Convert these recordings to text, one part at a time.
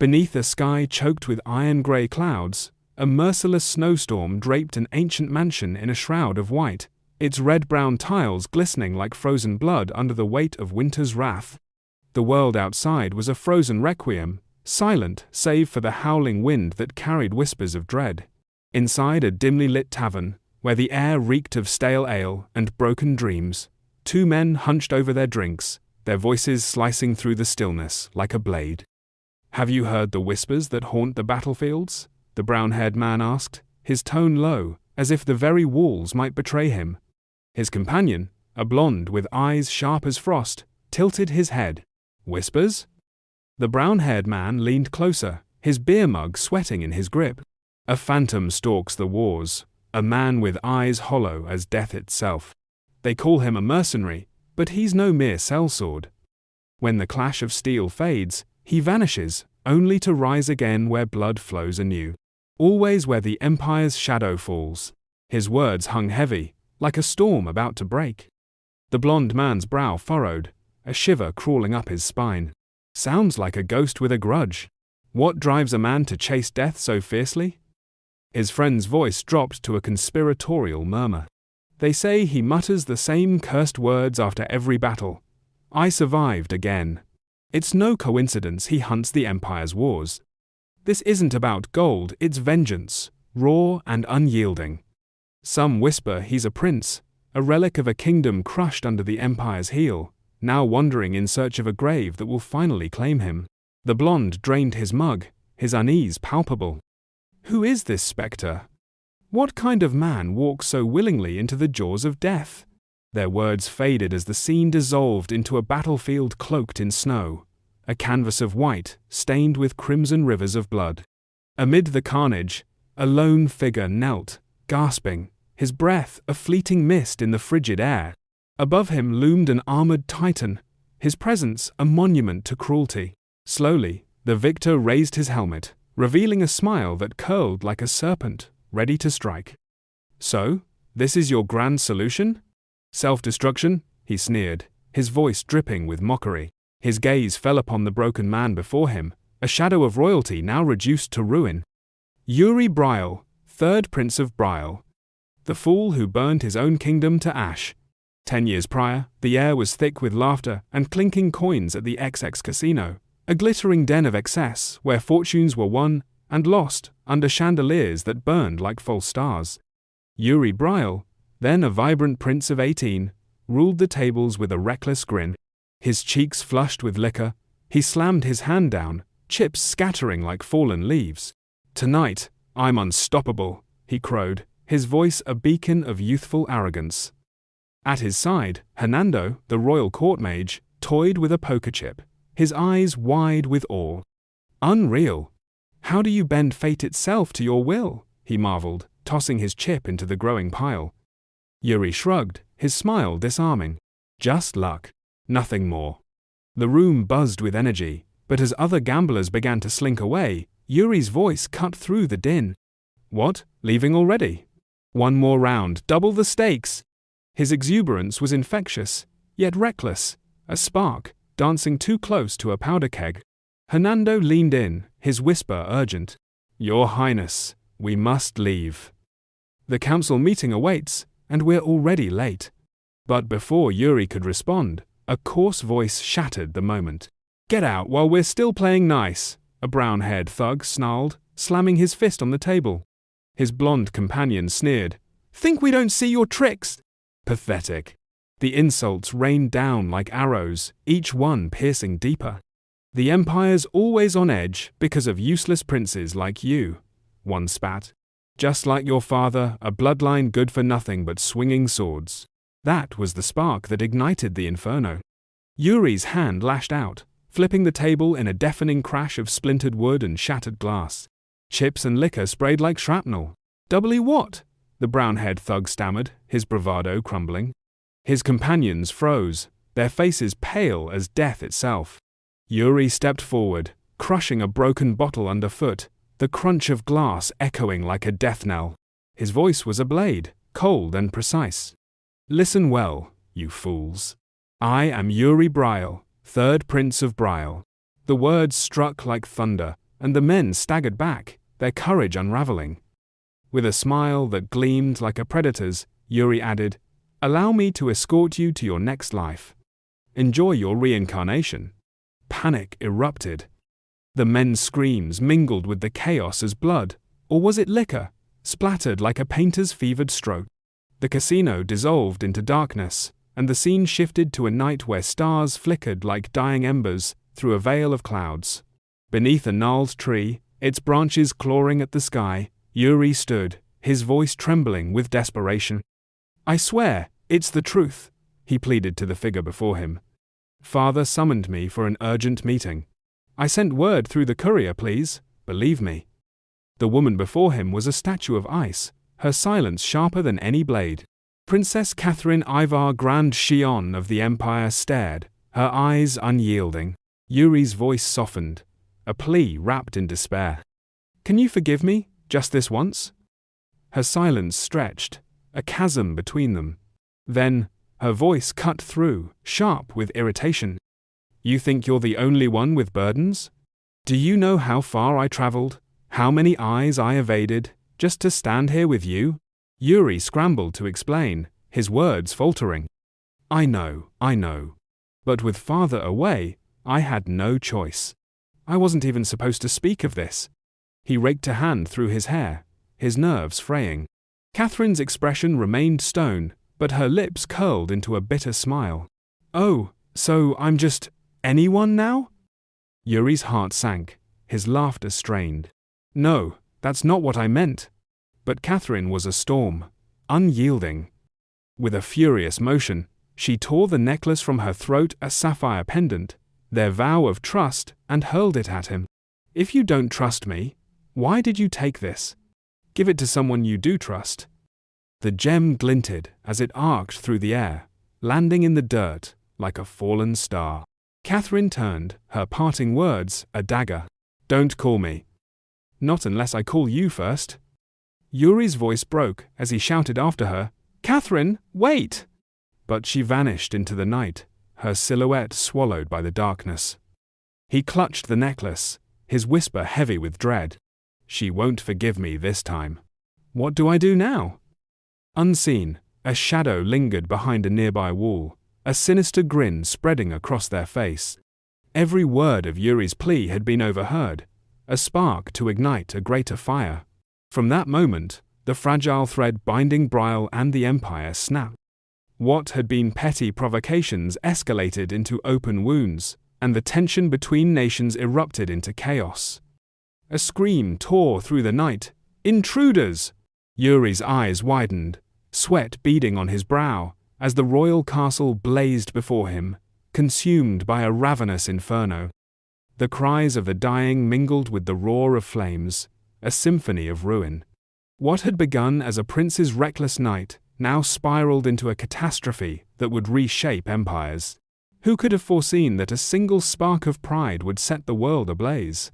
Beneath a sky choked with iron-grey clouds, a merciless snowstorm draped an ancient mansion in a shroud of white, its red-brown tiles glistening like frozen blood under the weight of winter's wrath. The world outside was a frozen requiem, silent save for the howling wind that carried whispers of dread. Inside a dimly lit tavern, where the air reeked of stale ale and broken dreams, two men hunched over their drinks, their voices slicing through the stillness like a blade. "Have you heard the whispers that haunt the battlefields?" the brown-haired man asked, his tone low, as if the very walls might betray him. His companion, a blonde with eyes sharp as frost, tilted his head. "Whispers?" The brown-haired man leaned closer, his beer mug sweating in his grip. "A phantom stalks the wars, a man with eyes hollow as death itself. They call him a mercenary, but he's no mere sellsword. When the clash of steel fades, he vanishes, only to rise again where blood flows anew. Always where the Empire's shadow falls." His words hung heavy, like a storm about to break. The blond man's brow furrowed, a shiver crawling up his spine. Sounds like a ghost with a grudge. What drives a man to chase death so fiercely? His friend's voice dropped to a conspiratorial murmur. "They say he mutters the same cursed words after every battle. I survived again. It's no coincidence he hunts the Empire's wars. This isn't about gold, it's vengeance, raw and unyielding. Some whisper he's a prince, a relic of a kingdom crushed under the Empire's heel, now wandering in search of a grave that will finally claim him." The blonde drained his mug, his unease palpable. Who is this spectre? What kind of man walks so willingly into the jaws of death? Their words faded as the scene dissolved into a battlefield cloaked in snow, a canvas of white, stained with crimson rivers of blood. Amid the carnage, a lone figure knelt, gasping, his breath a fleeting mist in the frigid air. Above him loomed an armored titan, his presence a monument to cruelty. Slowly, the victor raised his helmet, revealing a smile that curled like a serpent, ready to strike. "So, this is your grand solution? Self-destruction?" he sneered, his voice dripping with mockery. His gaze fell upon the broken man before him, a shadow of royalty now reduced to ruin. Yuri Briall, 3rd Prince of Briall. The fool who burned his own kingdom to ash. 10 years prior, the air was thick with laughter and clinking coins at the XX casino, a glittering den of excess where fortunes were won and lost under chandeliers that burned like false stars. Yuri Briall, then a vibrant prince of 18, ruled the tables with a reckless grin. His cheeks flushed with liquor, he slammed his hand down, chips scattering like fallen leaves. "Tonight, I'm unstoppable," he crowed, his voice a beacon of youthful arrogance. At his side, Hernando, the royal court mage, toyed with a poker chip, his eyes wide with awe. "Unreal. How do you bend fate itself to your will?" he marveled, tossing his chip into the growing pile. Yuri shrugged, his smile disarming. "Just luck. Nothing more." The room buzzed with energy, but as other gamblers began to slink away, Yuri's voice cut through the din. "What, leaving already? One more round, double the stakes." His exuberance was infectious, yet reckless, a spark, dancing too close to a powder keg. Hernando leaned in, his whisper urgent. "Your Highness, we must leave. The council meeting awaits, and we're already late." But before Yuri could respond, a coarse voice shattered the moment. "Get out while we're still playing nice," a brown-haired thug snarled, slamming his fist on the table. His blonde companion sneered. "Think we don't see your tricks?" Pathetic. The insults rained down like arrows, each one piercing deeper. "The Empire's always on edge because of useless princes like you," one spat. "Just like your father, a bloodline good for nothing but swinging swords." That was the spark that ignited the inferno. Yuri's hand lashed out, flipping the table in a deafening crash of splintered wood and shattered glass. Chips and liquor sprayed like shrapnel. "Doubly what?" the brown-haired thug stammered, his bravado crumbling. His companions froze, their faces pale as death itself. Yuri stepped forward, crushing a broken bottle underfoot, the crunch of glass echoing like a death knell. His voice was a blade, cold and precise. "Listen well, you fools. I am Yuri Briall, 3rd Prince of Briall." The words struck like thunder, and the men staggered back, their courage unraveling. With a smile that gleamed like a predator's, Yuri added, "Allow me to escort you to your next life. Enjoy your reincarnation." Panic erupted. The men's screams mingled with the chaos as blood, or was it liquor, splattered like a painter's fevered stroke. The casino dissolved into darkness, and the scene shifted to a night where stars flickered like dying embers through a veil of clouds. Beneath a gnarled tree, its branches clawing at the sky, Yuri stood, his voice trembling with desperation. "I swear, it's the truth," he pleaded to the figure before him. "Father summoned me for an urgent meeting. I sent word through the courier, please, believe me." The woman before him was a statue of ice, her silence sharper than any blade. Princess Catherine Ivar Grand Shion of the Empire stared, her eyes unyielding. Yuri's voice softened, a plea wrapped in despair. "Can you forgive me, just this once?" Her silence stretched, a chasm between them. Then, her voice cut through, sharp with irritation. "You think you're the only one with burdens? Do you know how far I traveled, how many eyes I evaded, just to stand here with you?" Yuri scrambled to explain, his words faltering. I know. But with father away, I had no choice. I wasn't even supposed to speak of this." He raked a hand through his hair, his nerves fraying. Catherine's expression remained stone, but her lips curled into a bitter smile. "Oh, so I'm just anyone now?" Yuri's heart sank, his laughter strained. "No, that's not what I meant." But Catherine was a storm, unyielding. With a furious motion, she tore the necklace from her throat, a sapphire pendant, their vow of trust, and hurled it at him. "If you don't trust me, why did you take this? Give it to someone you do trust." The gem glinted as it arced through the air, landing in the dirt like a fallen star. Catherine turned, her parting words a dagger. "Don't call me." "Not unless I call you first." Yuri's voice broke as he shouted after her, "Catherine, wait!" But she vanished into the night, her silhouette swallowed by the darkness. He clutched the necklace, his whisper heavy with dread. "She won't forgive me this time. What do I do now?" Unseen, a shadow lingered behind a nearby wall, a sinister grin spreading across their face. Every word of Yuri's plea had been overheard, a spark to ignite a greater fire. From that moment, the fragile thread binding Briall and the Empire snapped. What had been petty provocations escalated into open wounds, and the tension between nations erupted into chaos. A scream tore through the night. "Intruders!" Yuri's eyes widened, sweat beading on his brow, as the royal castle blazed before him, consumed by a ravenous inferno. The cries of the dying mingled with the roar of flames, a symphony of ruin. What had begun as a prince's reckless night now spiraled into a catastrophe that would reshape empires. Who could have foreseen that a single spark of pride would set the world ablaze?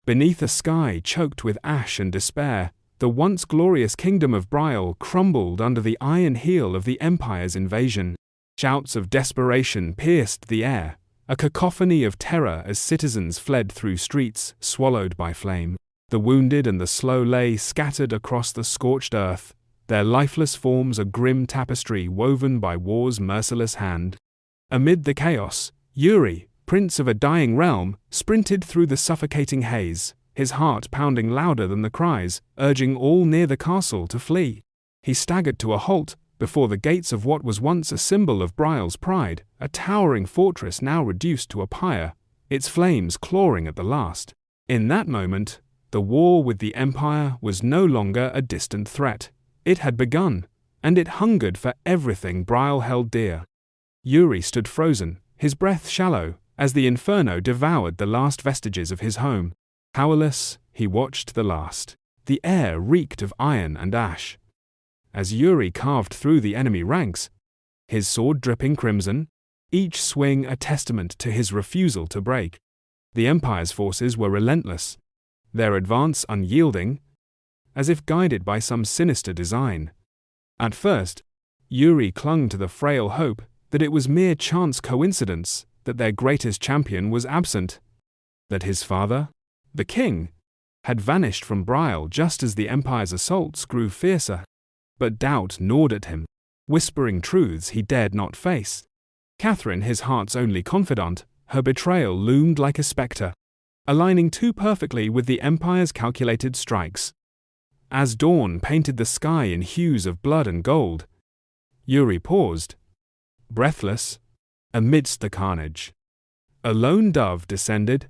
Beneath a sky choked with ash and despair, the once glorious kingdom of Briall crumbled under the iron heel of the Empire's invasion. Shouts of desperation pierced the air, a cacophony of terror as citizens fled through streets swallowed by flame. The wounded and the slow lay scattered across the scorched earth, their lifeless forms a grim tapestry woven by war's merciless hand. Amid the chaos, Yuri, prince of a dying realm, sprinted through the suffocating haze, his heart pounding louder than the cries, urging all near the castle to flee. He staggered to a halt before the gates of what was once a symbol of Briall's pride, a towering fortress now reduced to a pyre, its flames clawing at the last. In that moment, the war with the Empire was no longer a distant threat. It had begun, and it hungered for everything Briall held dear. Yuri stood frozen, his breath shallow, as the inferno devoured the last vestiges of his home. Powerless, he watched the last. The air reeked of iron and ash. As Yuri carved through the enemy ranks, his sword dripping crimson, each swing a testament to his refusal to break. The Empire's forces were relentless, their advance unyielding, as if guided by some sinister design. At first, Yuri clung to the frail hope that it was mere chance coincidence that their greatest champion was absent, that his father, The king had vanished from Briall just as the Empire's assaults grew fiercer, but doubt gnawed at him, whispering truths he dared not face. Catherine, his heart's only confidant, her betrayal loomed like a spectre, aligning too perfectly with the Empire's calculated strikes. As dawn painted the sky in hues of blood and gold, Yuri paused, breathless, amidst the carnage. A lone dove descended,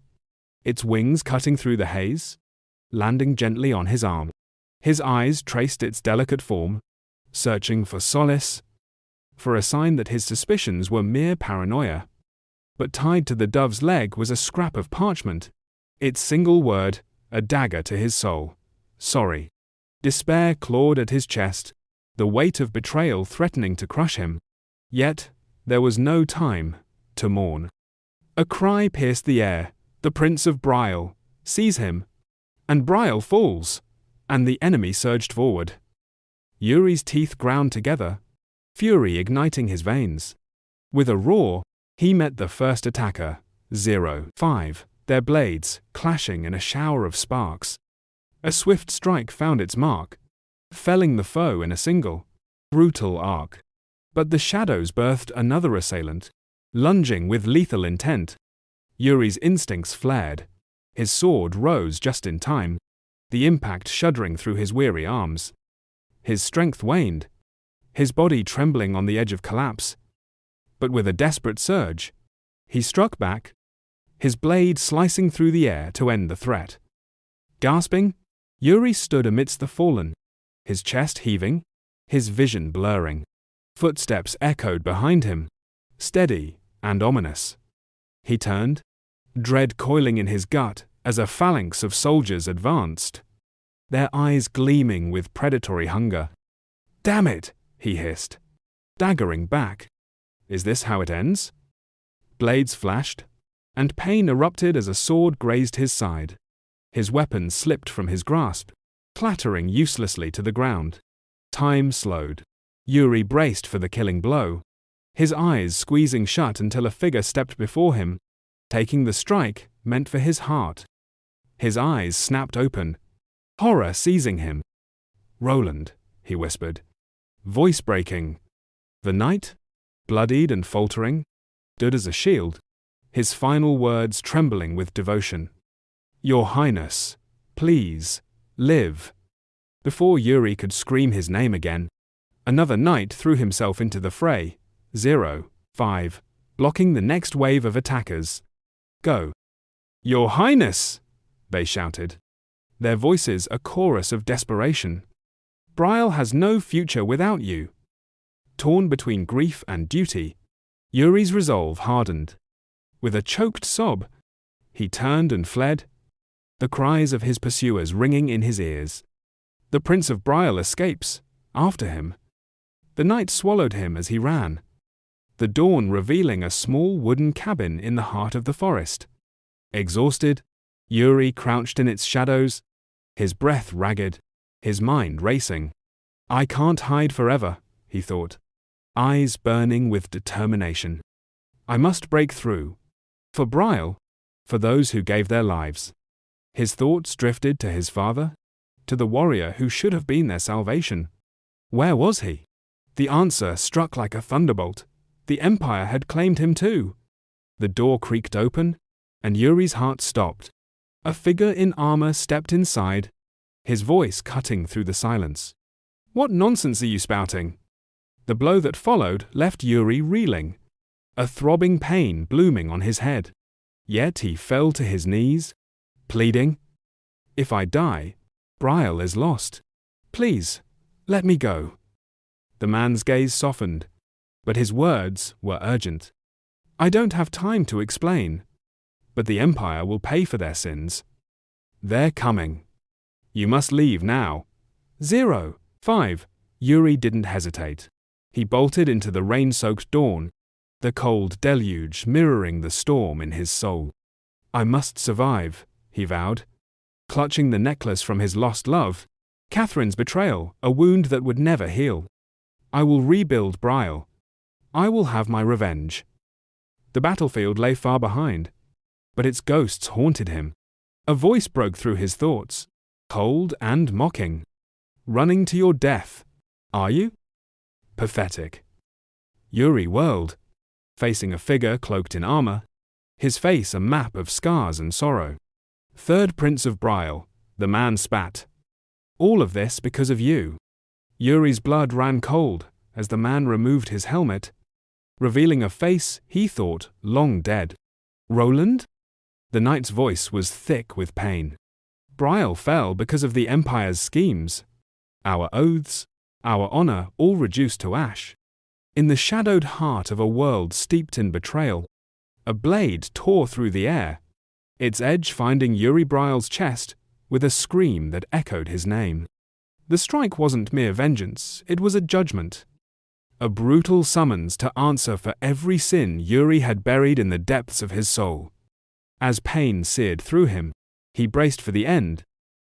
its wings cutting through the haze, landing gently on his arm. His eyes traced its delicate form, searching for solace, for a sign that his suspicions were mere paranoia. But tied to the dove's leg was a scrap of parchment, its single word, a dagger to his soul. Sorry. Despair clawed at his chest, the weight of betrayal threatening to crush him. Yet, there was no time to mourn. A cry pierced the air. The Prince of Briall sees him, and Briall falls, and the enemy surged forward. Yuri's teeth ground together, fury igniting his veins. With a roar, he met the first attacker, 0-5, their blades clashing in a shower of sparks. A swift strike found its mark, felling the foe in a single, brutal arc. But the shadows birthed another assailant, lunging with lethal intent. Yuri's instincts flared. His sword rose just in time, the impact shuddering through his weary arms. His strength waned, his body trembling on the edge of collapse. But with a desperate surge, he struck back, his blade slicing through the air to end the threat. Gasping, Yuri stood amidst the fallen, his chest heaving, his vision blurring. Footsteps echoed behind him, steady and ominous. He turned, dread coiling in his gut as a phalanx of soldiers advanced, their eyes gleaming with predatory hunger. "Damn it!" he hissed, daggering back. "Is this how it ends?" Blades flashed, and pain erupted as a sword grazed his side. His weapon slipped from his grasp, clattering uselessly to the ground. Time slowed. Yuri braced for the killing blow, his eyes squeezing shut until a figure stepped before him, taking the strike meant for his heart. His eyes snapped open, horror seizing him. "Roland," he whispered, voice breaking. The knight, bloodied and faltering, stood as a shield, his final words trembling with devotion. "Your Highness, please, live." Before Yuri could scream his name again, another knight threw himself into the fray, 0-5, blocking the next wave of attackers. "Go." "Your Highness!" they shouted, their voices a chorus of desperation. "Briall has no future without you." Torn between grief and duty, Yuri's resolve hardened. With a choked sob, he turned and fled, the cries of his pursuers ringing in his ears. The Prince of Briall escapes, after him. The night swallowed him as he ran, the dawn revealing a small wooden cabin in the heart of the forest. Exhausted, Yuri crouched in its shadows, his breath ragged, his mind racing. "I can't hide forever," he thought, eyes burning with determination. "I must break through. For Briall, for those who gave their lives." His thoughts drifted to his father, to the warrior who should have been their salvation. Where was he? The answer struck like a thunderbolt. The Empire had claimed him too. The door creaked open, and Yuri's heart stopped. A figure in armor stepped inside, his voice cutting through the silence. "What nonsense are you spouting?" The blow that followed left Yuri reeling, a throbbing pain blooming on his head. Yet he fell to his knees, pleading, "If I die, Briall is lost. Please, let me go." The man's gaze softened, but his words were urgent. "I don't have time to explain, but the Empire will pay for their sins. They're coming. You must leave now." 0-5. Yuri didn't hesitate. He bolted into the rain-soaked dawn, the cold deluge mirroring the storm in his soul. "I must survive," he vowed, clutching the necklace from his lost love, Catherine's betrayal, a wound that would never heal. "I will rebuild Briall. I will have my revenge." The battlefield lay far behind, but its ghosts haunted him. A voice broke through his thoughts, cold and mocking. Running to your death, are you? Pathetic. Yuri whirled, facing a figure cloaked in armor, his face a map of scars and sorrow. Third Prince of Briall, the man spat. All of this because of you. Yuri's blood ran cold as the man removed his helmet, revealing a face he thought long dead. Roland? The knight's voice was thick with pain. Briall fell because of the Empire's schemes. Our oaths, our honor, all reduced to ash. In the shadowed heart of a world steeped in betrayal, a blade tore through the air, its edge finding Yuri Briall's chest with a scream that echoed his name. The strike wasn't mere vengeance, it was a judgment. A brutal summons to answer for every sin Yuri had buried in the depths of his soul. As pain seared through him, he braced for the end,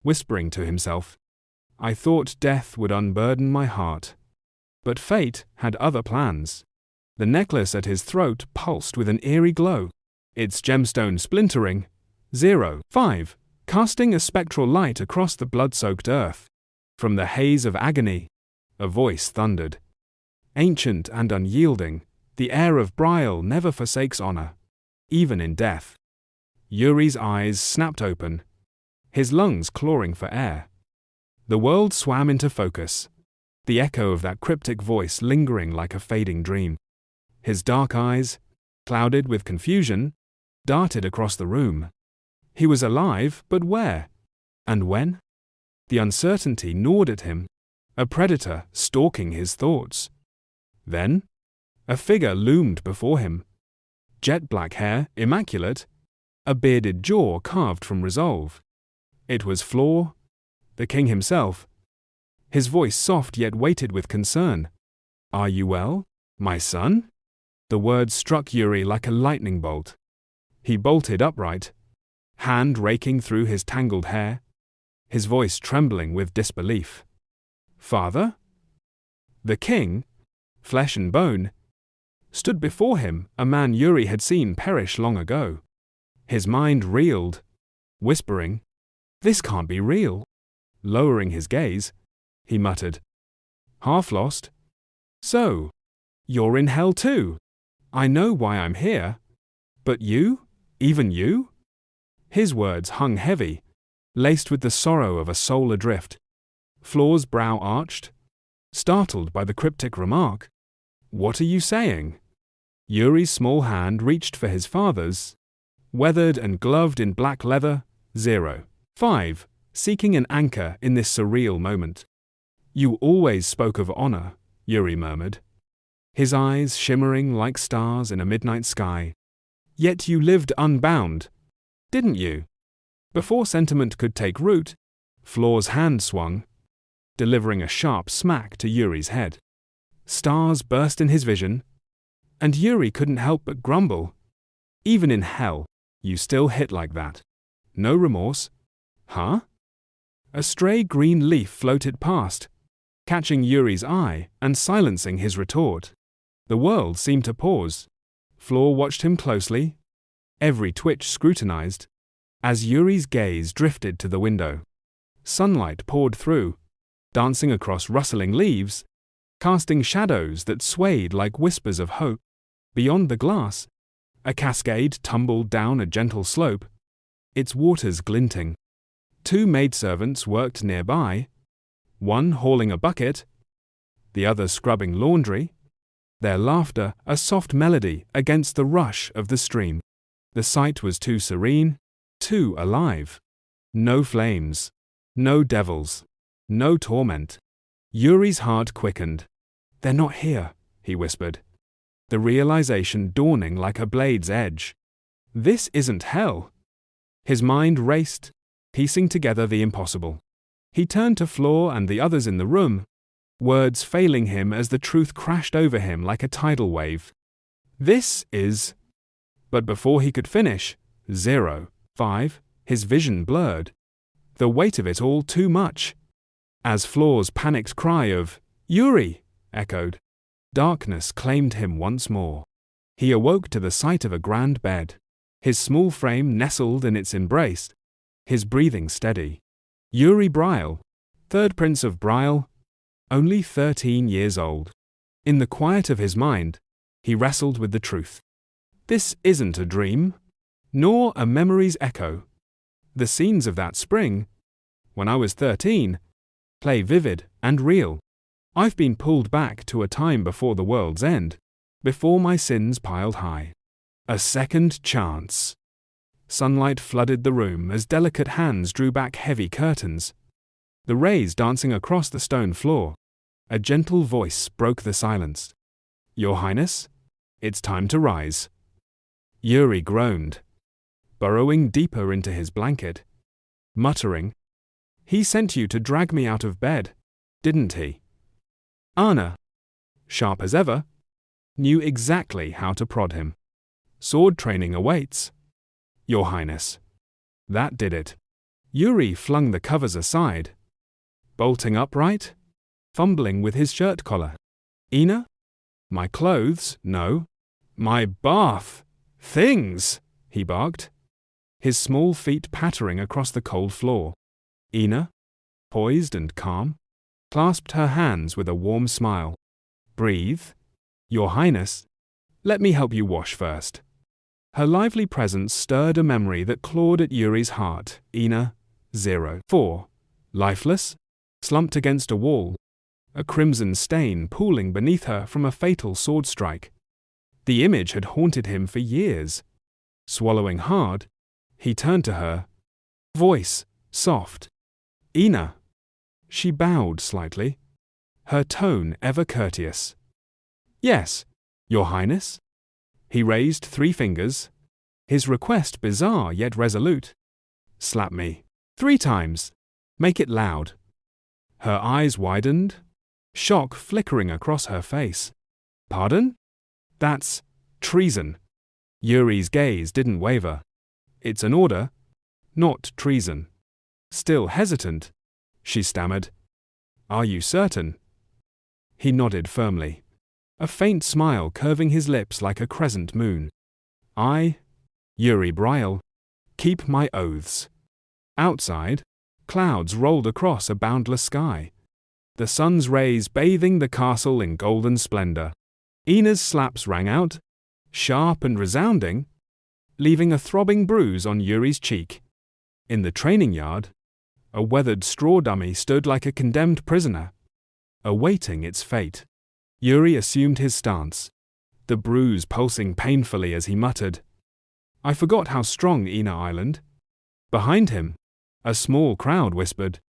whispering to himself, I thought death would unburden my heart. But fate had other plans. The necklace at his throat pulsed with an eerie glow, its gemstone splintering, 05, casting a spectral light across the blood-soaked earth. From the haze of agony, a voice thundered. Ancient and unyielding, the heir of Briall never forsakes honor, even in death. Yuri's eyes snapped open, his lungs clawing for air. The world swam into focus, the echo of that cryptic voice lingering like a fading dream. His dark eyes, clouded with confusion, darted across the room. He was alive, but where? And when? The uncertainty gnawed at him, a predator stalking his thoughts. Then, a figure loomed before him. Jet black hair, immaculate, a bearded jaw carved from resolve. It was Floor, the king himself. His voice soft yet weighted with concern. Are you well, my son? The words struck Yuri like a lightning bolt. He bolted upright, hand raking through his tangled hair, his voice trembling with disbelief. Father? The king, flesh and bone, stood before him, a man Yuri had seen perish long ago. His mind reeled, whispering, This can't be real. Lowering his gaze, he muttered, half lost. So, you're in hell too. I know why I'm here. But you? Even you? His words hung heavy, laced with the sorrow of a soul adrift. Floor's brow arched, startled by the cryptic remark. What are you saying? Yuri's small hand reached for his father's, weathered and gloved in black leather, 05, seeking an anchor in this surreal moment. You always spoke of honor, Yuri murmured, his eyes shimmering like stars in a midnight sky. Yet you lived unbound, didn't you? Before sentiment could take root, Floor's hand swung, delivering a sharp smack to Yuri's head. Stars burst in his vision, and Yuri couldn't help but grumble. Even in hell, you still hit like that. No remorse? Huh? A stray green leaf floated past, catching Yuri's eye and silencing his retort. The world seemed to pause. Floor watched him closely, every twitch scrutinized, as Yuri's gaze drifted to the window. Sunlight poured through, dancing across rustling leaves, casting shadows that swayed like whispers of hope. Beyond the glass, a cascade tumbled down a gentle slope, its waters glinting. Two maidservants worked nearby, one hauling a bucket, the other scrubbing laundry, their laughter a soft melody against the rush of the stream. The sight was too serene, too alive. No flames, no devils, no torment. Yuri's heart quickened. They're not here, he whispered, the realization dawning like a blade's edge. This isn't hell. His mind raced, piecing together the impossible. He turned to Floor and the others in the room, words failing him as the truth crashed over him like a tidal wave. This is... But before he could finish, 05, his vision blurred. The weight of it all too much. As Floor's panicked cry of, Yuri! Echoed, darkness claimed him once more. He awoke to the sight of a grand bed, his small frame nestled in its embrace, his breathing steady. Yuri Briall, third prince of Briall, only 13 years old. In the quiet of his mind, he wrestled with the truth. This isn't a dream, nor a memory's echo. The scenes of that spring, when I was 13, play vivid and real. I've been pulled back to a time before the world's end, before my sins piled high. A second chance. Sunlight flooded the room as delicate hands drew back heavy curtains. The rays dancing across the stone floor. A gentle voice broke the silence. Your Highness, it's time to rise. Yuri groaned, burrowing deeper into his blanket, muttering, He sent you to drag me out of bed, didn't he? Anna, sharp as ever, knew exactly how to prod him. Sword training awaits. Your Highness. That did it. Yuri flung the covers aside, bolting upright, fumbling with his shirt collar. Ina? My clothes, no. My bath. Things, he barked, his small feet pattering across the cold floor. Ina, poised and calm, clasped her hands with a warm smile. Breathe. Your Highness, let me help you wash first. Her lively presence stirred a memory that clawed at Yuri's heart. Ina, 04, lifeless, slumped against a wall, a crimson stain pooling beneath her from a fatal sword strike. The image had haunted him for years. Swallowing hard, he turned to her, voice soft. Ina. She bowed slightly, her tone ever courteous. Yes, Your Highness. He raised 3 fingers, his request bizarre yet resolute. Slap me. 3 times. Make it loud. Her eyes widened, shock flickering across her face. Pardon? That's treason. Yuri's gaze didn't waver. It's an order, not treason. Still hesitant, she stammered. Are you certain? He nodded firmly, a faint smile curving his lips like a crescent moon. I, Yuri Briall, keep my oaths. Outside, clouds rolled across a boundless sky, the sun's rays bathing the castle in golden splendor. Ina's slaps rang out, sharp and resounding, leaving a throbbing bruise on Yuri's cheek. In the training yard, a weathered straw dummy stood like a condemned prisoner, awaiting its fate. Yuri assumed his stance, the bruise pulsing painfully as he muttered, I forgot how strong Ina Island. Behind him, a small crowd whispered,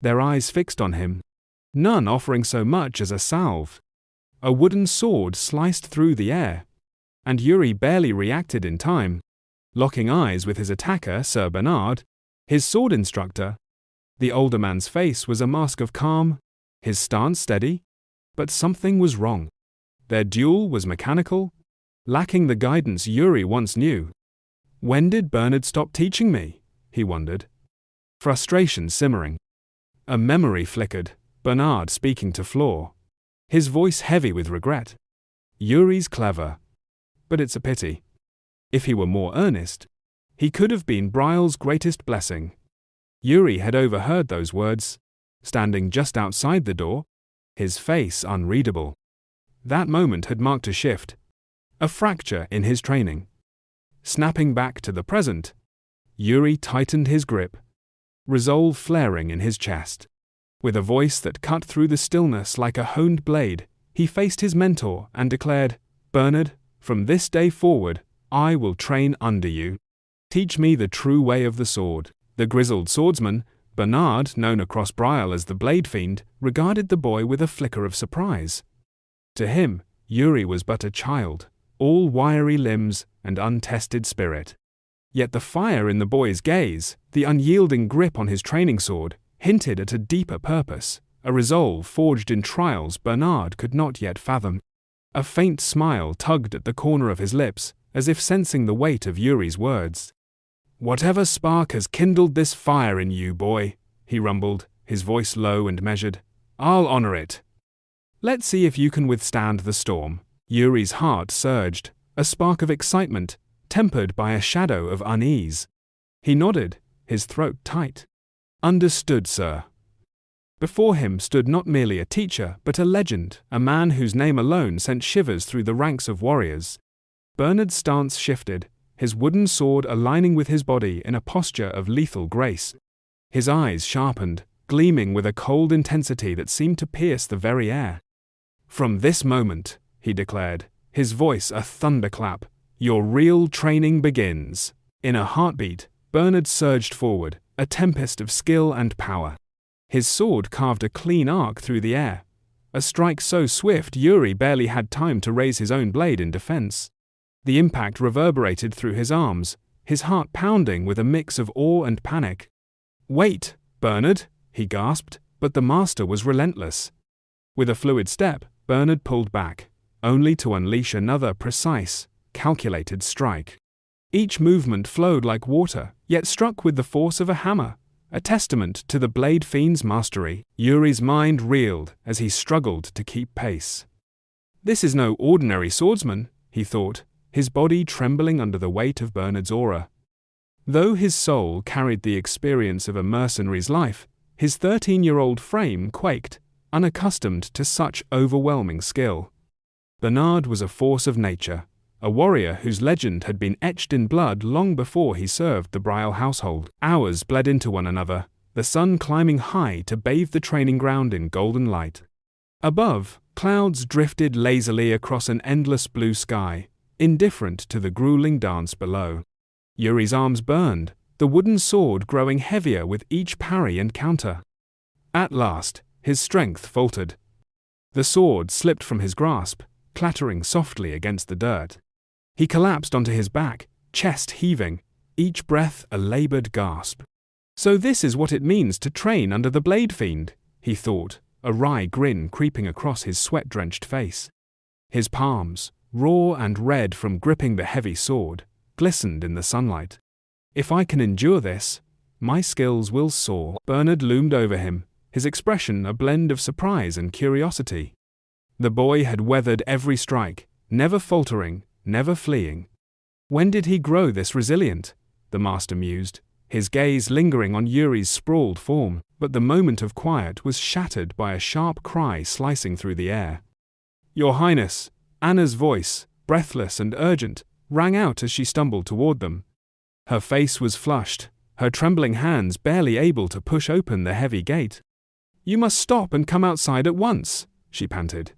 their eyes fixed on him, none offering so much as a salve. A wooden sword sliced through the air, and Yuri barely reacted in time, locking eyes with his attacker, Sir Bernard, his sword instructor. The older man's face was a mask of calm, his stance steady, but something was wrong. Their duel was mechanical, lacking the guidance Yuri once knew. When did Bernard stop teaching me? He wondered. Frustration simmering. A memory flickered, Bernard speaking to Floor, his voice heavy with regret. Yuri's clever, but it's a pity. If he were more earnest, he could have been Briall's greatest blessing. Yuri had overheard those words, standing just outside the door, his face unreadable. That moment had marked a shift, a fracture in his training. Snapping back to the present, Yuri tightened his grip, resolve flaring in his chest. With a voice that cut through the stillness like a honed blade, he faced his mentor and declared, Bernard, from this day forward, I will train under you. Teach me the true way of the sword. The grizzled swordsman, Bernard, known across Briall as the Blade Fiend, regarded the boy with a flicker of surprise. To him, Yuri was but a child, all wiry limbs and untested spirit. Yet the fire in the boy's gaze, the unyielding grip on his training sword, hinted at a deeper purpose, a resolve forged in trials Bernard could not yet fathom. A faint smile tugged at the corner of his lips, as if sensing the weight of Yuri's words. Whatever spark has kindled this fire in you, boy, he rumbled, his voice low and measured, I'll honor it. Let's see if you can withstand the storm. Yuri's heart surged, a spark of excitement, tempered by a shadow of unease. He nodded, his throat tight. "Understood, sir." Before him stood not merely a teacher, but a legend, a man whose name alone sent shivers through the ranks of warriors. Bernard's stance shifted, his wooden sword aligning with his body in a posture of lethal grace. His eyes sharpened, gleaming with a cold intensity that seemed to pierce the very air. "From this moment," he declared, his voice a thunderclap, "your real training begins." In a heartbeat, Bernard surged forward, a tempest of skill and power. His sword carved a clean arc through the air, a strike so swift Yuri barely had time to raise his own blade in defense. The impact reverberated through his arms, his heart pounding with a mix of awe and panic. "Wait, Bernard," he gasped, but the master was relentless. With a fluid step, Bernard pulled back, only to unleash another precise, calculated strike. Each movement flowed like water, yet struck with the force of a hammer, a testament to the Blade Fiend's mastery. Yuri's mind reeled as he struggled to keep pace. This is no ordinary swordsman, he thought, his body trembling under the weight of Bernard's aura. Though his soul carried the experience of a mercenary's life, his 13-year-old frame quaked, unaccustomed to such overwhelming skill. Bernard was a force of nature, a warrior whose legend had been etched in blood long before he served the Briall household. Hours bled into one another, the sun climbing high to bathe the training ground in golden light. Above, clouds drifted lazily across an endless blue sky, indifferent to the grueling dance below. Yuri's arms burned, the wooden sword growing heavier with each parry and counter. At last, his strength faltered. The sword slipped from his grasp, clattering softly against the dirt. He collapsed onto his back, chest heaving, each breath a labored gasp. So this is what it means to train under the Blade Fiend, he thought, a wry grin creeping across his sweat-drenched face. His palms, raw and red from gripping the heavy sword, glistened in the sunlight. If I can endure this, my skills will soar. Bernard loomed over him, his expression a blend of surprise and curiosity. The boy had weathered every strike, never faltering, never fleeing. When did he grow this resilient? The master mused, his gaze lingering on Yuri's sprawled form, but the moment of quiet was shattered by a sharp cry slicing through the air. "Your Highness!" Anna's voice, breathless and urgent, rang out as she stumbled toward them. Her face was flushed, her trembling hands barely able to push open the heavy gate. "You must stop and come outside at once," she panted.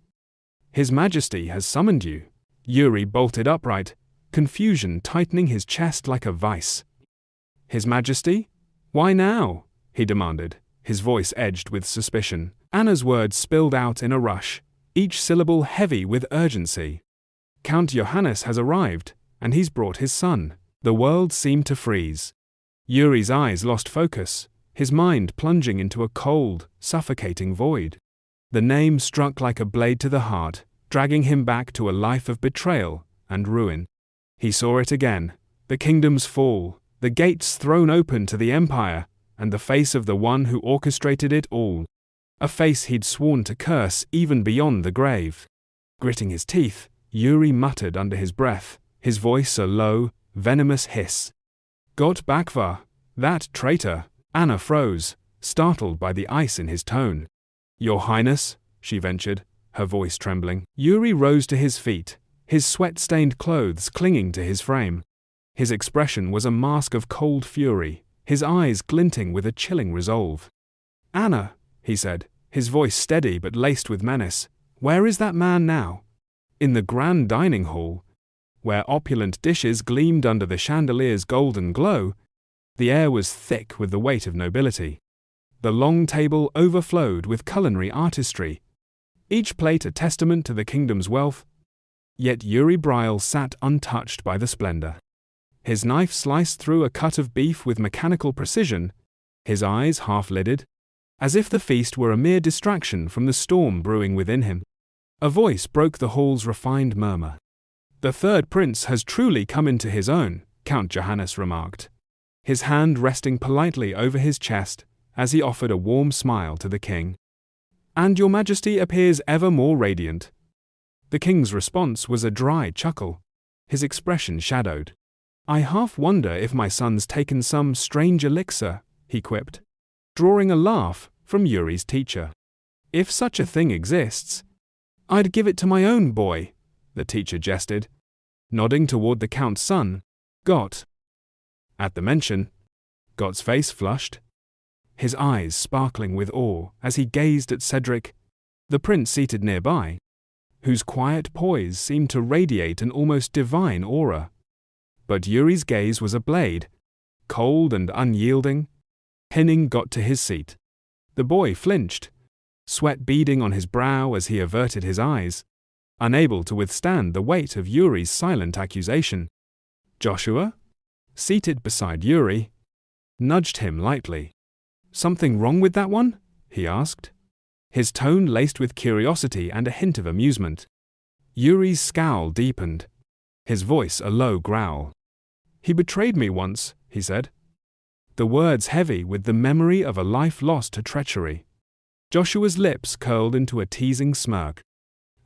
"His Majesty has summoned you." Yuri bolted upright, confusion tightening his chest like a vice. "His Majesty? Why now?" he demanded, his voice edged with suspicion. Anna's words spilled out in a rush, each syllable heavy with urgency. "Count Johannes has arrived, and he's brought his son." The world seemed to freeze. Yuri's eyes lost focus, his mind plunging into a cold, suffocating void. The name struck like a blade to the heart, dragging him back to a life of betrayal and ruin. He saw it again, the kingdom's fall, the gates thrown open to the empire, and the face of the one who orchestrated it all. A face he'd sworn to curse even beyond the grave. Gritting his teeth, Yuri muttered under his breath, his voice a low, venomous hiss. "Got Bakva, that traitor." Anna froze, startled by the ice in his tone. "Your Highness," she ventured, her voice trembling. Yuri rose to his feet, his sweat-stained clothes clinging to his frame. His expression was a mask of cold fury, his eyes glinting with a chilling resolve. "Anna," he said, his voice steady but laced with menace, "where is that man now?" "In the grand dining hall," where opulent dishes gleamed under the chandelier's golden glow. The air was thick with the weight of nobility. The long table overflowed with culinary artistry, each plate a testament to the kingdom's wealth. Yet Yuri Briall sat untouched by the splendor. His knife sliced through a cut of beef with mechanical precision, his eyes half-lidded, as if the feast were a mere distraction from the storm brewing within him. A voice broke the hall's refined murmur. "The third prince has truly come into his own," Count Johannes remarked, his hand resting politely over his chest as he offered a warm smile to the king. "And your Majesty appears ever more radiant." The king's response was a dry chuckle, his expression shadowed. I half wonder if my son's taken some strange elixir, he quipped, drawing a laugh from Yuri's teacher. If such a thing exists, I'd give it to my own boy, the teacher jested, nodding toward the Count's son, Got. At the mention, Got's face flushed, his eyes sparkling with awe as he gazed at Cedric, the prince seated nearby, whose quiet poise seemed to radiate an almost divine aura. But Yuri's gaze was a blade, cold and unyielding, pinning Got to his seat. The boy flinched, sweat beading on his brow as he averted his eyes, unable to withstand the weight of Yuri's silent accusation. Joshua, seated beside Yuri, nudged him lightly. Something wrong with that one? He asked, his tone laced with curiosity and a hint of amusement. Yuri's scowl deepened, his voice a low growl. He betrayed me once, he said, the words heavy with the memory of a life lost to treachery. Joshua's lips curled into a teasing smirk.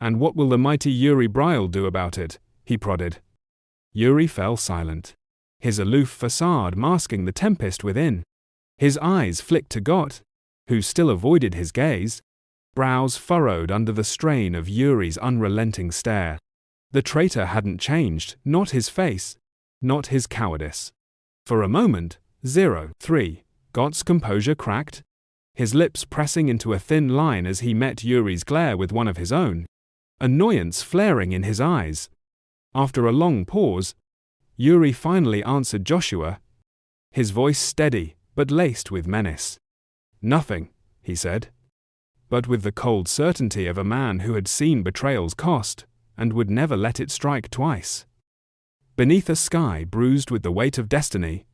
And what will the mighty Yuri Briall do about it? He prodded. Yuri fell silent, his aloof facade masking the tempest within. His eyes flicked to Got, who still avoided his gaze, brows furrowed under the strain of Yuri's unrelenting stare. The traitor hadn't changed, not his face, not his cowardice. For a moment, 03, Got's composure cracked, his lips pressing into a thin line as he met Yuri's glare with one of his own, annoyance flaring in his eyes. After a long pause, Yuri finally answered Joshua, his voice steady but laced with menace. Nothing, he said, but with the cold certainty of a man who had seen betrayal's cost and would never let it strike twice. Beneath a sky bruised with the weight of destiny,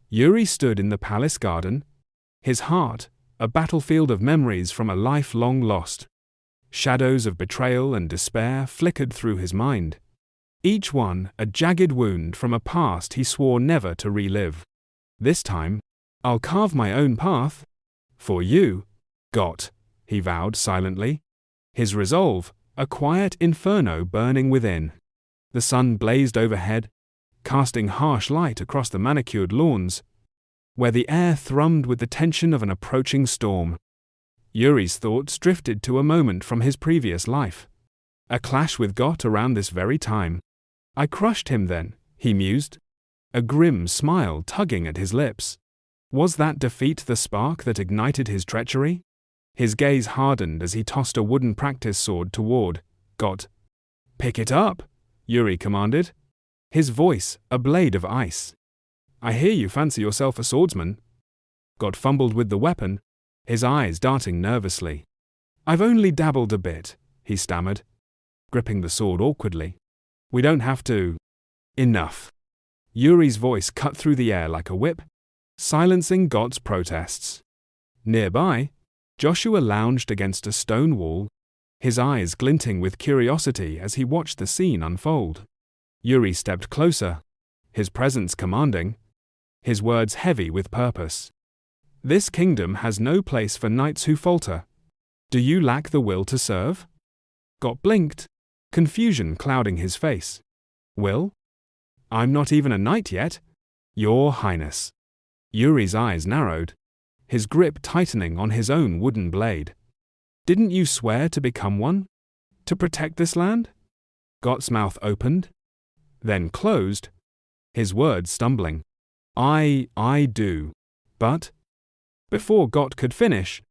Yuri stood in the palace garden, his heart a battlefield of memories from a life long lost. Shadows of betrayal and despair flickered through his mind, each one a jagged wound from a past he swore never to relive. This time, I'll carve my own path. For you, Got, he vowed silently, his resolve a quiet inferno burning within. The sun blazed overhead, casting harsh light across the manicured lawns, where the air thrummed with the tension of an approaching storm. Yuri's thoughts drifted to a moment from his previous life. A clash with Got around this very time. I crushed him then, he mused, a grim smile tugging at his lips. Was that defeat the spark that ignited his treachery? His gaze hardened as he tossed a wooden practice sword toward Got. Pick it up, Yuri commanded, his voice a blade of ice. I hear you fancy yourself a swordsman. Got fumbled with the weapon, his eyes darting nervously. I've only dabbled a bit, he stammered, gripping the sword awkwardly. We don't have to. Enough. Yuri's voice cut through the air like a whip, silencing Got's protests. Nearby, Joshua lounged against a stone wall, his eyes glinting with curiosity as he watched the scene unfold. Yuri stepped closer, his presence commanding, his words heavy with purpose. This kingdom has no place for knights who falter. Do you lack the will to serve? Got blinked, confusion clouding his face. Will? I'm not even a knight yet. Your Highness. Yuri's eyes narrowed, his grip tightening on his own wooden blade. Didn't you swear to become one? To protect this land? Got's mouth opened, then closed, his words stumbling. I do. But, before Got could finish,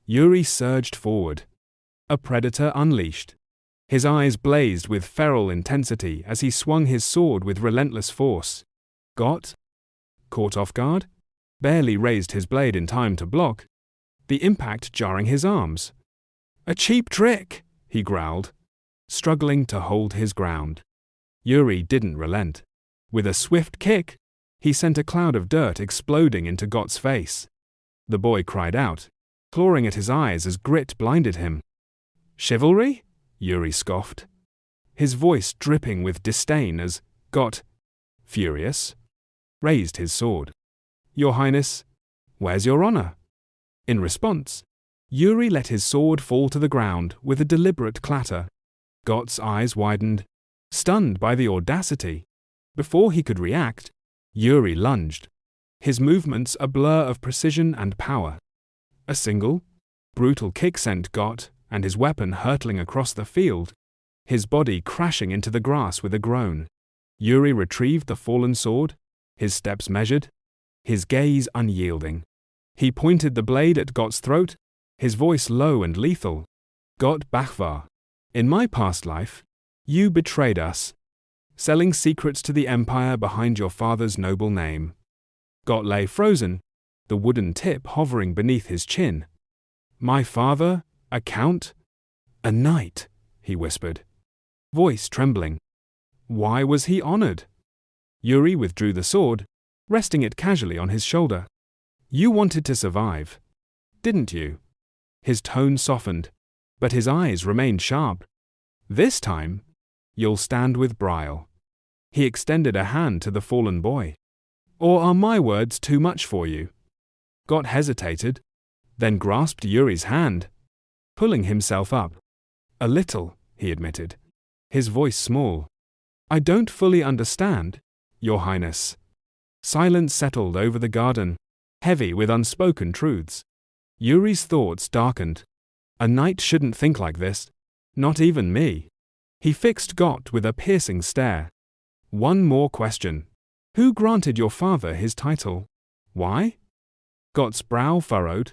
Yuri surged forward, a predator unleashed. His eyes blazed with feral intensity as he swung his sword with relentless force. Got, caught off guard, barely raised his blade in time to block, the impact jarring his arms. A cheap trick, he growled, struggling to hold his ground. Yuri didn't relent. With a swift kick, he sent a cloud of dirt exploding into Got's face. The boy cried out, clawing at his eyes as grit blinded him. Chivalry? Yuri scoffed, his voice dripping with disdain as Got, furious, raised his sword. Your Highness, where's your honor? In response, Yuri let his sword fall to the ground with a deliberate clatter. Got's eyes widened, stunned by the audacity. Before he could react, Yuri lunged, his movements a blur of precision and power. A single, brutal kick sent Got and his weapon hurtling across the field, his body crashing into the grass with a groan. Yuri retrieved the fallen sword, his steps measured, his gaze unyielding. He pointed the blade at Got's throat, his voice low and lethal. Got Bakhvar, in my past life, you betrayed us, selling secrets to the empire behind your father's noble name. Got lay frozen, the wooden tip hovering beneath his chin. My father, a count? A knight, he whispered, voice trembling. Why was he honored? Yuri withdrew the sword, resting it casually on his shoulder. You wanted to survive, didn't you? His tone softened, but his eyes remained sharp. This time, you'll stand with Briall. He extended a hand to the fallen boy. Or are my words too much for you? Got hesitated, then grasped Yuri's hand, pulling himself up. A little, he admitted, his voice small. I don't fully understand, Your Highness. Silence settled over the garden, heavy with unspoken truths. Yuri's thoughts darkened. A knight shouldn't think like this, not even me. He fixed Got with a piercing stare. One more question. Who granted your father his title? Why? Got's brow furrowed,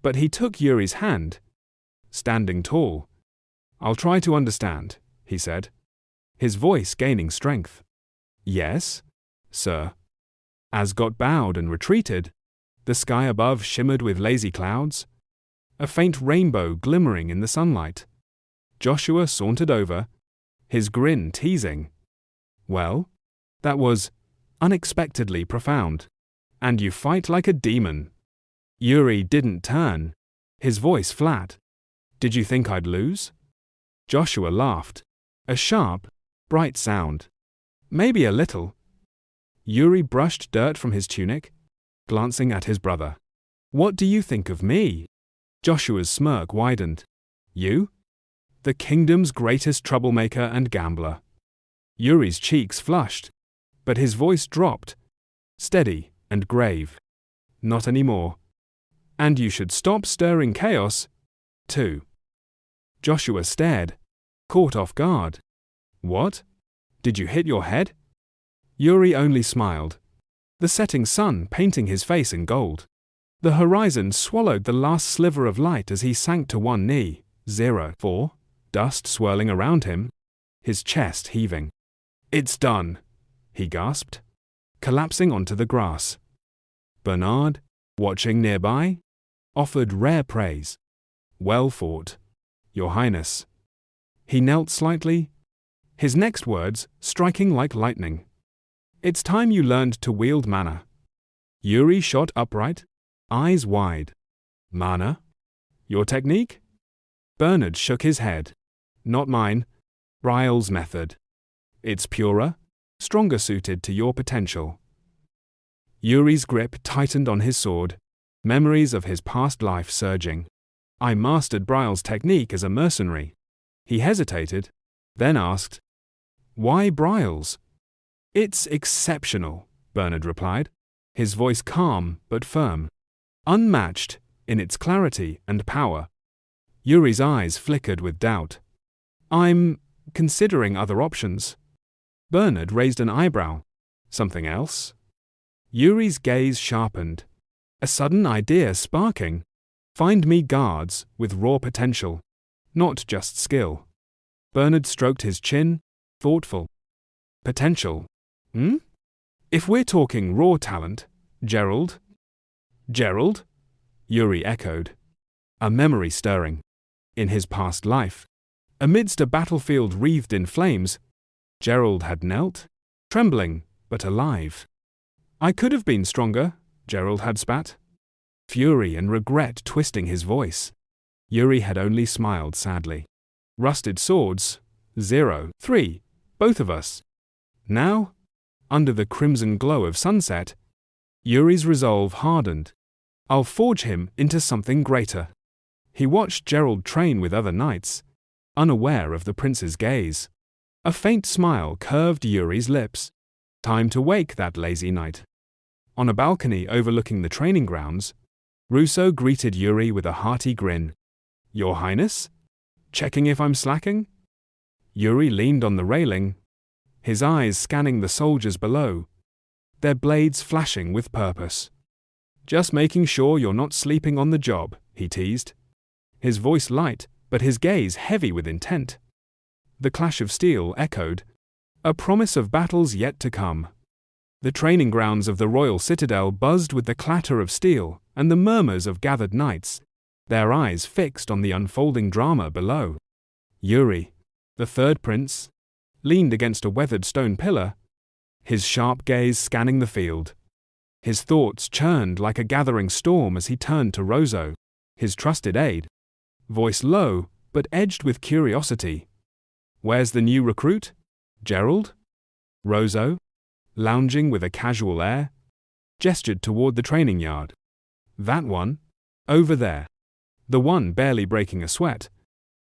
but he took Yuri's hand, standing tall. I'll try to understand, he said, his voice gaining strength. Yes, sir. As Got bowed and retreated, the sky above shimmered with lazy clouds, a faint rainbow glimmering in the sunlight. Joshua sauntered over, his grin teasing. Well, that was unexpectedly profound. And you fight like a demon. Yuri didn't turn, his voice flat. Did you think I'd lose? Joshua laughed, a sharp, bright sound. Maybe a little. Yuri brushed dirt from his tunic, glancing at his brother. What do you think of me? Joshua's smirk widened. You? The kingdom's greatest troublemaker and gambler. Yuri's cheeks flushed, but his voice dropped, steady and grave. Not anymore. And you should stop stirring chaos, too. Joshua stared, caught off guard. What? Did you hit your head? Yuri only smiled, the setting sun painting his face in gold. The horizon swallowed the last sliver of light as he sank to one knee, 0-4, dust swirling around him, his chest heaving. It's done, he gasped, collapsing onto the grass. Bernard, watching nearby, offered rare praise. Well fought, Your Highness. He knelt slightly, his next words striking like lightning. It's time you learned to wield mana. Yuri shot upright, eyes wide. Mana? Your technique? Bernard shook his head. Not mine, Briall's method. It's purer, stronger suited to your potential. Yuri's grip tightened on his sword, memories of his past life surging. I mastered Briall's technique as a mercenary. He hesitated, then asked, Why Briall's? It's exceptional, Bernard replied, his voice calm but firm. Unmatched in its clarity and power. Yuri's eyes flickered with doubt. I'm considering other options. Bernard raised an eyebrow. Something else? Yuri's gaze sharpened, a sudden idea sparking. Find me guards with raw potential, not just skill. Bernard stroked his chin, thoughtful. Potential? If we're talking raw talent, Gerald? Gerald? Yuri echoed, a memory stirring. In his past life, amidst a battlefield wreathed in flames, Gerald had knelt, trembling, but alive. I could have been stronger, Gerald had spat. Fury and regret twisting his voice. Yuri had only smiled sadly. Rusted swords, 0-3, both of us. Now, under the crimson glow of sunset, Yuri's resolve hardened. I'll forge him into something greater. He watched Gerald train with other knights, unaware of the prince's gaze. A faint smile curved Yuri's lips. Time to wake that lazy knight. On a balcony overlooking the training grounds, Russo greeted Yuri with a hearty grin. Your Highness? Checking if I'm slacking? Yuri leaned on the railing, his eyes scanning the soldiers below, their blades flashing with purpose. Just making sure you're not sleeping on the job, he teased. His voice light, but his gaze heavy with intent. The clash of steel echoed, a promise of battles yet to come. The training grounds of the royal citadel buzzed with the clatter of steel and the murmurs of gathered knights, their eyes fixed on the unfolding drama below. Yuri, the third prince, leaned against a weathered stone pillar, his sharp gaze scanning the field. His thoughts churned like a gathering storm as he turned to Rozo, his trusted aide, voice low but edged with curiosity. Where's the new recruit? Gerald? Rozo, lounging with a casual air, gestured toward the training yard. That one? Over there. The one barely breaking a sweat.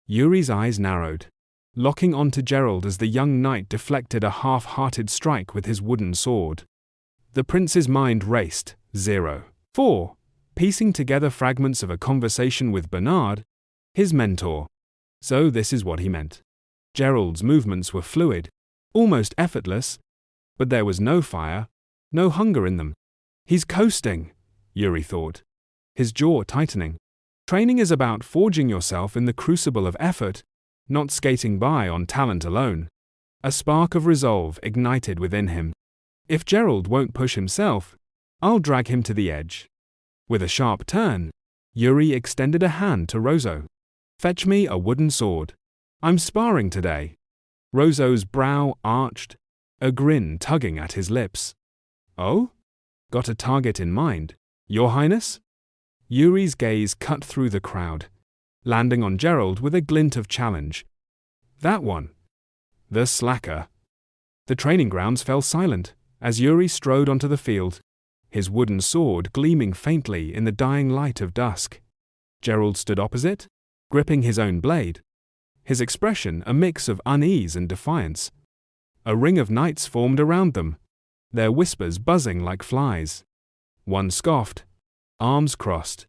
Yuri's eyes narrowed, locking onto Gerald as the young knight deflected a half-hearted strike with his wooden sword. The prince's mind raced, 0-4, piecing together fragments of a conversation with Bernard, his mentor. So this is what he meant. Gerald's movements were fluid, almost effortless, but there was no fire, no hunger in them. He's coasting, Yuri thought, his jaw tightening. Training is about forging yourself in the crucible of effort, not skating by on talent alone. A spark of resolve ignited within him. If Gerald won't push himself, I'll drag him to the edge. With a sharp turn, Yuri extended a hand to Rozo. Fetch me a wooden sword. I'm sparring today. Rozo's brow arched, a grin tugging at his lips. Oh? Got a target in mind, Your Highness? Yuri's gaze cut through the crowd, landing on Gerald with a glint of challenge. That one. The slacker. The training grounds fell silent as Yuri strode onto the field, his wooden sword gleaming faintly in the dying light of dusk. Gerald stood opposite, gripping his own blade, his expression a mix of unease and defiance. A ring of knights formed around them, their whispers buzzing like flies. One scoffed, arms crossed.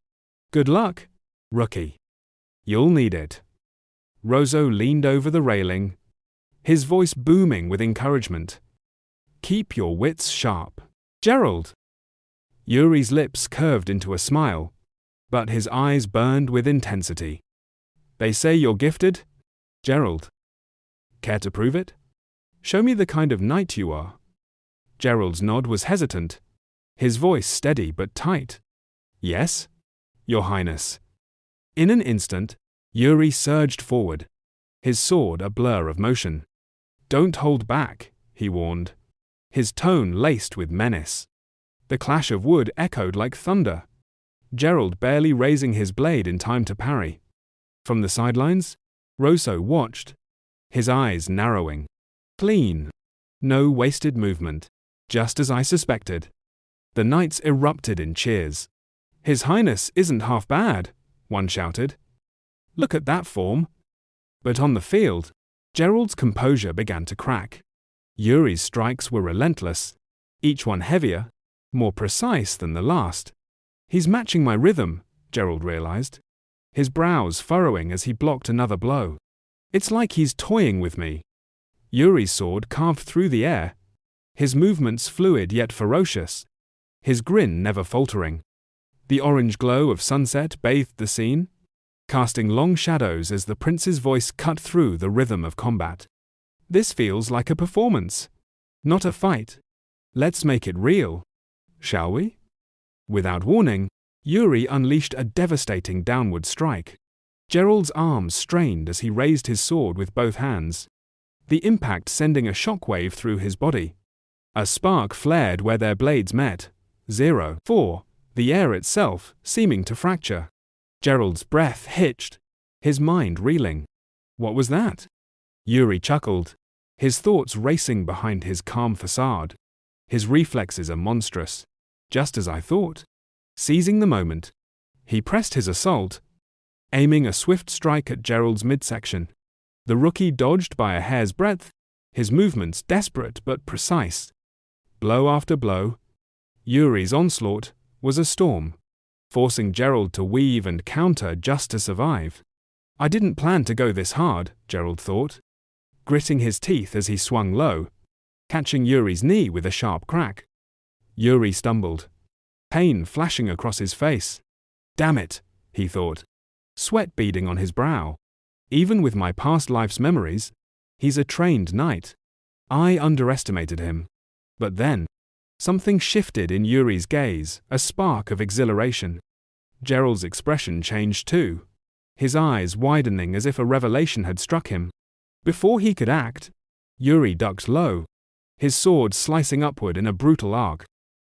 Good luck, rookie. You'll need it. Rozo leaned over the railing, his voice booming with encouragement. Keep your wits sharp, Gerald. Yuri's lips curved into a smile, but his eyes burned with intensity. They say you're gifted, Gerald. Care to prove it? Show me the kind of knight you are. Gerald's nod was hesitant, his voice steady but tight. Yes, Your Highness. In an instant, Yuri surged forward, his sword a blur of motion. Don't hold back, he warned, his tone laced with menace. The clash of wood echoed like thunder, Gerald barely raising his blade in time to parry. From the sidelines, Rozo watched, his eyes narrowing. Clean. No wasted movement, just as I suspected. The knights erupted in cheers. His Highness isn't half bad, one shouted. Look at that form. But on the field, Gerald's composure began to crack. Yuri's strikes were relentless, each one heavier, more precise than the last. He's matching my rhythm, Gerald realized, his brows furrowing as he blocked another blow. It's like he's toying with me. Yuri's sword carved through the air, his movements fluid yet ferocious, his grin never faltering. The orange glow of sunset bathed the scene, casting long shadows as the prince's voice cut through the rhythm of combat. This feels like a performance, not a fight. Let's make it real, shall we? Without warning, Yuri unleashed a devastating downward strike. Gerald's arms strained as he raised his sword with both hands, the impact sending a shockwave through his body. A spark flared where their blades met, 0-4, the air itself seeming to fracture. Gerald's breath hitched, his mind reeling. What was that? Yuri chuckled, his thoughts racing behind his calm facade. His reflexes are monstrous, just as I thought. Seizing the moment, he pressed his assault, aiming a swift strike at Gerald's midsection. The rookie dodged by a hair's breadth, his movements desperate but precise. blow after blow. Yuri's onslaught was a storm, forcing Gerald to weave and counter just to survive. I didn't plan to go this hard, Gerald thought, gritting his teeth as he swung low, catching Yuri's knee with a sharp crack. Yuri stumbled, pain flashing across his face. Damn it, he thought, sweat beading on his brow. Even with my past life's memories, he's a trained knight. I underestimated him. But then, something shifted in Yuri's gaze, a spark of exhilaration. Gerald's expression changed too, his eyes widening as if a revelation had struck him. Before he could act, Yuri ducked low, his sword slicing upward in a brutal arc.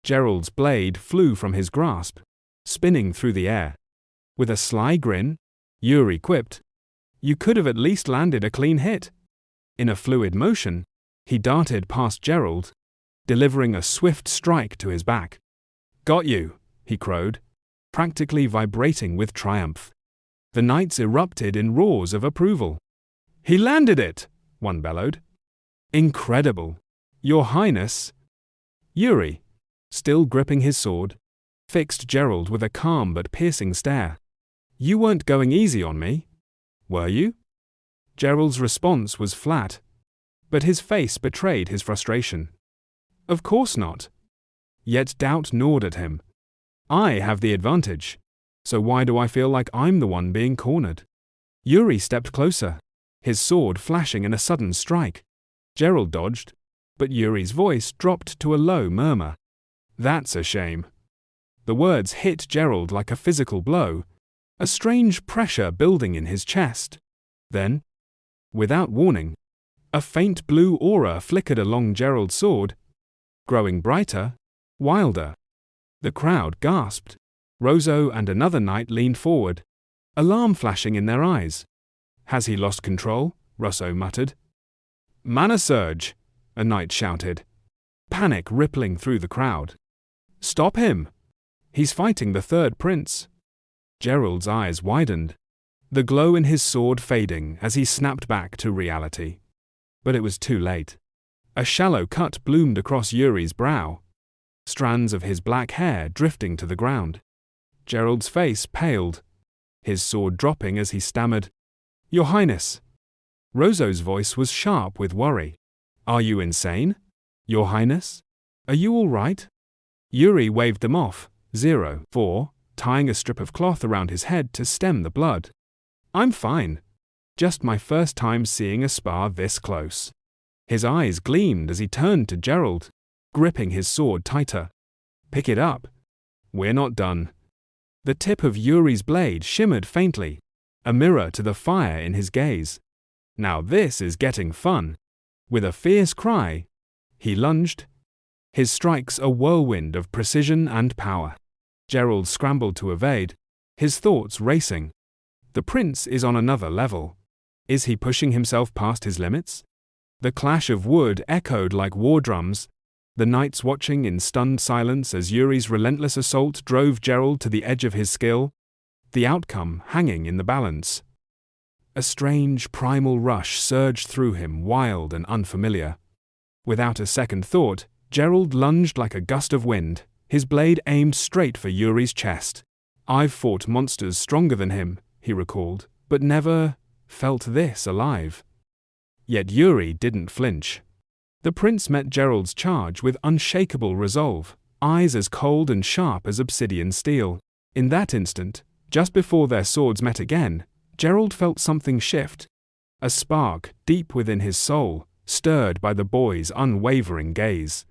Gerald's blade flew from his grasp, spinning through the air. With a sly grin, Yuri quipped, "You could have at least landed a clean hit." In a fluid motion, he darted past Gerald, delivering a swift strike to his back. "Got you," he crowed, practically vibrating with triumph. The knights erupted in roars of approval. "He landed it!" one bellowed. "Incredible! Your Highness!" Yuri, still gripping his sword, fixed Gerald with a calm but piercing stare. "You weren't going easy on me, were you?" Gerald's response was flat, but his face betrayed his frustration. "Of course not." Yet doubt gnawed at him. "I have the advantage, so why do I feel like I'm the one being cornered?" Yuri stepped closer, his sword flashing in a sudden strike. Gerald dodged, but Yuri's voice dropped to a low murmur. "That's a shame." The words hit Gerald like a physical blow, a strange pressure building in his chest. Then, without warning, a faint blue aura flickered along Gerald's sword, growing brighter, wilder. The crowd gasped. Rozo and another knight leaned forward, alarm flashing in their eyes. "Has he lost control?" Rosso muttered. "Mana surge!" a knight shouted, panic rippling through the crowd. "Stop him! He's fighting the third prince." Gerald's eyes widened, the glow in his sword fading as he snapped back to reality. But it was too late. A shallow cut bloomed across Yuri's brow, strands of his black hair drifting to the ground. Gerald's face paled, his sword dropping as he stammered, "Your Highness." Rozo's voice was sharp with worry. "Are you insane? Your Highness? Are you all right?" Yuri waved them off, 0-4, tying a strip of cloth around his head to stem the blood. "I'm fine. Just my first time seeing a spar this close." His eyes gleamed as he turned to Gerald, gripping his sword tighter. "Pick it up. We're not done." The tip of Yuri's blade shimmered faintly, a mirror to the fire in his gaze. "Now this is getting fun." With a fierce cry, he lunged, his strikes a whirlwind of precision and power. Gerald scrambled to evade, his thoughts racing. The prince is on another level. Is he pushing himself past his limits? The clash of wood echoed like war drums, the knights watching in stunned silence as Yuri's relentless assault drove Gerald to the edge of his skill, the outcome hanging in the balance. A strange, primal rush surged through him, wild and unfamiliar. Without a second thought, Gerald lunged like a gust of wind, his blade aimed straight for Yuri's chest. "I've fought monsters stronger than him," he recalled, "but never felt this alive." Yet Yuri didn't flinch. The prince met Gerald's charge with unshakable resolve, eyes as cold and sharp as obsidian steel. In that instant, just before their swords met again, Gerald felt something shift. A spark, deep within his soul, stirred by the boy's unwavering gaze.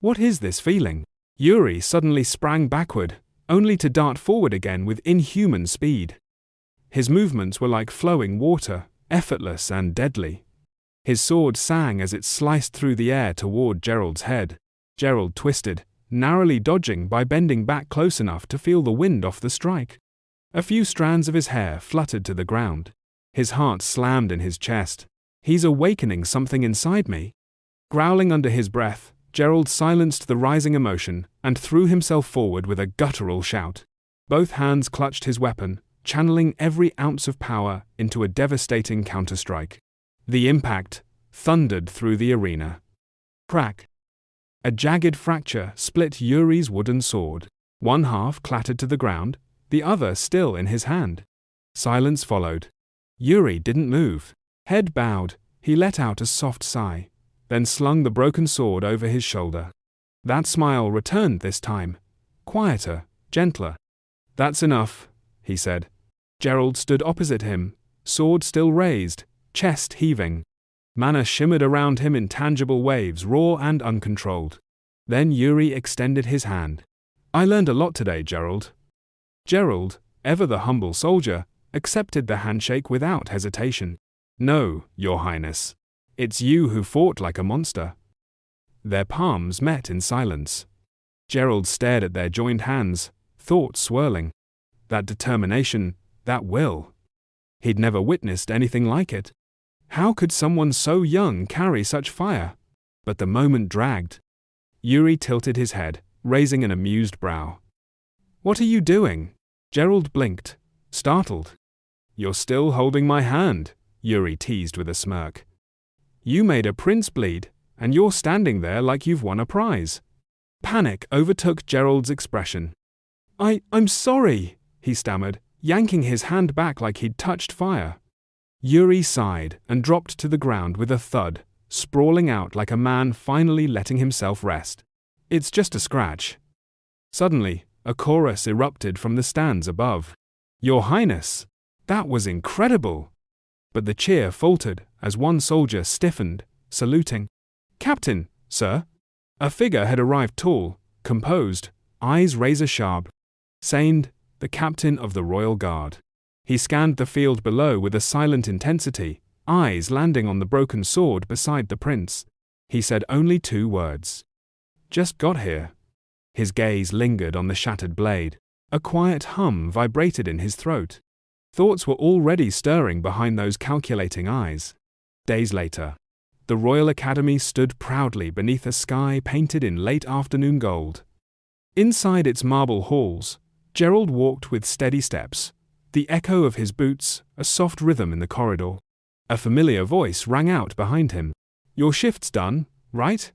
"What is this feeling?" Yuri suddenly sprang backward, only to dart forward again with inhuman speed. His movements were like flowing water, effortless and deadly. His sword sang as it sliced through the air toward Gerald's head. Gerald twisted, narrowly dodging by bending back close enough to feel the wind off the strike. A few strands of his hair fluttered to the ground. His heart slammed in his chest. "He's awakening something inside me." Growling under his breath, Gerald silenced the rising emotion and threw himself forward with a guttural shout. Both hands clutched his weapon, channeling every ounce of power into a devastating counterstrike. The impact thundered through the arena. Crack! A jagged fracture split Yuri's wooden sword. One half clattered to the ground, the other still in his hand. Silence followed. Yuri didn't move. Head bowed, he let out a soft sigh, then slung the broken sword over his shoulder. That smile returned this time. Quieter, gentler. "That's enough," he said. Gerald stood opposite him, sword still raised, chest heaving. Mana shimmered around him in tangible waves, raw and uncontrolled. Then Yuri extended his hand. "I learned a lot today, Gerald." Gerald, ever the humble soldier, accepted the handshake without hesitation. "No, Your Highness. It's you who fought like a monster." Their palms met in silence. Gerald stared at their joined hands, thoughts swirling. That determination, that will. He'd never witnessed anything like it. How could someone so young carry such fire? But the moment dragged. Yuri tilted his head, raising an amused brow. "What are you doing?" Gerald blinked, startled. "You're still holding my hand," Yuri teased with a smirk. "You made a prince bleed, and you're standing there like you've won a prize." Panic overtook Gerald's expression. I'm sorry," he stammered, yanking his hand back like he'd touched fire. Yuri sighed and dropped to the ground with a thud, sprawling out like a man finally letting himself rest. "It's just a scratch." Suddenly, a chorus erupted from the stands above. "Your Highness! That was incredible!" But the cheer faltered as one soldier stiffened, saluting. "Captain, sir." A figure had arrived tall, composed, eyes razor-sharp. Sained, the captain of the Royal Guard. He scanned the field below with a silent intensity, eyes landing on the broken sword beside the prince. He said only 2 words. "Just got here." His gaze lingered on the shattered blade. A quiet hum vibrated in his throat. Thoughts were already stirring behind those calculating eyes. Days later, the Royal Academy stood proudly beneath a sky painted in late afternoon gold. Inside its marble halls, Gerald walked with steady steps, the echo of his boots, a soft rhythm in the corridor. A familiar voice rang out behind him. "Your shift's done, right?"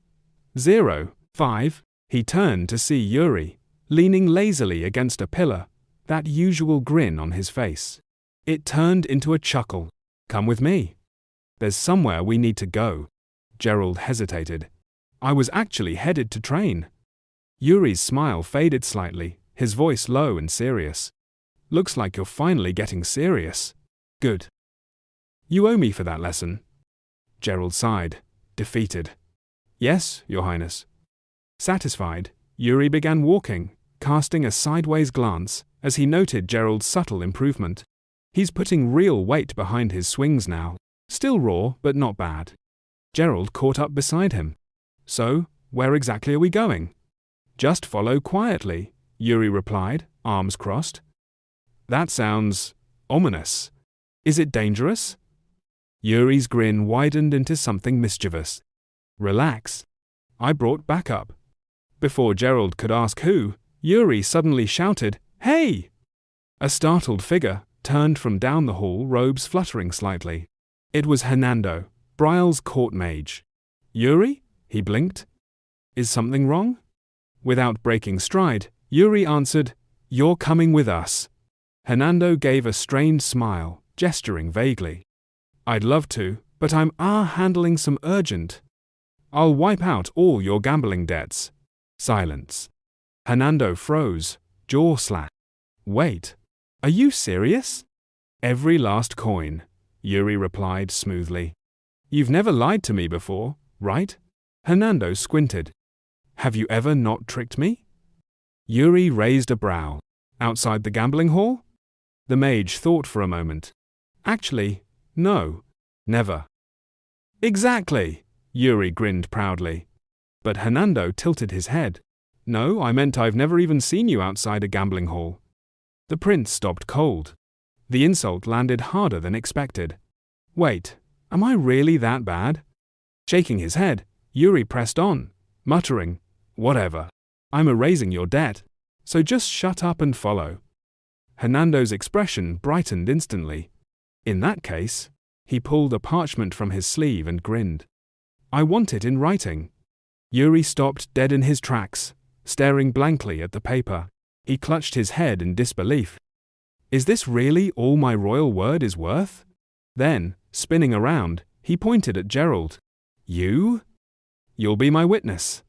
05. He turned to see Yuri, leaning lazily against a pillar, that usual grin on his face. It turned into a chuckle. "Come with me. There's somewhere we need to go." Gerald hesitated. "I was actually headed to train." Yuri's smile faded slightly, his voice low and serious. "Looks like you're finally getting serious. Good. You owe me for that lesson." Gerald sighed, defeated. "Yes, Your Highness." Satisfied, Yuri began walking, casting a sideways glance as he noted Gerald's subtle improvement. He's putting real weight behind his swings now. Still raw, but not bad. Gerald caught up beside him. "So, where exactly are we going?" "Just follow quietly," Yuri replied, arms crossed. "That sounds ominous. Is it dangerous?" Yuri's grin widened into something mischievous. "Relax. I brought backup." Before Gerald could ask who, Yuri suddenly shouted, "Hey!" A startled figure turned from down the hall, robes fluttering slightly. It was Hernando, Briall's court mage. "Yuri?" He blinked. "Is something wrong?" Without breaking stride, Yuri answered, "You're coming with us." Hernando gave a strained smile, gesturing vaguely. "I'd love to, but I'm handling some urgent. I'll wipe out all your gambling debts." Silence. Hernando froze, jaw slack. "Wait, are you serious?" "Every last coin," Yuri replied smoothly. "You've never lied to me before, right?" Hernando squinted. "Have you ever not tricked me?" Yuri raised a brow. "Outside the gambling hall?" The mage thought for a moment. "Actually, no, never." "Exactly," Yuri grinned proudly. But Hernando tilted his head. "No, I meant I've never even seen you outside a gambling hall." The prince stopped cold. The insult landed harder than expected. "Wait, am I really that bad?" Shaking his head, Yuri pressed on, muttering, "Whatever. I'm erasing your debt, so just shut up and follow." Hernando's expression brightened instantly. In that case, he pulled a parchment from his sleeve and grinned. "I want it in writing." Yuri stopped dead in his tracks, staring blankly at the paper. He clutched his head in disbelief. Is this really all my royal word is worth? Then, spinning around, he pointed at Gerald. You? You'll be my witness.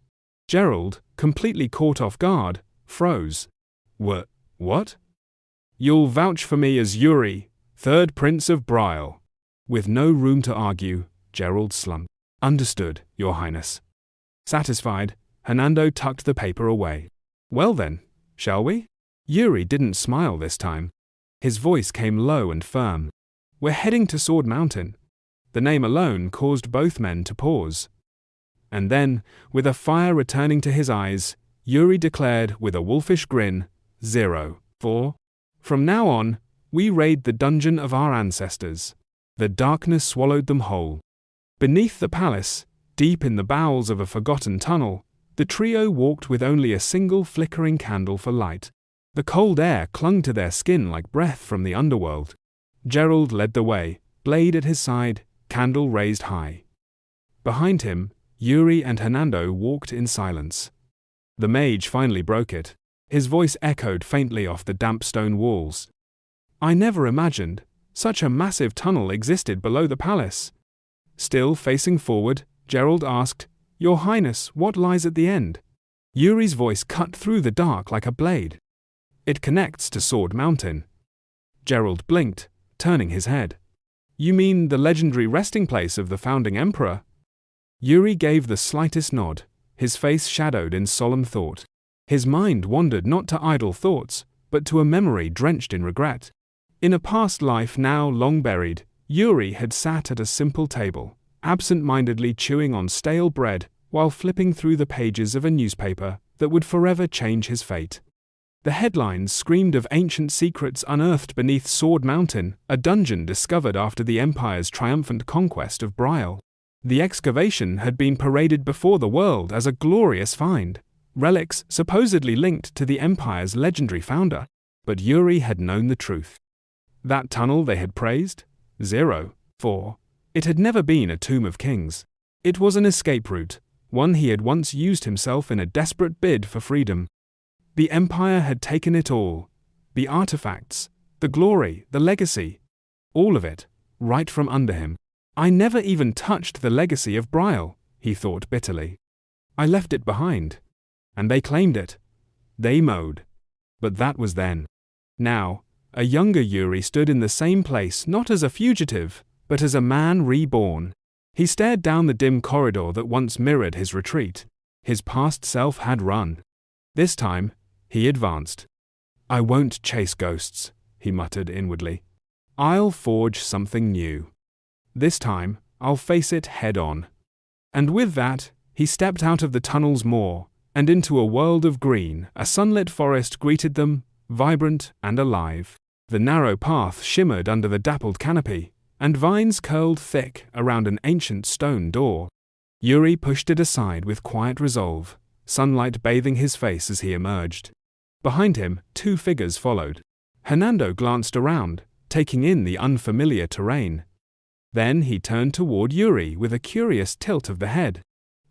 Gerald, completely caught off guard, froze. What? You'll vouch for me as Yuri, 3rd Prince of Briall. With no room to argue, Gerald slumped. Understood, Your Highness. Satisfied, Hernando tucked the paper away. Well then, shall we? Yuri didn't smile this time. His voice came low and firm. We're heading to Sword Mountain. The name alone caused both men to pause. And then, with a fire returning to his eyes, Yuri declared with a wolfish grin, 0-4. From now on, we raid the dungeon of our ancestors. The darkness swallowed them whole. Beneath the palace, deep in the bowels of a forgotten tunnel, the trio walked with only a single flickering candle for light. The cold air clung to their skin like breath from the underworld. Gerald led the way, blade at his side, candle raised high. Behind him, Yuri and Hernando walked in silence. The mage finally broke it. His voice echoed faintly off the damp stone walls. I never imagined such a massive tunnel existed below the palace. Still facing forward, Gerald asked, Your Highness, what lies at the end? Yuri's voice cut through the dark like a blade. It connects to Sword Mountain. Gerald blinked, turning his head. You mean the legendary resting place of the founding emperor? Yuri gave the slightest nod, his face shadowed in solemn thought. His mind wandered not to idle thoughts, but to a memory drenched in regret. In a past life now long buried, Yuri had sat at a simple table, absent-mindedly chewing on stale bread while flipping through the pages of a newspaper that would forever change his fate. The headlines screamed of ancient secrets unearthed beneath Sword Mountain, a dungeon discovered after the Empire's triumphant conquest of Briall. The excavation had been paraded before the world as a glorious find, relics supposedly linked to the Empire's legendary founder. But Yuri had known the truth. That tunnel they had praised? 0-4. It had never been a tomb of kings. It was an escape route, one he had once used himself in a desperate bid for freedom. The Empire had taken it all. The artifacts, the glory, the legacy. All of it, right from under him. I never even touched the legacy of Briall, he thought bitterly. I left it behind. And they claimed it. They mowed. But that was then. Now, a younger Yuri stood in the same place not as a fugitive, but as a man reborn. He stared down the dim corridor that once mirrored his retreat. His past self had run. This time, he advanced. I won't chase ghosts, he muttered inwardly. I'll forge something new. This time, I'll face it head on. And with that, he stepped out of the tunnel's maw, and into a world of green. A sunlit forest greeted them, vibrant and alive. The narrow path shimmered under the dappled canopy, and vines curled thick around an ancient stone door. Yuri pushed it aside with quiet resolve, sunlight bathing his face as he emerged. Behind him, 2 figures followed. Hernando glanced around, taking in the unfamiliar terrain. Then he turned toward Yuri with a curious tilt of the head.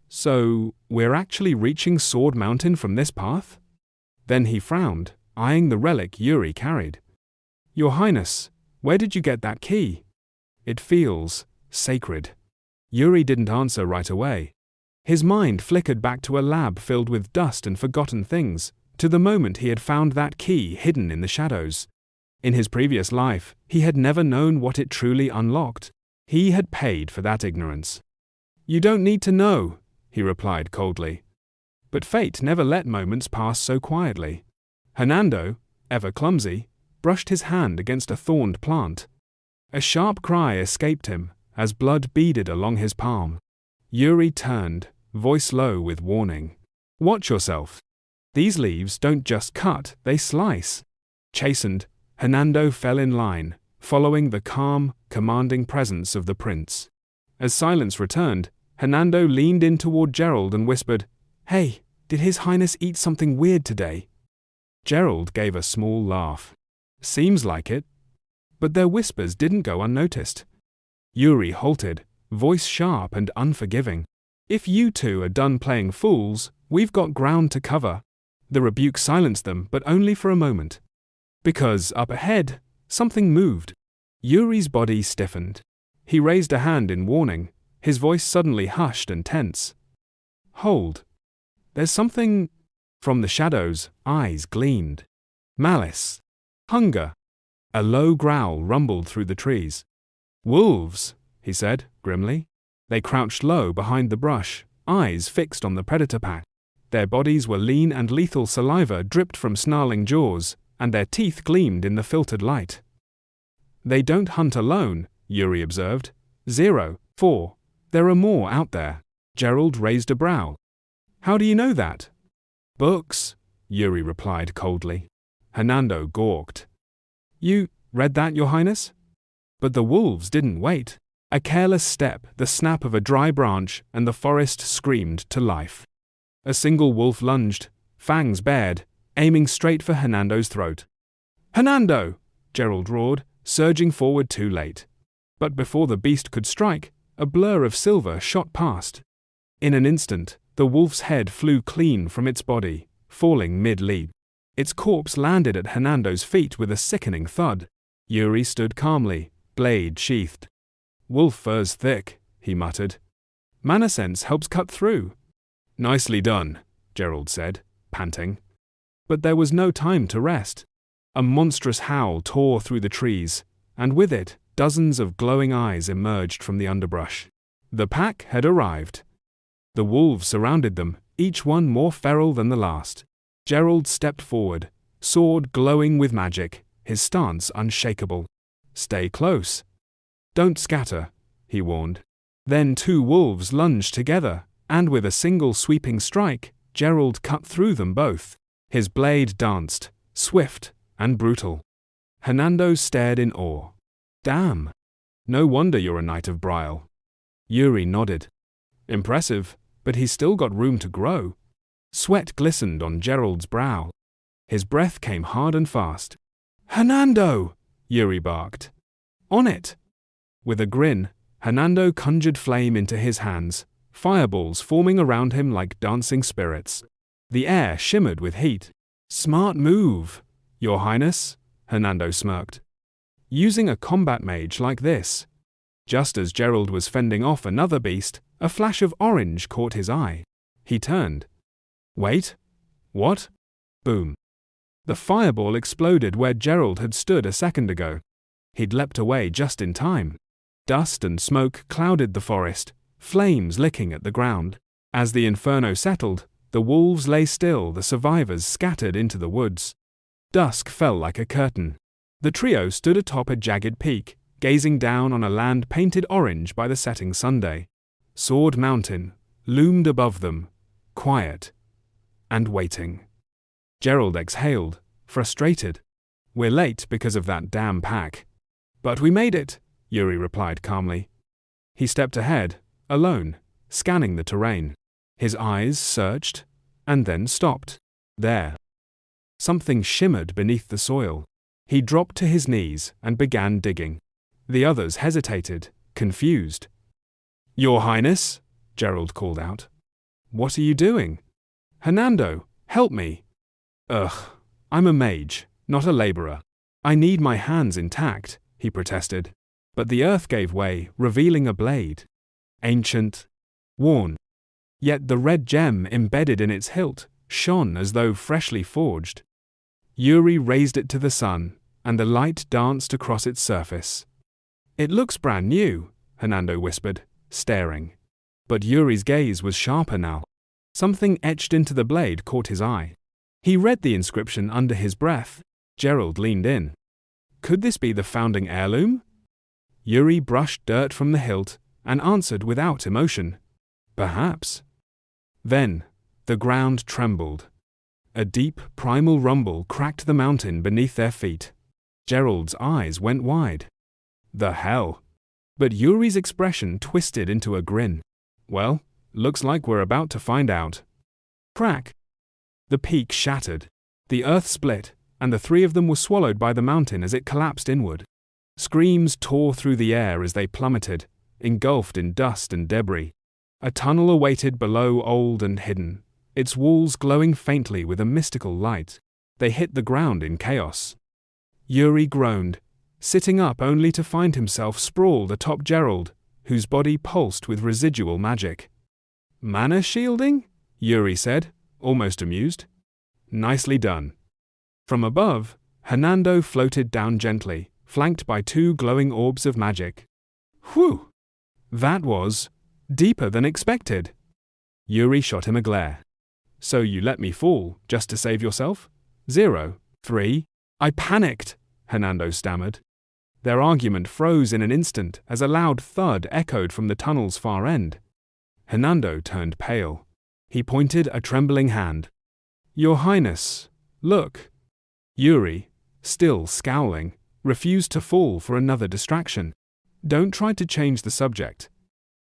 So, we're actually reaching Sword Mountain from this path? Then he frowned, eyeing the relic Yuri carried. Your Highness, where did you get that key? It feels sacred. Yuri didn't answer right away. His mind flickered back to a lab filled with dust and forgotten things, to the moment he had found that key hidden in the shadows. In his previous life, he had never known what it truly unlocked. He had paid for that ignorance. You don't need to know, he replied coldly. But fate never let moments pass so quietly. Hernando, ever clumsy, brushed his hand against a thorned plant. A sharp cry escaped him, as blood beaded along his palm. Yuri turned, voice low with warning. Watch yourself. These leaves don't just cut, they slice. Chastened, Hernando fell in line, following the calm, commanding presence of the prince. As silence returned, Hernando leaned in toward Gerald and whispered, Hey, did His Highness eat something weird today? Gerald gave a small laugh. Seems like it. But their whispers didn't go unnoticed. Yuri halted, voice sharp and unforgiving. If you two are done playing fools, we've got ground to cover. The rebuke silenced them, but only for a moment. Because, up ahead, something moved. Yuri's body stiffened. He raised a hand in warning, his voice suddenly hushed and tense. Hold. There's something. From the shadows, eyes gleamed. Malice. Hunger. A low growl rumbled through the trees. Wolves, he said, grimly. They crouched low behind the brush, eyes fixed on the predator pack. Their bodies were lean and lethal saliva dripped from snarling jaws, and their teeth gleamed in the filtered light. They don't hunt alone, Yuri observed. 0, 4. There are more out there. Gerald raised a brow. How do you know that? Books, Yuri replied coldly. Hernando gawked. You read that, Your Highness? But the wolves didn't wait. A careless step, the snap of a dry branch, and the forest screamed to life. A single wolf lunged, fangs bared, aiming straight for Hernando's throat. Hernando! Gerald roared, surging forward too late. But before the beast could strike, a blur of silver shot past. In an instant, the wolf's head flew clean from its body, falling mid-leap. Its corpse landed at Hernando's feet with a sickening thud. Yuri stood calmly, blade sheathed. Wolf fur's thick, he muttered. Mana sense helps cut through. Nicely done, Gerald said, panting. But there was no time to rest. A monstrous howl tore through the trees, and with it, dozens of glowing eyes emerged from the underbrush. The pack had arrived. The wolves surrounded them, each one more feral than the last. Gerald stepped forward, sword glowing with magic, his stance unshakable. Stay close. Don't scatter, he warned. Then 2 wolves lunged together, and with a single sweeping strike, Gerald cut through them both. His blade danced, swift and brutal. Hernando stared in awe. Damn. No wonder you're a knight of Briall. Yuri nodded. Impressive, but he's still got room to grow. Sweat glistened on Gerald's brow. His breath came hard and fast. Hernando! Yuri barked. On it! With a grin, Hernando conjured flame into his hands, fireballs forming around him like dancing spirits. The air shimmered with heat. Smart move, Your Highness, Hernando smirked. Using a combat mage like this. Just as Gerald was fending off another beast, a flash of orange caught his eye. He turned. Wait. What? Boom. The fireball exploded where Gerald had stood a second ago. He'd leapt away just in time. Dust and smoke clouded the forest, flames licking at the ground. As the inferno settled, the wolves lay still, the survivors scattered into the woods. Dusk fell like a curtain. The trio stood atop a jagged peak, gazing down on a land painted orange by the setting sunday. Sword Mountain loomed above them, quiet and waiting. Gerald exhaled, frustrated. We're late because of that damn pack. But we made it, Yuri replied calmly. He stepped ahead, alone, scanning the terrain. His eyes searched, and then stopped. There. Something shimmered beneath the soil. He dropped to his knees and began digging. The others hesitated, confused. Your Highness, Gerald called out. What are you doing? Hernando, help me. Ugh, I'm a mage, not a laborer. I need my hands intact, he protested. But the earth gave way, revealing a blade. Ancient, worn. Yet the red gem embedded in its hilt shone as though freshly forged. Yuri raised it to the sun, and the light danced across its surface. It looks brand new, Hernando whispered, staring. But Yuri's gaze was sharper now. Something etched into the blade caught his eye. He read the inscription under his breath. Gerald leaned in. Could this be the founding heirloom? Yuri brushed dirt from the hilt and answered without emotion. Perhaps. Then, the ground trembled. A deep, primal rumble cracked the mountain beneath their feet. Gerald's eyes went wide. The hell? But Yuri's expression twisted into a grin. Well, looks like we're about to find out. Crack. The peak shattered. The earth split, and the 3 of them were swallowed by the mountain as it collapsed inward. Screams tore through the air as they plummeted, engulfed in dust and debris. A tunnel awaited below, old and hidden, its walls glowing faintly with a mystical light. They hit the ground in chaos. Yuri groaned, sitting up only to find himself sprawled atop Gerald, whose body pulsed with residual magic. "Mana shielding?" Yuri said, almost amused. "Nicely done." From above, Hernando floated down gently, flanked by 2 glowing orbs of magic. "Whew! That was deeper than expected." Yuri shot him a glare. "So you let me fall, just to save yourself?" 0, 3. "I panicked," Hernando stammered. Their argument froze in an instant as a loud thud echoed from the tunnel's far end. Hernando turned pale. He pointed a trembling hand. "Your Highness, look." Yuri, still scowling, refused to fall for another distraction. "Don't try to change the subject."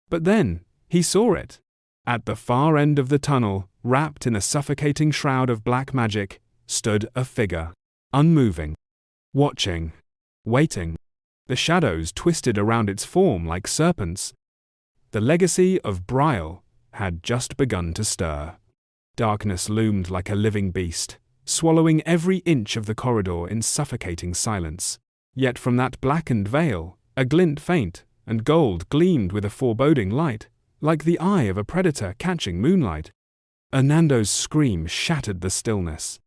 But then, he saw it. At the far end of the tunnel, wrapped in a suffocating shroud of black magic, stood a figure, unmoving, watching, waiting. The shadows twisted around its form like serpents. The legacy of Briall had just begun to stir. Darkness loomed like a living beast, swallowing every inch of the corridor in suffocating silence. Yet from that blackened veil, a glint faint and gold gleamed with a foreboding light, like the eye of a predator catching moonlight. Hernando's scream shattered the stillness.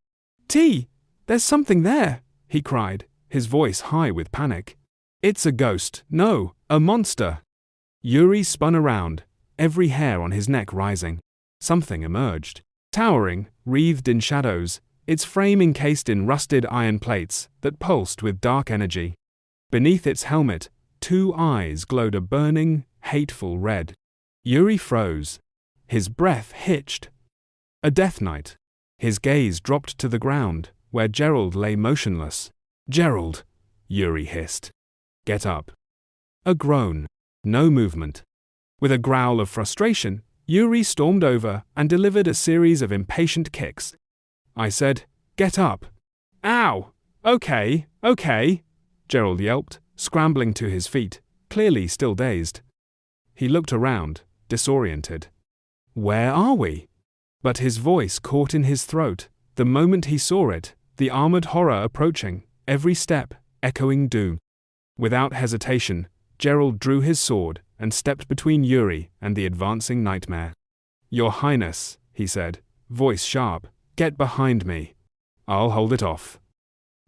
There's something there," he cried, his voice high with panic. "It's a ghost, no, a monster." Yuri spun around, every hair on his neck rising. Something emerged, towering, wreathed in shadows, its frame encased in rusted iron plates that pulsed with dark energy. Beneath its helmet, 2 eyes glowed a burning, hateful red. Yuri froze. His breath hitched. A Death Knight. His gaze dropped to the ground, where Gerald lay motionless. "Gerald," Yuri hissed. "Get up." A groan. No movement. With a growl of frustration, Yuri stormed over and delivered a series of impatient kicks. "I said, get up." "Ow! Okay, Gerald yelped, scrambling to his feet, clearly still dazed. He looked around, disoriented. "Where are we?" But his voice caught in his throat the moment he saw it, the armored horror approaching, every step echoing doom. Without hesitation, Gerald drew his sword and stepped between Yuri and the advancing nightmare. "Your Highness," he said, voice sharp, "get behind me. I'll hold it off."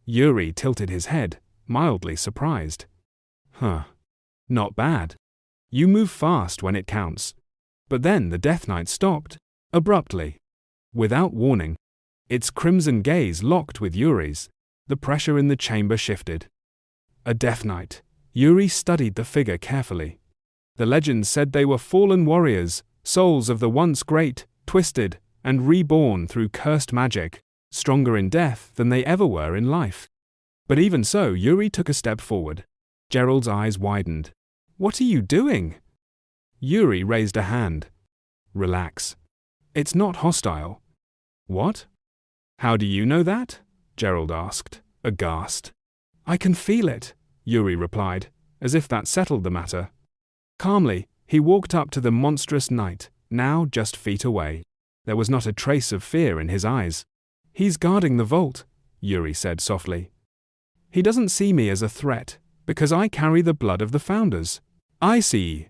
Yuri tilted his head, mildly surprised. "Huh. Not bad. You move fast when it counts." But then the Death Knight stopped, abruptly. Without warning, its crimson gaze locked with Yuri's. The pressure in the chamber shifted. A Death Knight. Yuri studied the figure carefully. The legends said they were fallen warriors, souls of the once great, twisted, and reborn through cursed magic, stronger in death than they ever were in life. But even so, Yuri took a step forward. Gerald's eyes widened. "What are you doing?" Yuri raised a hand. "Relax. It's not hostile." "What? How do you know that?" Gerald asked, aghast. "I can feel it," Yuri replied, as if that settled the matter. Calmly, he walked up to the monstrous knight, now just feet away. There was not a trace of fear in his eyes. "He's guarding the vault," Yuri said softly. "He doesn't see me as a threat, because I carry the blood of the founders. I see."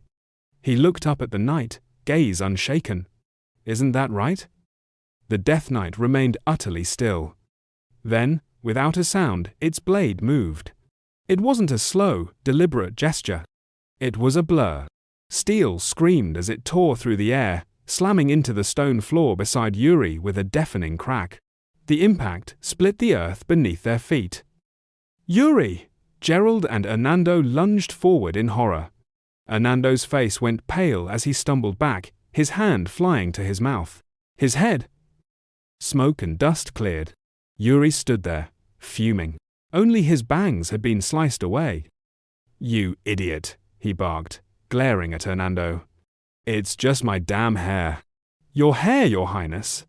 He looked up at the knight, gaze unshaken. "Isn't that right?" The Death Knight remained utterly still. Then, without a sound, its blade moved. It wasn't a slow, deliberate gesture. It was a blur. Steel screamed as it tore through the air, slamming into the stone floor beside Yuri with a deafening crack. The impact split the earth beneath their feet. "Yuri!" Gerald and Hernando lunged forward in horror. Hernando's face went pale as he stumbled back, his hand flying to his mouth. His head. Smoke and dust cleared. Yuri stood there, fuming. Only his bangs had been sliced away. "You idiot," he barked, glaring at Hernando. "It's just my damn hair." "Your hair, Your Highness."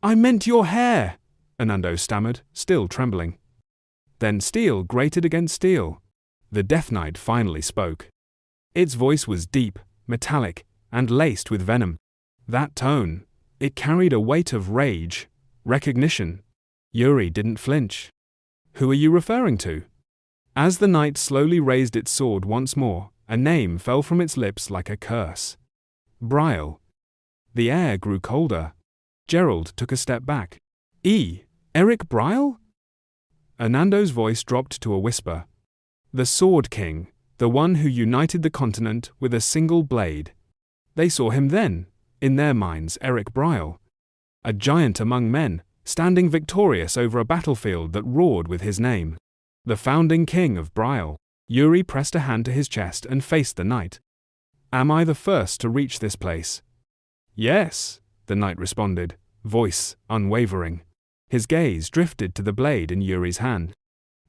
"I meant your hair," Hernando stammered, still trembling. Then steel grated against steel. The Death Knight finally spoke. Its voice was deep, metallic, and laced with venom. That tone, it carried a weight of rage, recognition. Yuri didn't flinch. "Who are you referring to?" As the knight slowly raised its sword once more, a name fell from its lips like a curse. Briall. The air grew colder. Gerald took a step back. Eric Briall? Anando's voice dropped to a whisper. The Sword King, the one who united the continent with a single blade. They saw him then, in their minds, Eric Briall. A giant among men, standing victorious over a battlefield that roared with his name. The founding king of Briall. Yuri pressed a hand to his chest and faced the knight. "Am I the first to reach this place?" "Yes," the knight responded, voice unwavering. His gaze drifted to the blade in Yuri's hand.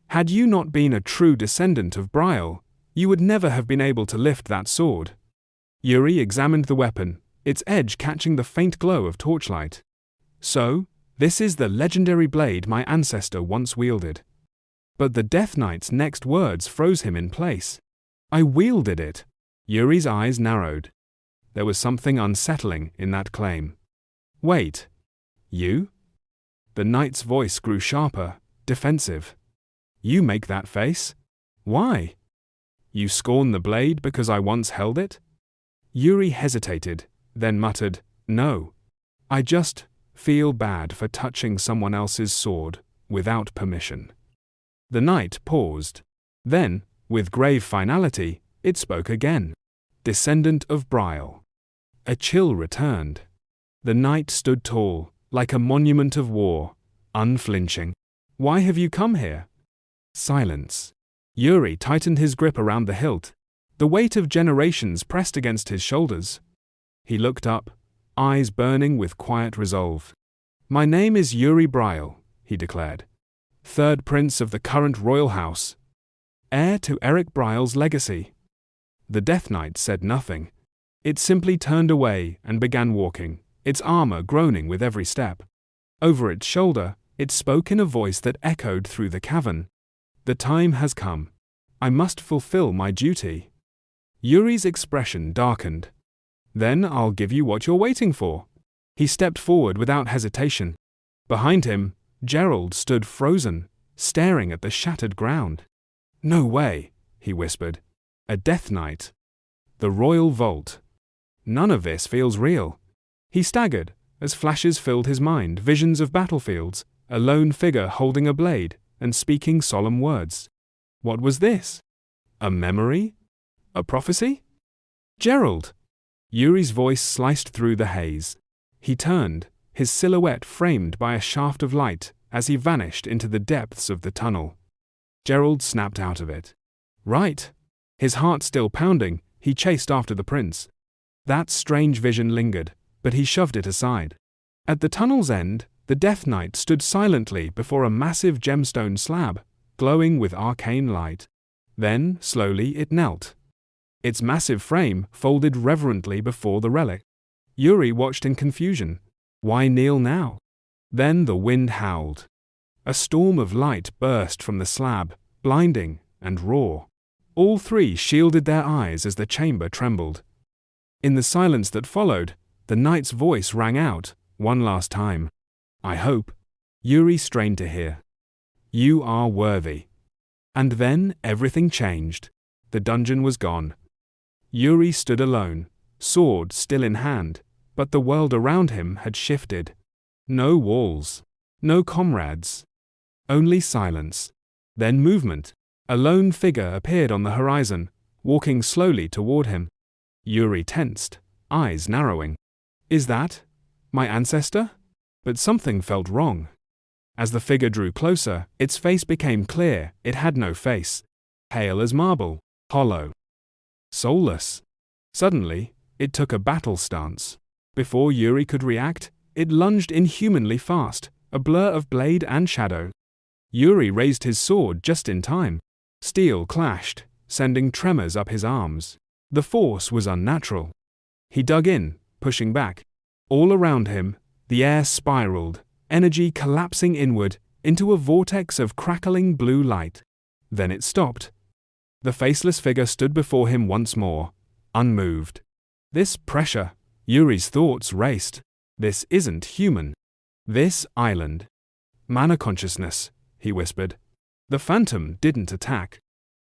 "Had you not been a true descendant of Briall, you would never have been able to lift that sword." Yuri examined the weapon, its edge catching the faint glow of torchlight. "So, this is the legendary blade my ancestor once wielded." But the Death Knight's next words froze him in place. "I wielded it." Yuri's eyes narrowed. There was something unsettling in that claim. "Wait. You?" The knight's voice grew sharper, defensive. "You make that face? Why? You scorn the blade because I once held it?" Yuri hesitated, then muttered, "No. I just feel bad for touching someone else's sword without permission." The knight paused. Then, with grave finality, it spoke again. "Descendant of Briall." A chill returned. The knight stood tall, like a monument of war, unflinching. "Why have you come here?" Silence. Yuri tightened his grip around the hilt. The weight of generations pressed against his shoulders. He looked up, eyes burning with quiet resolve. "My name is Yuri Briall," he declared. "Third prince of the current royal house. Heir to Eric Briall's legacy." The Death Knight said nothing. It simply turned away and began walking, its armor groaning with every step. Over its shoulder, it spoke in a voice that echoed through the cavern. "The time has come. I must fulfill my duty." Yuri's expression darkened. "Then I'll give you what you're waiting for." He stepped forward without hesitation. Behind him, Gerald stood frozen, staring at the shattered ground. "No way," he whispered. "A Death Knight. The Royal Vault. None of this feels real." He staggered, as flashes filled his mind, visions of battlefields, a lone figure holding a blade and speaking solemn words. What was this? A memory? A prophecy? "Gerald!" Yuri's voice sliced through the haze. He turned, his silhouette framed by a shaft of light as he vanished into the depths of the tunnel. Gerald snapped out of it. Right. His heart still pounding, he chased after the prince. That strange vision lingered, but he shoved it aside. At the tunnel's end, the Death Knight stood silently before a massive gemstone slab, glowing with arcane light. Then, slowly, it knelt. Its massive frame folded reverently before the relic. Yuri watched in confusion. Why kneel now? Then the wind howled. A storm of light burst from the slab, blinding and raw. All three shielded their eyes as the chamber trembled. In the silence that followed, the knight's voice rang out, one last time. "I hope." Yuri strained to hear. "You are worthy." And then everything changed. The dungeon was gone. Yuri stood alone, sword still in hand, but the world around him had shifted. No walls, no comrades, only silence. Then movement. A lone figure appeared on the horizon, walking slowly toward him. Yuri tensed, eyes narrowing. Is that my ancestor? But something felt wrong. As the figure drew closer, its face became clear. It had no face. Pale as marble, hollow, soulless. Suddenly, it took a battle stance. Before Yuri could react, it lunged inhumanly fast, a blur of blade and shadow. Yuri raised his sword just in time. Steel clashed, sending tremors up his arms. The force was unnatural. He dug in, pushing back. All around him, the air spiraled, energy collapsing inward into a vortex of crackling blue light. Then it stopped. The faceless figure stood before him once more, unmoved. This pressure, Yuri's thoughts raced. This isn't human. This island. Mana consciousness, he whispered. The phantom didn't attack.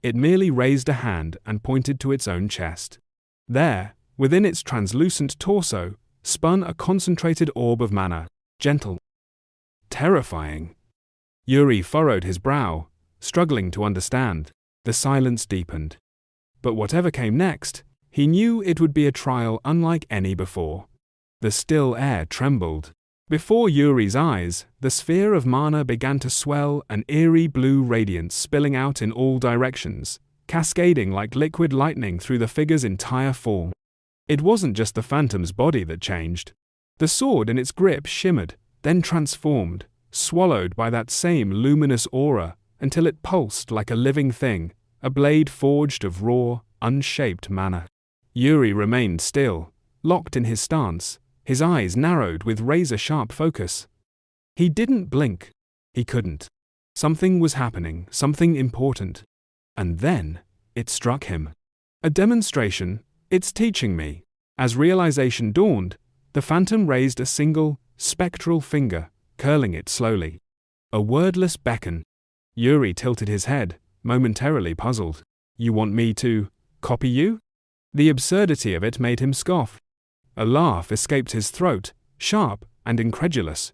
It merely raised a hand and pointed to its own chest. There, within its translucent torso, spun a concentrated orb of mana, gentle. Terrifying. Yuri furrowed his brow, struggling to understand. The silence deepened. But whatever came next, he knew it would be a trial unlike any before. The still air trembled. Before Yuri's eyes, the sphere of mana began to swell, an eerie blue radiance spilling out in all directions, cascading like liquid lightning through the figure's entire form. It wasn't just the phantom's body that changed. The sword in its grip shimmered, then transformed, swallowed by that same luminous aura, until it pulsed like a living thing, a blade forged of raw, unshaped mana. Yuri remained still, locked in his stance, his eyes narrowed with razor-sharp focus. He didn't blink. He couldn't. Something was happening, something important. And then, it struck him. A demonstration, it's teaching me. As realization dawned, the phantom raised a single, spectral finger, curling it slowly. A wordless beckon. Yuri tilted his head, momentarily puzzled. You want me to copy you? The absurdity of it made him scoff. A laugh escaped his throat, sharp and incredulous.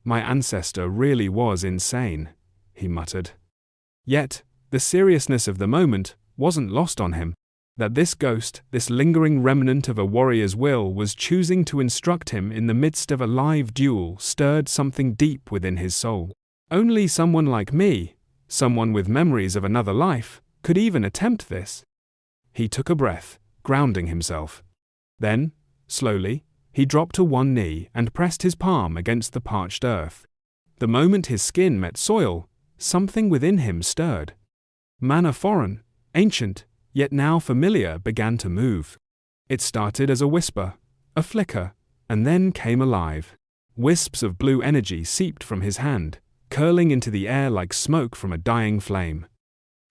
My ancestor really was insane, he muttered. Yet, the seriousness of the moment wasn't lost on him. That this ghost, this lingering remnant of a warrior's will, was choosing to instruct him in the midst of a live duel stirred something deep within his soul. Only someone like me, someone with memories of another life, could even attempt this. He took a breath, grounding himself. Then, slowly, he dropped to one knee and pressed his palm against the parched earth. The moment his skin met soil, something within him stirred. Mana foreign, ancient, yet now familiar, began to move. It started as a whisper, a flicker, and then came alive. Wisps of blue energy seeped from his hand, curling into the air like smoke from a dying flame.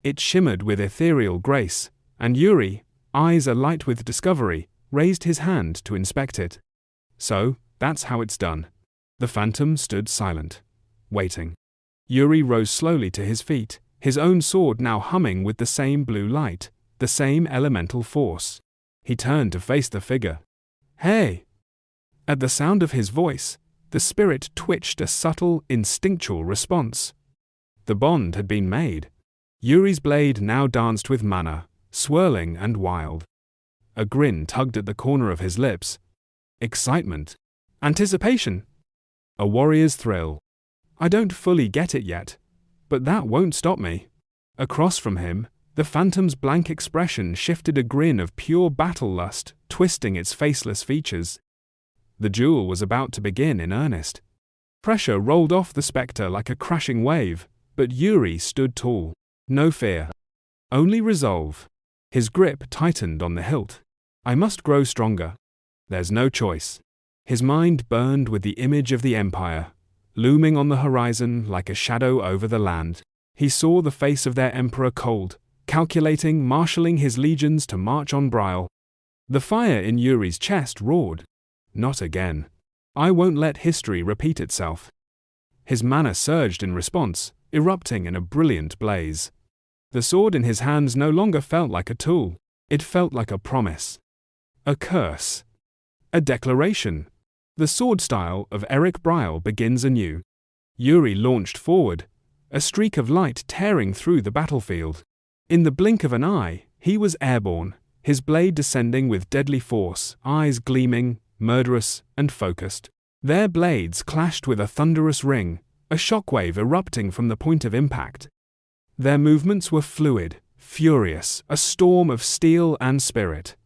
It shimmered with ethereal grace, and Yuri, eyes alight with discovery, raised his hand to inspect it. So, that's how it's done. The phantom stood silent, waiting. Yuri rose slowly to his feet, his own sword now humming with the same blue light, the same elemental force. He turned to face the figure. Hey! At the sound of his voice, the spirit twitched a subtle, instinctual response. The bond had been made. Yuri's blade now danced with mana, swirling and wild. A grin tugged at the corner of his lips. Excitement. Anticipation. A warrior's thrill. I don't fully get it yet, but that won't stop me. Across from him, the phantom's blank expression shifted a grin of pure battle lust, twisting its faceless features. The duel was about to begin in earnest. Pressure rolled off the spectre like a crashing wave, but Yuri stood tall. No fear. Only resolve. His grip tightened on the hilt. I must grow stronger. There's no choice. His mind burned with the image of the Empire, looming on the horizon like a shadow over the land. He saw the face of their emperor cold, calculating, marshalling his legions to march on Briall. The fire in Yuri's chest roared. Not again. I won't let history repeat itself. His mana surged in response, erupting in a brilliant blaze. The sword in his hands no longer felt like a tool. It felt like a promise. A curse. A declaration. The sword style of Briall begins anew. Yuri launched forward, a streak of light tearing through the battlefield. In the blink of an eye, he was airborne, his blade descending with deadly force, eyes gleaming, murderous, and focused. Their blades clashed with a thunderous ring, a shockwave erupting from the point of impact. Their movements were fluid, furious, a storm of steel and spirit.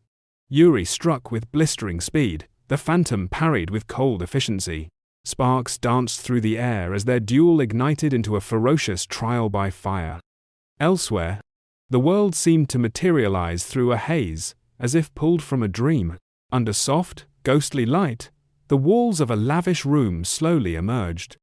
Yuri struck with blistering speed, the phantom parried with cold efficiency. Sparks danced through the air as their duel ignited into a ferocious trial by fire. Elsewhere, the world seemed to materialize through a haze, as if pulled from a dream. Under soft, ghostly light, the walls of a lavish room slowly emerged.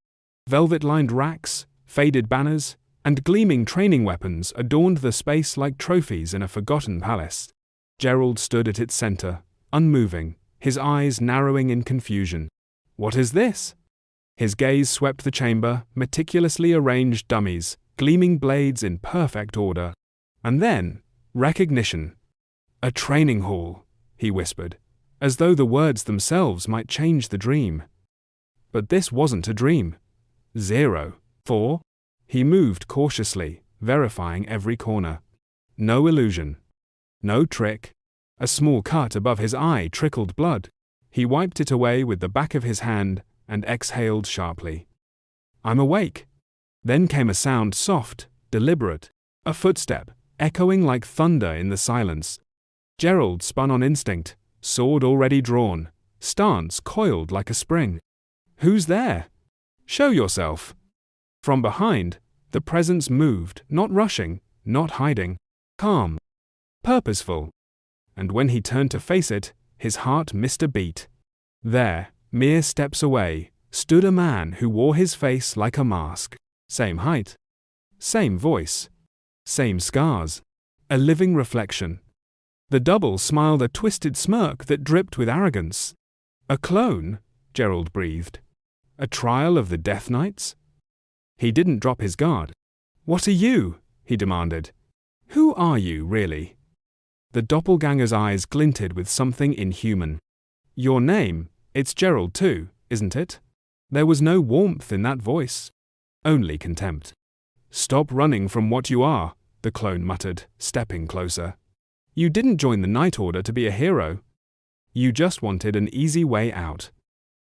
Velvet-lined racks, faded banners, and gleaming training weapons adorned the space like trophies in a forgotten palace. Gerald stood at its center, unmoving, his eyes narrowing in confusion. What is this? His gaze swept the chamber, meticulously arranged dummies, gleaming blades in perfect order. And then, recognition. A training hall, he whispered, as though the words themselves might change the dream. But this wasn't a dream. 0, 4. He moved cautiously, verifying every corner. No illusion. No trick. A small cut above his eye trickled blood. He wiped it away with the back of his hand and exhaled sharply. I'm awake. Then came a sound soft, deliberate. A footstep, echoing like thunder in the silence. Gerald spun on instinct, sword already drawn, stance coiled like a spring. Who's there? Show yourself. From behind, the presence moved, not rushing, not hiding, calm, purposeful. And when he turned to face it, his heart missed a beat. There, mere steps away, stood a man who wore his face like a mask. Same height, same voice, same scars, a living reflection. The double smiled a twisted smirk that dripped with arrogance. A clone, Gerald breathed. A trial of the Death Knights? He didn't drop his guard. What are you? He demanded. Who are you, really? The doppelganger's eyes glinted with something inhuman. Your name, it's Gerald too, isn't it? There was no warmth in that voice. Only contempt. Stop running from what you are, the clone muttered, stepping closer. You didn't join the Night Order to be a hero. You just wanted an easy way out.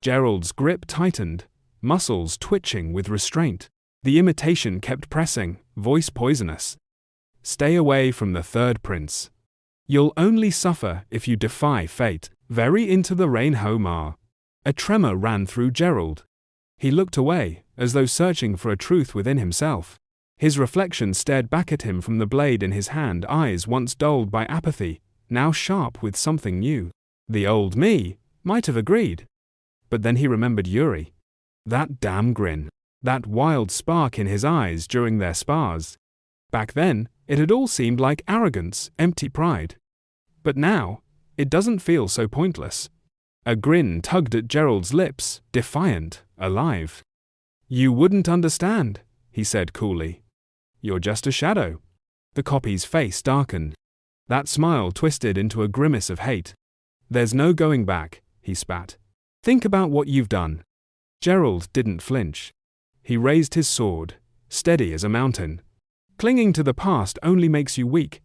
Gerald's grip tightened, muscles twitching with restraint. The imitation kept pressing, voice poisonous. Stay away from the third prince. You'll only suffer if you defy fate. Very into the rain Homar. A tremor ran through Gerald. He looked away, as though searching for a truth within himself. His reflection stared back at him from the blade in his hand, eyes once dulled by apathy, now sharp with something new. The old me might have agreed. But then he remembered Yuri. That damn grin. That wild spark in his eyes during their spars. Back then, it had all seemed like arrogance, empty pride. But now, it doesn't feel so pointless. A grin tugged at Gerald's lips, defiant, alive. You wouldn't understand, he said coolly. You're just a shadow. The copy's face darkened. That smile twisted into a grimace of hate. There's no going back, he spat. Think about what you've done. Gerald didn't flinch. He raised his sword, steady as a mountain. Clinging to the past only makes you weak.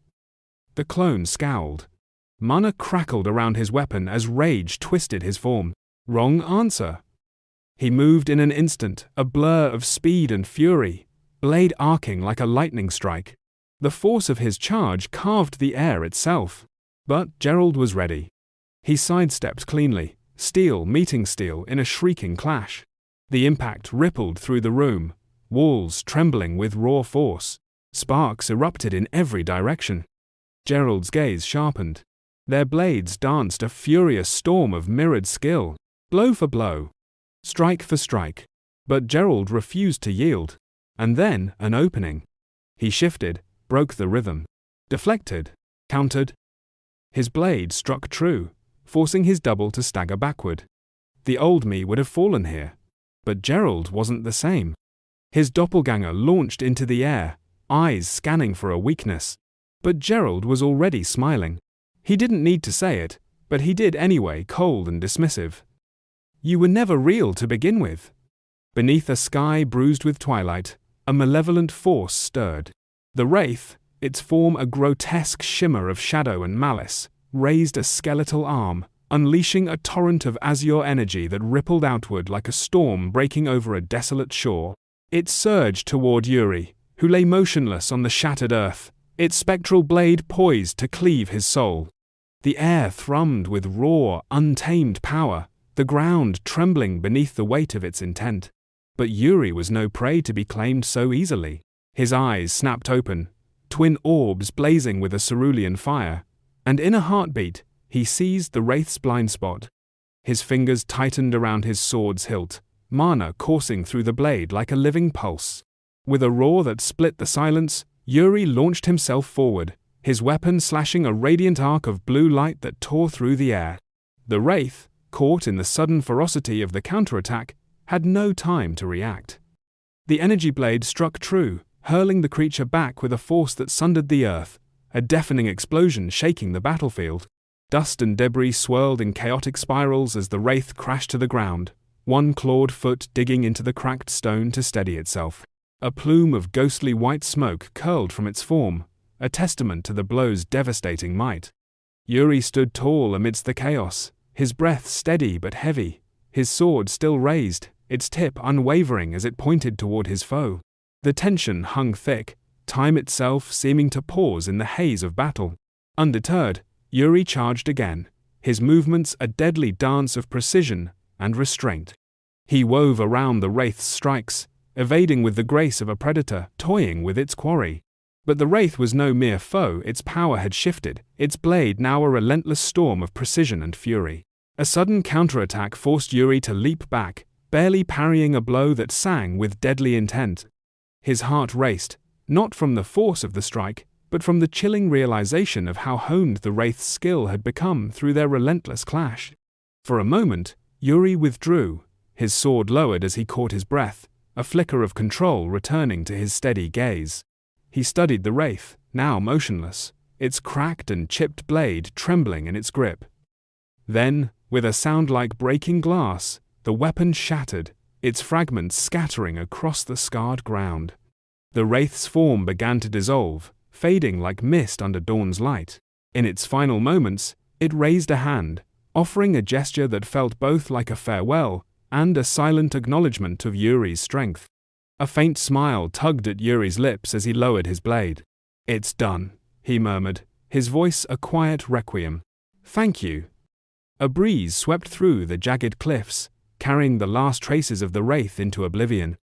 The clone scowled. Mana crackled around his weapon as rage twisted his form. Wrong answer. He moved in an instant, a blur of speed and fury, blade arcing like a lightning strike. The force of his charge carved the air itself. But Gerald was ready. He sidestepped cleanly, steel meeting steel in a shrieking clash. The impact rippled through the room, walls trembling with raw force. Sparks erupted in every direction. Gerald's gaze sharpened. Their blades danced a furious storm of mirrored skill, blow for blow, strike for strike. But Gerald refused to yield. And then, an opening. He shifted, broke the rhythm, deflected, countered. His blade struck true, forcing his double to stagger backward. The old me would have fallen here. But Gerald wasn't the same. His doppelganger launched into the air, eyes scanning for a weakness. But Gerald was already smiling. He didn't need to say it, but he did anyway, cold and dismissive. You were never real to begin with. Beneath a sky bruised with twilight, a malevolent force stirred. The wraith, its form a grotesque shimmer of shadow and malice, raised a skeletal arm, unleashing a torrent of azure energy that rippled outward like a storm breaking over a desolate shore. It surged toward Yuri, who lay motionless on the shattered earth, its spectral blade poised to cleave his soul. The air thrummed with raw, untamed power, the ground trembling beneath the weight of its intent. But Yuri was no prey to be claimed so easily. His eyes snapped open, twin orbs blazing with a cerulean fire, and in a heartbeat, he seized the wraith's blind spot. His fingers tightened around his sword's hilt, mana coursing through the blade like a living pulse. With a roar that split the silence, Yuri launched himself forward, his weapon slashing a radiant arc of blue light that tore through the air. The wraith, caught in the sudden ferocity of the counterattack, had no time to react. The energy blade struck true, hurling the creature back with a force that sundered the earth, a deafening explosion shaking the battlefield. Dust and debris swirled in chaotic spirals as the wraith crashed to the ground, one clawed foot digging into the cracked stone to steady itself. A plume of ghostly white smoke curled from its form, a testament to the blow's devastating might. Yuri stood tall amidst the chaos, his breath steady but heavy, his sword still raised, its tip unwavering as it pointed toward his foe. The tension hung thick, time itself seeming to pause in the haze of battle. Undeterred, Yuri charged again, his movements a deadly dance of precision and restraint. He wove around the wraith's strikes, evading with the grace of a predator toying with its quarry. But the wraith was no mere foe, its power had shifted, its blade now a relentless storm of precision and fury. A sudden counterattack forced Yuri to leap back, barely parrying a blow that sang with deadly intent. His heart raced, not from the force of the strike, but from the chilling realization of how honed the wraith's skill had become through their relentless clash. For a moment, Yuri withdrew, his sword lowered as he caught his breath, a flicker of control returning to his steady gaze. He studied the wraith, now motionless, its cracked and chipped blade trembling in its grip. Then, with a sound like breaking glass, the weapon shattered, its fragments scattering across the scarred ground. The wraith's form began to dissolve, fading like mist under dawn's light. In its final moments, it raised a hand, offering a gesture that felt both like a farewell and a silent acknowledgement of Yuri's strength. A faint smile tugged at Yuri's lips as he lowered his blade. "It's done," he murmured, his voice a quiet requiem. "Thank you." A breeze swept through the jagged cliffs, carrying the last traces of the wraith into oblivion.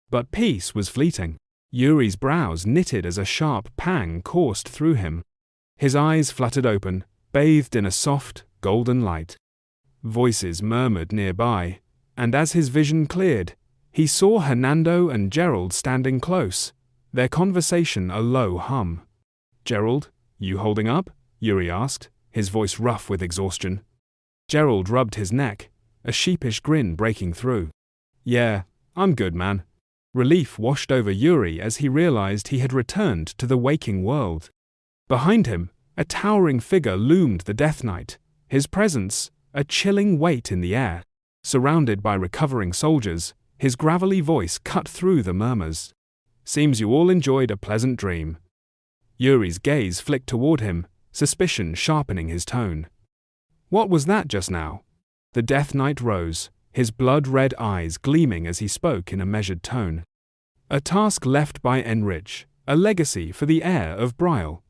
But peace was fleeting. Yuri's brows knitted as a sharp pang coursed through him. His eyes fluttered open, bathed in a soft, golden light. Voices murmured nearby, and as his vision cleared, he saw Hernando and Gerald standing close, their conversation a low hum. "Gerald, you holding up?" Yuri asked, his voice rough with exhaustion. Gerald rubbed his neck, a sheepish grin breaking through. "Yeah, I'm good, man." Relief washed over Yuri as he realized he had returned to the waking world. Behind him, a towering figure loomed the Death Knight, his presence a chilling weight in the air. Surrounded by recovering soldiers, his gravelly voice cut through the murmurs. "Seems you all enjoyed a pleasant dream." Yuri's gaze flicked toward him, suspicion sharpening his tone. "What was that just now?" The Death Knight rose, his blood-red eyes gleaming as he spoke in a measured tone. "A task left by Enrich, a legacy for the heir of Briall."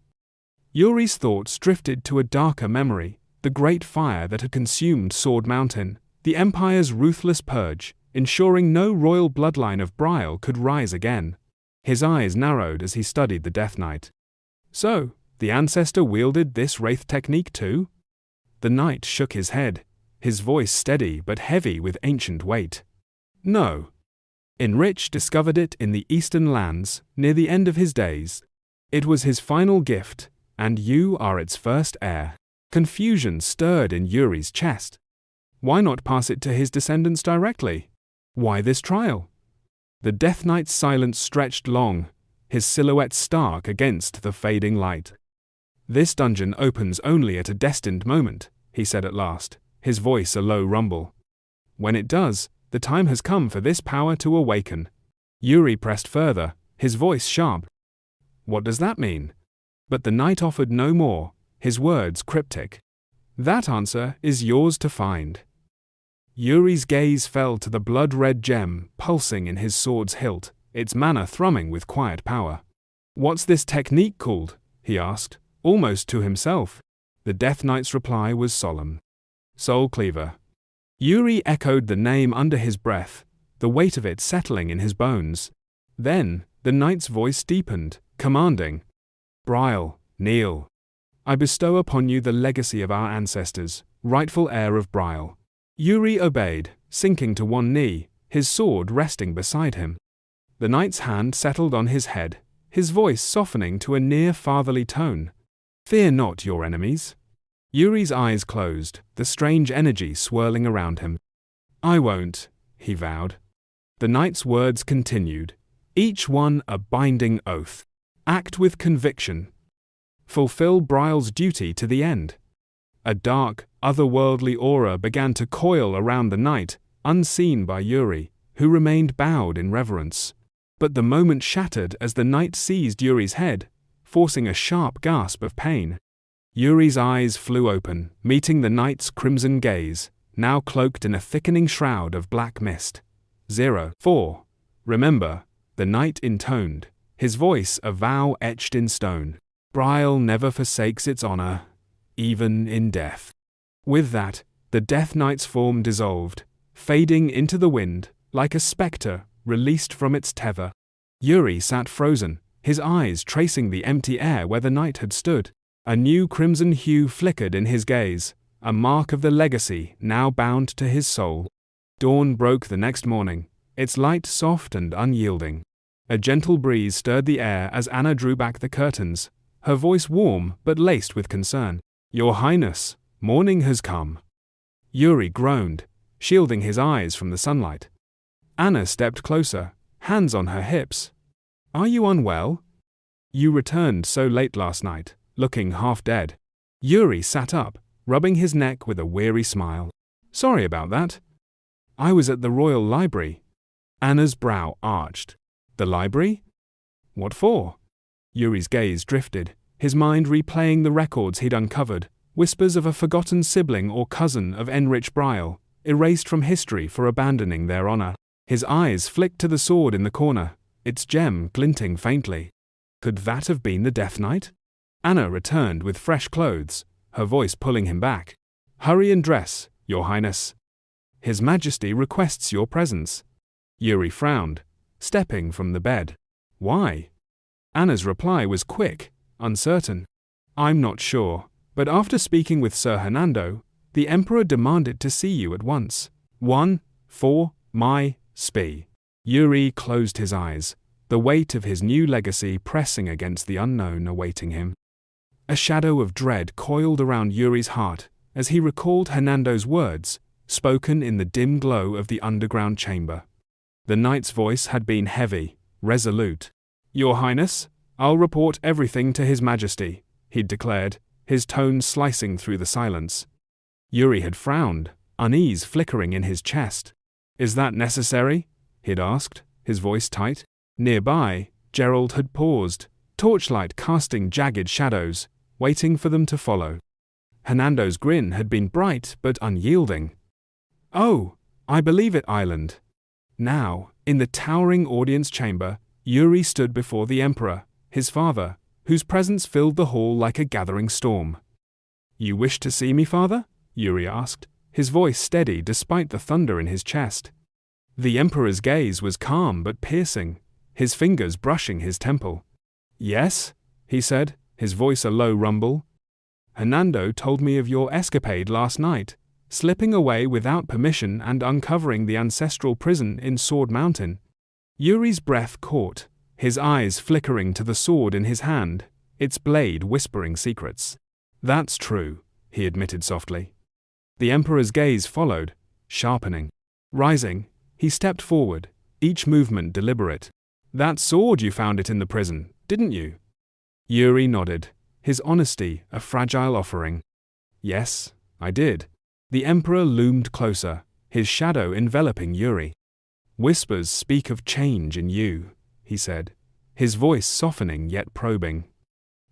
Yuri's thoughts drifted to a darker memory, the great fire that had consumed Sword Mountain, the Empire's ruthless purge, ensuring no royal bloodline of Briall could rise again. His eyes narrowed as he studied the Death Knight. So, the ancestor wielded this wraith technique too? The knight shook his head, his voice steady but heavy with ancient weight. "No. Enrich discovered it in the Eastern lands, near the end of his days. It was his final gift, and you are its first heir." Confusion stirred in Yuri's chest. Why not pass it to his descendants directly? Why this trial? The Death Knight's silence stretched long, his silhouette stark against the fading light. "This dungeon opens only at a destined moment," he said at last, his voice a low rumble. "When it does, the time has come for this power to awaken." Yuri pressed further, his voice sharp. "What does that mean?" But the knight offered no more, his words cryptic. "That answer is yours to find." Yuri's gaze fell to the blood-red gem pulsing in his sword's hilt, its mana thrumming with quiet power. "What's this technique called?" he asked, almost to himself. The Death Knight's reply was solemn. "Soul Cleaver." Yuri echoed the name under his breath, the weight of it settling in his bones. Then, the knight's voice deepened, commanding. "Briall, kneel. I bestow upon you the legacy of our ancestors, rightful heir of Briall." Yuri obeyed, sinking to one knee, his sword resting beside him. The knight's hand settled on his head, his voice softening to a near fatherly tone. "Fear not your enemies." Yuri's eyes closed, the strange energy swirling around him. I won't, he vowed. The knight's words continued, each one a binding oath. Act with conviction. Fulfill Briall's duty to the end. A dark, otherworldly aura began to coil around the knight, unseen by Yuri, who remained bowed in reverence. But the moment shattered as the knight seized Yuri's head, forcing a sharp gasp of pain. Yuri's eyes flew open, meeting the knight's crimson gaze, now cloaked in a thickening shroud of black mist. 04. Remember, the knight intoned, his voice a vow etched in stone. Briall never forsakes its honor, even in death. With that, the Death Knight's form dissolved, fading into the wind, like a spectre released from its tether. Yuri sat frozen, his eyes tracing the empty air where the knight had stood. A new crimson hue flickered in his gaze, a mark of the legacy now bound to his soul. Dawn broke the next morning, its light soft and unyielding. A gentle breeze stirred the air as Anna drew back the curtains, her voice warm but laced with concern. Your Highness, morning has come. Yuri groaned, shielding his eyes from the sunlight. Anna stepped closer, hands on her hips. Are you unwell? You returned so late last night, looking half dead. Yuri sat up, rubbing his neck with a weary smile. Sorry about that. I was at the Royal Library. Anna's brow arched. The library? What for? Yuri's gaze drifted, his mind replaying the records he'd uncovered, whispers of a forgotten sibling or cousin of Enrich Briall, erased from history for abandoning their honor. His eyes flicked to the sword in the corner, its gem glinting faintly. Could that have been the Death Knight? Anna returned with fresh clothes, her voice pulling him back. Hurry and dress, Your Highness. His Majesty requests your presence. Yuri frowned, stepping from the bed. Why? Anna's reply was quick, uncertain. I'm not sure, but after speaking with Sir Hernando, the Emperor demanded to see you at once. 1. For my spee. Yuri closed his eyes, the weight of his new legacy pressing against the unknown awaiting him. A shadow of dread coiled around Yuri's heart as he recalled Hernando's words, spoken in the dim glow of the underground chamber. The knight's voice had been heavy, resolute. Your Highness, I'll report everything to His Majesty, he'd declared, his tone slicing through the silence. Yuri had frowned, unease flickering in his chest. Is that necessary? He'd asked, his voice tight. Nearby, Gerald had paused, torchlight casting jagged shadows, waiting for them to follow. Hernando's grin had been bright but unyielding. Oh, I believe it, Island. Now, in the towering audience chamber, Yuri stood before the Emperor, his father, whose presence filled the hall like a gathering storm. You wish to see me, father? Yuri asked, his voice steady despite the thunder in his chest. The Emperor's gaze was calm but piercing, his fingers brushing his temple. Yes, he said, his voice a low rumble. Hernando told me of your escapade last night, slipping away without permission and uncovering the ancestral prison in Sword Mountain. Yuri's breath caught, his eyes flickering to the sword in his hand, its blade whispering secrets. That's true, he admitted softly. The Emperor's gaze followed, sharpening. Rising, he stepped forward, each movement deliberate. That sword you found it in the prison, didn't you? Yuri nodded, his honesty a fragile offering. Yes, I did. The Emperor loomed closer, his shadow enveloping Yuri. Whispers speak of change in you, he said, his voice softening yet probing.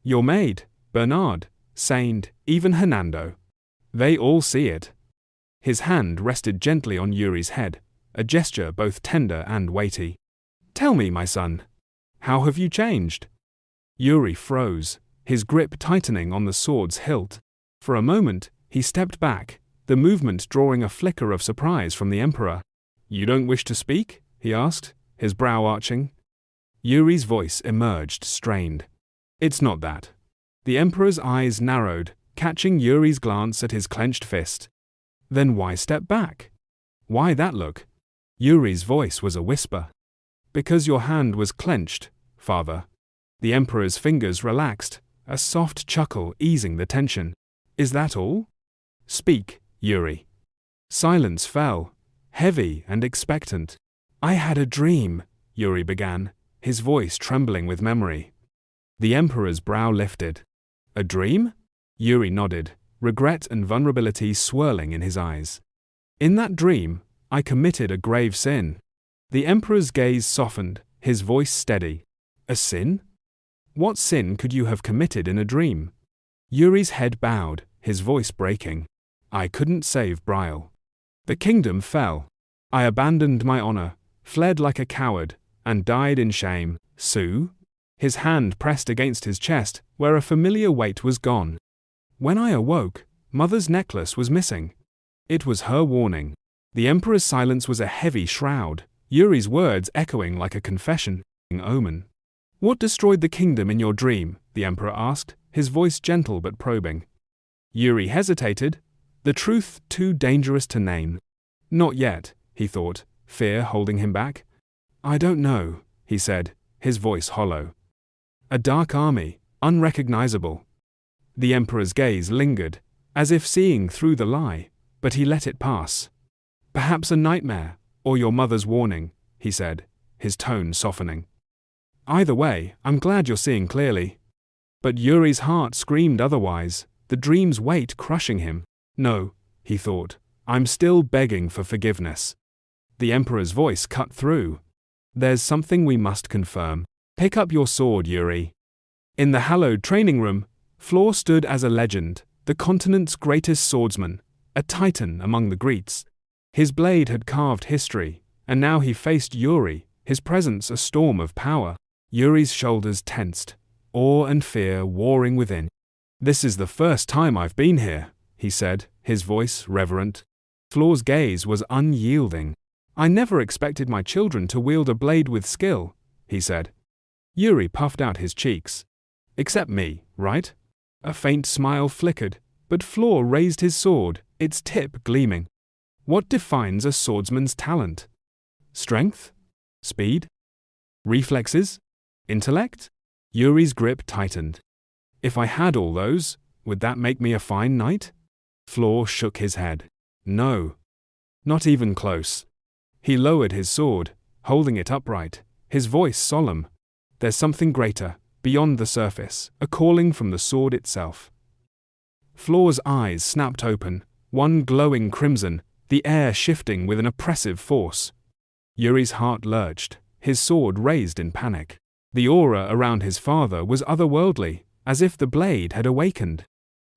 Your maid, Bernard, Saint, even Hernando. They all see it. His hand rested gently on Yuri's head, a gesture both tender and weighty. Tell me, my son, how have you changed? Yuri froze, his grip tightening on the sword's hilt. For a moment, he stepped back, the movement drawing a flicker of surprise from the Emperor. You don't wish to speak? He asked, his brow arching. Yuri's voice emerged, strained. It's not that. The Emperor's eyes narrowed, catching Yuri's glance at his clenched fist. Then why step back? Why that look? Yuri's voice was a whisper. Because your hand was clenched, father. The Emperor's fingers relaxed, a soft chuckle easing the tension. Is that all? Speak, Yuri. Silence fell, heavy and expectant. I had a dream, Yuri began, his voice trembling with memory. The Emperor's brow lifted. A dream? Yuri nodded, regret and vulnerability swirling in his eyes. In that dream, I committed a grave sin. The Emperor's gaze softened, his voice steady. A sin? What sin could you have committed in a dream? Yuri's head bowed, his voice breaking. I couldn't save Briall. The kingdom fell. I abandoned my honor, fled like a coward, and died in shame. Sue? His hand pressed against his chest, where a familiar weight was gone. When I awoke, Mother's necklace was missing. It was her warning. The Emperor's silence was a heavy shroud, Yuri's words echoing like a confession. Omen. What destroyed the kingdom in your dream? The Emperor asked, his voice gentle but probing. Yuri hesitated, the truth too dangerous to name. Not yet, he thought, fear holding him back. I don't know, he said, his voice hollow. A dark army, unrecognizable. The Emperor's gaze lingered, as if seeing through the lie, but he let it pass. Perhaps a nightmare, or your mother's warning, he said, his tone softening. Either way, I'm glad you're seeing clearly. But Yuri's heart screamed otherwise, the dream's weight crushing him. No, he thought, I'm still begging for forgiveness. The Emperor's voice cut through. There's something we must confirm. Pick up your sword, Yuri. In the hallowed training room, Floor stood as a legend, the continent's greatest swordsman, a titan among the Greeks. His blade had carved history, and now he faced Yuri, his presence a storm of power. Yuri's shoulders tensed, awe and fear warring within. This is the first time I've been here, he said, his voice reverent. Floor's gaze was unyielding. I never expected my children to wield a blade with skill, he said. Yuri puffed out his cheeks. Except me, right? A faint smile flickered, but Floor raised his sword, its tip gleaming. What defines a swordsman's talent? Strength? Speed? Reflexes? Intellect? Yuri's grip tightened. If I had all those, would that make me a fine knight? Floor shook his head. No. Not even close. He lowered his sword, holding it upright, his voice solemn. There's something greater, beyond the surface, a calling from the sword itself. Floor's eyes snapped open, one glowing crimson, the air shifting with an oppressive force. Yuri's heart lurched, his sword raised in panic. The aura around his father was otherworldly, as if the blade had awakened.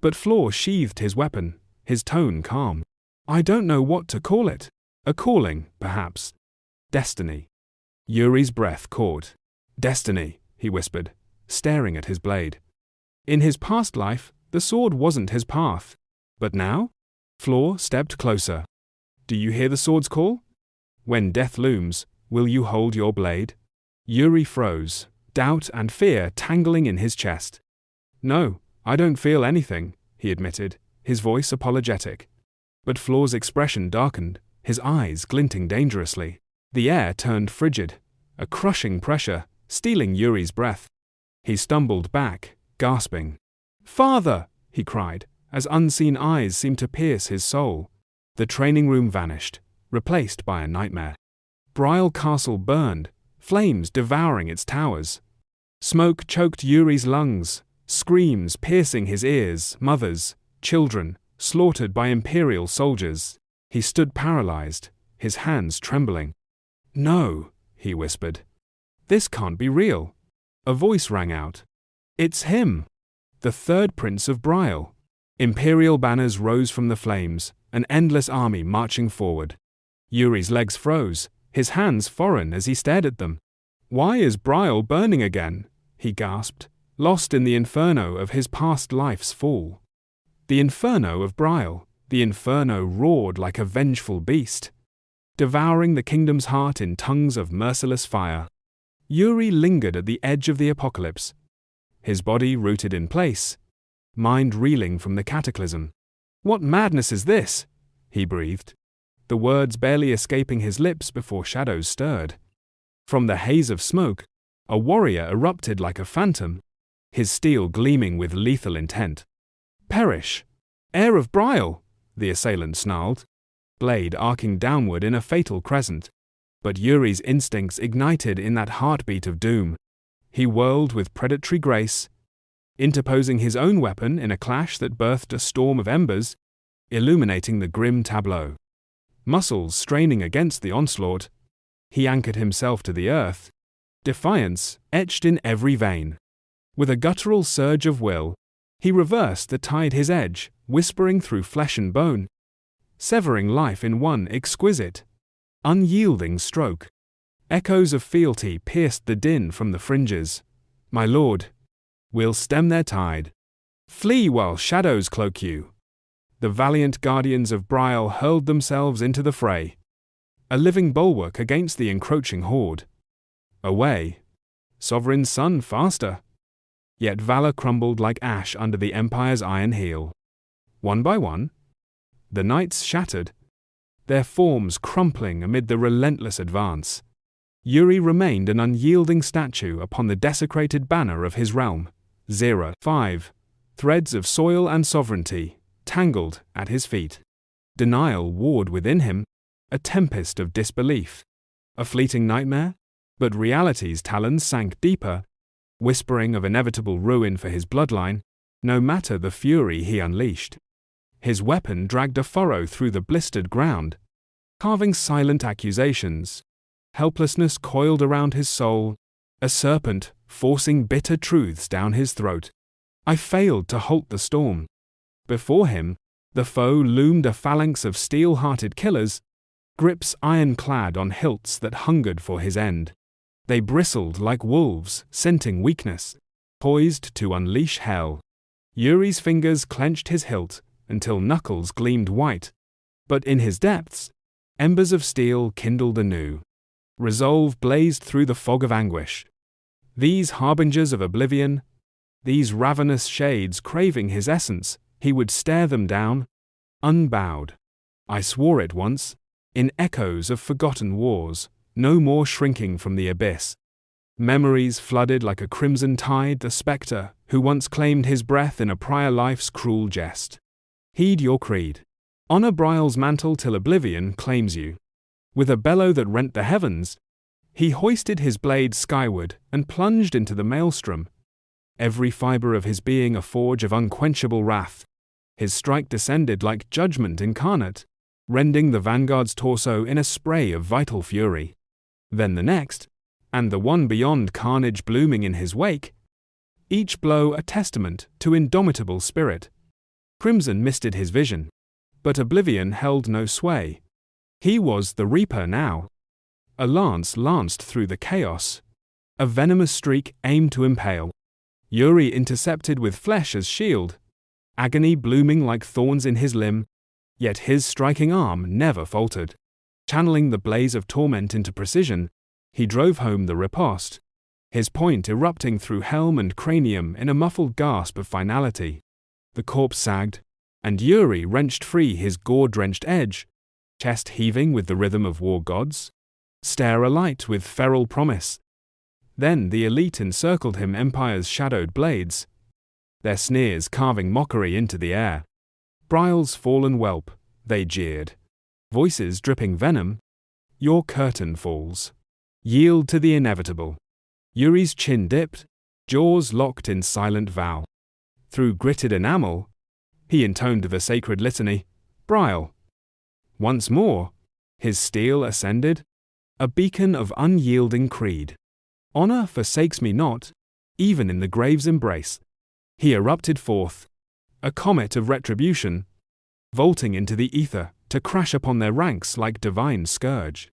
But Floor sheathed his weapon, his tone calm. I don't know what to call it. A calling, perhaps. Destiny. Yuri's breath caught. Destiny, he whispered, staring at his blade. In his past life, the sword wasn't his path. But now? Floor stepped closer. Do you hear the sword's call? When death looms, will you hold your blade? Yuri froze, doubt and fear tangling in his chest. No, I don't feel anything, he admitted, his voice apologetic. But Floor's expression darkened, his eyes glinting dangerously. The air turned frigid, a crushing pressure, stealing Yuri's breath. He stumbled back, gasping. Father! He cried, as unseen eyes seemed to pierce his soul. The training room vanished, replaced by a nightmare. Briall Castle burned, flames devouring its towers. Smoke choked Yuri's lungs, screams piercing his ears, mothers, children, slaughtered by imperial soldiers. He stood paralyzed, his hands trembling. No, he whispered. This can't be real. A voice rang out. It's him! The third prince of Briall. Imperial banners rose from the flames, an endless army marching forward. Yuri's legs froze, his hands foreign as he stared at them. Why is Briall burning again? He gasped, lost in the inferno of his past life's fall. The inferno of Briall, the inferno roared like a vengeful beast, devouring the kingdom's heart in tongues of merciless fire. Yuri lingered at the edge of the apocalypse, his body rooted in place, mind reeling from the cataclysm. What madness is this? He breathed, the words barely escaping his lips before shadows stirred. From the haze of smoke, a warrior erupted like a phantom, his steel gleaming with lethal intent. Perish! Heir of Briall, the assailant snarled, blade arcing downward in a fatal crescent. But Yuri's instincts ignited in that heartbeat of doom. He whirled with predatory grace, interposing his own weapon in a clash that birthed a storm of embers, illuminating the grim tableau. Muscles straining against the onslaught, he anchored himself to the earth, defiance etched in every vein. With a guttural surge of will, he reversed the tide his edge, whispering through flesh and bone, severing life in one exquisite, unyielding stroke. Echoes of fealty pierced the din from the fringes. My lord, we'll stem their tide. Flee while shadows cloak you. The valiant guardians of Briall hurled themselves into the fray, a living bulwark against the encroaching horde. Away, sovereign son, faster! Yet valor crumbled like ash under the Empire's iron heel. One by one, the knights shattered, their forms crumpling amid the relentless advance. Yuri remained an unyielding statue upon the desecrated banner of his realm. 5. Threads of soil and sovereignty tangled at his feet. Denial warred within him, a tempest of disbelief. A fleeting nightmare? But reality's talons sank deeper, whispering of inevitable ruin for his bloodline, no matter the fury he unleashed. His weapon dragged a furrow through the blistered ground, carving silent accusations. Helplessness coiled around his soul, a serpent forcing bitter truths down his throat. I failed to halt the storm. Before him, the foe loomed a phalanx of steel-hearted killers, grips ironclad on hilts that hungered for his end. They bristled like wolves, scenting weakness, poised to unleash hell. Yuri's fingers clenched his hilt until knuckles gleamed white, but in his depths, embers of steel kindled anew. Resolve blazed through the fog of anguish. These harbingers of oblivion, these ravenous shades craving his essence, he would stare them down, unbowed. I swore it once, in echoes of forgotten wars, no more shrinking from the abyss. Memories flooded like a crimson tide the spectre who once claimed his breath in a prior life's cruel jest. Heed your creed. Honor Briall's mantle till oblivion claims you. With a bellow that rent the heavens, he hoisted his blade skyward and plunged into the maelstrom, every fiber of his being a forge of unquenchable wrath. His strike descended like judgment incarnate, rending the vanguard's torso in a spray of vital fury. Then the next, and the one beyond, carnage blooming in his wake, each blow a testament to indomitable spirit. Crimson misted his vision, but oblivion held no sway. He was the Reaper now. A lance lanced through the chaos, a venomous streak aimed to impale. Yuri intercepted with flesh as shield, agony blooming like thorns in his limb, yet his striking arm never faltered. Channeling the blaze of torment into precision, he drove home the riposte, his point erupting through helm and cranium in a muffled gasp of finality. The corpse sagged, and Yuri wrenched free his gore-drenched edge, chest heaving with the rhythm of war gods, stare alight with feral promise. Then the elite encircled him, Empire's shadowed blades, their sneers carving mockery into the air. Briall's fallen whelp, they jeered, voices dripping venom. Your curtain falls. Yield to the inevitable. Yuri's chin dipped, jaws locked in silent vow. Through gritted enamel, he intoned the sacred litany, Briall. Once more, his steel ascended, a beacon of unyielding creed. Honor forsakes me not, even in the grave's embrace. He erupted forth, a comet of retribution, vaulting into the ether to crash upon their ranks like divine scourge.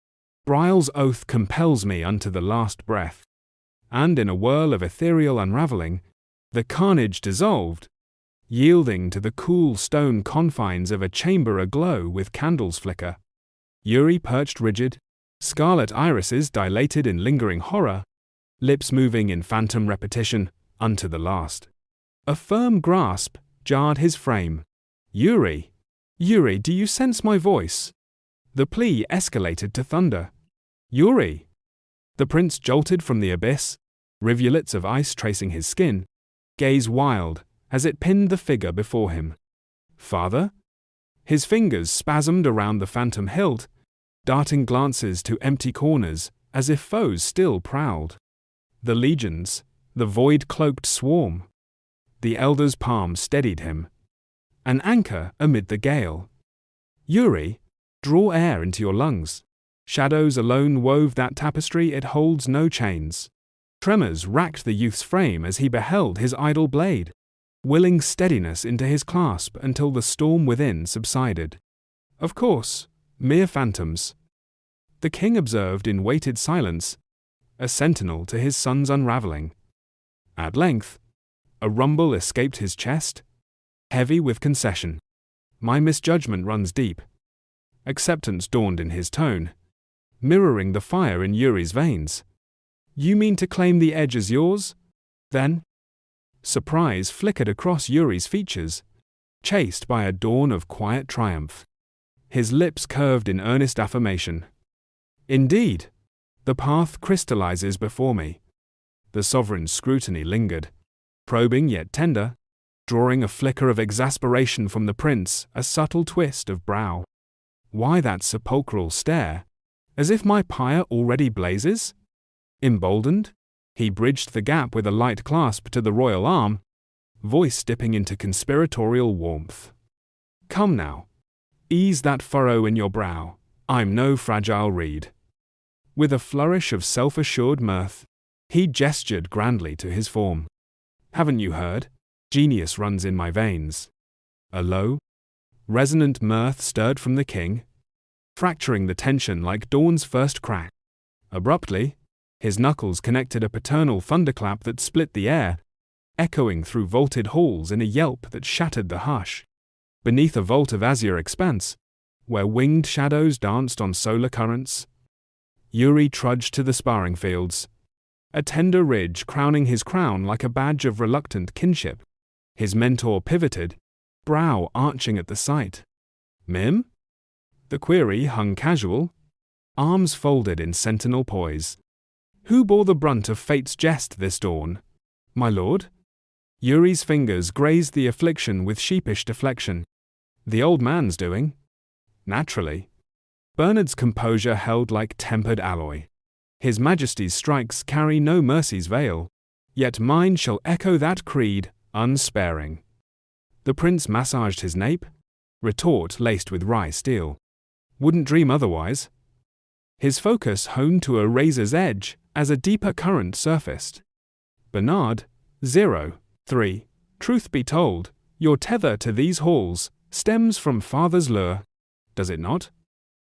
Briall's oath compels me unto the last breath. And in a whirl of ethereal unraveling, the carnage dissolved, yielding to the cool stone confines of a chamber aglow with candles flicker. Yuri perched rigid, scarlet irises dilated in lingering horror, lips moving in phantom repetition, unto the last. A firm grasp jarred his frame. Yuri, Yuri, do you sense my voice? The plea escalated to thunder. Yuri! The prince jolted from the abyss, rivulets of ice tracing his skin, gaze wild as it pinned the figure before him. Father? His fingers spasmed around the phantom hilt, darting glances to empty corners, as if foes still prowled. The legions, the void-cloaked swarm. The elder's palm steadied him. An anchor amid the gale. Yuri, draw air into your lungs. Shadows alone wove that tapestry, it holds no chains. Tremors racked the youth's frame as he beheld his idle blade, willing steadiness into his clasp until the storm within subsided. Of course, mere phantoms. The king observed in weighted silence, a sentinel to his son's unraveling. At length, a rumble escaped his chest, heavy with concession. My misjudgment runs deep. Acceptance dawned in his tone, mirroring the fire in Yuri's veins. You mean to claim the edge as yours? Then? Surprise flickered across Yuri's features, chased by a dawn of quiet triumph. His lips curved in earnest affirmation. Indeed, the path crystallizes before me. The sovereign's scrutiny lingered, probing yet tender, drawing a flicker of exasperation from the prince, a subtle twist of brow. Why that sepulchral stare, as if my pyre already blazes? Emboldened, he bridged the gap with a light clasp to the royal arm, voice dipping into conspiratorial warmth. Come now, ease that furrow in your brow, I'm no fragile reed. With a flourish of self-assured mirth, he gestured grandly to his form. Haven't you heard? Genius runs in my veins. A low, resonant mirth stirred from the king, fracturing the tension like dawn's first crack. Abruptly, his knuckles connected a paternal thunderclap that split the air, echoing through vaulted halls in a yelp that shattered the hush. Beneath a vault of azure expanse, where winged shadows danced on solar currents, Yuri trudged to the sparring fields, a tender ridge crowning his crown like a badge of reluctant kinship. His mentor pivoted, brow arching at the sight. Mim? The query hung casual, arms folded in sentinel poise. Who bore the brunt of fate's jest this dawn? My lord? Yuri's fingers grazed the affliction with sheepish deflection. The old man's doing. Naturally. Bernard's composure held like tempered alloy. His Majesty's strikes carry no mercy's veil, yet mine shall echo that creed, unsparing. The prince massaged his nape, retort laced with wry steel. Wouldn't dream otherwise. His focus honed to a razor's edge as a deeper current surfaced. Bernard, 03. Truth be told, your tether to these halls stems from father's lure, does it not?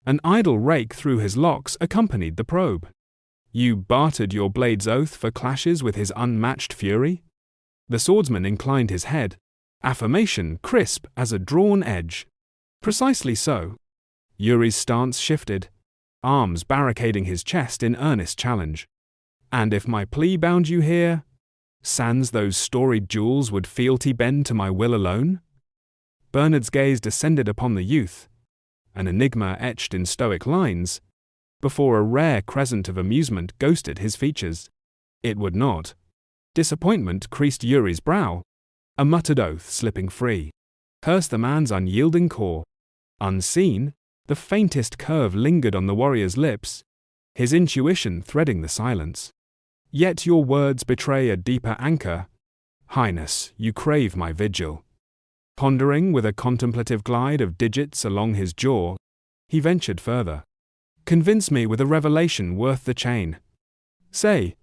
An idle rake through his locks accompanied the probe. You bartered your blade's oath for clashes with his unmatched fury? The swordsman inclined his head, affirmation crisp as a drawn edge. Precisely so. Yuri's stance shifted, arms barricading his chest in earnest challenge. And if my plea bound you here, sans those storied jewels would fealty bend to my will alone? Bernard's gaze descended upon the youth, an enigma etched in stoic lines, before a rare crescent of amusement ghosted his features. It would not. Disappointment creased Yuri's brow, a muttered oath slipping free. Cursed the man's unyielding core. Unseen, the faintest curve lingered on the warrior's lips, his intuition threading the silence. Yet your words betray a deeper anchor. Highness, you crave my vigil. Pondering with a contemplative glide of digits along his jaw, he ventured further. Convince me with a revelation worth the chain. Say,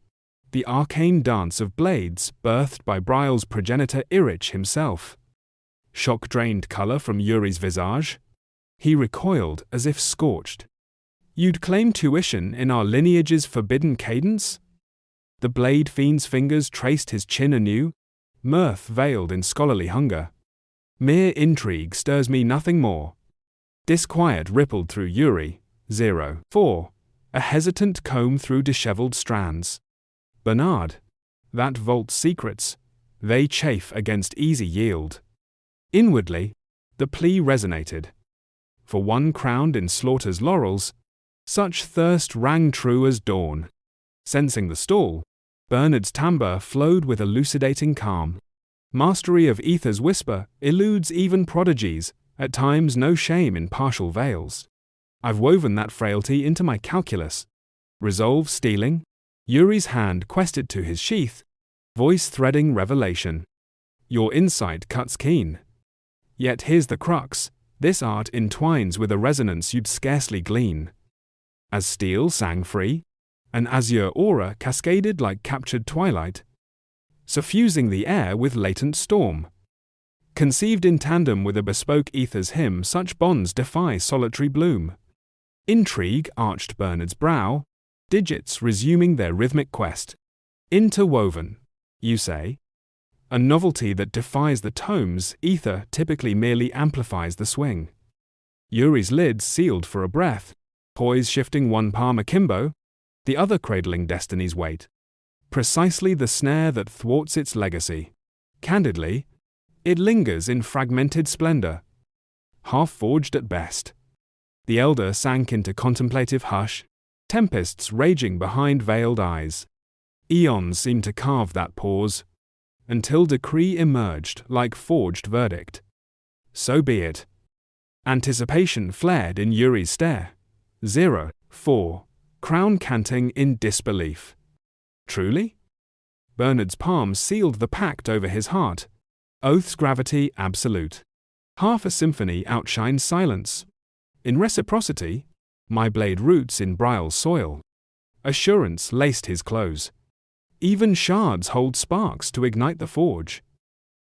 the arcane dance of blades birthed by Briall's progenitor Irich himself. Shock drained color from Yuri's visage. He recoiled as if scorched. You'd claim tuition in our lineage's forbidden cadence? The blade fiend's fingers traced his chin anew, mirth veiled in scholarly hunger. Mere intrigue stirs me nothing more. Disquiet rippled through Yuri, 04, a hesitant comb through disheveled strands. Bernard, that vault's secrets, they chafe against easy yield. Inwardly, the plea resonated. For one crowned in slaughter's laurels, such thirst rang true as dawn. Sensing the stall, Bernard's timbre flowed with elucidating calm. Mastery of ether's whisper eludes even prodigies, at times no shame in partial veils. I've woven that frailty into my calculus. Resolve stealing? Yuri's hand quested to his sheath, voice threading revelation. Your insight cuts keen. Yet here's the crux, this art entwines with a resonance you'd scarcely glean. As steel sang free, an azure aura cascaded like captured twilight, suffusing the air with latent storm. Conceived in tandem with a bespoke ether's hymn, such bonds defy solitary bloom. Intrigue arched Bernard's brow, digits resuming their rhythmic quest. Interwoven, you say? A novelty that defies the tomes, ether typically merely amplifies the swing. Yuri's lids sealed for a breath, poise shifting one palm akimbo, the other cradling destiny's weight. Precisely the snare that thwarts its legacy. Candidly, it lingers in fragmented splendor, half-forged at best. The elder sank into contemplative hush, tempests raging behind veiled eyes. Eons seemed to carve that pause, until decree emerged like forged verdict. So be it. Anticipation flared in Yuri's stare. 0-4, crown canting in disbelief. Truly? Bernard's palms sealed the pact over his heart. Oath's gravity absolute. Half a symphony outshines silence. In reciprocity, my blade roots in Briall's soil. Assurance laced his clothes. Even shards hold sparks to ignite the forge.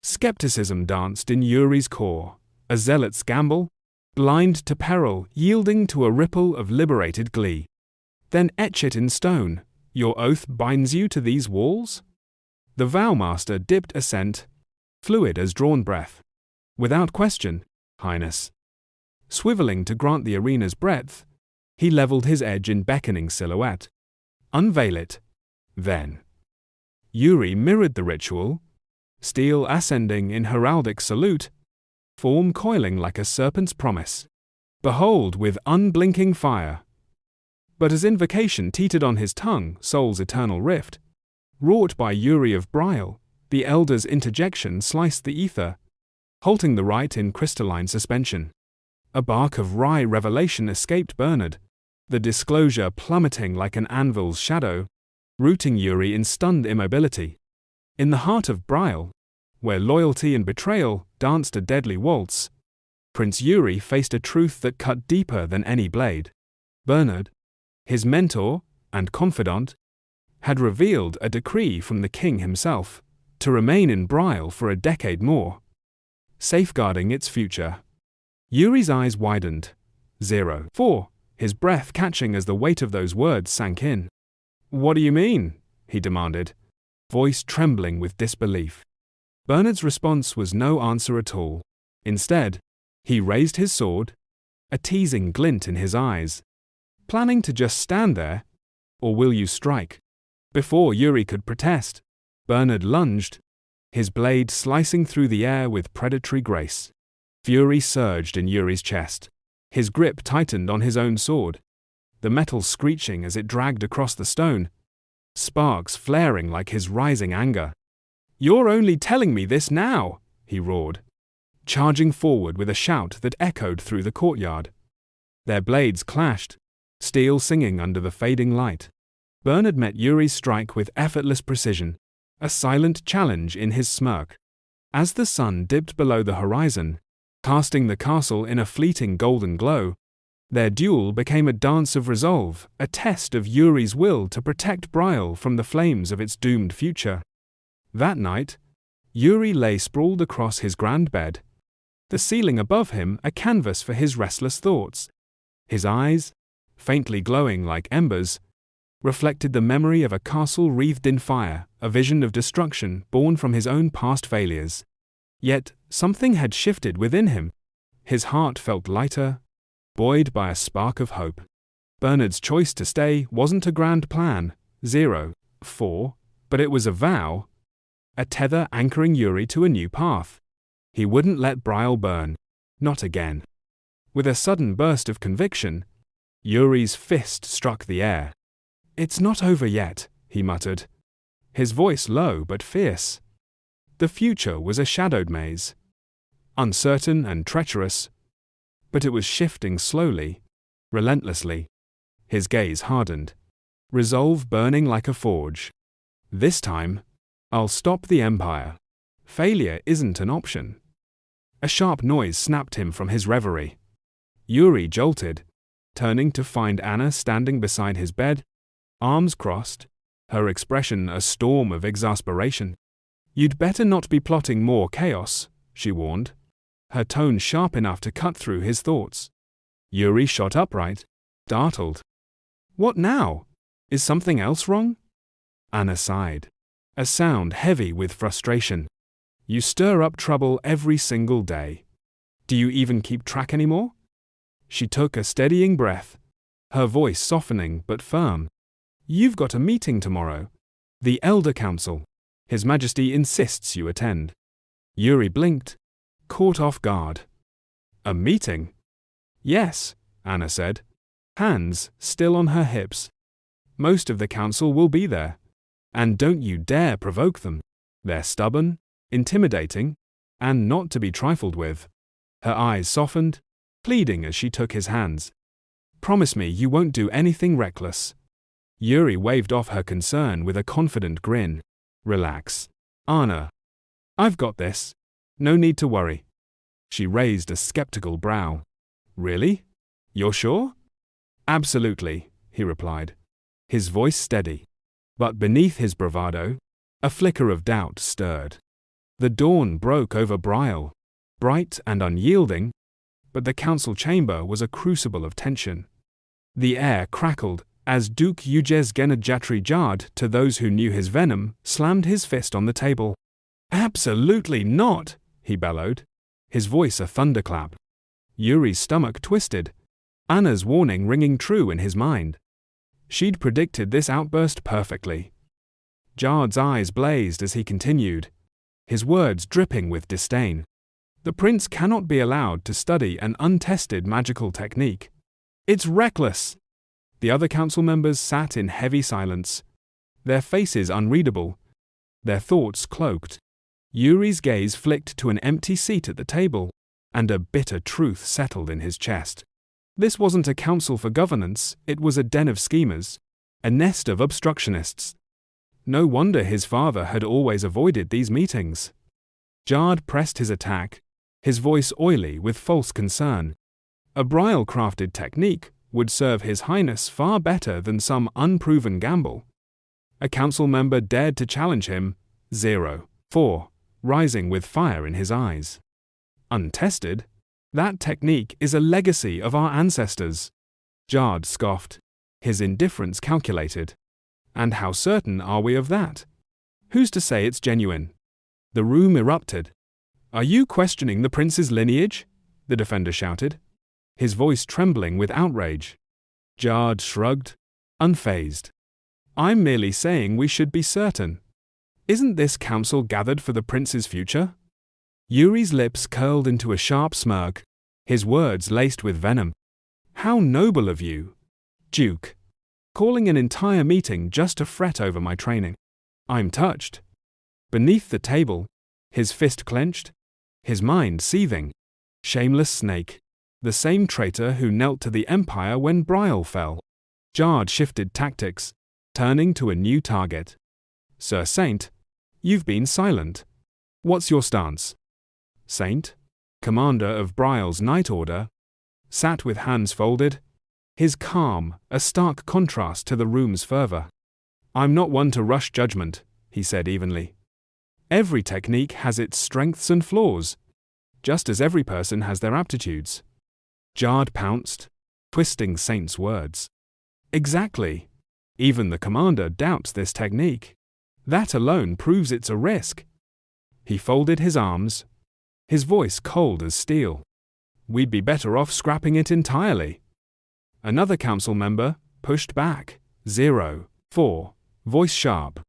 Skepticism danced in Yuri's core, a zealot's gamble, blind to peril, yielding to a ripple of liberated glee. Then etch it in stone. Your oath binds you to these walls? The vowmaster dipped assent, fluid as drawn breath. Without question, Highness. Swiveling to grant the arena's breadth, he leveled his edge in beckoning silhouette. Unveil it. Then. Yuri mirrored the ritual, steel ascending in heraldic salute, form coiling like a serpent's promise. Behold with unblinking fire. But as invocation teetered on his tongue, soul's eternal rift, wrought by Yuri of Briall, the elder's interjection sliced the ether, halting the rite in crystalline suspension. A bark of wry revelation escaped Bernard, the disclosure plummeting like an anvil's shadow, rooting Yuri in stunned immobility. In the heart of Briall, where loyalty and betrayal danced a deadly waltz, Prince Yuri faced a truth that cut deeper than any blade. Bernard, his mentor and confidant, had revealed a decree from the king himself to remain in Briall for a decade more, safeguarding its future. Yuri's eyes widened. 0-4, his breath catching as the weight of those words sank in. What do you mean? He demanded, voice trembling with disbelief. Bernard's response was no answer at all. Instead, he raised his sword, a teasing glint in his eyes. Planning to just stand there? Or will you strike? Before Yuri could protest, Bernard lunged, his blade slicing through the air with predatory grace. Fury surged in Yuri's chest. His grip tightened on his own sword, the metal screeching as it dragged across the stone, sparks flaring like his rising anger. You're only telling me this now, he roared, charging forward with a shout that echoed through the courtyard. Their blades clashed, steel singing under the fading light. Bernard met Yuri's strike with effortless precision, a silent challenge in his smirk. As the sun dipped below the horizon, casting the castle in a fleeting golden glow, their duel became a dance of resolve, a test of Yuri's will to protect Briall from the flames of its doomed future. That night, Yuri lay sprawled across his grand bed, the ceiling above him a canvas for his restless thoughts. His eyes, faintly glowing like embers, reflected the memory of a castle wreathed in fire, a vision of destruction born from his own past failures. Yet, something had shifted within him. His heart felt lighter, buoyed by a spark of hope. Bernard's choice to stay wasn't a grand plan, 0-4, but it was a vow, a tether anchoring Yuri to a new path. He wouldn't let Briall burn, not again. With a sudden burst of conviction, Yuri's fist struck the air. It's not over yet, he muttered, his voice low but fierce. The future was a shadowed maze. Uncertain and treacherous. But it was shifting slowly, relentlessly. His gaze hardened. Resolve burning like a forge. This time, I'll stop the Empire. Failure isn't an option. A sharp noise snapped him from his reverie. Yuri jolted, turning to find Anna standing beside his bed, arms crossed, her expression a storm of exasperation. "You'd better not be plotting more chaos," she warned, her tone sharp enough to cut through his thoughts. Yuri shot upright, startled. "What now? Is something else wrong?" Anna sighed, a sound heavy with frustration. "You stir up trouble every single day. Do you even keep track anymore?" She took a steadying breath, her voice softening but firm. "You've got a meeting tomorrow. The Elder Council. His Majesty insists you attend." Yuri blinked, caught off guard. "A meeting?" "Yes," Anna said, hands still on her hips. "Most of the council will be there. And don't you dare provoke them. They're stubborn, intimidating, and not to be trifled with." Her eyes softened, pleading as she took his hands. "Promise me you won't do anything reckless." Yuri waved off her concern with a confident grin. "Relax, Anna. I've got this. No need to worry." She raised a skeptical brow. "Really? You're sure?" "Absolutely," he replied, his voice steady. But beneath his bravado, a flicker of doubt stirred. The dawn broke over Briall, bright and unyielding, but the council chamber was a crucible of tension. The air crackled as Duke Genajatri jarred to those who knew his venom, slammed his fist on the table. "Absolutely not!" he bellowed, his voice a thunderclap. Yuri's stomach twisted, Anna's warning ringing true in his mind. She'd predicted this outburst perfectly. Jard's eyes blazed as he continued, his words dripping with disdain. "The prince cannot be allowed to study an untested magical technique. It's reckless." The other council members sat in heavy silence, their faces unreadable, their thoughts cloaked. Yuri's gaze flicked to an empty seat at the table, and a bitter truth settled in his chest. This wasn't a council for governance, it was a den of schemers, a nest of obstructionists. No wonder his father had always avoided these meetings. Jard pressed his attack, his voice oily with false concern. A Briall-crafted technique would serve His Highness far better than some unproven gamble. A council member dared to challenge him, 0-4, rising with fire in his eyes. "Untested? That technique is a legacy of our ancestors." Jard scoffed, his indifference calculated. "And how certain are we of that? Who's to say it's genuine?" The room erupted. "Are you questioning the prince's lineage?" the defender shouted, his voice trembling with outrage. Jard shrugged, unfazed. "I'm merely saying we should be certain. Isn't this council gathered for the prince's future?" Yuri's lips curled into a sharp smirk, his words laced with venom. "How noble of you, Duke, calling an entire meeting just to fret over my training. I'm touched." Beneath the table, his fist clenched, his mind seething. Shameless snake, the same traitor who knelt to the Empire when Briall fell. Jard shifted tactics, turning to a new target. "Sir Saint, you've been silent. What's your stance?" Saint, commander of Briall's Night Order, sat with hands folded, his calm a stark contrast to the room's fervor. "I'm not one to rush judgment," he said evenly. "Every technique has its strengths and flaws, just as every person has their aptitudes." Jard pounced, twisting Saint's words. "Exactly. Even the commander doubts this technique. That alone proves it's a risk." He folded his arms, his voice cold as steel. "We'd be better off scrapping it entirely." Another council member pushed back, 0-4, voice sharp.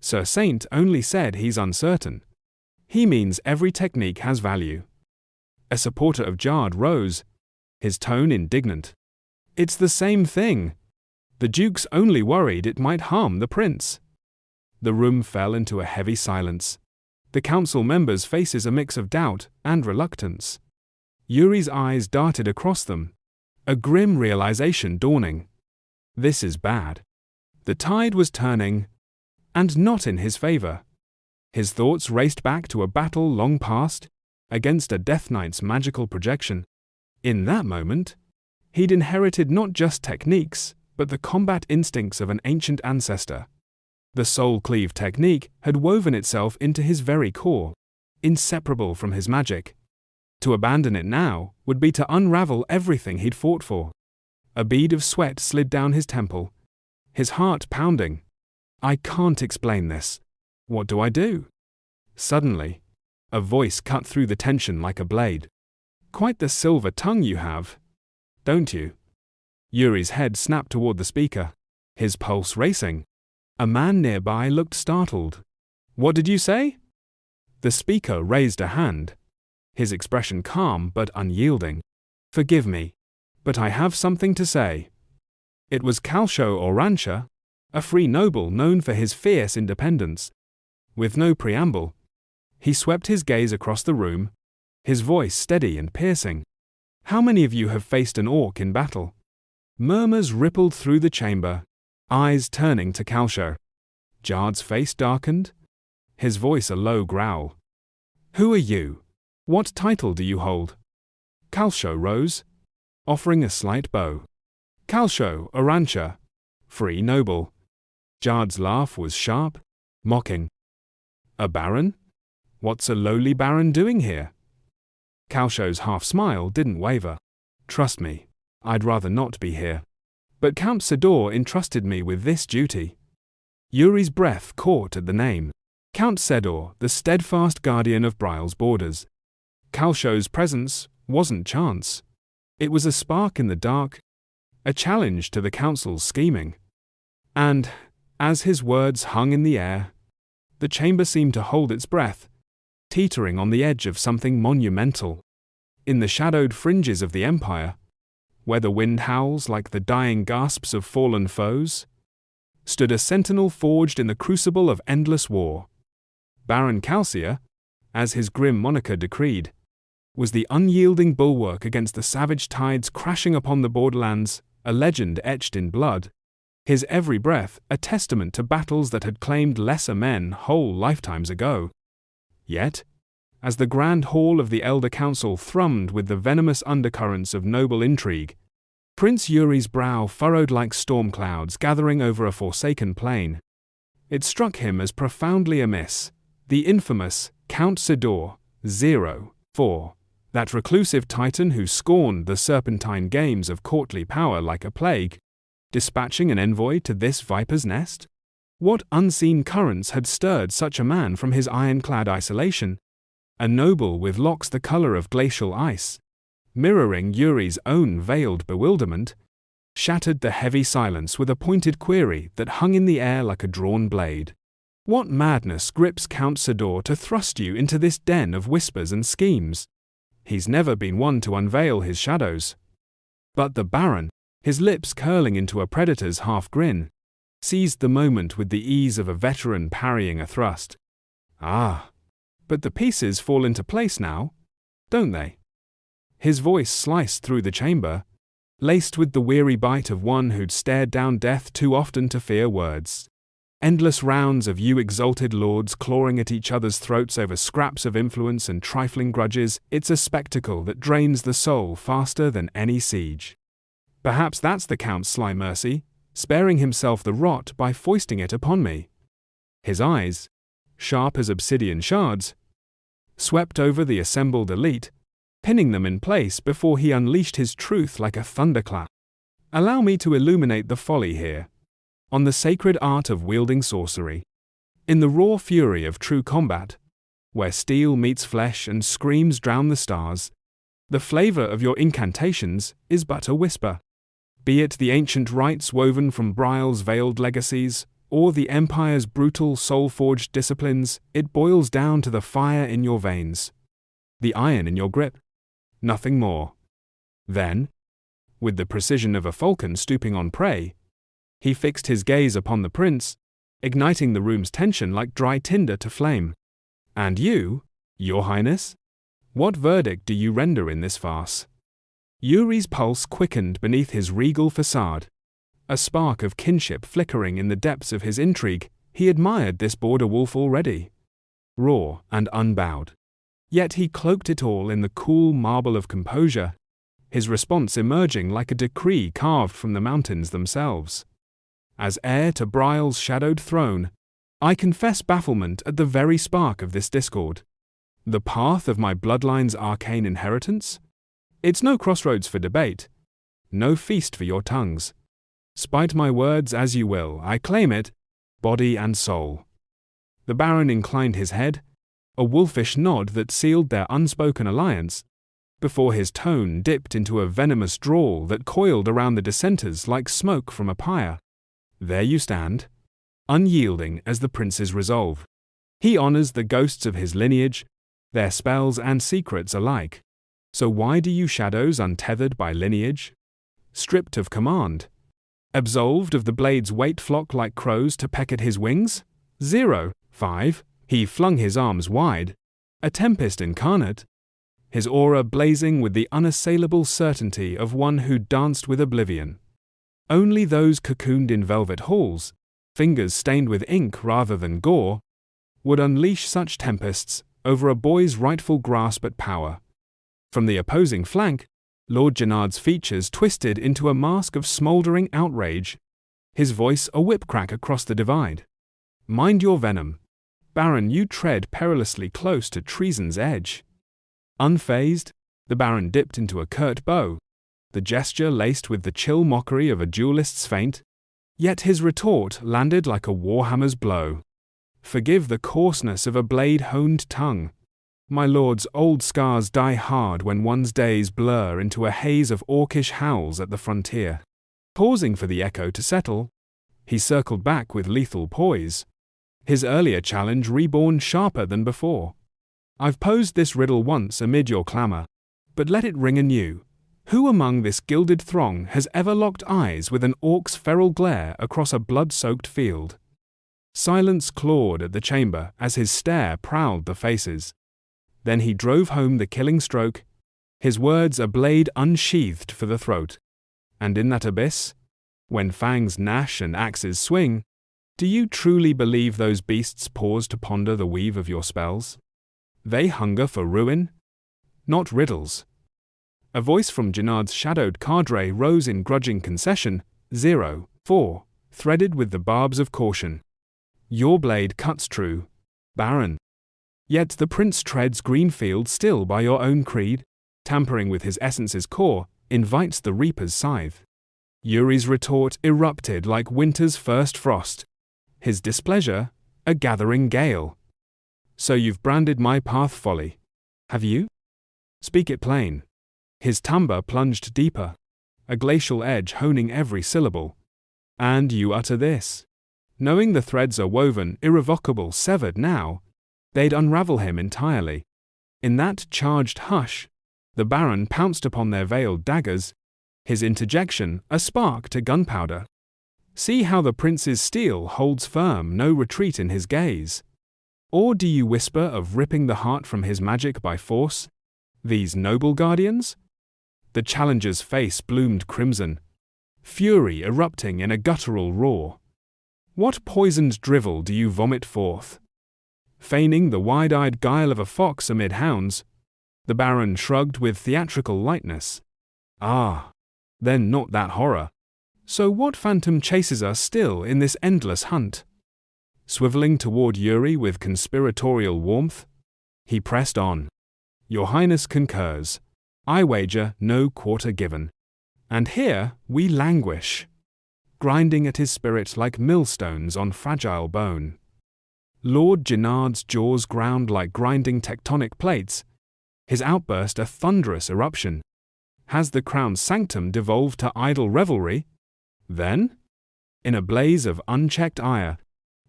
"Sir Saint only said he's uncertain. He means every technique has value." A supporter of Jard rose, his tone indignant. "It's the same thing. The Duke's only worried it might harm the prince." The room fell into a heavy silence. The council members' faces a mix of doubt and reluctance. Yuri's eyes darted across them, a grim realization dawning. This is bad. The tide was turning, and not in his favor. His thoughts raced back to a battle long past, against a Death Knight's magical projection. In that moment, he'd inherited not just techniques, but the combat instincts of an ancient ancestor. The soul cleave technique had woven itself into his very core, inseparable from his magic. To abandon it now would be to unravel everything he'd fought for. A bead of sweat slid down his temple, his heart pounding. I can't explain this. What do I do? Suddenly, a voice cut through the tension like a blade. Quite the silver tongue you have, don't you? Yuri's head snapped toward the speaker, his pulse racing. A man nearby looked startled. What did you say? The speaker raised a hand, his expression calm but unyielding. Forgive me, but I have something to say. It was Kalsho Orancha, a free noble known for his fierce independence. With no preamble, he swept his gaze across the room, his voice steady and piercing. How many of you have faced an orc in battle? Murmurs rippled through the chamber, eyes turning to Kalsho. Jard's face darkened, his voice a low growl. Who are you? What title do you hold? Kalsho rose, offering a slight bow. Kalsho Orancha, free noble. Jard's laugh was sharp, mocking. A baron? What's a lowly baron doing here? Kalsho's half-smile didn't waver. Trust me, I'd rather not be here. But Count Sidor entrusted me with this duty. Yuri's breath caught at the name. Count Sidor, the steadfast guardian of Briall's borders. Kalsho's presence wasn't chance. It was a spark in the dark, a challenge to the council's scheming. And, as his words hung in the air, the chamber seemed to hold its breath, teetering on the edge of something monumental. In the shadowed fringes of the empire, where the wind howls like the dying gasps of fallen foes, stood a sentinel forged in the crucible of endless war. Baron Calcia, as his grim moniker decreed, was the unyielding bulwark against the savage tides crashing upon the borderlands, a legend etched in blood. His every breath a testament to battles that had claimed lesser men whole lifetimes ago. Yet, as the grand hall of the Elder Council thrummed with the venomous undercurrents of noble intrigue, Prince Yuri's brow furrowed like storm clouds gathering over a forsaken plain. It struck him as profoundly amiss. The infamous Count Sidor, 04, that reclusive titan who scorned the serpentine games of courtly power like a plague, dispatching an envoy to this viper's nest? What unseen currents had stirred such a man from his ironclad isolation? A noble with locks the color of glacial ice, mirroring Yuri's own veiled bewilderment, shattered the heavy silence with a pointed query that hung in the air like a drawn blade. What madness grips Count Sidor to thrust you into this den of whispers and schemes? He's never been one to unveil his shadows. But the Baron, his lips curling into a predator's half-grin, seized the moment with the ease of a veteran parrying a thrust. Ah, but the pieces fall into place now, don't they? His voice sliced through the chamber, laced with the weary bite of one who'd stared down death too often to fear words. Endless rounds of you exalted lords clawing at each other's throats over scraps of influence and trifling grudges, it's a spectacle that drains the soul faster than any siege. Perhaps that's the Count's sly mercy, sparing himself the rot by foisting it upon me. His eyes, sharp as obsidian shards, swept over the assembled elite, pinning them in place before he unleashed his truth like a thunderclap. Allow me to illuminate the folly here, on the sacred art of wielding sorcery. In the raw fury of true combat, where steel meets flesh and screams drown the stars, the flavor of your incantations is but a whisper. Be it the ancient rites woven from Briall's veiled legacies, or the Empire's brutal soul-forged disciplines, it boils down to the fire in your veins, the iron in your grip, nothing more. Then, with the precision of a falcon stooping on prey, he fixed his gaze upon the prince, igniting the room's tension like dry tinder to flame. And you, Your Highness? What verdict do you render in this farce? Yuri's pulse quickened beneath his regal facade. A spark of kinship flickering in the depths of his intrigue, he admired this border wolf already. Raw and unbowed. Yet he cloaked it all in the cool marble of composure, his response emerging like a decree carved from the mountains themselves. As heir to Briall's shadowed throne, I confess bafflement at the very spark of this discord. The path of my bloodline's arcane inheritance? It's no crossroads for debate, no feast for your tongues. Spite my words as you will, I claim it, body and soul. The Baron inclined his head, a wolfish nod that sealed their unspoken alliance, before his tone dipped into a venomous drawl that coiled around the dissenters like smoke from a pyre. There you stand, unyielding as the prince's resolve. He honors the ghosts of his lineage, their spells and secrets alike. So why do you shadows untethered by lineage? Stripped of command? Absolved of the blade's weight flock like crows to peck at his wings? 5. He flung his arms wide, a tempest incarnate, his aura blazing with the unassailable certainty of one who danced with oblivion. Only those cocooned in velvet halls, fingers stained with ink rather than gore, would unleash such tempests over a boy's rightful grasp at power. From the opposing flank, Lord Gennard's features twisted into a mask of smouldering outrage, his voice a whip-crack across the divide. Mind your venom. Baron, you tread perilously close to treason's edge. Unfazed, the Baron dipped into a curt bow, the gesture laced with the chill mockery of a duelist's feint, yet his retort landed like a warhammer's blow. Forgive the coarseness of a blade-honed tongue. My lord's old scars die hard when one's days blur into a haze of orcish howls at the frontier. Pausing for the echo to settle, he circled back with lethal poise, his earlier challenge reborn sharper than before. I've posed this riddle once amid your clamour, but let it ring anew. Who among this gilded throng has ever locked eyes with an orc's feral glare across a blood-soaked field? Silence clawed at the chamber as his stare prowled the faces. Then he drove home the killing stroke, his words a blade unsheathed for the throat. And in that abyss, when fangs gnash and axes swing, do you truly believe those beasts pause to ponder the weave of your spells? They hunger for ruin, not riddles. A voice from Gennard's shadowed cadre rose in grudging concession, 4, threaded with the barbs of caution. Your blade cuts true, Baron. Yet the prince treads green field still by your own creed, tampering with his essence's core, invites the reaper's scythe. Yuri's retort erupted like winter's first frost, his displeasure a gathering gale. So you've branded my path folly, have you? Speak it plain. His timbre plunged deeper, a glacial edge honing every syllable. And you utter this, knowing the threads are woven, irrevocable, severed now, they'd unravel him entirely. In that charged hush, the Baron pounced upon their veiled daggers, his interjection a spark to gunpowder. See how the prince's steel holds firm, no retreat in his gaze. Or do you whisper of ripping the heart from his magic by force? These noble guardians? The challenger's face bloomed crimson, fury erupting in a guttural roar. What poisoned drivel do you vomit forth? Feigning the wide-eyed guile of a fox amid hounds, the Baron shrugged with theatrical lightness. Ah, then not that horror. So what phantom chases us still in this endless hunt? Swiveling toward Yuri with conspiratorial warmth, he pressed on. Your Highness concurs. I wager no quarter given. And here we languish, grinding at his spirit like millstones on fragile bone. Lord Gennard's jaws ground like grinding tectonic plates, his outburst a thunderous eruption. Has the crown's sanctum devolved to idle revelry? Then, in a blaze of unchecked ire,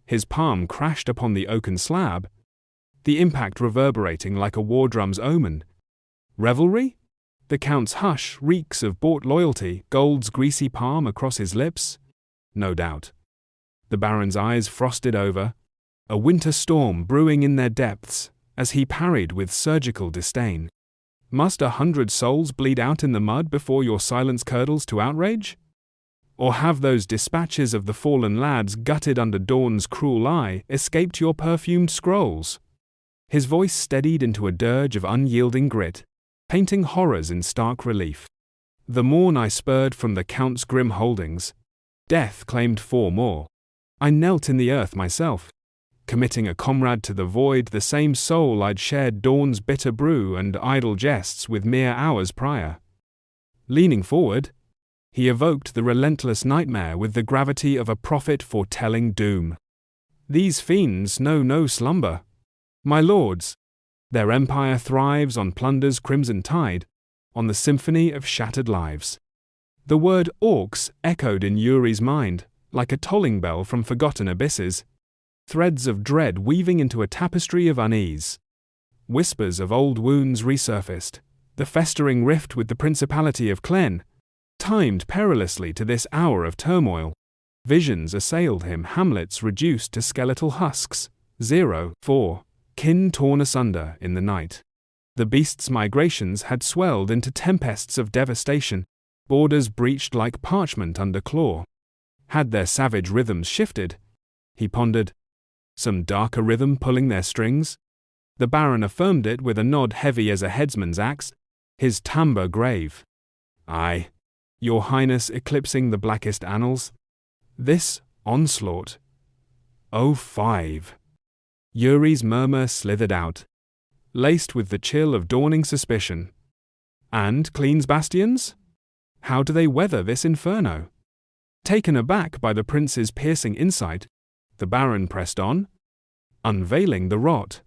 his palm crashed upon the oaken slab, the impact reverberating like a war drum's omen. Revelry? The Count's hush reeks of bought loyalty, gold's greasy palm across his lips? No doubt. The Baron's eyes frosted over, a winter storm brewing in their depths, as he parried with surgical disdain. Must 100 souls bleed out in the mud before your silence curdles to outrage? Or have those dispatches of the fallen lads gutted under dawn's cruel eye escaped your perfumed scrolls? His voice steadied into a dirge of unyielding grit, painting horrors in stark relief. The morn I spurred from the Count's grim holdings. Death claimed 4 more. I knelt in the earth myself, committing a comrade to the void, the same soul I'd shared dawn's bitter brew and idle jests with mere hours prior. Leaning forward, he evoked the relentless nightmare with the gravity of a prophet foretelling doom. These fiends know no slumber. My lords, their empire thrives on plunder's crimson tide, on the symphony of shattered lives. The word orcs echoed in Yuri's mind, like a tolling bell from forgotten abysses, threads of dread weaving into a tapestry of unease. Whispers of old wounds resurfaced, the festering rift with the Principality of Klen, timed perilously to this hour of turmoil. Visions assailed him, hamlets reduced to skeletal husks, 0-4, kin torn asunder in the night. The beast's migrations had swelled into tempests of devastation, borders breached like parchment under claw. Had their savage rhythms shifted? He pondered. Some darker rhythm pulling their strings? The Baron affirmed it with a nod heavy as a headsman's axe, his timbre grave. Aye, your highness eclipsing the blackest annals. This onslaught. 05. Yuri's murmur slithered out, laced with the chill of dawning suspicion. And Clean's bastions? How do they weather this inferno? Taken aback by the prince's piercing insight, the Baron pressed on, unveiling the rot.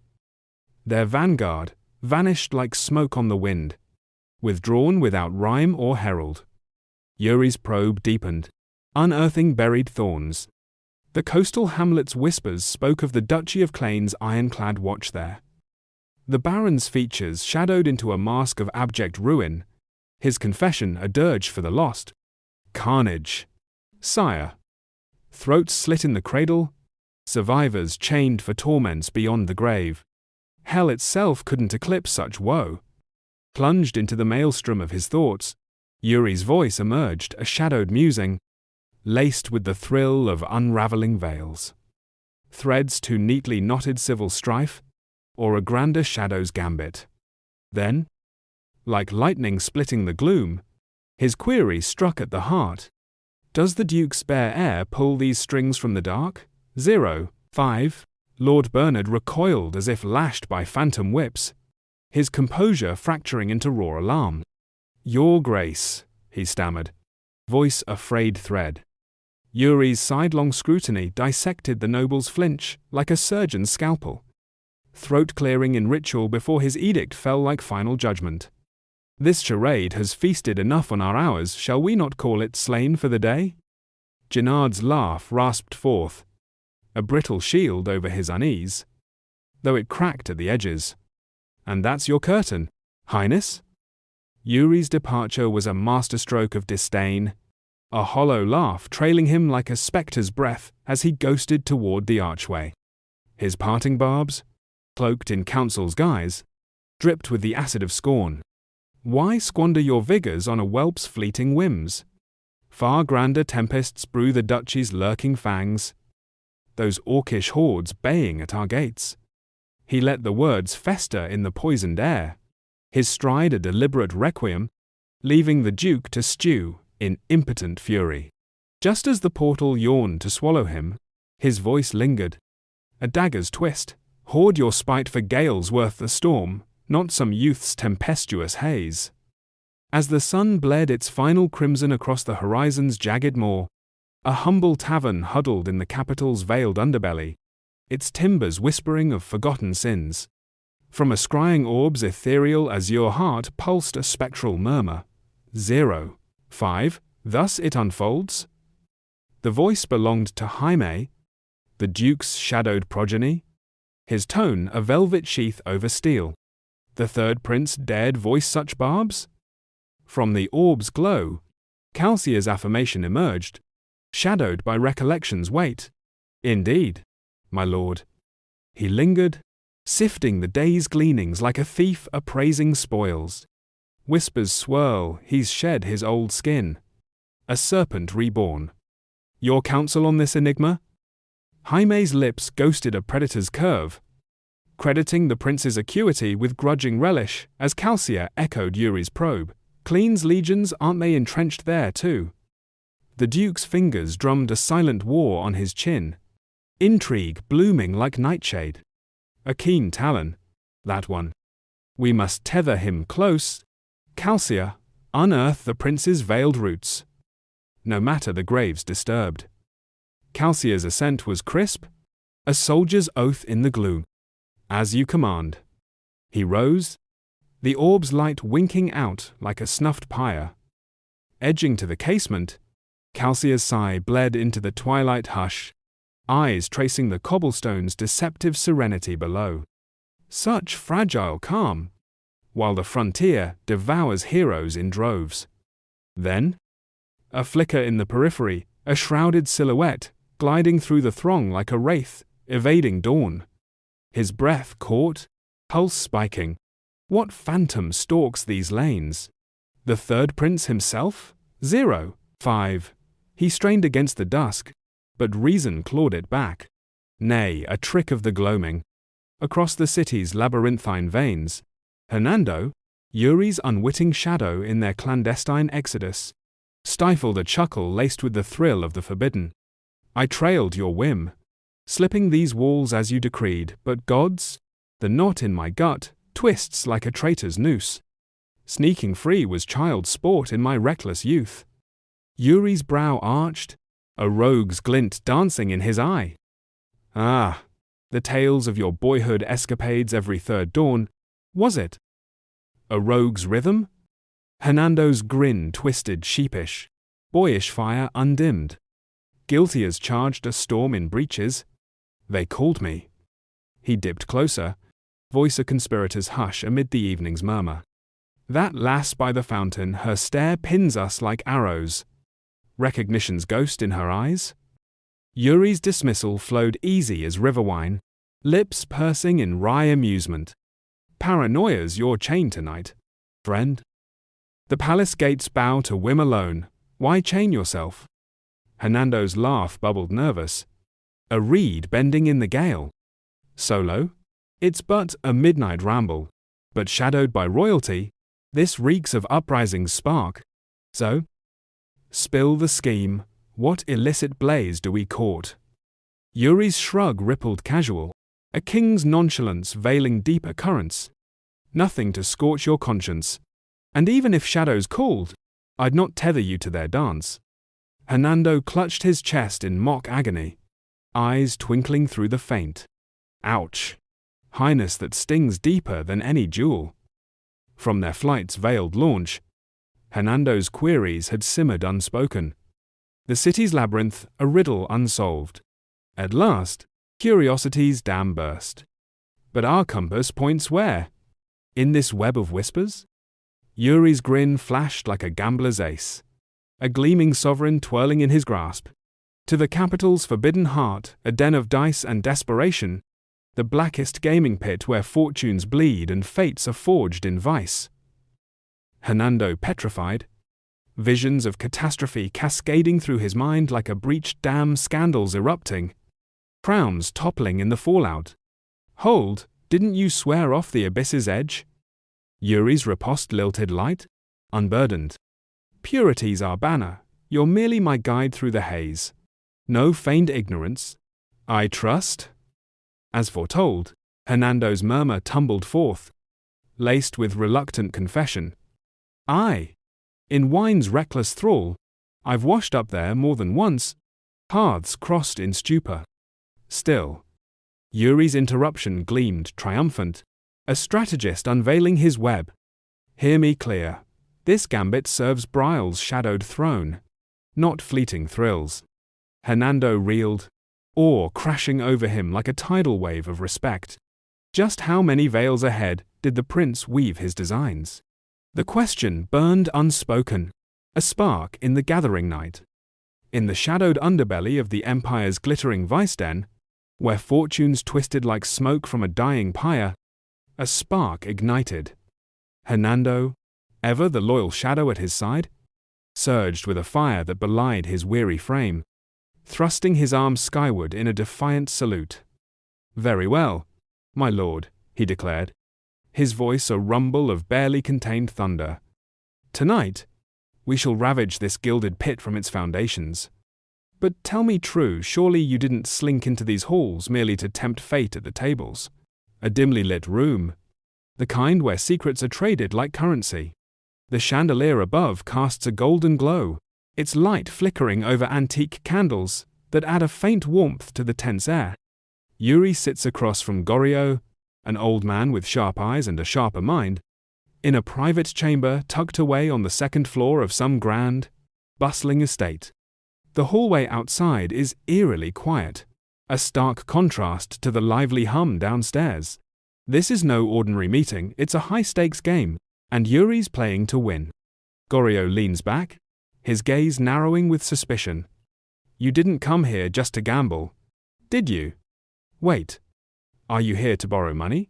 Their vanguard vanished like smoke on the wind, withdrawn without rhyme or herald. Yuri's probe deepened, unearthing buried thorns. The coastal hamlet's whispers spoke of the Duchy of Clane's ironclad watch there. The Baron's features shadowed into a mask of abject ruin, his confession a dirge for the lost. Carnage. Sire. Throats slit in the cradle, survivors chained for torments beyond the grave. Hell itself couldn't eclipse such woe. Plunged into the maelstrom of his thoughts, Yuri's voice emerged, a shadowed musing, laced with the thrill of unraveling veils. Threads too neatly knotted civil strife, or a grander shadow's gambit. Then, like lightning splitting the gloom, his query struck at the heart. Does the Duke's bare air pull these strings from the dark? 0-5. Lord Bernard recoiled as if lashed by phantom whips, his composure fracturing into raw alarm. Your Grace, he stammered, voice a frayed thread. Yuri's sidelong scrutiny dissected the noble's flinch like a surgeon's scalpel, throat clearing in ritual before his edict fell like final judgment. This charade has feasted enough on our hours, shall we not call it slain for the day? Gennard's laugh rasped forth, a brittle shield over his unease, though it cracked at the edges. And that's your curtain, Highness? Yuri's departure was a masterstroke of disdain, a hollow laugh trailing him like a spectre's breath as he ghosted toward the archway. His parting barbs, cloaked in counsel's guise, dripped with the acid of scorn. Why squander your vigors on a whelp's fleeting whims? Far grander tempests brew the duchy's lurking fangs, those orcish hordes baying at our gates. He let the words fester in the poisoned air, his stride a deliberate requiem, leaving the Duke to stew in impotent fury. Just as the portal yawned to swallow him, his voice lingered. A dagger's twist. Hoard your spite for gales worth the storm, not some youth's tempestuous haze. As the sun bled its final crimson across the horizon's jagged moor, a humble tavern huddled in the capital's veiled underbelly, its timbers whispering of forgotten sins. From a scrying orb's ethereal azure heart pulsed a spectral murmur. 0-5, thus it unfolds? The voice belonged to Jaime, the Duke's shadowed progeny, his tone a velvet sheath over steel. The third prince dared voice such barbs? From the orb's glow, Calcia's affirmation emerged, shadowed by recollection's weight. Indeed, my lord. He lingered, sifting the day's gleanings like a thief appraising spoils. Whispers swirl, he's shed his old skin. A serpent reborn. Your counsel on this enigma? Jaime's lips ghosted a predator's curve, crediting the prince's acuity with grudging relish as Calcia echoed Yuri's probe. Clean's legions, aren't they entrenched there too? The duke's fingers drummed a silent war on his chin. Intrigue blooming like nightshade. A keen talon. That one. We must tether him close. Calcia, unearth the prince's veiled roots. No matter the graves disturbed. Calcia's assent was crisp. A soldier's oath in the gloom. As you command. He rose, the orb's light winking out like a snuffed pyre. Edging to the casement, Calcia's sigh bled into the twilight hush, eyes tracing the cobblestone's deceptive serenity below. Such fragile calm, while the frontier devours heroes in droves. Then, a flicker in the periphery, a shrouded silhouette, gliding through the throng like a wraith, evading dawn. His breath caught, pulse spiking. What phantom stalks these lanes? The third prince himself? 5. He strained against the dusk, but reason clawed it back. Nay, a trick of the gloaming. Across the city's labyrinthine veins, Hernando, Yuri's unwitting shadow in their clandestine exodus, stifled a chuckle laced with the thrill of the forbidden. I trailed your whim, slipping these walls as you decreed, but gods, the knot in my gut twists like a traitor's noose. Sneaking free was child's sport in my reckless youth. Yuri's brow arched, a rogue's glint dancing in his eye. Ah, the tales of your boyhood escapades every third dawn, was it? A rogue's rhythm? Hernando's grin twisted sheepish, boyish fire undimmed. Guilty as charged a storm in breaches. They called me. He dipped closer, voice a conspirator's hush amid the evening's murmur. That lass by the fountain, her stare pins us like arrows. Recognition's ghost in her eyes? Yuri's dismissal flowed easy as river wine, lips pursing in wry amusement. Paranoia's your chain tonight, friend. The palace gates bow to whim alone. Why chain yourself? Hernando's laugh bubbled nervous. A reed bending in the gale. Solo? It's but a midnight ramble, but shadowed by royalty, this reeks of uprising's spark. So? Spill the scheme, what illicit blaze do we court? Yuri's shrug rippled casual, a king's nonchalance veiling deeper currents. Nothing to scorch your conscience, and even if shadows called, I'd not tether you to their dance. Hernando clutched his chest in mock agony, eyes twinkling through the faint. Ouch! Highness that stings deeper than any jewel. From their flight's veiled launch, Hernando's queries had simmered unspoken. The city's labyrinth, a riddle unsolved. At last, curiosity's dam burst. But our compass points where? In this web of whispers? Yuri's grin flashed like a gambler's ace, a gleaming sovereign twirling in his grasp. To the capital's forbidden heart, a den of dice and desperation, the blackest gaming pit where fortunes bleed and fates are forged in vice. Hernando petrified, visions of catastrophe cascading through his mind like a breached dam, scandals erupting, crowns toppling in the fallout. Hold, didn't you swear off the abyss's edge? Yuri's riposte lilted light, unburdened. Purity's our banner, you're merely my guide through the haze. No feigned ignorance. I trust? As foretold, Hernando's murmur tumbled forth, laced with reluctant confession. Aye. In wine's reckless thrall, I've washed up there more than once, paths crossed in stupor. Still. Yuri's interruption gleamed triumphant, a strategist unveiling his web. Hear me clear. This gambit serves Briall's shadowed throne, not fleeting thrills. Hernando reeled, awe crashing over him like a tidal wave of respect. Just how many veils ahead did the prince weave his designs? The question burned unspoken, a spark in the gathering night. In the shadowed underbelly of the empire's glittering vice den, where fortunes twisted like smoke from a dying pyre, a spark ignited. Hernando, ever the loyal shadow at his side, surged with a fire that belied his weary frame, thrusting his arms skyward in a defiant salute. "Very well, my lord," he declared, his voice a rumble of barely contained thunder. "Tonight, we shall ravage this gilded pit from its foundations. But tell me true, surely you didn't slink into these halls merely to tempt fate at the tables? A dimly lit room, the kind where secrets are traded like currency. The chandelier above casts a golden glow, its light flickering over antique candles that add a faint warmth to the tense air. Yuri sits across from Goryo, an old man with sharp eyes and a sharper mind, in a private chamber tucked away on the second floor of some grand, bustling estate. The hallway outside is eerily quiet, a stark contrast to the lively hum downstairs. This is no ordinary meeting, it's a high-stakes game, and Yuri's playing to win. Goryo leans back, his gaze narrowing with suspicion. "You didn't come here just to gamble, did you? Wait, are you here to borrow money?"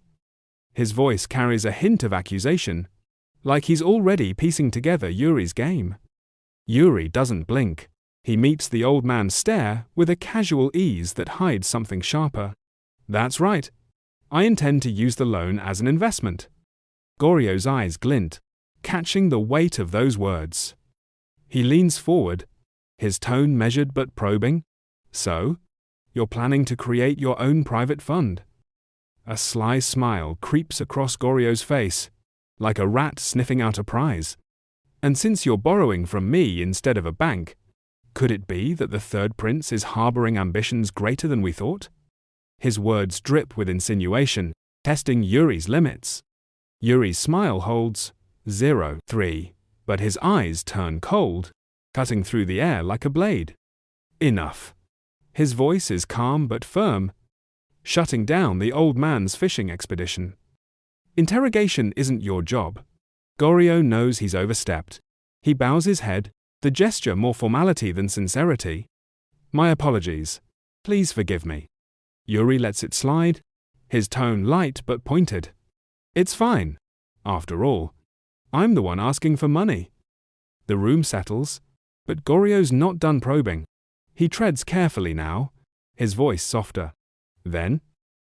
His voice carries a hint of accusation, like he's already piecing together Yuri's game. Yuri doesn't blink. He meets the old man's stare with a casual ease that hides something sharper. "That's right. I intend to use the loan as an investment." Goryo's eyes glint, catching the weight of those words. He leans forward, his tone measured but probing. "So, you're planning to create your own private fund?" A sly smile creeps across Goryo's face, like a rat sniffing out a prize. "And since you're borrowing from me instead of a bank, could it be that the third prince is harboring ambitions greater than we thought?" His words drip with insinuation, testing Yuri's limits. Yuri's smile holds 0-3, but his eyes turn cold, cutting through the air like a blade. "Enough." His voice is calm but firm, shutting down the old man's fishing expedition. "Interrogation isn't your job." Goryo knows he's overstepped. He bows his head, the gesture more formality than sincerity. "My apologies. Please forgive me." Yuri lets it slide, his tone light but pointed. "It's fine. After all, I'm the one asking for money." The room settles, but Goryo's not done probing. He treads carefully now, his voice softer. "Then,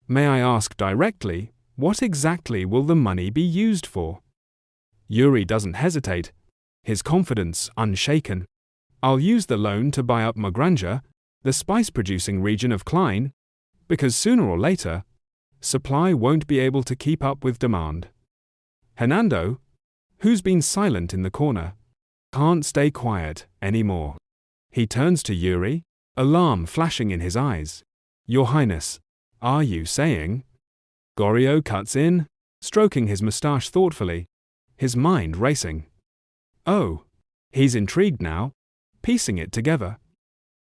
may I ask directly, what exactly will the money be used for?" Yuri doesn't hesitate, his confidence unshaken. "I'll use the loan to buy up Magranja, the spice-producing region of Klein, because sooner or later, supply won't be able to keep up with demand." Hernando, who's been silent in the corner, can't stay quiet anymore. He turns to Yuri, alarm flashing in his eyes. "Your Highness, are you saying?" Goryo cuts in, stroking his moustache thoughtfully, his mind racing. Oh, he's intrigued now, piecing it together.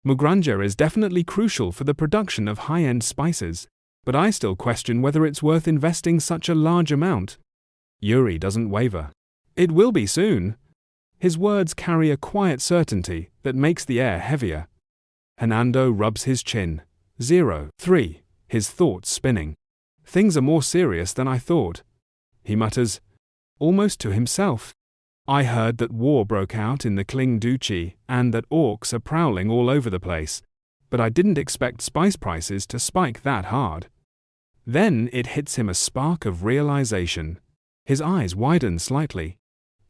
Magranja is definitely crucial for the production of high-end spices, but I still question whether it's worth investing such a large amount. Yuri doesn't waver. "It will be soon." His words carry a quiet certainty that makes the air heavier. Hernando rubs his chin. 0-3, his thoughts spinning. "Things are more serious than I thought," he mutters, almost to himself. "I heard that war broke out in the Kling Duchy and that orcs are prowling all over the place, but I didn't expect spice prices to spike that hard." Then it hits him a spark of realization. His eyes widen slightly.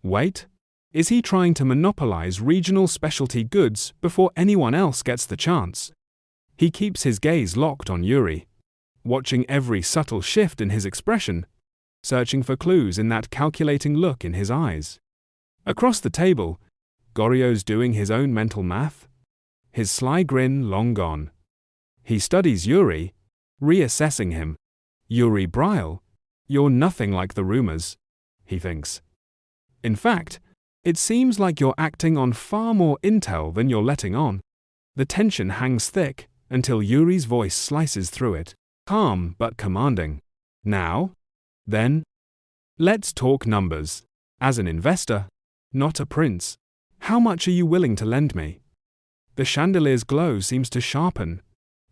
Wait, is he trying to monopolize regional specialty goods before anyone else gets the chance? He keeps his gaze locked on Yuri, watching every subtle shift in his expression, searching for clues in that calculating look in his eyes. Across the table, Goryo's doing his own mental math, his sly grin long gone. He studies Yuri, reassessing him. "Yuri Briall, you're nothing like the rumors," he thinks. "In fact, it seems like you're acting on far more intel than you're letting on." The tension hangs thick until Yuri's voice slices through it, calm but commanding. "Now, then, let's talk numbers. As an investor, not a prince, how much are you willing to lend me?" The chandelier's glow seems to sharpen.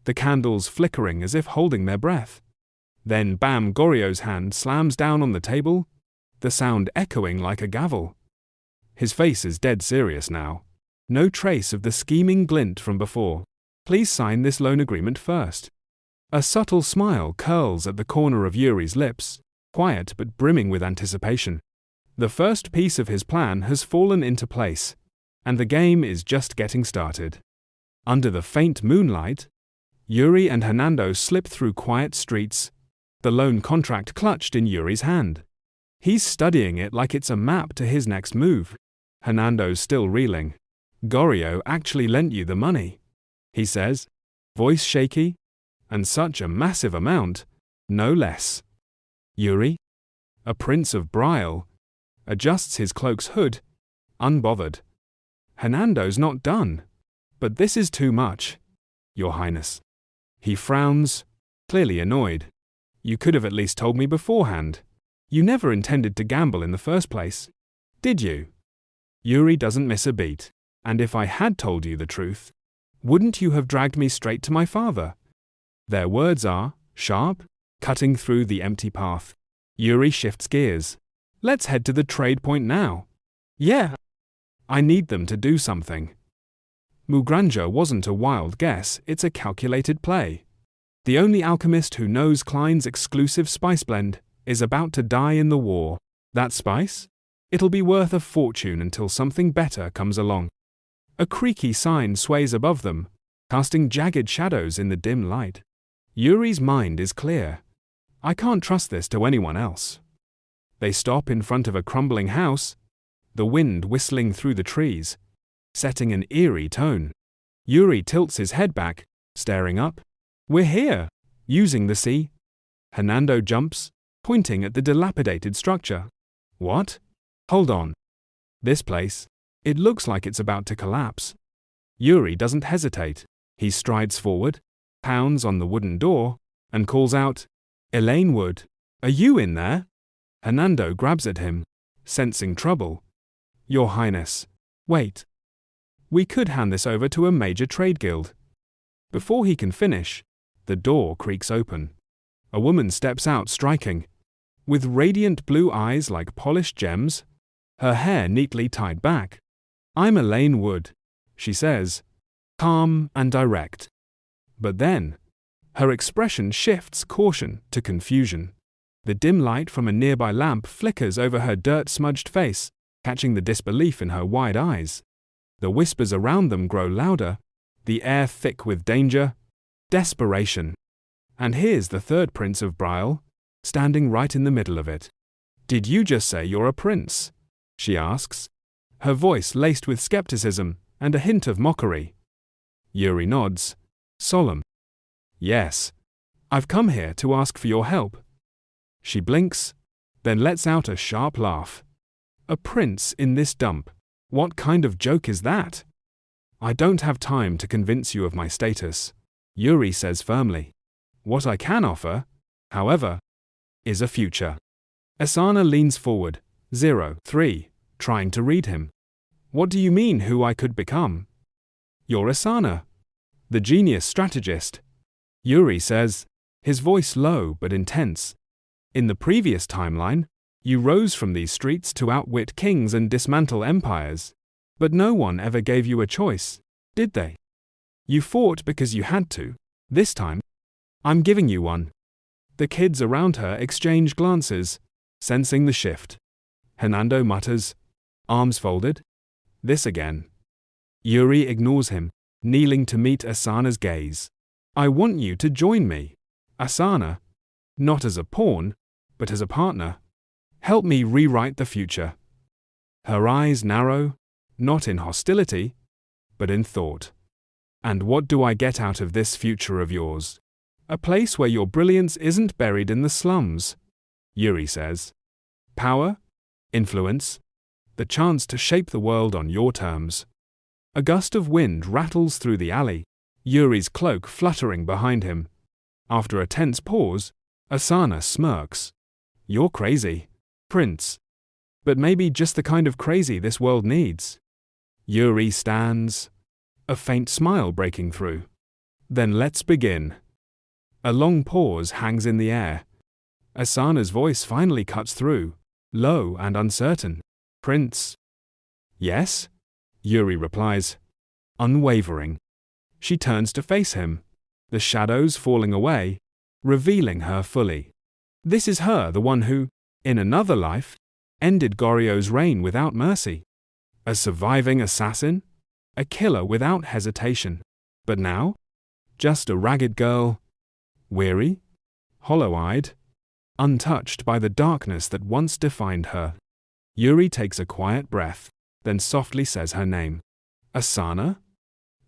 the candles flickering as if holding their breath. Then bam, Goryo's hand slams down on the table, the sound echoing like a gavel. His face is dead serious now. No trace of the scheming glint from before. Please sign this loan agreement first. A subtle smile curls at the corner of Yuri's lips, quiet but brimming with anticipation. The first piece of his plan has fallen into place, and the game is just getting started. Under the faint moonlight, Yuri and Hernando slip through quiet streets, the loan contract clutched in Yuri's hand. He's studying it like it's a map to his next move. Hernando's still reeling. Goryo actually lent you the money, he says, voice shaky, and such a massive amount, no less. Yuri, a prince of Briall, adjusts his cloak's hood, unbothered. Hernando's not done. But this is too much, Your Highness. He frowns, clearly annoyed. You could have at least told me beforehand. You never intended to gamble in the first place, did you? Yuri doesn't miss a beat. And if I had told you the truth, wouldn't you have dragged me straight to my father? Their words are, sharp, cutting through the empty path. Yuri shifts gears. Let's head to the trade point now. Yeah. I need them to do something. Mugranja wasn't a wild guess, it's a calculated play. The only alchemist who knows Klein's exclusive spice blend is about to die in the war. That spice? It'll be worth a fortune until something better comes along. A creaky sign sways above them, casting jagged shadows in the dim light. Yuri's mind is clear. I can't trust this to anyone else. They stop in front of a crumbling house, the wind whistling through the trees, setting an eerie tone. Yuri tilts his head back, staring up. We're here, using the sea. Hernando jumps, pointing at the dilapidated structure. What? Hold on. This place, it looks like it's about to collapse. Yuri doesn't hesitate. He strides forward, pounds on the wooden door, and calls out, Elaine Wood, are you in there? Hernando grabs at him, sensing trouble. Your Highness, wait. We could hand this over to a major trade guild. Before he can finish, the door creaks open. A woman steps out striking. With radiant blue eyes like polished gems, her hair neatly tied back. I'm Elaine Wood, she says, calm and direct. But then, her expression shifts caution to confusion. The dim light from a nearby lamp flickers over her dirt-smudged face, catching the disbelief in her wide eyes. The whispers around them grow louder, the air thick with danger, desperation. And here's the third prince of Briall, standing right in the middle of it. Did you just say you're a prince? She asks, her voice laced with skepticism and a hint of mockery. Yuri nods, solemn. Yes. I've come here to ask for your help. She blinks, then lets out a sharp laugh. A prince in this dump? What kind of joke is that? I don't have time to convince you of my status, Yuri says firmly. What I can offer, however, is a future. Asana leans forward, 03, trying to read him. What do you mean who I could become? You're Asana, the genius strategist. Yuri says, his voice low but intense. In the previous timeline, you rose from these streets to outwit kings and dismantle empires. But no one ever gave you a choice, did they? You fought because you had to. This time, I'm giving you one. The kids around her exchange glances, sensing the shift. Hernando mutters, arms folded. This again. Yuri ignores him, kneeling to meet Asana's gaze. I want you to join me, Asana. Not as a pawn, but as a partner. Help me rewrite the future. Her eyes narrow, not in hostility, but in thought. And what do I get out of this future of yours? A place where your brilliance isn't buried in the slums, Yuri says. Power, influence, the chance to shape the world on your terms. A gust of wind rattles through the alley, Yuri's cloak fluttering behind him. After a tense pause, Asana smirks. You're crazy, Prince. But maybe just the kind of crazy this world needs. Yuri stands, a faint smile breaking through. Then let's begin. A long pause hangs in the air. Asana's voice finally cuts through, low and uncertain. Prince. Yes? Yuri replies, unwavering. She turns to face him, the shadows falling away, revealing her fully. This is her, the one who, in another life, ended Goryo's reign without mercy. A surviving assassin? A killer without hesitation. But now? Just a ragged girl, weary, hollow-eyed, untouched by the darkness that once defined her. Yuri takes a quiet breath, then softly says her name. Asana?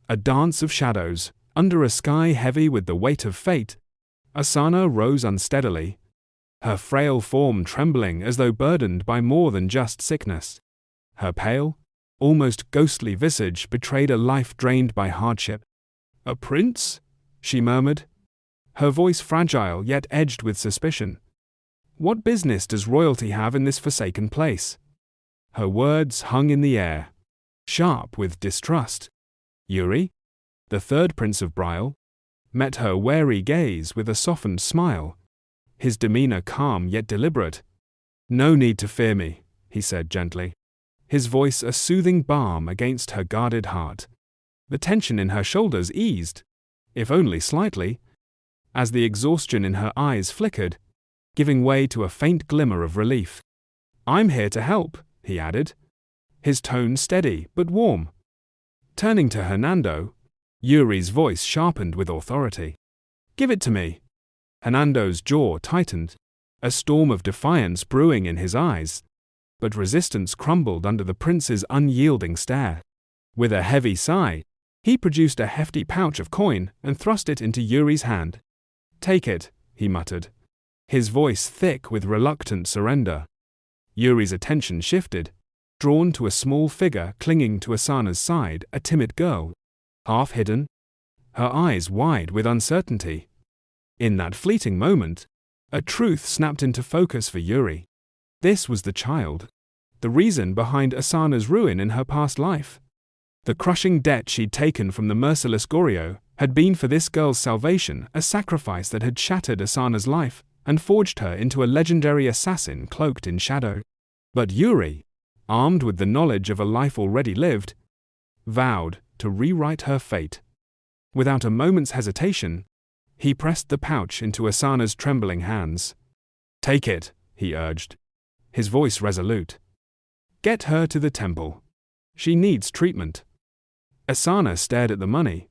A dance of shadows, under a sky heavy with the weight of fate. Asana rose unsteadily, her frail form trembling as though burdened by more than just sickness. Her pale, almost ghostly visage betrayed a life drained by hardship. A prince? She murmured, her voice fragile yet edged with suspicion. What business does royalty have in this forsaken place? Her words hung in the air, sharp with distrust. Yuri, the third prince of Briall, met her wary gaze with a softened smile, his demeanor calm yet deliberate. No need to fear me, he said gently, his voice a soothing balm against her guarded heart. The tension in her shoulders eased, if only slightly, as the exhaustion in her eyes flickered, giving way to a faint glimmer of relief. I'm here to help, he added, his tone steady but warm. Turning to Hernando, Yuri's voice sharpened with authority. Give it to me. Hernando's jaw tightened, a storm of defiance brewing in his eyes, but resistance crumbled under the prince's unyielding stare. With a heavy sigh, he produced a hefty pouch of coin and thrust it into Yuri's hand. Take it, he muttered, his voice thick with reluctant surrender. Yuri's attention shifted, drawn to a small figure clinging to Asana's side, a timid girl, half hidden, her eyes wide with uncertainty. In that fleeting moment, a truth snapped into focus for Yuri. This was the child, the reason behind Asana's ruin in her past life. The crushing debt she'd taken from the merciless Goryo had been for this girl's salvation, a sacrifice that had shattered Asana's life and forged her into a legendary assassin cloaked in shadow. But Yuri, armed with the knowledge of a life already lived, vowed to rewrite her fate. Without a moment's hesitation, he pressed the pouch into Asana's trembling hands. Take it, he urged, his voice resolute. Get her to the temple. She needs treatment. Asana stared at the money,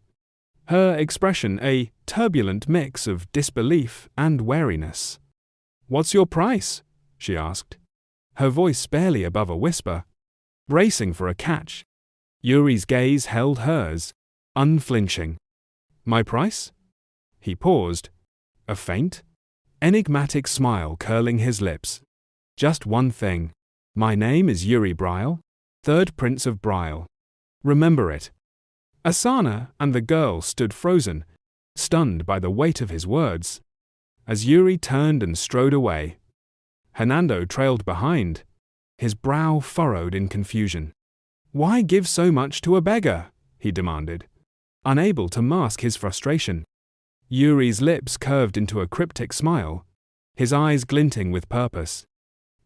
her expression a turbulent mix of disbelief and wariness. What's your price? She asked, her voice barely above a whisper, bracing for a catch. Yuri's gaze held hers, unflinching. My price? He paused, a faint, enigmatic smile curling his lips. Just one thing. My name is Yuri Briall, third prince of Briall. Remember it. Asana and the girl stood frozen, stunned by the weight of his words. As Yuri turned and strode away, Hernando trailed behind, his brow furrowed in confusion. Why give so much to a beggar? He demanded, unable to mask his frustration. Yuri's lips curved into a cryptic smile, his eyes glinting with purpose.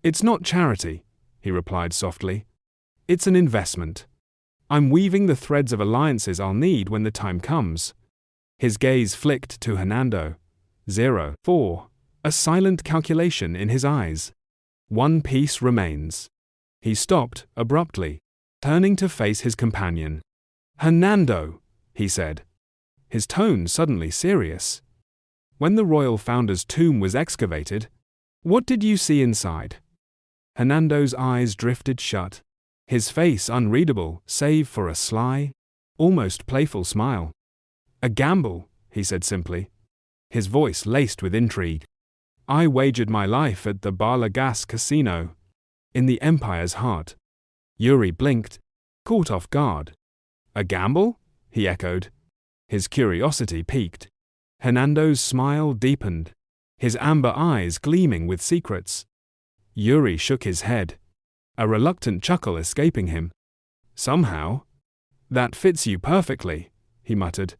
It's not charity, he replied softly. It's an investment. I'm weaving the threads of alliances I'll need when the time comes. His gaze flicked to Hernando. 4. A silent calculation in his eyes. One piece remains. He stopped abruptly, turning to face his companion. Hernando, he said, his tone suddenly serious. When the royal founder's tomb was excavated, what did you see inside? Hernando's eyes drifted shut, his face unreadable save for a sly, almost playful smile. A gamble, he said simply, his voice laced with intrigue. I wagered my life at the Barlagas casino, in the Empire's heart. Yuri blinked, caught off guard. A gamble? He echoed. His curiosity piqued. Hernando's smile deepened, his amber eyes gleaming with secrets. Yuri shook his head, a reluctant chuckle escaping him. Somehow, that fits you perfectly, he muttered.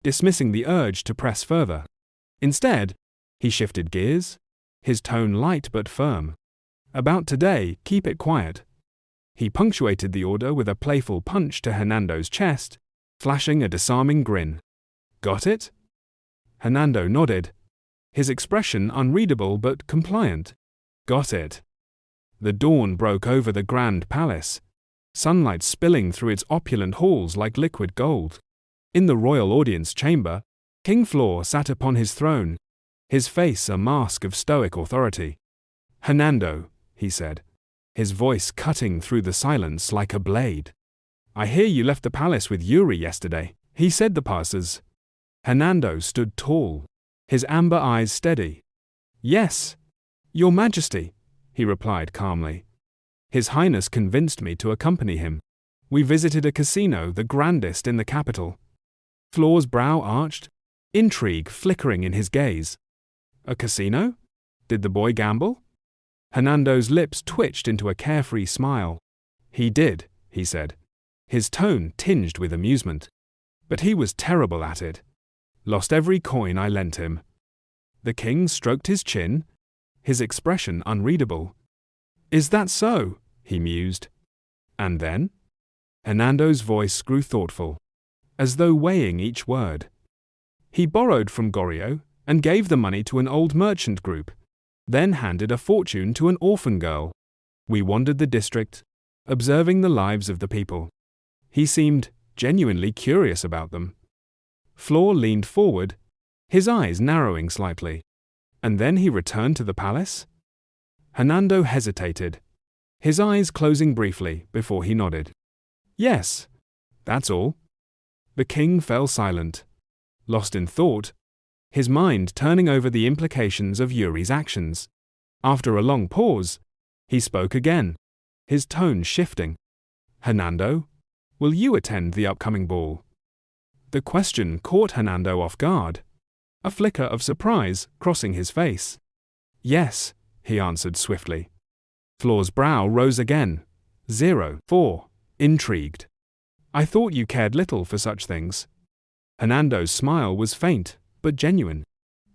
dismissing the urge to press further. Instead, he shifted gears, his tone light but firm. "About today, keep it quiet." He punctuated the order with a playful punch to Hernando's chest, flashing a disarming grin. "Got it?" Hernando nodded, his expression unreadable but compliant. "Got it." The dawn broke over the grand palace, sunlight spilling through its opulent halls like liquid gold. In the royal audience chamber, King Floor sat upon his throne, his face a mask of stoic authority. "Hernando," he said, his voice cutting through the silence like a blade. "I hear you left the palace with Yuri yesterday," he said the passers. Hernando stood tall, his amber eyes steady. "Yes, Your Majesty," he replied calmly. "His Highness convinced me to accompany him. We visited a casino, the grandest in the capital." Floor's brow arched, intrigue flickering in his gaze. "A casino? Did the boy gamble?" Hernando's lips twitched into a carefree smile. "He did," he said, his tone tinged with amusement. "But he was terrible at it. Lost every coin I lent him." The king stroked his chin, his expression unreadable. "Is that so?" he mused. "And then?" Hernando's voice grew thoughtful, as though weighing each word. "He borrowed from Goryo and gave the money to an old merchant group, then handed a fortune to an orphan girl. We wandered the district, observing the lives of the people. He seemed genuinely curious about them." Floor leaned forward, his eyes narrowing slightly. "And then he returned to the palace?" Hernando hesitated, his eyes closing briefly before he nodded. "Yes, that's all." The king fell silent, lost in thought, his mind turning over the implications of Yuri's actions. After a long pause, he spoke again, his tone shifting. "Hernando, will you attend the upcoming ball?" The question caught Hernando off guard, a flicker of surprise crossing his face. "Yes," he answered swiftly. Floor's brow rose again. 04, intrigued. "I thought you cared little for such things." Hernando's smile was faint, but genuine.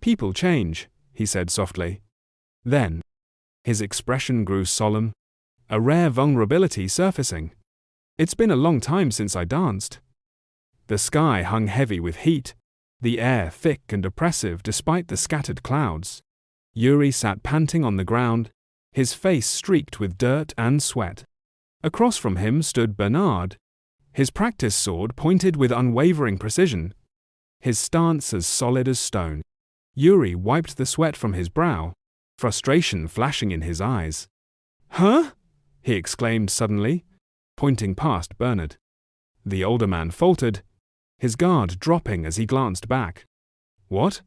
"People change," he said softly. Then, his expression grew solemn, a rare vulnerability surfacing. "It's been a long time since I danced." The sky hung heavy with heat, the air thick and oppressive despite the scattered clouds. Yuri sat panting on the ground, his face streaked with dirt and sweat. Across from him stood Bernard, his practice sword pointed with unwavering precision, his stance as solid as stone. Yuri wiped the sweat from his brow, frustration flashing in his eyes. "Huh?" he exclaimed suddenly, pointing past Bernard. The older man faltered, his guard dropping as he glanced back. "What?"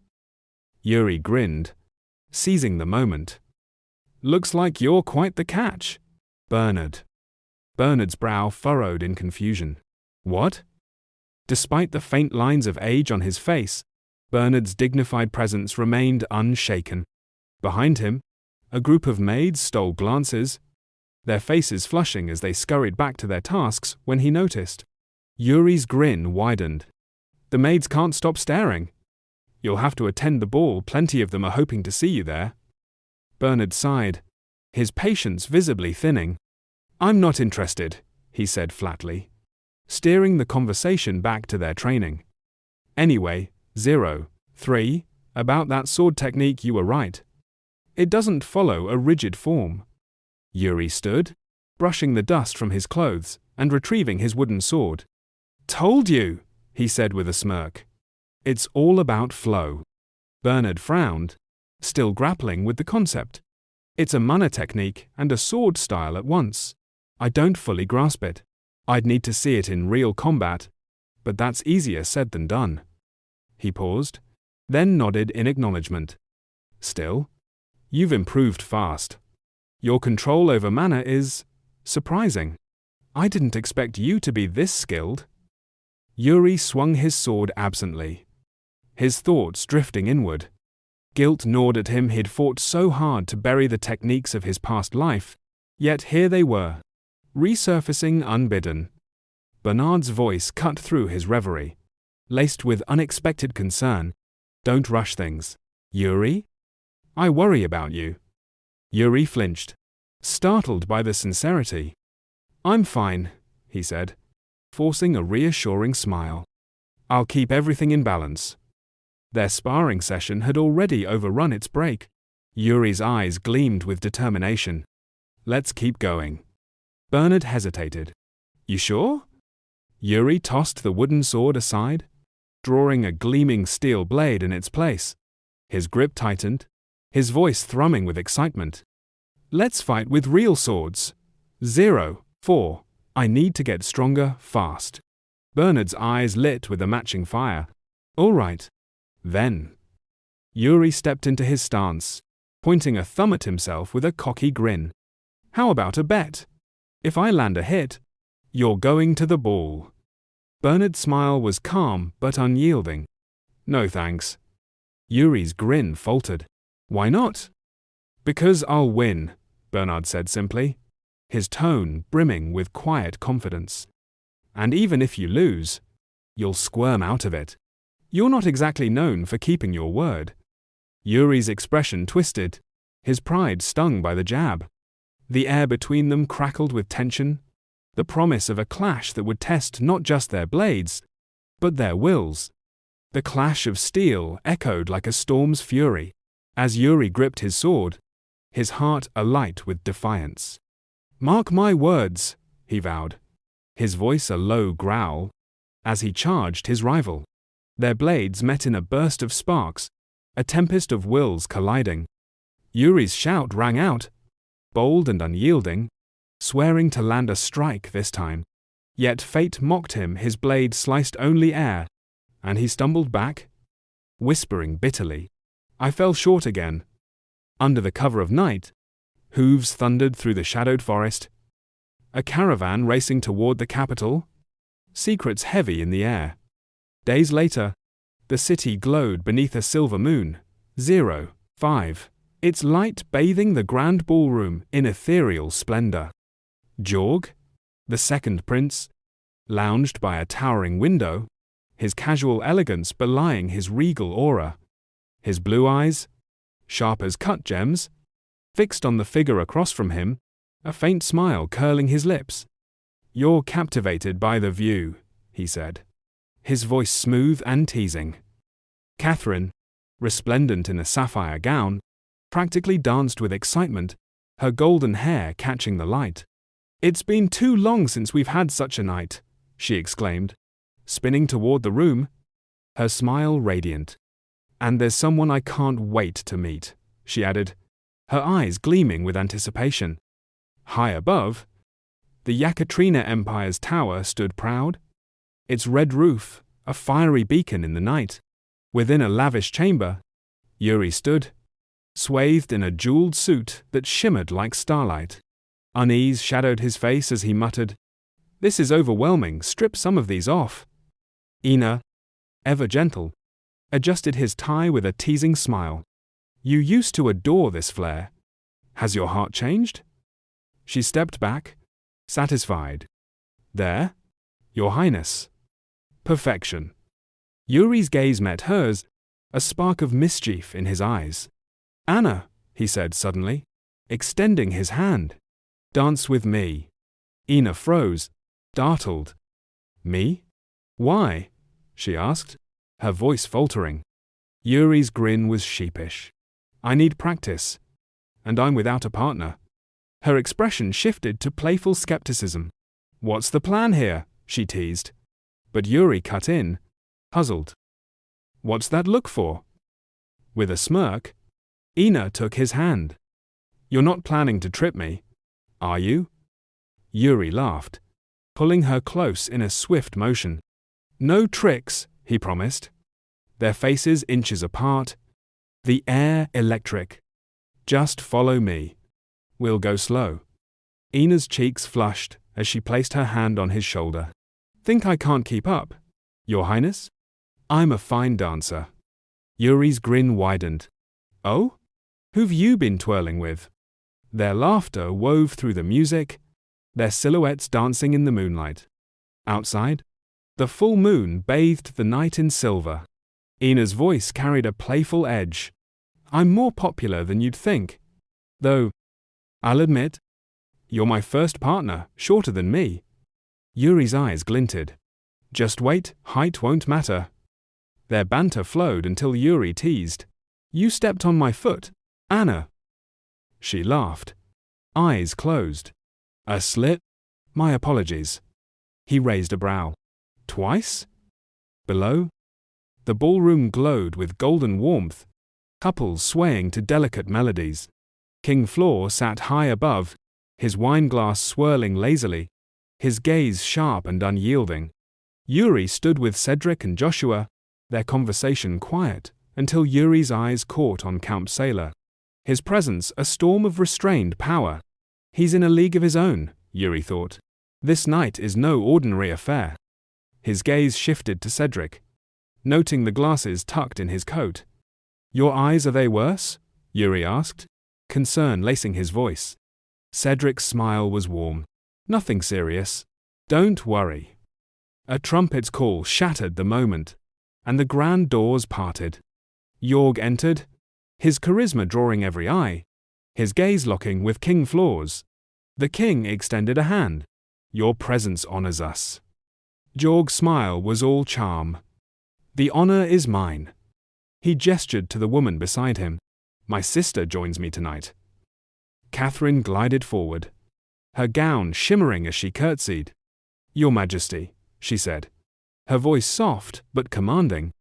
Yuri grinned, seizing the moment. "Looks like you're quite the catch, Bernard." Bernard's brow furrowed in confusion. "What?" Despite the faint lines of age on his face, Bernard's dignified presence remained unshaken. Behind him, a group of maids stole glances, their faces flushing as they scurried back to their tasks when he noticed. Yuri's grin widened. "The maids can't stop staring. You'll have to attend the ball, plenty of them are hoping to see you there." Bernard sighed, his patience visibly thinning. "I'm not interested," he said flatly, steering the conversation back to their training. "Anyway, 03, about that sword technique you were right. It doesn't follow a rigid form." Yuri stood, brushing the dust from his clothes and retrieving his wooden sword. "Told you," he said with a smirk. "It's all about flow." Bernard frowned, still grappling with the concept. "It's a mana technique and a sword style at once. I don't fully grasp it. I'd need to see it in real combat, but that's easier said than done." He paused, then nodded in acknowledgement. "Still, you've improved fast. Your control over mana is surprising. I didn't expect you to be this skilled." Yuri swung his sword absently, his thoughts drifting inward. Guilt gnawed at him. He'd fought so hard to bury the techniques of his past life, yet here they were, resurfacing unbidden. Bernard's voice cut through his reverie. laced with unexpected concern. Don't rush things. Yuri? I worry about you. Yuri flinched, startled by the sincerity. I'm fine, he said, forcing a reassuring smile. I'll keep everything in balance. Their sparring session had already overrun its break. Yuri's eyes gleamed with determination. Let's keep going. Bernard hesitated. You sure? Yuri tossed the wooden sword aside, drawing a gleaming steel blade in its place. His grip tightened, his voice thrumming with excitement. Let's fight with real swords. 0-4. I need to get stronger fast. Bernard's eyes lit with a matching fire. All right. Then. Yuri stepped into his stance, pointing a thumb at himself with a cocky grin. How about a bet? If I land a hit, you're going to the ball. Bernard's smile was calm but unyielding. No thanks. Yuri's grin faltered. Why not? Because I'll win, Bernard said simply, his tone brimming with quiet confidence. And even if you lose, you'll squirm out of it. You're not exactly known for keeping your word. Yuri's expression twisted, his pride stung by the jab. The air between them crackled with tension, the promise of a clash that would test not just their blades, but their wills. The clash of steel echoed like a storm's fury, as Yuri gripped his sword, his heart alight with defiance. Mark my words, he vowed, his voice a low growl, as he charged his rival. Their blades met in a burst of sparks, a tempest of wills colliding. Yuri's shout rang out, bold and unyielding, swearing to land a strike this time. Yet fate mocked him, his blade sliced only air, and he stumbled back, whispering bitterly. I fell short again. Under the cover of night, hooves thundered through the shadowed forest. A caravan racing toward the capital, secrets heavy in the air. Days later, the city glowed beneath a silver moon. 0-5. Its light bathing the grand ballroom in ethereal splendor. Jorg, the second prince, lounged by a towering window, his casual elegance belying his regal aura. His blue eyes, sharp as cut gems, fixed on the figure across from him, a faint smile curling his lips. You're captivated by the view, he said, his voice smooth and teasing. Catherine, resplendent in a sapphire gown, practically danced with excitement, her golden hair catching the light. It's been too long since we've had such a night, she exclaimed, spinning toward the room, her smile radiant. And there's someone I can't wait to meet, she added, her eyes gleaming with anticipation. High above, the Yakatrina Empire's tower stood proud, its red roof a fiery beacon in the night. Within a lavish chamber, Yuri stood, swathed in a jeweled suit that shimmered like starlight. Unease shadowed his face as he muttered, This is overwhelming, strip some of these off. Ina, ever gentle, adjusted his tie with a teasing smile. You used to adore this flair. Has your heart changed? She stepped back, satisfied. There, Your Highness. Perfection. Yuri's gaze met hers, a spark of mischief in his eyes. Anna, he said suddenly, extending his hand. Dance with me. Ina froze, startled. Me? Why? She asked, her voice faltering. Yuri's grin was sheepish. I need practice. And I'm without a partner. Her expression shifted to playful skepticism. What's the plan here? She teased. But Yuri cut in, puzzled. What's that look for? With a smirk, Ina took his hand. You're not planning to trip me, are you? Yuri laughed, pulling her close in a swift motion. No tricks, he promised. Their faces inches apart, the air electric. Just follow me. We'll go slow. Ina's cheeks flushed as she placed her hand on his shoulder. Think I can't keep up, Your Highness? I'm a fine dancer. Yuri's grin widened. Oh? Who've you been twirling with? Their laughter wove through the music, their silhouettes dancing in the moonlight. Outside, The full moon bathed the night in silver. Ina's voice carried a playful edge. I'm more popular than you'd think. Though, I'll admit, you're my first partner, shorter than me. Yuri's eyes glinted. Just wait, height won't matter. Their banter flowed until Yuri teased. You stepped on my foot, Anna. She laughed. Eyes closed. A slit? My apologies. He raised a brow. Twice? Below? The ballroom glowed with golden warmth, couples swaying to delicate melodies. King Floor sat high above, his wineglass swirling lazily, his gaze sharp and unyielding. Yuri stood with Cedric and Joshua, their conversation quiet, until Yuri's eyes caught on Count Sailor. His presence a storm of restrained power. He's in a league of his own, Yuri thought. This night is no ordinary affair. His gaze shifted to Cedric, noting the glasses tucked in his coat. Your eyes, are they worse? Yuri asked, concern lacing his voice. Cedric's smile was warm. Nothing serious. Don't worry. A trumpet's call shattered the moment, and the grand doors parted. Yorg entered, his charisma drawing every eye, his gaze locking with King Floor's. The king extended a hand. Your presence honors us. Jorg's smile was all charm. The honor is mine. He gestured to the woman beside him. My sister joins me tonight. Catherine glided forward, her gown shimmering as she curtsied. Your Majesty, she said, her voice soft but commanding.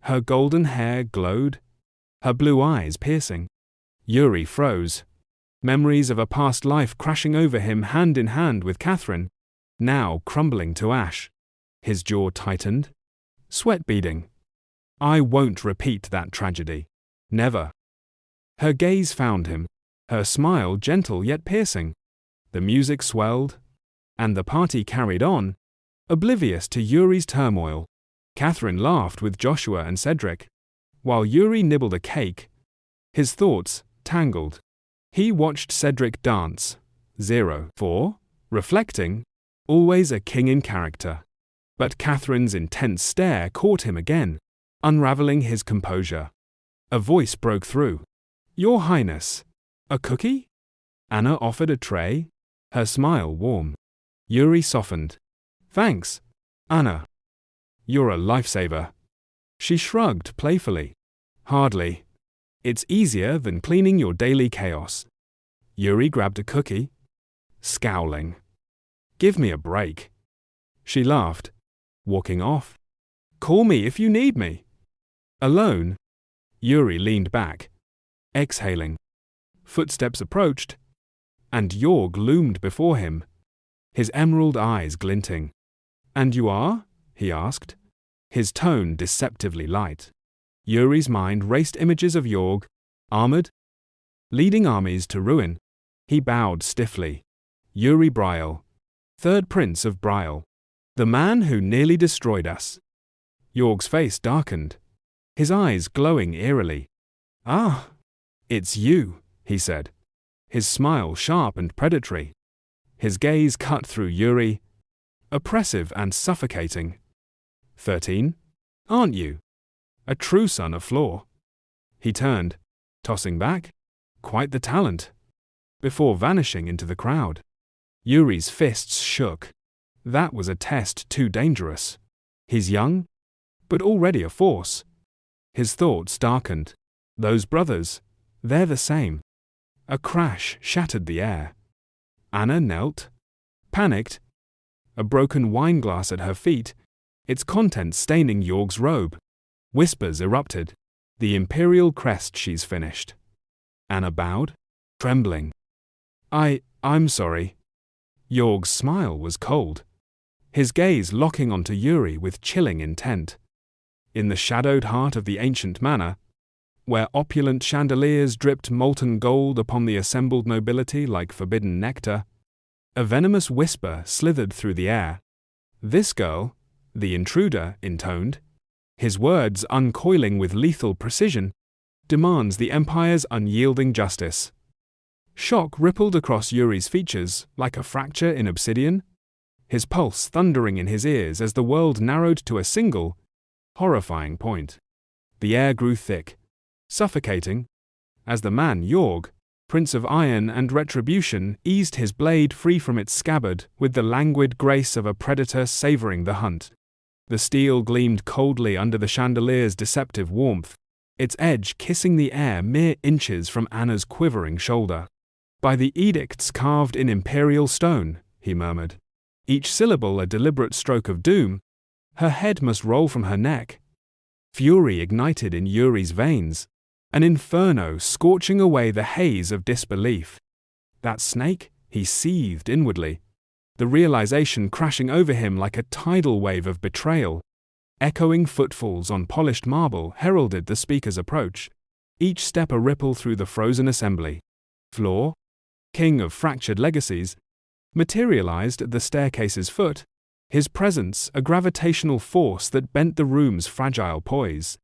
Her golden hair glowed, her blue eyes piercing. Yuri froze, memories of a past life crashing over him hand in hand with Catherine, now crumbling to ash. His jaw tightened, sweat beading. I won't repeat that tragedy. Never. Her gaze found him, her smile gentle yet piercing. The music swelled, and the party carried on, oblivious to Yuri's turmoil. Catherine laughed with Joshua and Cedric, while Yuri nibbled a cake. His thoughts tangled. He watched Cedric dance, 0-4, reflecting, always a king in character. But Catherine's intense stare caught him again, unraveling his composure. A voice broke through. Your Highness, a cookie? Anna offered a tray, her smile warm. Yuri softened. Thanks, Anna. You're a lifesaver. She shrugged playfully. Hardly. It's easier than cleaning your daily chaos. Yuri grabbed a cookie, scowling. Give me a break. She laughed, walking off. Call me if you need me. Alone, Yuri leaned back, exhaling. Footsteps approached, and Yorg loomed before him, his emerald eyes glinting. And you are? He asked, his tone deceptively light. Yuri's mind raced images of Yorg, armored, leading armies to ruin. He bowed stiffly. Yuri Briall, third prince of Briall, the man who nearly destroyed us. Yorg's face darkened, his eyes glowing eerily. Ah, it's you, he said, his smile sharp and predatory. His gaze cut through Yuri, oppressive and suffocating. 13? Aren't you? A true son of Floor. He turned, tossing back. Quite the talent. Before vanishing into the crowd. Yuri's fists shook. That was a test too dangerous. He's young, but already a force. His thoughts darkened. Those brothers, they're the same. A crash shattered the air. Anna knelt, panicked, a broken wineglass at her feet, its contents staining Yorg's robe. Whispers erupted. The imperial crest, she's finished. Anna bowed, trembling. I'm sorry. Yorg's smile was cold, his gaze locking onto Yuri with chilling intent. In the shadowed heart of the ancient manor, where opulent chandeliers dripped molten gold upon the assembled nobility like forbidden nectar, a venomous whisper slithered through the air. This girl, the intruder intoned, his words uncoiling with lethal precision, demands the Empire's unyielding justice. Shock rippled across Yuri's features like a fracture in obsidian. his pulse thundering in his ears as the world narrowed to a single, horrifying point. The air grew thick, suffocating, as the man Yorg, Prince of Iron and Retribution, eased his blade free from its scabbard with the languid grace of a predator savoring the hunt. The steel gleamed coldly under the chandelier's deceptive warmth, its edge kissing the air mere inches from Anna's quivering shoulder. "By the edicts carved in imperial stone," he murmured, each syllable a deliberate stroke of doom, her head must roll from her neck. Fury ignited in Yuri's veins, an inferno scorching away the haze of disbelief. That snake? He seethed inwardly, the realization crashing over him like a tidal wave of betrayal. Echoing footfalls on polished marble heralded the speaker's approach, each step a ripple through the frozen assembly. Floor, king of fractured legacies, materialized at the staircase's foot, his presence a gravitational force that bent the room's fragile poise.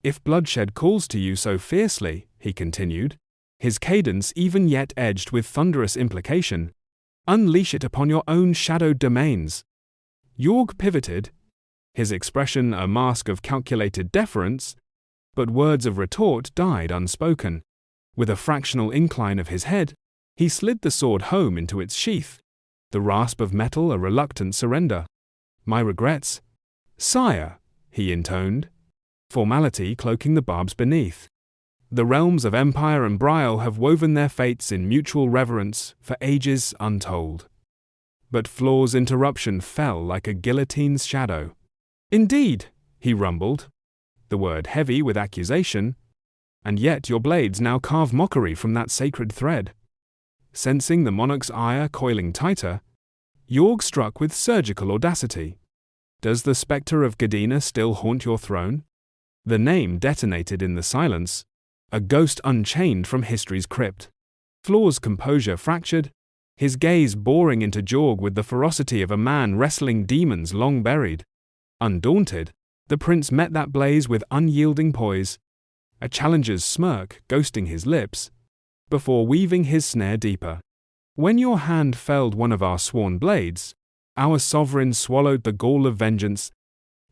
"If bloodshed calls to you so fiercely," he continued, his cadence even yet edged with thunderous implication, "unleash it upon your own shadowed domains." Yorg pivoted, his expression a mask of calculated deference, but words of retort died unspoken. With a fractional incline of his head, he slid the sword home into its sheath, the rasp of metal a reluctant surrender. "My regrets, sire," he intoned, formality cloaking the barbs beneath. "The realms of Empire and Briall have woven their fates in mutual reverence for ages untold." But Floor's interruption fell like a guillotine's shadow. "Indeed," he rumbled, the word heavy with accusation, "and yet your blades now carve mockery from that sacred thread." Sensing the monarch's ire coiling tighter, Yorg struck with surgical audacity. "Does the spectre of Gadina still haunt your throne?" The name detonated in the silence, a ghost unchained from history's crypt. Floor's composure fractured, his gaze boring into Jorg with the ferocity of a man wrestling demons long buried. Undaunted, the prince met that blaze with unyielding poise, a challenger's smirk ghosting his lips, before weaving his snare deeper. "When your hand felled one of our sworn blades, our sovereign swallowed the gall of vengeance,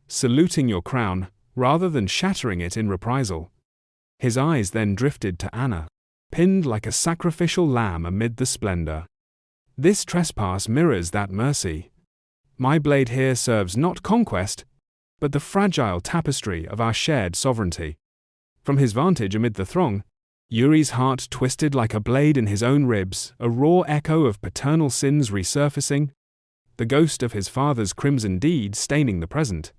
saluting your crown rather than shattering it in reprisal." His eyes then drifted to Anna, pinned like a sacrificial lamb amid the splendor. "This trespass mirrors that mercy. My blade here serves not conquest, but the fragile tapestry of our shared sovereignty." From his vantage amid the throng, Yuri's heart twisted like a blade in his own ribs, a raw echo of paternal sins resurfacing, the ghost of his father's crimson deed staining the present.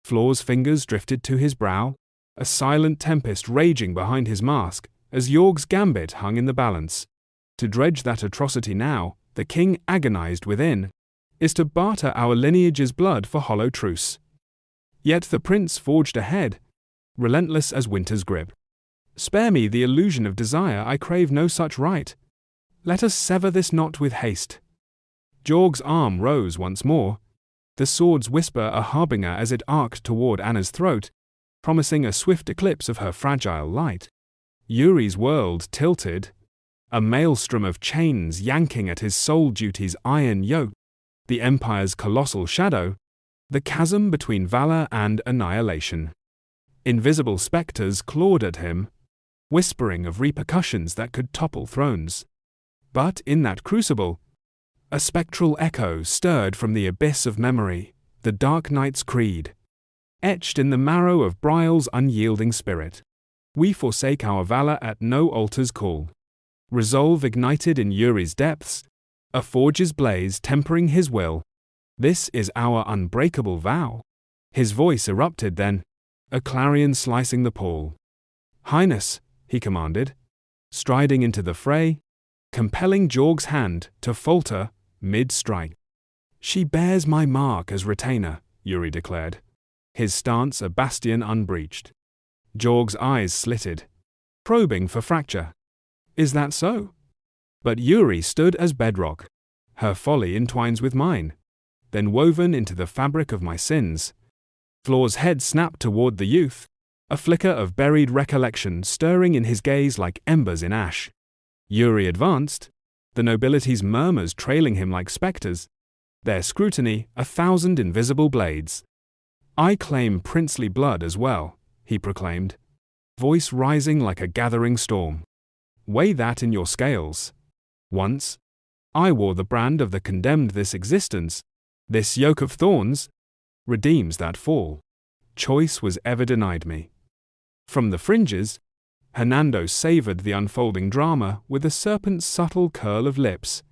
Floor's fingers drifted to his brow, a silent tempest raging behind his mask, as Yorg's gambit hung in the balance. To dredge that atrocity now, the king agonized within, is to barter our lineage's blood for hollow truce. Yet the prince forged ahead, relentless as winter's grip. "Spare me the illusion of desire, I crave no such right. Let us sever this knot with haste." Jorg's arm rose once more, the sword's whisper a harbinger as it arced toward Anna's throat, promising a swift eclipse of her fragile light. Yuri's world tilted, a maelstrom of chains yanking at his soul duty's iron yoke, the Empire's colossal shadow, the chasm between valor and annihilation. Invisible specters clawed at him, whispering of repercussions that could topple thrones. But in that crucible, a spectral echo stirred from the abyss of memory, the Dark Knight's creed, etched in the marrow of Briall's unyielding spirit. "We forsake our valor at no altar's call." Resolve ignited in Yuri's depths, a forge's blaze tempering his will. "This is our unbreakable vow." His voice erupted then, a clarion slicing the pall. "Highness," he commanded, striding into the fray, compelling Jorg's hand to falter mid-strike. "She bears my mark as retainer," Yuri declared, his stance a bastion unbreached. Jorg's eyes slitted, probing for fracture. "Is that so?" But Yuri stood as bedrock. "Her folly entwines with mine, then woven into the fabric of my sins." Floor's head snapped toward the youth, a flicker of buried recollection stirring in his gaze like embers in ash. Yuri advanced, the nobility's murmurs trailing him like specters, their scrutiny 1,000 invisible blades. "I claim princely blood as well," he proclaimed, voice rising like a gathering storm. "Weigh that in your scales. Once, I wore the brand of the condemned. This existence, this yoke of thorns, redeems that fall. Choice was ever denied me." From the fringes, Hernando savored the unfolding drama with a serpent's subtle curl of lips,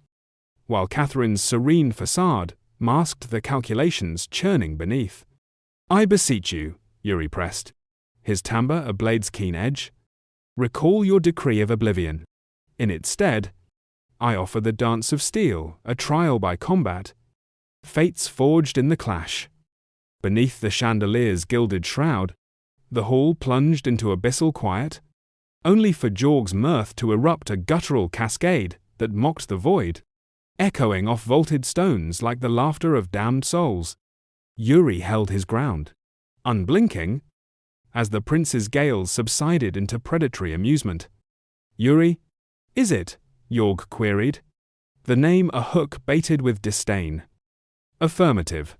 while Catherine's serene facade masked the calculations churning beneath. "I beseech you," Yuri pressed, his timbre a blade's keen edge, "recall your decree of oblivion. In its stead, I offer the dance of steel, a trial by combat, fates forged in the clash." Beneath the chandelier's gilded shroud, the hall plunged into abyssal quiet, only for Jorg's mirth to erupt a guttural cascade that mocked the void, echoing off vaulted stones like the laughter of damned souls. Yuri held his ground, unblinking, as the prince's gales subsided into predatory amusement. "Yuri, is it?" Jorg queried, the name a hook baited with disdain. "Affirmative,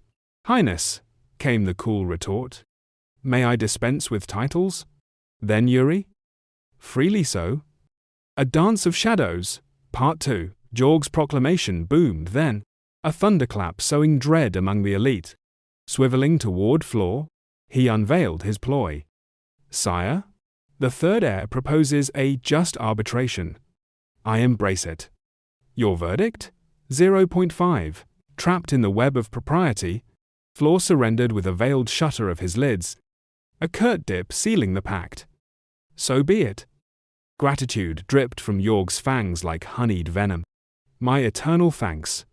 Highness," came the cool retort. "May I dispense with titles?" "Then Yuri?" "Freely so." A Dance of Shadows, Part 2. Jorg's proclamation boomed then, a thunderclap sowing dread among the elite. Swiveling toward floor, he unveiled his ploy. "Sire, the third heir proposes a just arbitration. I embrace it. Your verdict? 0.5. Trapped in the web of propriety, Floor surrendered with a veiled shutter of his lids, a curt dip sealing the pact. "So be it." Gratitude dripped from Jorg's fangs like honeyed venom. "My eternal thanks,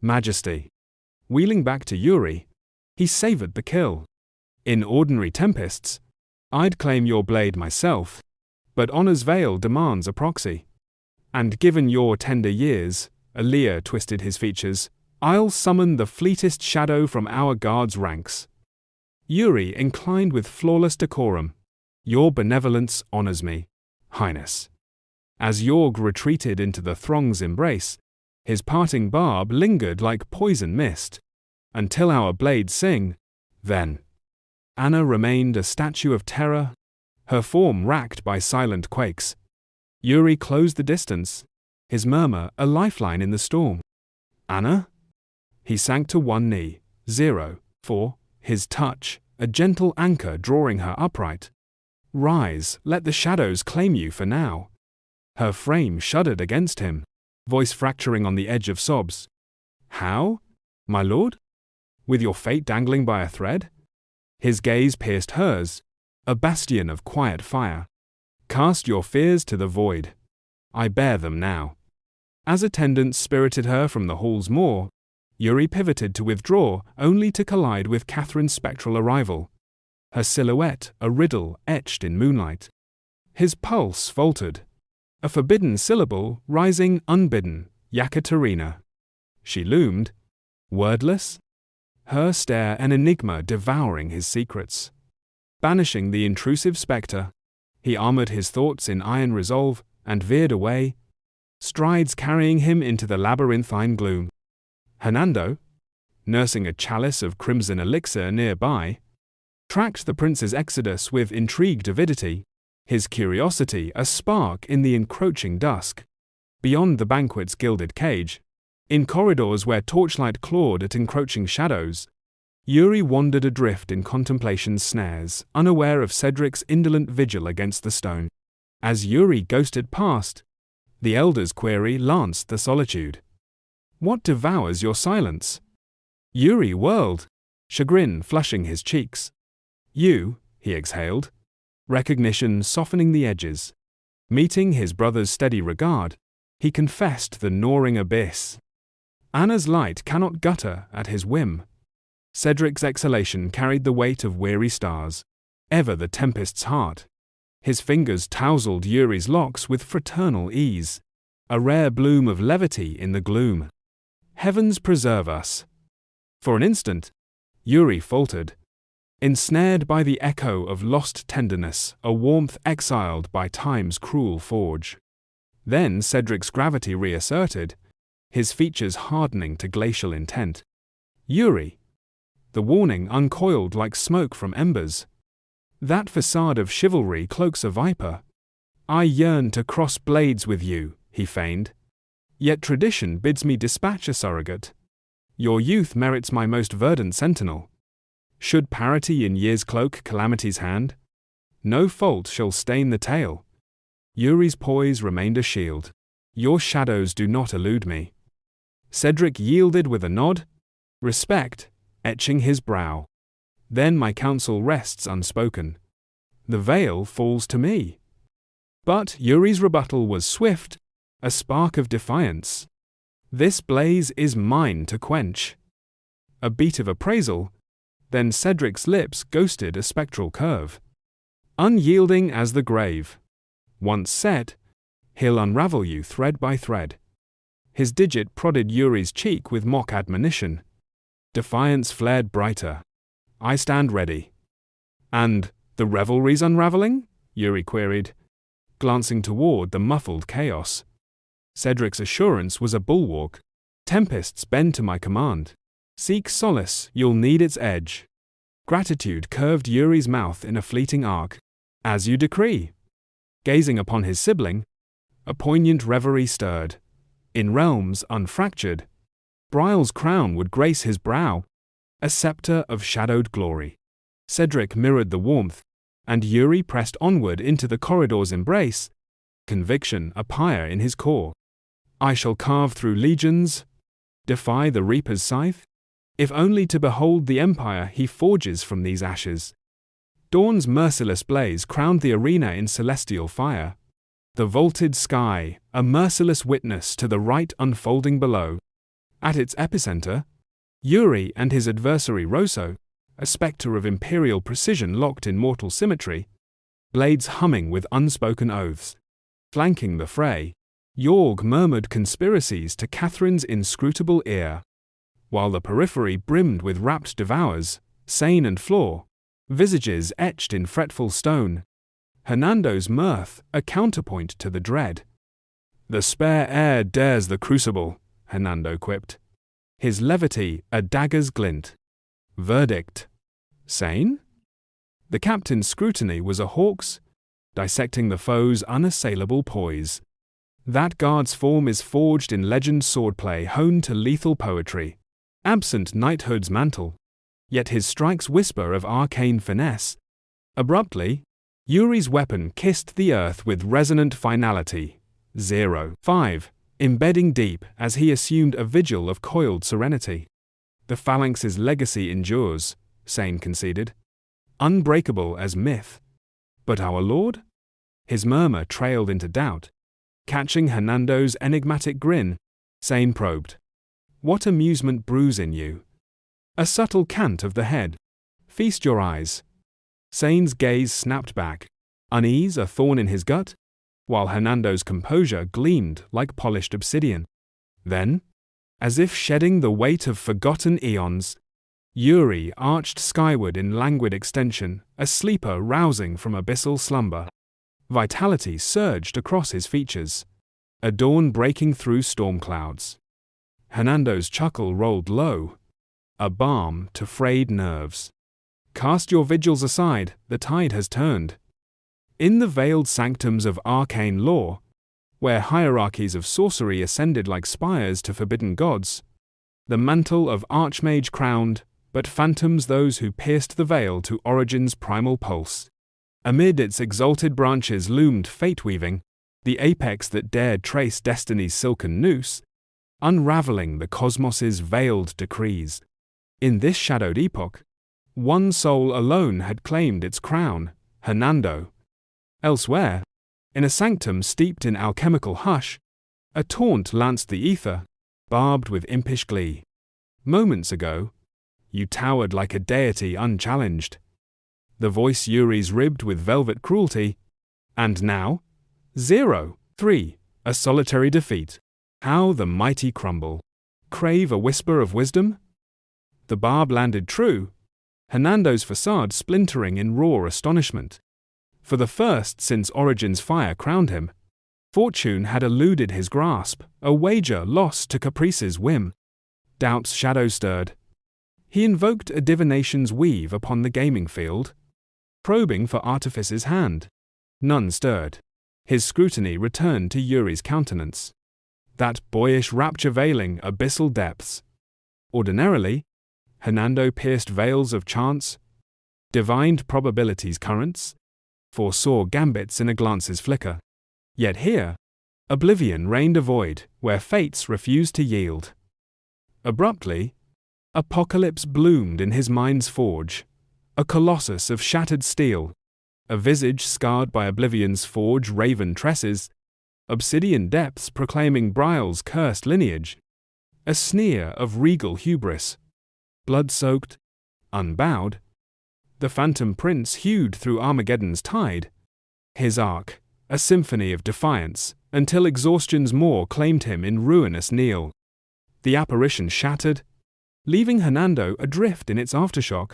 Majesty." Wheeling back to Yuri, he savored the kill. "In ordinary tempests, I'd claim your blade myself, but honor's veil demands a proxy. And given your tender years," a leer twisted his features, "I'll summon the fleetest shadow from our guard's ranks." Yuri inclined with flawless decorum. "Your benevolence honors me, Highness." As Jorg retreated into the throng's embrace, his parting barb lingered like poison mist. "Until our blades sing, then." Anna remained a statue of terror, her form racked by silent quakes. Yuri closed the distance, his murmur a lifeline in the storm. "Anna?" He sank to one knee, 0.4, his touch, a gentle anchor drawing her upright. "Rise, let the shadows claim you for now." Her frame shuddered against him, voice fracturing on the edge of sobs. "How, my lord? With your fate dangling by a thread?" His gaze pierced hers, a bastion of quiet fire. "Cast your fears to the void. I bear them now." As attendants spirited her from the hall's maw, Yuri pivoted to withdraw, only to collide with Catherine's spectral arrival, her silhouette a riddle etched in moonlight. His pulse faltered, a forbidden syllable rising unbidden, "Yakaterina." She loomed, wordless, her stare an enigma devouring his secrets. Banishing the intrusive spectre, he armored his thoughts in iron resolve and veered away, strides carrying him into the labyrinthine gloom. Hernando, nursing a chalice of crimson elixir nearby, tracked the prince's exodus with intrigued avidity, his curiosity a spark in the encroaching dusk. Beyond the banquet's gilded cage, in corridors where torchlight clawed at encroaching shadows, Yuri wandered adrift in contemplation's snares, unaware of Cedric's indolent vigil against the stone. As Yuri ghosted past, the elder's query lanced the solitude. "What devours your silence?" Yuri whirled, chagrin flushing his cheeks. "You," he exhaled, recognition softening the edges. Meeting his brother's steady regard, he confessed the gnawing abyss. Anna's light cannot gutter at his whim. Cedric's exhalation carried the weight of weary stars, ever the tempest's heart. His fingers tousled Yuri's locks with fraternal ease, a rare bloom of levity in the gloom. "Heavens preserve us." For an instant, Yuri faltered, ensnared by the echo of lost tenderness, a warmth exiled by time's cruel forge. Then Cedric's gravity reasserted, his features hardening to glacial intent. Yuri. The warning uncoiled like smoke from embers. That facade of chivalry cloaks a viper. I yearn to cross blades with you, he feigned. Yet tradition bids me dispatch a surrogate. Your youth merits my most verdant sentinel. Should parity in years cloak calamity's hand? No fault shall stain the tale. Yuri's poise remained a shield. Your shadows do not elude me. Cedric yielded with a nod, respect etching his brow. Then my counsel rests unspoken. The veil falls to me. But Yuri's rebuttal was swift, a spark of defiance. This blaze is mine to quench. A beat of appraisal, then Cedric's lips ghosted a spectral curve. Unyielding as the grave. Once set, he'll unravel you thread by thread. His digit prodded Yuri's cheek with mock admonition. Defiance flared brighter. I stand ready. And the revelry's unraveling? Yuri queried, glancing toward the muffled chaos. Cedric's assurance was a bulwark. Tempests bend to my command. Seek solace, you'll need its edge. Gratitude curved Yuri's mouth in a fleeting arc. As you decree. Gazing upon his sibling, a poignant reverie stirred. In realms unfractured, Briall's crown would grace his brow, a scepter of shadowed glory. Cedric mirrored the warmth, and Yuri pressed onward into the corridor's embrace, conviction a pyre in his core. I shall carve through legions, defy the reaper's scythe, if only to behold the empire he forges from these ashes. Dawn's merciless blaze crowned the arena in celestial fire. The vaulted sky, a merciless witness to the right unfolding below. At its epicenter, Yuri and his adversary Rosso, a spectre of imperial precision locked in mortal symmetry, blades humming with unspoken oaths. Flanking the fray, Yorg murmured conspiracies to Catherine's inscrutable ear, while the periphery brimmed with rapt devours, sane and flaw, visages etched in fretful stone. Hernando's mirth, a counterpoint to the dread. The spare air dares the crucible, Hernando quipped. His levity, a dagger's glint. Verdict. Sane? The captain's scrutiny was a hawk's, dissecting the foe's unassailable poise. That guard's form is forged in legend's swordplay honed to lethal poetry. Absent knighthood's mantle, yet his strikes whisper of arcane finesse. Abruptly, Yuri's weapon kissed the earth with resonant finality. 0-5, embedding deep as he assumed a vigil of coiled serenity. The phalanx's legacy endures, Sane conceded, unbreakable as myth. But our lord? His murmur trailed into doubt. Catching Hernando's enigmatic grin, Sane probed. What amusement brews in you? A subtle cant of the head. Feast your eyes. Sane's gaze snapped back, unease a thorn in his gut, while Hernando's composure gleamed like polished obsidian. Then, as if shedding the weight of forgotten eons, Yuri arched skyward in languid extension, a sleeper rousing from abyssal slumber. Vitality surged across his features, a dawn breaking through storm clouds. Hernando's chuckle rolled low, a balm to frayed nerves. Cast your vigils aside, the tide has turned. In the veiled sanctums of arcane lore, where hierarchies of sorcery ascended like spires to forbidden gods, the mantle of archmage crowned, but phantoms those who pierced the veil to origin's primal pulse. Amid its exalted branches loomed fate-weaving, the apex that dared trace destiny's silken noose, unraveling the cosmos's veiled decrees. In this shadowed epoch, one soul alone had claimed its crown, Hernando. Elsewhere, in a sanctum steeped in alchemical hush, a taunt lanced the ether, barbed with impish glee. Moments ago, you towered like a deity unchallenged. The voice Yuri's ribbed with velvet cruelty. And now? 0-3, a solitary defeat. How the mighty crumble. Crave a whisper of wisdom? The barb landed true, Hernando's facade splintering in raw astonishment. For the first since Origin's fire crowned him, fortune had eluded his grasp, a wager lost to caprice's whim. Doubt's shadow stirred, He invoked a divination's weave upon the gaming field, probing for Artifice's hand. None stirred. His scrutiny returned to Yuri's countenance. That boyish rapture-veiling abyssal depths. Ordinarily, Hernando pierced veils of chance, divined probabilities currents, foresaw gambits in a glance's flicker. Yet here, oblivion reigned a void where fates refused to yield. Abruptly, apocalypse bloomed in his mind's forge, a colossus of shattered steel, a visage scarred by oblivion's forge raven tresses, obsidian depths proclaiming Briall's cursed lineage, a sneer of regal hubris. Blood-soaked, unbowed, the phantom prince hewed through Armageddon's tide, his arc, a symphony of defiance, until exhaustion's maw claimed him in ruinous kneel. The apparition shattered, leaving Hernando adrift in its aftershock.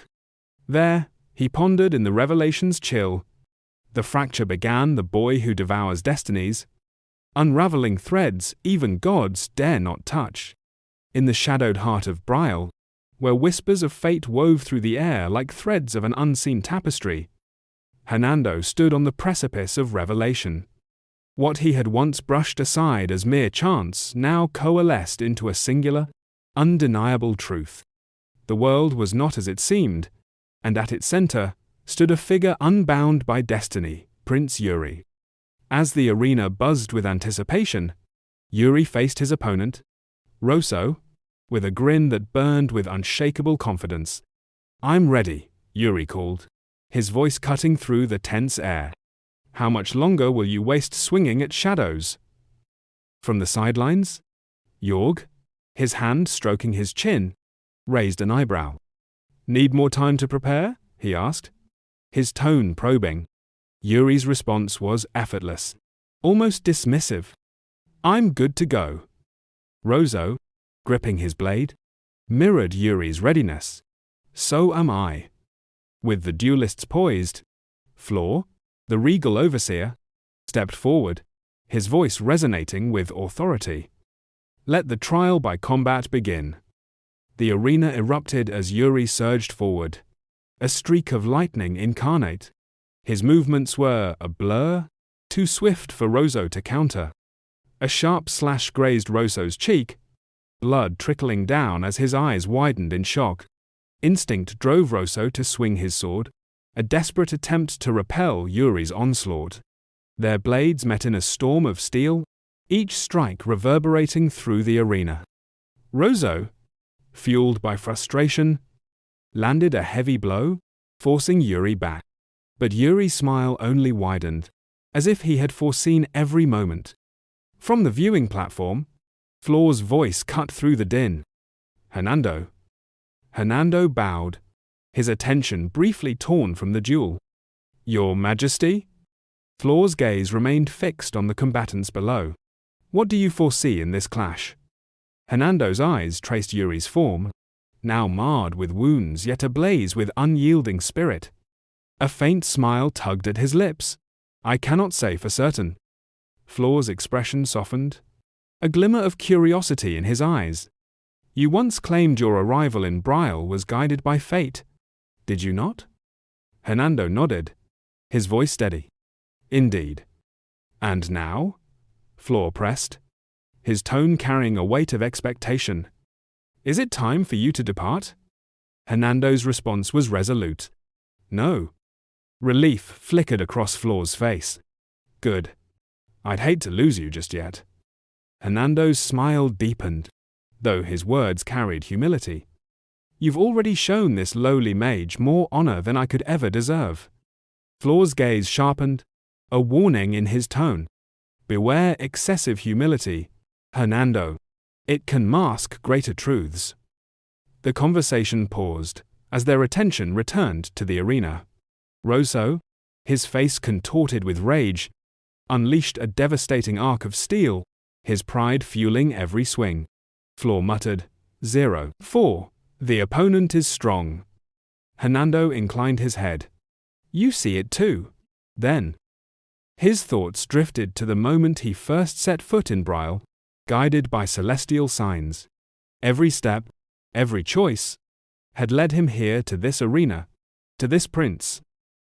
There, he pondered in the revelation's chill. The fracture began the boy who devours destinies, unraveling threads even gods dare not touch. In the shadowed heart of Briall, where whispers of fate wove through the air like threads of an unseen tapestry, Hernando stood on the precipice of revelation. What he had once brushed aside as mere chance now coalesced into a singular, undeniable truth. The world was not as it seemed, and at its center stood a figure unbound by destiny, Prince Yuri. As the arena buzzed with anticipation, Yuri faced his opponent, Rosso, with a grin that burned with unshakable confidence. "I'm ready," Yuri called, his voice cutting through the tense air. "How much longer will you waste swinging at shadows?" From the sidelines, Jorg, his hand stroking his chin, raised an eyebrow. "Need more time to prepare?" he asked, his tone probing. Yuri's response was effortless, almost dismissive. "I'm good to go." Rosso, gripping his blade, mirrored Yuri's readiness. "So am I." With the duelists poised, Floor, the regal overseer, stepped forward, his voice resonating with authority. "Let the trial by combat begin." The arena erupted as Yuri surged forward, a streak of lightning incarnate. His movements were a blur, too swift for Rosso to counter. A sharp slash grazed Rosso's cheek, blood trickling down as his eyes widened in shock. Instinct drove Rosso to swing his sword, a desperate attempt to repel Yuri's onslaught. Their blades met in a storm of steel, each strike reverberating through the arena. Rosso, fueled by frustration, landed a heavy blow, forcing Yuri back. But Yuri's smile only widened, as if he had foreseen every moment. From the viewing platform, Floor's voice cut through the din. "Hernando." Hernando bowed, his attention briefly torn from the duel. "Your Majesty?" Floor's gaze remained fixed on the combatants below. "What do you foresee in this clash?" Hernando's eyes traced Yuri's form, now marred with wounds yet ablaze with unyielding spirit. A faint smile tugged at his lips. "I cannot say for certain." Floor's expression softened, a glimmer of curiosity in his eyes. "You once claimed your arrival in Briall was guided by fate, did you not?" Hernando nodded, his voice steady. "Indeed." "And now?" Floor pressed, his tone carrying a weight of expectation. "Is it time for you to depart?" Hernando's response was resolute. "No." Relief flickered across Floor's face. "Good. I'd hate to lose you just yet." Hernando's smile deepened, though his words carried humility. "You've already shown this lowly mage more honor than I could ever deserve." Floor's gaze sharpened, a warning in his tone. "Beware excessive humility, Hernando. It can mask greater truths." The conversation paused, as their attention returned to the arena. Rosso, his face contorted with rage, unleashed a devastating arc of steel, his pride fueling every swing. Floor muttered, 0-4. The opponent is strong. Hernando inclined his head. "You see it too." Then, his thoughts drifted to the moment he first set foot in Briall, guided by celestial signs. Every step, every choice, had led him here to this arena, to this prince.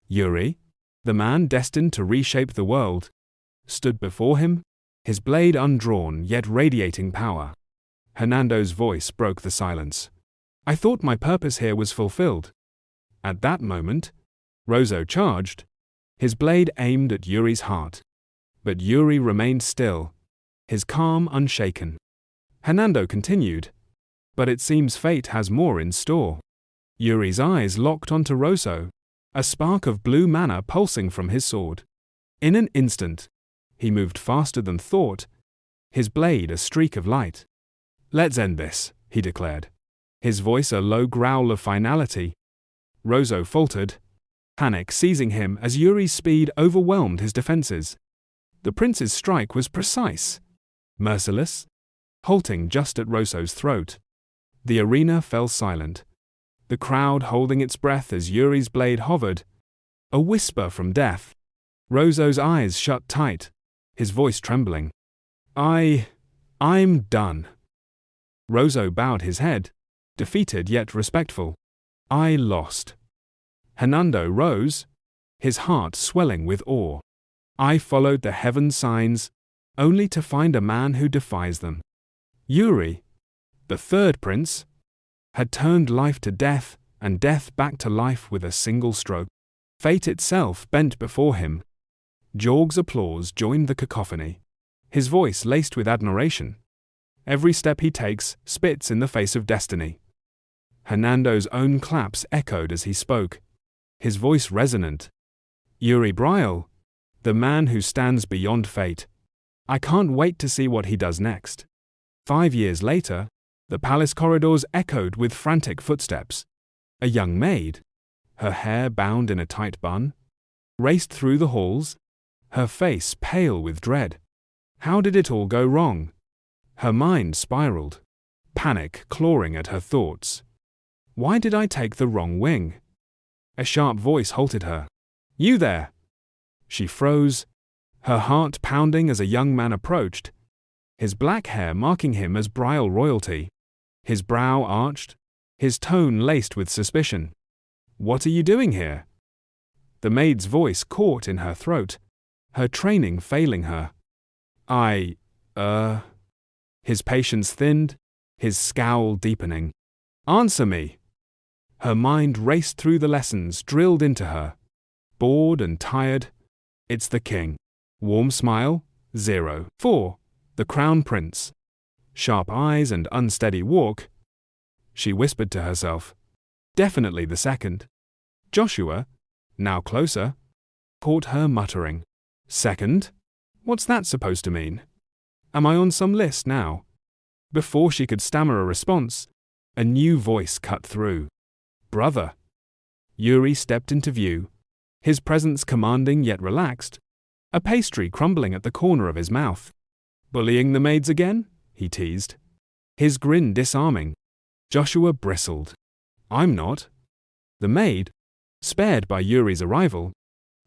Yuri, the man destined to reshape the world, stood before him, his blade undrawn yet radiating power. Hernando's voice broke the silence. I thought my purpose here was fulfilled. At that moment, Rozo charged, his blade aimed at Yuri's heart. But Yuri remained still, his calm unshaken. Hernando continued, but it seems fate has more in store. Yuri's eyes locked onto Rozo, a spark of blue mana pulsing from his sword. In an instant, he moved faster than thought, his blade a streak of light. Let's end this, he declared, his voice a low growl of finality. Rozo faltered, panic seizing him as Yuri's speed overwhelmed his defenses. The prince's strike was precise, merciless, halting just at Rozo's throat. The arena fell silent, the crowd holding its breath as Yuri's blade hovered, a whisper from death. Rozo's eyes shut tight, his voice trembling. I'm done. Rozo bowed his head, defeated yet respectful. I lost. Hernando rose, his heart swelling with awe. I followed the heaven signs, only to find a man who defies them. Yuri, the third prince, had turned life to death and death back to life with a single stroke. Fate itself bent before him. Jorg's applause joined the cacophony, his voice laced with admiration. Every step he takes spits in the face of destiny. Hernando's own claps echoed as he spoke, his voice resonant. Yuri Briall, the man who stands beyond fate. I can't wait to see what he does next. 5 years later, the palace corridors echoed with frantic footsteps. A young maid, her hair bound in a tight bun, raced through the halls, her face pale with dread. How did it all go wrong? Her mind spiraled, panic clawing at her thoughts. Why did I take the wrong wing? A sharp voice halted her. You there! She froze, her heart pounding as a young man approached, his black hair marking him as Briall royalty. His brow arched, his tone laced with suspicion. What are you doing here? The maid's voice caught in her throat, her training failing her. His patience thinned, his scowl deepening. Answer me! Her mind raced through the lessons drilled into her. Bored and tired. It's the king. Warm smile, 0. 4. The crown prince. Sharp eyes and unsteady walk. She whispered to herself. Definitely the second. Joshua, now closer, caught her muttering. Second? What's that supposed to mean? Am I on some list now? Before she could stammer a response, a new voice cut through. Brother. Yuri stepped into view, his presence commanding yet relaxed, a pastry crumbling at the corner of his mouth. Bullying the maids again? He teased, his grin disarming. Joshua bristled. I'm not. The maid, spared by Yuri's arrival,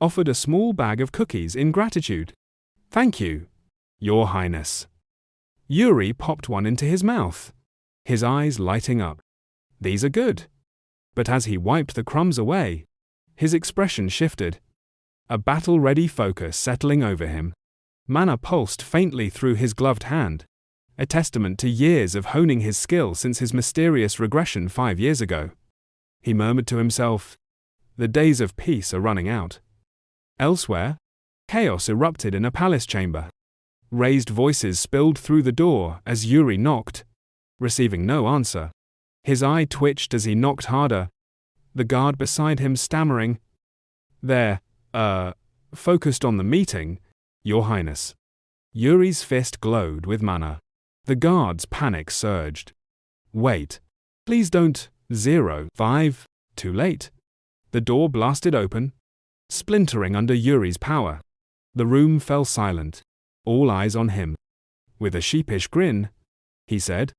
offered a small bag of cookies in gratitude. Thank you, Your Highness. Yuri popped one into his mouth, his eyes lighting up. These are good. But as he wiped the crumbs away, his expression shifted, a battle-ready focus settling over him. Mana pulsed faintly through his gloved hand, a testament to years of honing his skill since his mysterious regression 5 years ago. He murmured to himself, the days of peace are running out. Elsewhere, chaos erupted in a palace chamber. Raised voices spilled through the door as Yuri knocked, receiving no answer. His eye twitched as he knocked harder, the guard beside him stammering. They're, focused on the meeting, Your Highness. Yuri's fist glowed with mana. The guard's panic surged. Wait. Please don't. 0. 5. Too late. The door blasted open, splintering under Yuri's power. The room fell silent, all eyes on him. With a sheepish grin, he said,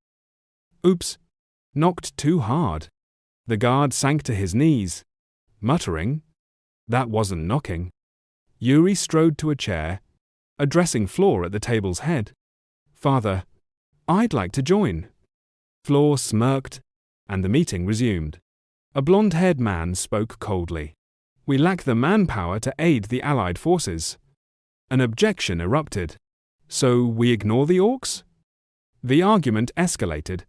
Oops. Knocked too hard. The guard sank to his knees, muttering, That wasn't knocking. Yuri strode to a chair, addressing Floor at the table's head. Father, I'd like to join. Floor smirked, and the meeting resumed. A blonde-haired man spoke coldly. "We lack the manpower to aid the Allied forces." An objection erupted. "So we ignore the orcs?" The argument escalated,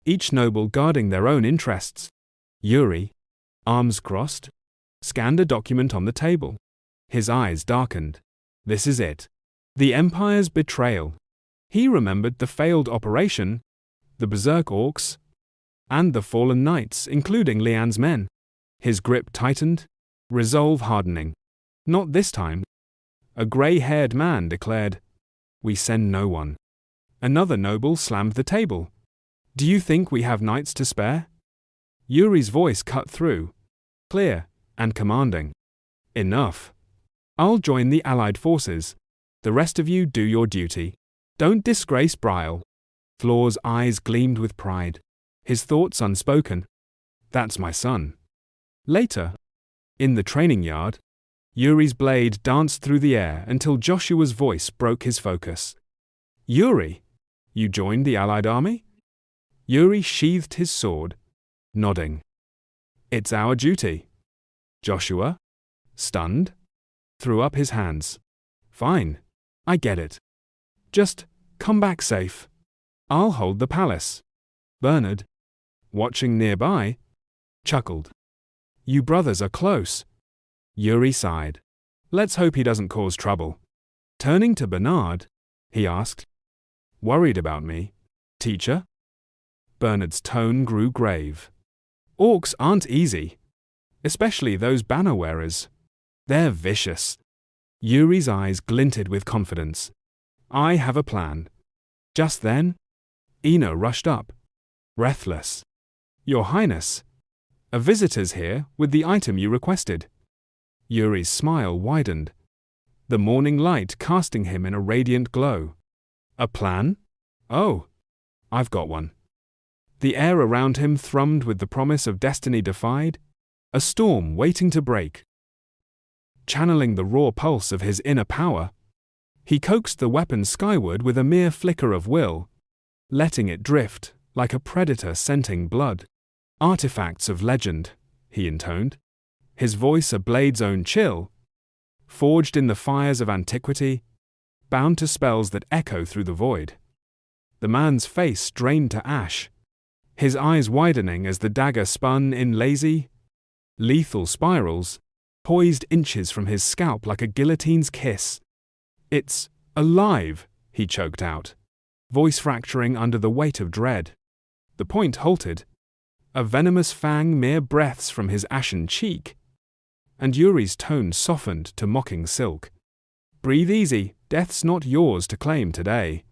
each noble guarding their own interests. Yuri, arms crossed, scanned a document on the table. His eyes darkened. This is it. The Empire's betrayal. He remembered the failed operation, the Berserk orcs, and the fallen knights, including Lian's men. His grip tightened, resolve hardening. "Not this time." A grey-haired man declared, "We send no one." Another noble slammed the table. "Do you think we have knights to spare?" Yuri's voice cut through, clear and commanding. "Enough. I'll join the Allied forces. The rest of you do your duty. Don't disgrace Briall." Floor's eyes gleamed with pride, his thoughts unspoken. "That's my son." Later, in the training yard, Yuri's blade danced through the air until Joshua's voice broke his focus. "Yuri, you joined the Allied army?" Yuri sheathed his sword, nodding. "It's our duty." Joshua, stunned, threw up his hands. "Fine, I get it. Just come back safe. I'll hold the palace." Bernard, watching nearby, chuckled. "You brothers are close." Yuri sighed. "Let's hope he doesn't cause trouble." Turning to Bernard, he asked, "Worried about me, teacher?" Bernard's tone grew grave. "Orcs aren't easy, especially those banner wearers. They're vicious." Yuri's eyes glinted with confidence. "I have a plan." Just then, Ina rushed up, breathless. "Your Highness, a visitor's here with the item you requested." Yuri's smile widened, the morning light casting him in a radiant glow. "A plan? Oh, I've got one." The air around him thrummed with the promise of destiny defied, a storm waiting to break. Channeling the raw pulse of his inner power, he coaxed the weapon skyward with a mere flicker of will, letting it drift like a predator scenting blood. "Artifacts of legend," he intoned, his voice a blade's own chill, "forged in the fires of antiquity, bound to spells that echo through the void." The man's face drained to ash, his eyes widening as the dagger spun in lazy, lethal spirals, poised inches from his scalp like a guillotine's kiss. "It's alive," he choked out, voice fracturing under the weight of dread. The point halted, a venomous fang mere breaths from his ashen cheek, and Yuri's tone softened to mocking silk. "Breathe easy, death's not yours to claim today."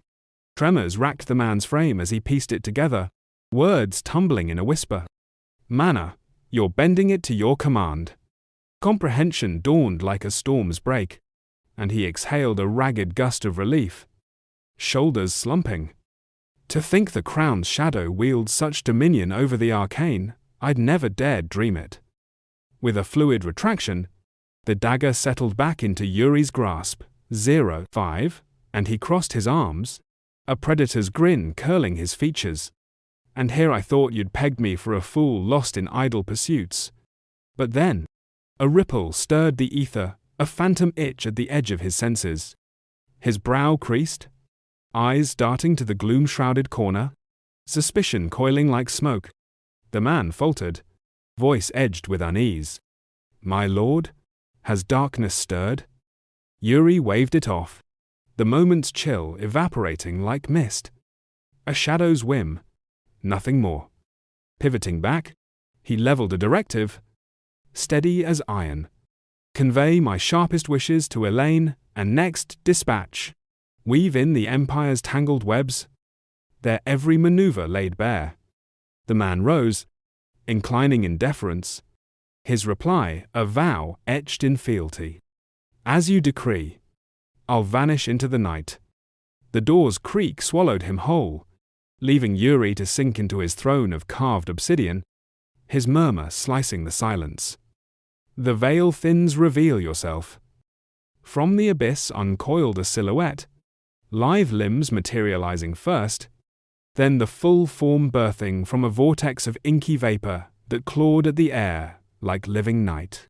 Tremors racked the man's frame as he pieced it together, words tumbling in a whisper. "Mana, you're bending it to your command." Comprehension dawned like a storm's break, and he exhaled a ragged gust of relief, shoulders slumping. To think the crown's shadow wields such dominion over the arcane, I'd never dared dream it. With a fluid retraction, the dagger settled back into Yuri's grasp. 05, and he crossed his arms, a predator's grin curling his features. "And here I thought you'd pegged me for a fool lost in idle pursuits." But then, a ripple stirred the ether, a phantom itch at the edge of his senses. His brow creased, eyes darting to the gloom-shrouded corner, suspicion coiling like smoke. The man faltered, voice edged with unease. "My lord, has darkness stirred?" Yuri waved it off, the moment's chill evaporating like mist. A shadow's whim, nothing more. Pivoting back, he leveled a directive, steady as iron. "Convey my sharpest wishes to Elaine, and next dispatch. Weave in the Empire's tangled webs, their every maneuver laid bare." The man rose, inclining in deference, his reply a vow etched in fealty. "As you decree, I'll vanish into the night." The door's creak swallowed him whole, leaving Yuri to sink into his throne of carved obsidian, his murmur slicing the silence. The veil thins, reveal yourself. From the abyss uncoiled a silhouette, live limbs materializing first, then the full form birthing from a vortex of inky vapor, that clawed at the air like living night.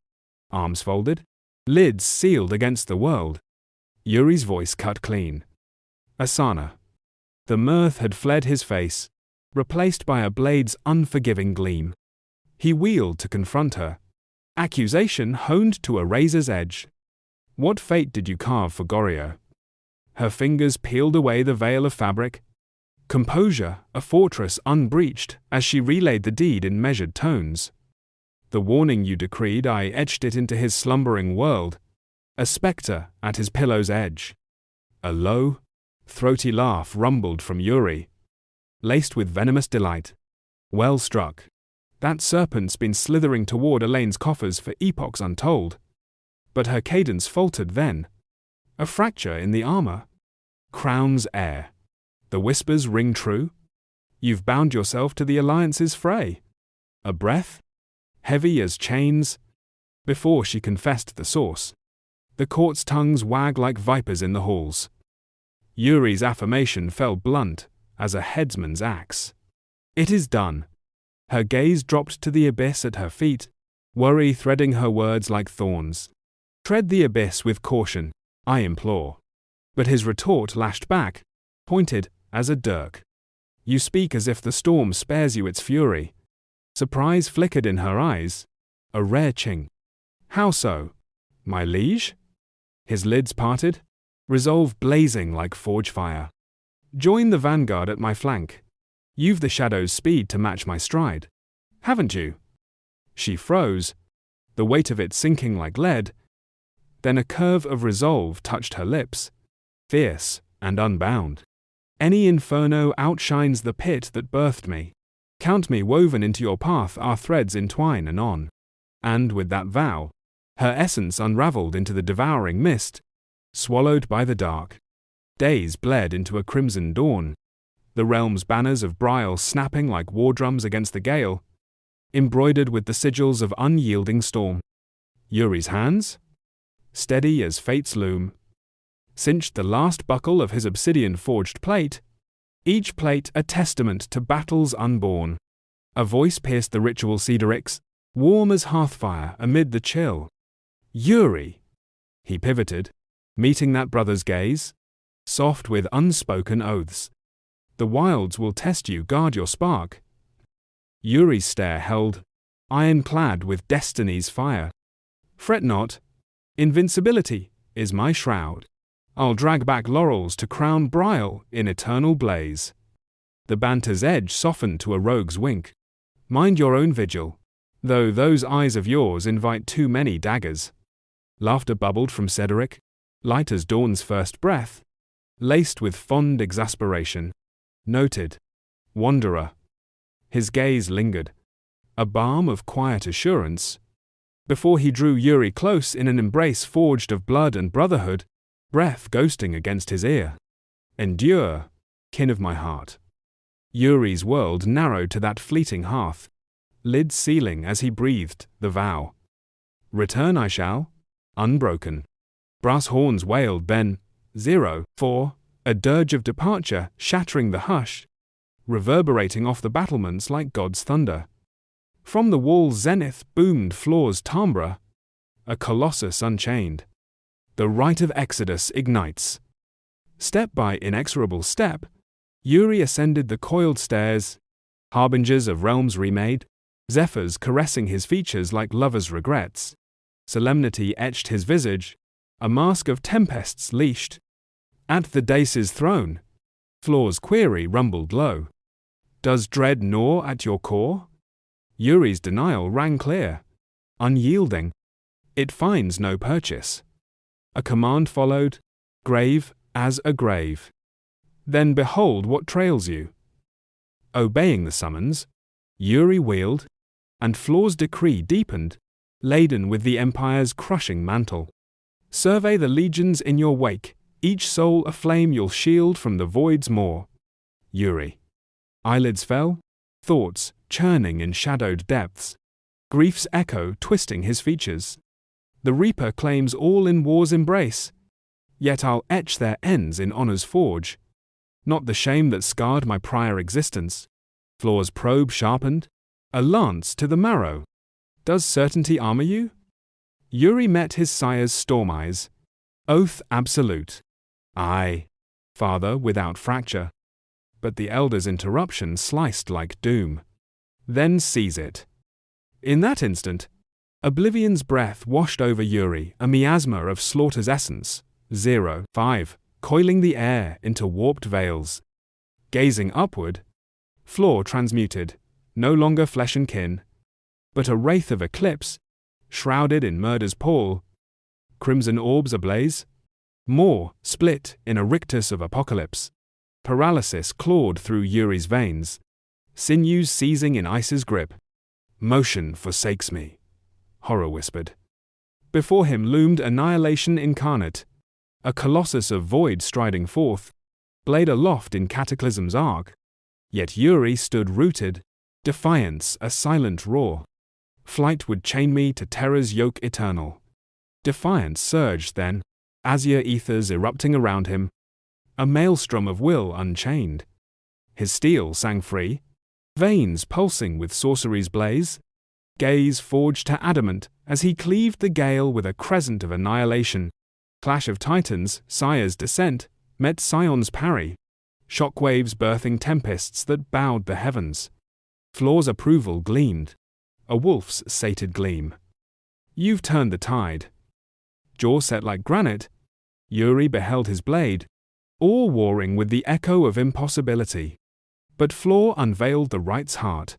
Arms folded, lids sealed against the world. Yuri's voice cut clean. Asana. The mirth had fled his face, replaced by a blade's unforgiving gleam. He wheeled to confront her. Accusation honed to a razor's edge. What fate did you carve for Goryo? Her fingers peeled away the veil of fabric. Composure, a fortress unbreached, as she relayed the deed in measured tones. The warning you decreed, I etched it into his slumbering world, a spectre at his pillow's edge. A low, throaty laugh rumbled from Yuri, laced with venomous delight. Well struck. That serpent's been slithering toward Elaine's coffers for epochs untold. But her cadence faltered then. A fracture in the armor. Crown's air. The whispers ring true? You've bound yourself to the alliance's fray. A breath? Heavy as chains? Before she confessed the source. The court's tongues wag like vipers in the halls. Yuri's affirmation fell blunt as a headsman's axe. It is done. Her gaze dropped to the abyss at her feet, worry threading her words like thorns. Tread the abyss with caution, I implore. But his retort lashed back, pointed as a dirk. You speak as if the storm spares you its fury. Surprise flickered in her eyes. A rare ching. How so? My liege? His lids parted, resolve blazing like forge fire. Join the vanguard at my flank. You've the shadow's speed to match my stride. Haven't you? She froze, the weight of it sinking like lead. Then a curve of resolve touched her lips, fierce and unbound. Any inferno outshines the pit that birthed me. Count me woven into your path, our threads entwine anon. And with that vow, her essence unraveled into the devouring mist, swallowed by the dark. Days bled into a crimson dawn, the realm's banners of Briall snapping like war drums against the gale, embroidered with the sigils of unyielding storm. Yuri's hands, steady as fate's loom, cinched the last buckle of his obsidian-forged plate, each plate a testament to battles unborn. A voice pierced the ritual cedarics, warm as hearthfire amid the chill. Yuri! He pivoted, meeting that brother's gaze, soft with unspoken oaths. The wilds will test you, guard your spark. Yuri's stare held, ironclad with destiny's fire. Fret not, invincibility is my shroud. I'll drag back laurels to crown Briall in eternal blaze. The banter's edge softened to a rogue's wink. Mind your own vigil, though those eyes of yours invite too many daggers. Laughter bubbled from Cedric, light as dawn's first breath, laced with fond exasperation. Noted. Wanderer. His gaze lingered, a balm of quiet assurance, before he drew Yuri close in an embrace forged of blood and brotherhood, breath ghosting against his ear. Endure, kin of my heart. Yuri's world narrowed to that fleeting hearth, lids sealing as he breathed the vow. Return I shall, unbroken. Brass horns wailed then, 0-4, a dirge of departure shattering the hush, reverberating off the battlements like God's thunder. From the wall's zenith boomed Floor's timbre, a colossus unchained. The rite of Exodus ignites. Step by inexorable step, Yuri ascended the coiled stairs, harbingers of realms remade, zephyrs caressing his features like lovers' regrets. Solemnity etched his visage, a mask of tempests leashed. At the dace's throne, Floor's query rumbled low. Does dread gnaw at your core? Yuri's denial rang clear, unyielding. It finds no purchase. A command followed, grave as a grave. Then behold what trails you. Obeying the summons, Yuri wheeled, and Floor's decree deepened, laden with the Empire's crushing mantle. Survey the legions in your wake, each soul aflame you'll shield from the void's maw. Yuri. Eyelids fell, thoughts churning in shadowed depths, grief's echo twisting his features. The Reaper claims all in war's embrace, yet I'll etch their ends in honor's forge. Not the shame that scarred my prior existence. Floor's probe sharpened, A lance to the marrow. Does certainty armor you? Yuri met his sire's storm eyes. Oath absolute. Aye, father, without fracture. But the elder's interruption sliced like doom. Then seize it. In that instant, oblivion's breath washed over Yuri, a miasma of slaughter's essence. 5, coiling the air into warped veils. Gazing upward, floor transmuted, no longer flesh and kin, but a wraith of eclipse, shrouded in murder's pall. Crimson orbs ablaze, more split in a rictus of apocalypse. Paralysis clawed through Yuri's veins, sinews seizing in ice's grip. Motion forsakes me, horror whispered. Before him loomed annihilation incarnate, a colossus of void striding forth, blade aloft in cataclysm's arc. Yet Yuri stood rooted, defiance a silent roar. Flight would chain me to terror's yoke eternal. Defiance surged then, azure ethers erupting around him, a maelstrom of will unchained. His steel sang free, veins pulsing with sorcery's blaze, gaze forged to adamant as he cleaved the gale with a crescent of annihilation. Clash of titans, sire's descent, met Scion's parry, shockwaves birthing tempests that bowed the heavens. Floor's approval gleamed, a wolf's sated gleam. You've turned the tide. Jaw set like granite, Yuri beheld his blade, all warring with the echo of impossibility. But Floor unveiled the right's heart.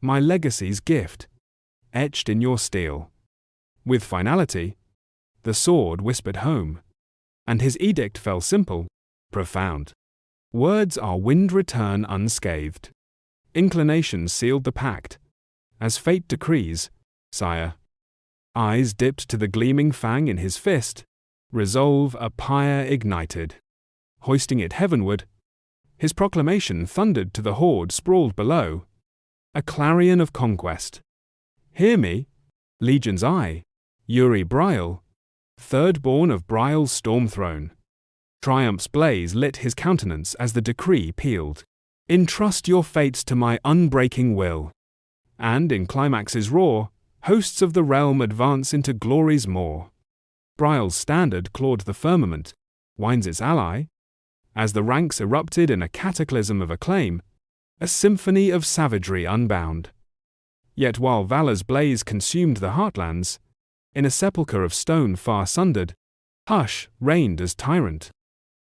My legacy's gift, etched in your steel. With finality, the sword whispered home, and his edict fell simple, profound. Words are wind return unscathed. Inclination sealed the pact. As fate decrees, sire. Eyes dipped to the gleaming fang in his fist, resolve a pyre ignited. Hoisting it heavenward, his proclamation thundered to the horde sprawled below. A clarion of conquest. Hear me, legion's eye, Yuri Briall, third born of Briall's storm throne. Triumph's blaze lit his countenance as the decree pealed. Entrust your fates to my unbreaking will. And in climax's roar, hosts of the realm advance into glory's maw. Briall's standard clawed the firmament, winds its ally, as the ranks erupted in a cataclysm of acclaim, a symphony of savagery unbound. Yet while valor's blaze consumed the heartlands, in a sepulchre of stone far sundered, hush reigned as tyrant.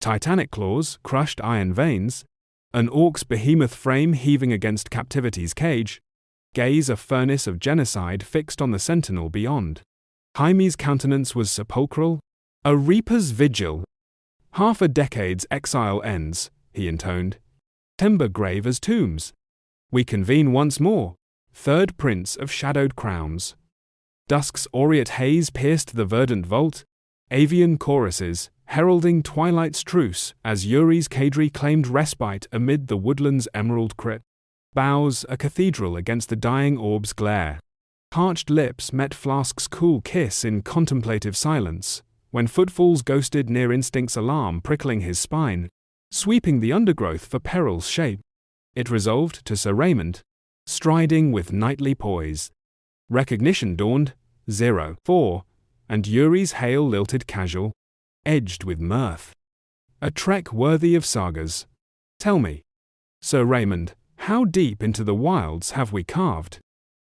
Titanic claws crushed iron veins, an orc's behemoth frame heaving against captivity's cage, gaze a furnace of genocide fixed on the sentinel beyond. Jaime's countenance was sepulchral, a reaper's vigil. Half a decade's exile ends, he intoned. Timber grave as tombs. We convene once more, third prince of shadowed crowns. Dusk's aureate haze pierced the verdant vault, avian choruses, heralding twilight's truce as Yuri's cadre claimed respite amid the woodland's emerald crypt. Bows a cathedral against the dying orb's glare. Parched lips met Flask's cool kiss in contemplative silence, when footfalls ghosted near instinct's alarm prickling his spine, sweeping the undergrowth for peril's shape. It resolved to Sir Raymond, striding with knightly poise. Recognition dawned, 4, and Yuri's hail lilted casual, edged with mirth. A trek worthy of sagas. Tell me, Sir Raymond, how deep into the wilds have we carved?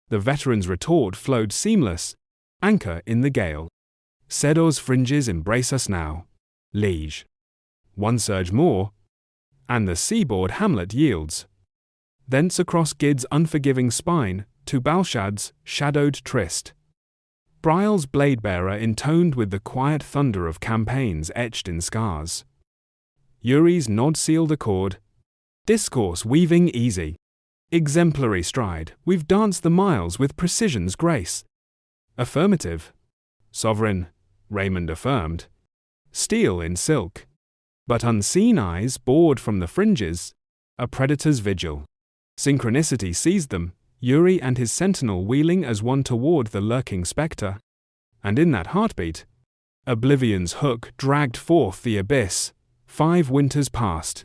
The veteran's retort flowed seamless, anchor in the gale. Sedor's fringes embrace us now, liege. One surge more, and the seaboard hamlet yields. Thence across Gid's unforgiving spine, to Balshad's shadowed tryst. Briall's blade-bearer intoned with the quiet thunder of campaigns etched in scars. Yuri's nod sealed accord, discourse weaving easy. Exemplary stride, we've danced the miles with precision's grace. Affirmative. Sovereign, Raymond affirmed. Steel in silk. But unseen eyes bored from the fringes, a predator's vigil. Synchronicity seized them, Yuri and his sentinel wheeling as one toward the lurking spectre. And in that heartbeat, oblivion's hook dragged forth the abyss. 5 winters passed.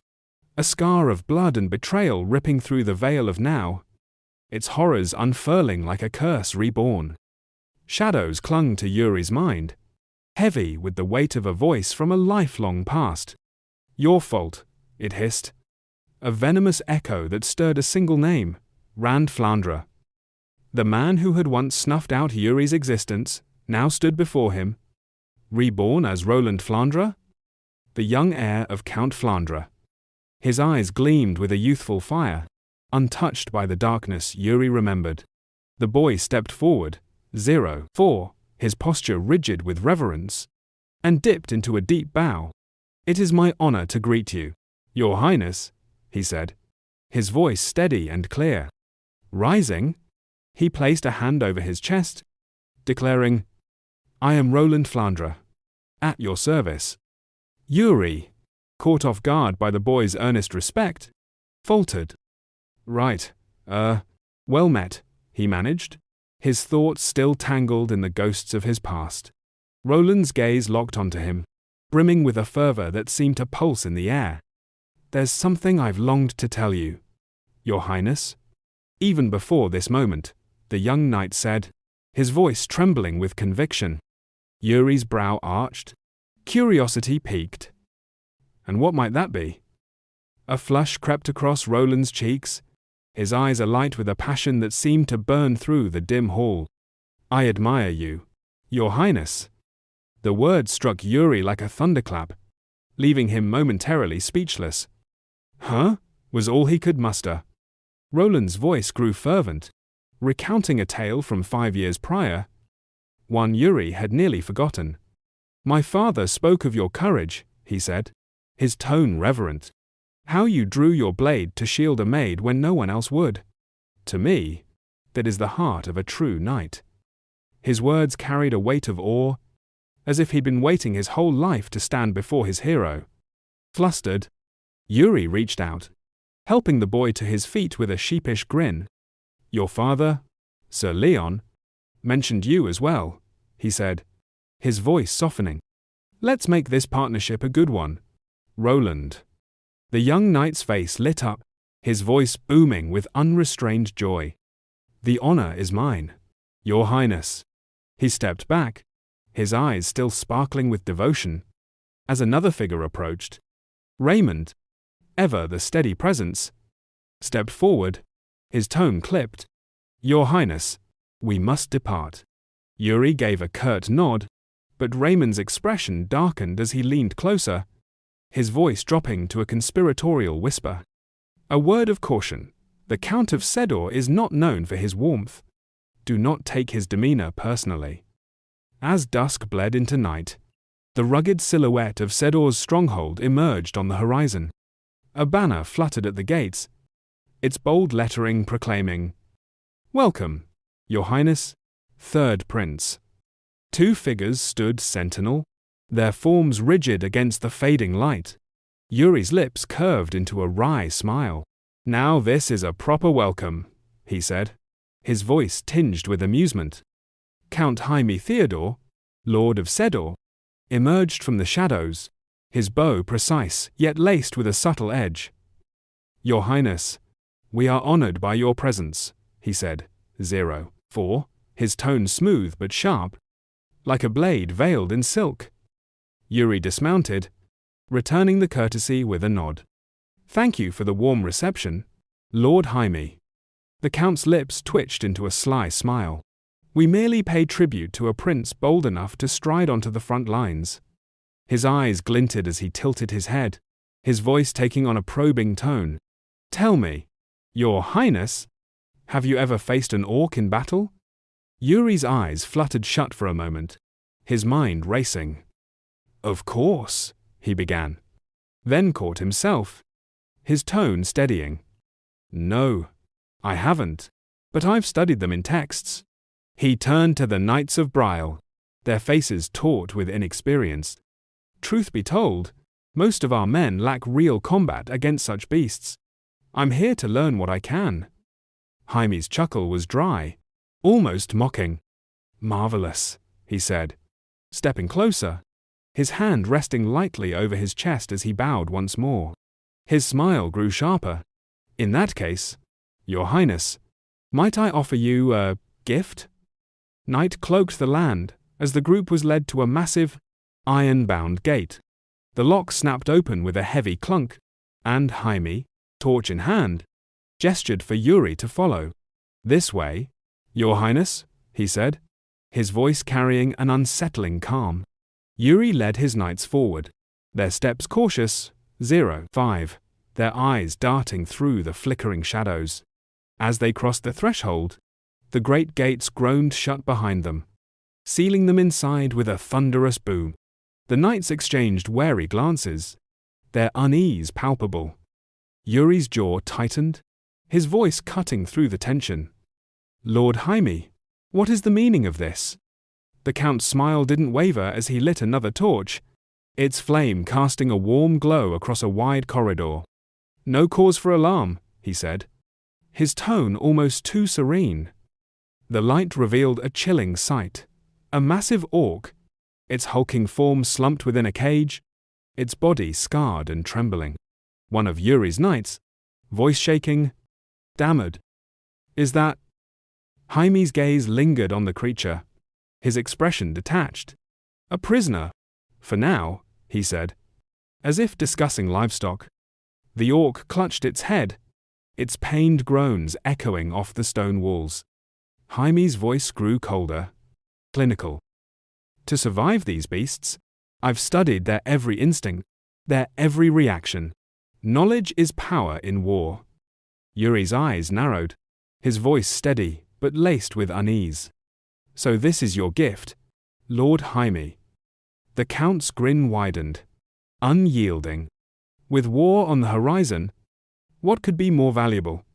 A scar of blood and betrayal ripping through the veil of now. its horrors unfurling like a curse reborn. Shadows clung to Yuri's mind, heavy with the weight of a voice from a lifelong past. Your fault, it hissed. A venomous echo that stirred a single name, Rand Flandre. The man who had once snuffed out Yuri's existence now stood before him. Reborn as Roland Flandre? The young heir of Count Flandre. His eyes gleamed with a youthful fire, untouched by the darkness Yuri remembered. The boy stepped forward, 04, his posture rigid with reverence, and dipped into a deep bow. It is my honor to greet you, Your Highness, he said, his voice steady and clear. Rising, he placed a hand over his chest, declaring, I am Roland Flandre, at your service. Yuri, caught off guard by the boy's earnest respect, faltered. Right, well met, he managed, his thoughts still tangled in the ghosts of his past. Roland's gaze locked onto him, brimming with a fervor that seemed to pulse in the air. There's something I've longed to tell you, Your Highness. Even before this moment, the young knight said, his voice trembling with conviction. Yuri's brow arched. Curiosity piqued. And what might that be? A flush crept across Roland's cheeks, his eyes alight with a passion that seemed to burn through the dim hall. I admire you, Your Highness. The word struck Yuri like a thunderclap, leaving him momentarily speechless. Huh? Was all he could muster. Roland's voice grew fervent, recounting a tale from 5 years prior, one Yuri had nearly forgotten. My father spoke of your courage, he said, his tone reverent. How you drew your blade to shield a maid when no one else would. To me, that is the heart of a true knight. His words carried a weight of awe, as if he'd been waiting his whole life to stand before his hero. Flustered, Yuri reached out, helping the boy to his feet with a sheepish grin. Your father, Sir Leon, mentioned you as well, he said, his voice softening. Let's make this partnership a good one. Roland. The young knight's face lit up, his voice booming with unrestrained joy. The honor is mine, Your Highness. He stepped back, his eyes still sparkling with devotion, as another figure approached. Raymond, ever the steady presence, stepped forward, his tone clipped. Your Highness, we must depart. Yuri gave a curt nod, but Raymond's expression darkened as he leaned closer, his voice dropping to a conspiratorial whisper. A word of caution, the Count of Sedor is not known for his warmth. Do not take his demeanor personally. As dusk bled into night, the rugged silhouette of Sedor's stronghold emerged on the horizon. A banner fluttered at the gates, its bold lettering proclaiming, Welcome, Your Highness, Third Prince. 2 figures stood sentinel, their forms rigid against the fading light. Yuri's lips curved into a wry smile. Now this is a proper welcome, he said, his voice tinged with amusement. Count Jaime Theodore, Lord of Sedor, emerged from the shadows, his bow precise yet laced with a subtle edge. Your Highness, we are honored by your presence, he said, 04, his tone smooth but sharp, like a blade veiled in silk. Yuri dismounted, returning the courtesy with a nod. Thank you for the warm reception, Lord Jaime. The Count's lips twitched into a sly smile. We merely pay tribute to a prince bold enough to stride onto the front lines. His eyes glinted as he tilted his head, his voice taking on a probing tone. Tell me, Your Highness, have you ever faced an orc in battle? Yuri's eyes fluttered shut for a moment, his mind racing. Of course, he began, then caught himself, his tone steadying. No, I haven't, but I've studied them in texts. He turned to the Knights of Briall, their faces taut with inexperience. Truth be told, most of our men lack real combat against such beasts. I'm here to learn what I can. Jaime's chuckle was dry, almost mocking. Marvelous, he said, stepping closer, his hand resting lightly over his chest as he bowed once more. His smile grew sharper. In that case, Your Highness, Might I offer you a gift? Night cloaked the land as the group was led to a massive, iron-bound gate. The lock snapped open with a heavy clunk, and Jaime, torch in hand, gestured for Yuri to follow. This way, Your Highness, he said, his voice carrying an unsettling calm. Yuri led his knights forward, their steps cautious, 05, their eyes darting through the flickering shadows. As they crossed the threshold, the great gates groaned shut behind them, sealing them inside with a thunderous boom. The knights exchanged wary glances, their unease palpable. Yuri's jaw tightened, his voice cutting through the tension. Lord Jaime, what is the meaning of this? The Count's smile didn't waver as he lit another torch, its flame casting a warm glow across a wide corridor. No cause for alarm, he said, his tone almost too serene. The light revealed a chilling sight. A massive orc, its hulking form slumped within a cage, its body scarred and trembling. One of Yuri's knights, voice shaking, stammered, "Is that?" Jaime's gaze lingered on the creature, his expression detached. "A prisoner, for now," he said, as if discussing livestock. The orc clutched its head, its pained groans echoing off the stone walls. Jaime's voice grew colder, clinical. "To survive these beasts, I've studied their every instinct, their every reaction. Knowledge is power in war." Yuri's eyes narrowed, his voice steady but laced with unease. "So this is your gift, Lord Jaime." The Count's grin widened, unyielding. With war on the horizon, what could be more valuable?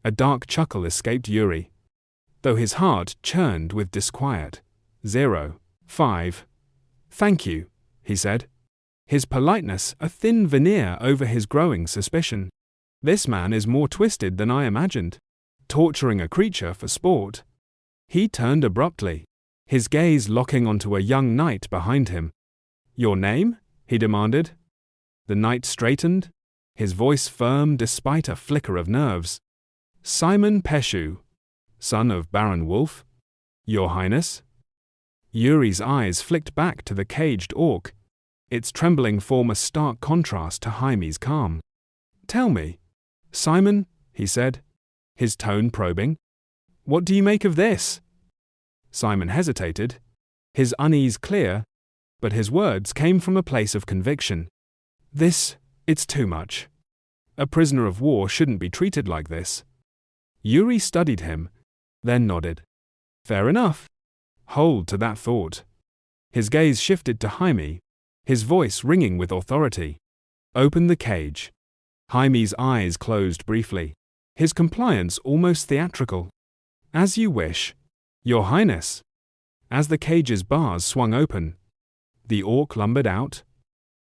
A dark chuckle escaped Yuri, though his heart churned with disquiet. 05. "Thank you," he said, his politeness a thin veneer over his growing suspicion. "This man is more twisted than I imagined, torturing a creature for sport." He turned abruptly, his gaze locking onto a young knight behind him. "Your name?" he demanded. The knight straightened, his voice firm despite a flicker of nerves. "Simon Peshu, son of Baron Wolf, Your Highness." Yuri's eyes flicked back to the caged orc, its trembling form a stark contrast to Jaime's calm. "Tell me, Simon," he said, his tone probing, "what do you make of this?" Simon hesitated, his unease clear, but his words came from a place of conviction. It's too much. A prisoner of war shouldn't be treated like this." Yuri studied him, then nodded. "Fair enough. Hold to that thought." His gaze shifted to Jaime, his voice ringing with authority. "Open the cage." Jaime's eyes closed briefly, his compliance almost theatrical. "As you wish, Your Highness." As the cage's bars swung open, the orc lumbered out,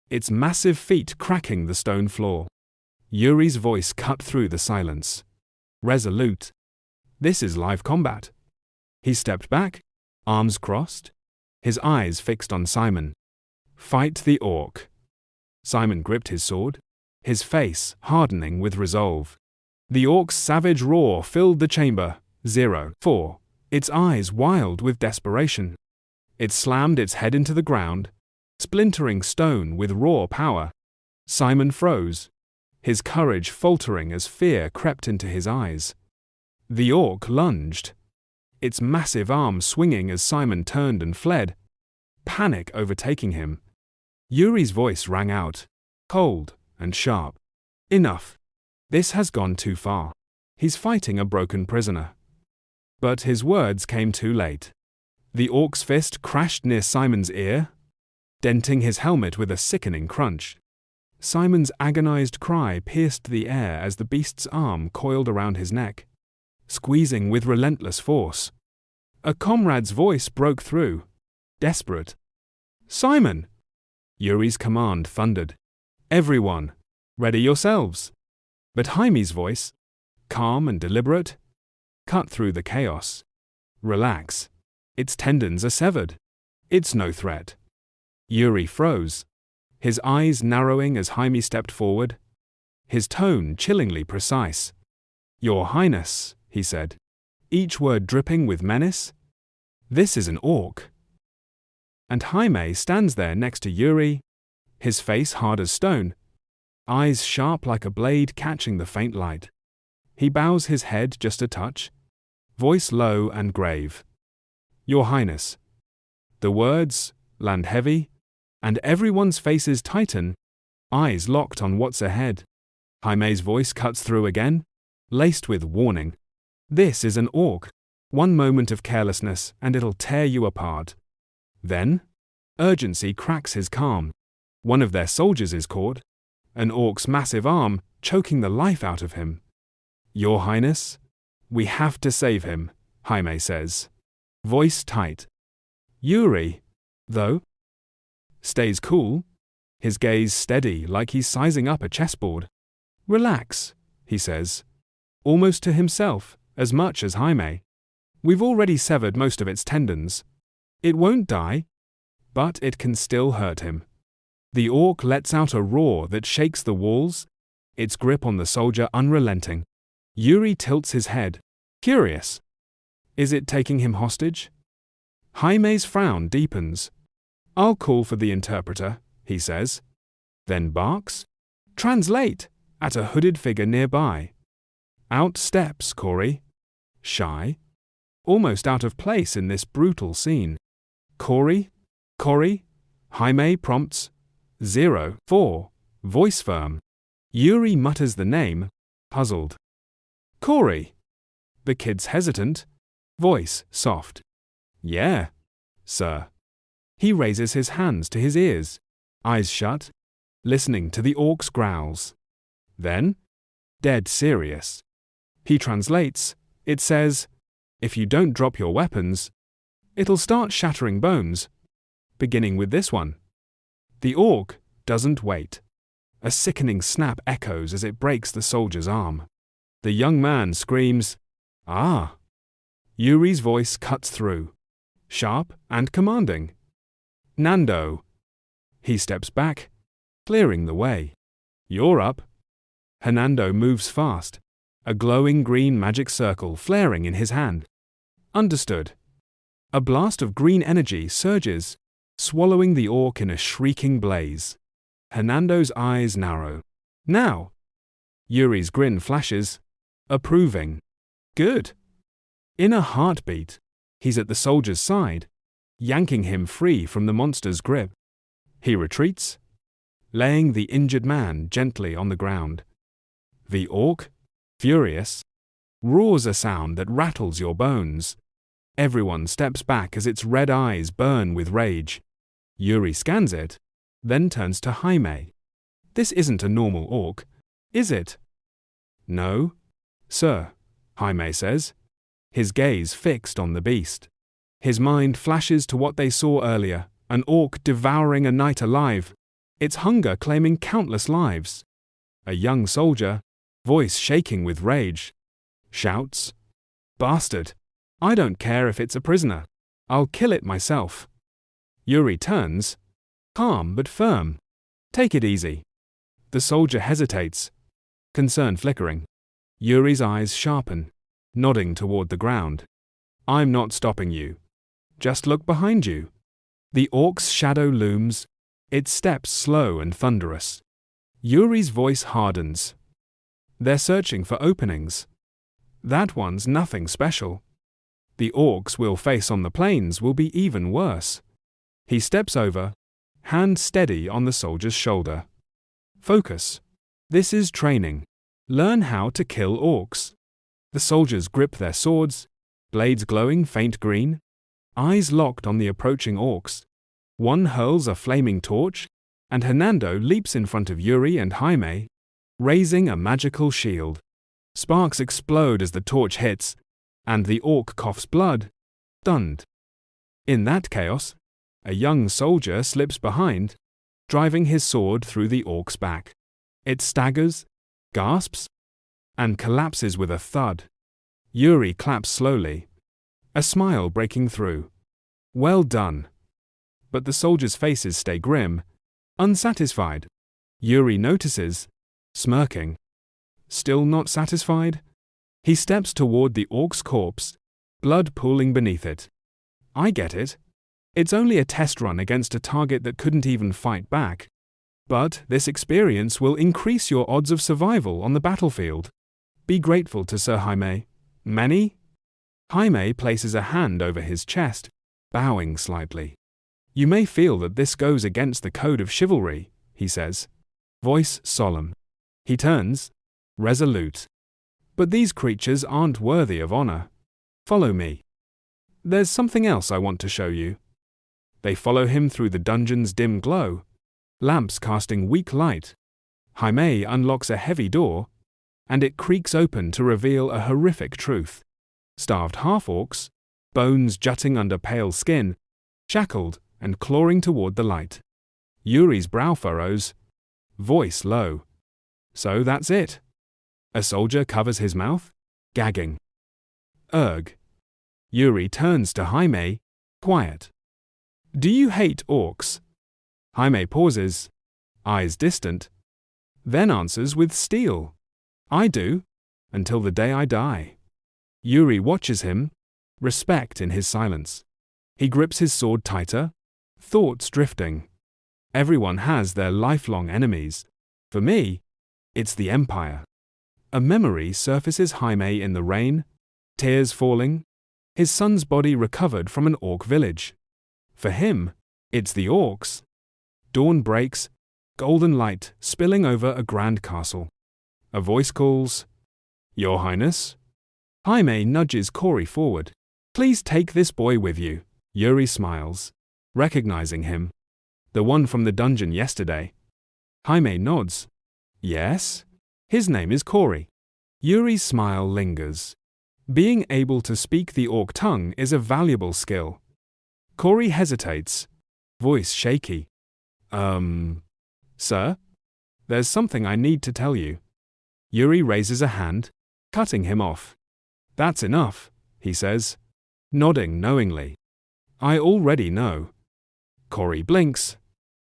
its massive feet cracking the stone floor. Yuri's voice cut through the silence. Resolute. "This is live combat." He stepped back, arms crossed, his eyes fixed on Simon. "Fight the orc." Simon gripped his sword, his face hardening with resolve. The orc's savage roar filled the chamber. 04. Its eyes wild with desperation. It slammed its head into the ground, splintering stone with raw power. Simon froze, his courage faltering as fear crept into his eyes. The orc lunged, its massive arms swinging as Simon turned and fled, panic overtaking him. Yuri's voice rang out, cold and sharp. "Enough. This has gone too far. He's fighting a broken prisoner." But his words came too late. The orc's fist crashed near Simon's ear, denting his helmet with a sickening crunch. Simon's agonized cry pierced the air as the beast's arm coiled around his neck, squeezing with relentless force. A comrade's voice broke through, desperate. "Simon!" Yuri's command thundered. "Everyone, ready yourselves." But Jaime's voice, calm and deliberate, cut through the chaos. "Relax. Its tendons are severed. It's no threat." Yuri froze, his eyes narrowing as Jaime stepped forward, his tone chillingly precise. "Your Highness," he said, each word dripping with menace. This is an orc. And Jaime stands there next to Yuri, his face hard as stone, eyes sharp like a blade catching the faint light. He bows his head just a touch, voice low and grave. Your Highness. The words land heavy, and everyone's faces tighten, eyes locked on what's ahead. Jaime's voice cuts through again, laced with warning. This is an orc. One moment of carelessness and it'll tear you apart. Then, urgency cracks his calm. One of their soldiers is caught, an orc's massive arm choking the life out of him. Your Highness, we have to save him, Jaime says. Voice tight. Yuri, though, stays cool, his gaze steady like he's sizing up a chessboard. Relax, he says, almost to himself, as much as Jaime. We've already severed most of its tendons. It won't die, but it can still hurt him. The orc lets out a roar that shakes the walls, its grip on the soldier unrelenting. Yuri tilts his head, curious. Is it taking him hostage? Jaime's frown deepens. I'll call for the interpreter, he says. Then barks. Translate, at a hooded figure nearby. Out steps Cory. Shy. Almost out of place in this brutal scene. Cory? Jaime prompts. 04, voice firm. Yuri mutters the name, puzzled. Cory. The kid's hesitant, voice soft. Yeah, sir. He raises his hands to his ears, eyes shut, listening to the orc's growls. Then, dead serious. He translates, it says, if you don't drop your weapons, it'll start shattering bones, beginning with this one. The orc doesn't wait. A sickening snap echoes as it breaks the soldier's arm. The young man screams, Ah! Yuri's voice cuts through, sharp and commanding. Nando. He steps back, clearing the way. You're up. Hernando moves fast, a glowing green magic circle flaring in his hand. Understood. A blast of green energy surges, swallowing the orc in a shrieking blaze. Hernando's eyes narrow. Now! Yuri's grin flashes, approving. Good. In a heartbeat, he's at the soldier's side, yanking him free from the monster's grip. He retreats, laying the injured man gently on the ground. The orc, furious, roars a sound that rattles your bones. Everyone steps back as its red eyes burn with rage. Yuri scans it, then turns to Jaime. This isn't a normal orc, is it? No, sir, Jaime says, his gaze fixed on the beast. His mind flashes to what they saw earlier, an orc devouring a knight alive, its hunger claiming countless lives. A young soldier, voice shaking with rage, shouts, Bastard! I don't care if it's a prisoner. I'll kill it myself. Yuri turns, calm but firm. Take it easy. The soldier hesitates, concern flickering. Yuri's eyes sharpen, nodding toward the ground. I'm not stopping you. Just look behind you. The orc's shadow looms, its steps slow and thunderous. Yuri's voice hardens. They're searching for openings. That one's nothing special. The orcs we'll face on the plains will be even worse. He steps over, hand steady on the soldier's shoulder. Focus. This is training. Learn how to kill orcs. The soldiers grip their swords, blades glowing faint green, eyes locked on the approaching orcs. One hurls a flaming torch, and Hernando leaps in front of Yuri and Jaime, raising a magical shield. Sparks explode as the torch hits, and the orc coughs blood, stunned. In that chaos, a young soldier slips behind, driving his sword through the orc's back. It staggers, gasps, and collapses with a thud. Yuri claps slowly, a smile breaking through. Well done. But the soldiers' faces stay grim, unsatisfied. Yuri notices, smirking. Still not satisfied? He steps toward the orc's corpse, blood pooling beneath it. I get it. It's only a test run against a target that couldn't even fight back. But this experience will increase your odds of survival on the battlefield. Be grateful to Sir Jaime. Many? Jaime places a hand over his chest, bowing slightly. You may feel that this goes against the code of chivalry, he says. Voice solemn. He turns, resolute. But these creatures aren't worthy of honor. Follow me. There's something else I want to show you. They follow him through the dungeon's dim glow, lamps casting weak light. Jaime unlocks a heavy door, and it creaks open to reveal a horrific truth. Starved half-orcs, bones jutting under pale skin, shackled and clawing toward the light. Yuri's brow furrows, voice low. So that's it. A soldier covers his mouth, gagging. Erg. Yuri turns to Jaime, quiet. Do you hate orcs? Jaime pauses, eyes distant, then answers with steel. I do, until the day I die. Yuri watches him, respect in his silence. He grips his sword tighter, thoughts drifting. Everyone has their lifelong enemies. For me, it's the Empire. A memory surfaces Jaime in the rain, tears falling, his son's body recovered from an orc village. For him, it's the orcs. Dawn breaks, golden light spilling over a grand castle. A voice calls, Your Highness? Jaime nudges Corey forward. Please take this boy with you. Yuri smiles, recognizing him. The one from the dungeon yesterday. Jaime nods. Yes? His name is Corey. Yuri's smile lingers. Being able to speak the orc tongue is a valuable skill. Corey hesitates, voice shaky. Sir? There's something I need to tell you. Yuri raises a hand, cutting him off. That's enough, he says, nodding knowingly. I already know. Corey blinks,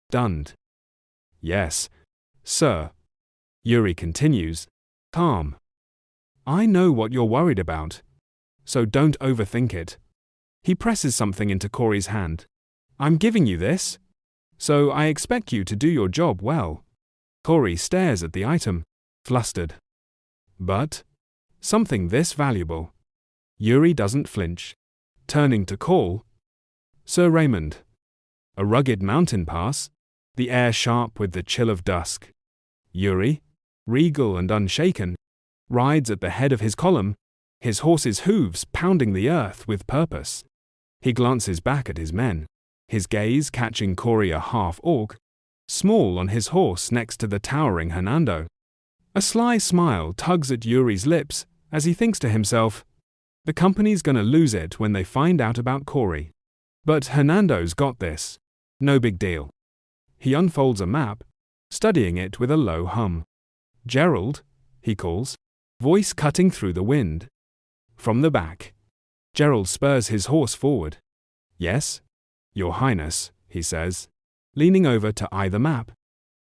stunned. Yes, sir. Yuri continues, calm. I know what you're worried about, so don't overthink it. He presses something into Corey's hand. I'm giving you this, so I expect you to do your job well. Corey stares at the item, flustered. But something this valuable. Yuri doesn't flinch, turning to call, Sir Raymond. A rugged mountain pass, the air sharp with the chill of dusk. Yuri, regal and unshaken, rides at the head of his column, his horse's hooves pounding the earth with purpose. He glances back at his men, his gaze catching Corey, a half-orc, small on his horse next to the towering Hernando. A sly smile tugs at Yuri's lips as he thinks to himself, the company's gonna lose it when they find out about Corey. But Hernando's got this. No big deal. He unfolds a map, studying it with a low hum. Gerald, he calls, voice cutting through the wind. From the back. Gerald spurs his horse forward. Yes, Your Highness, he says, leaning over to eye the map.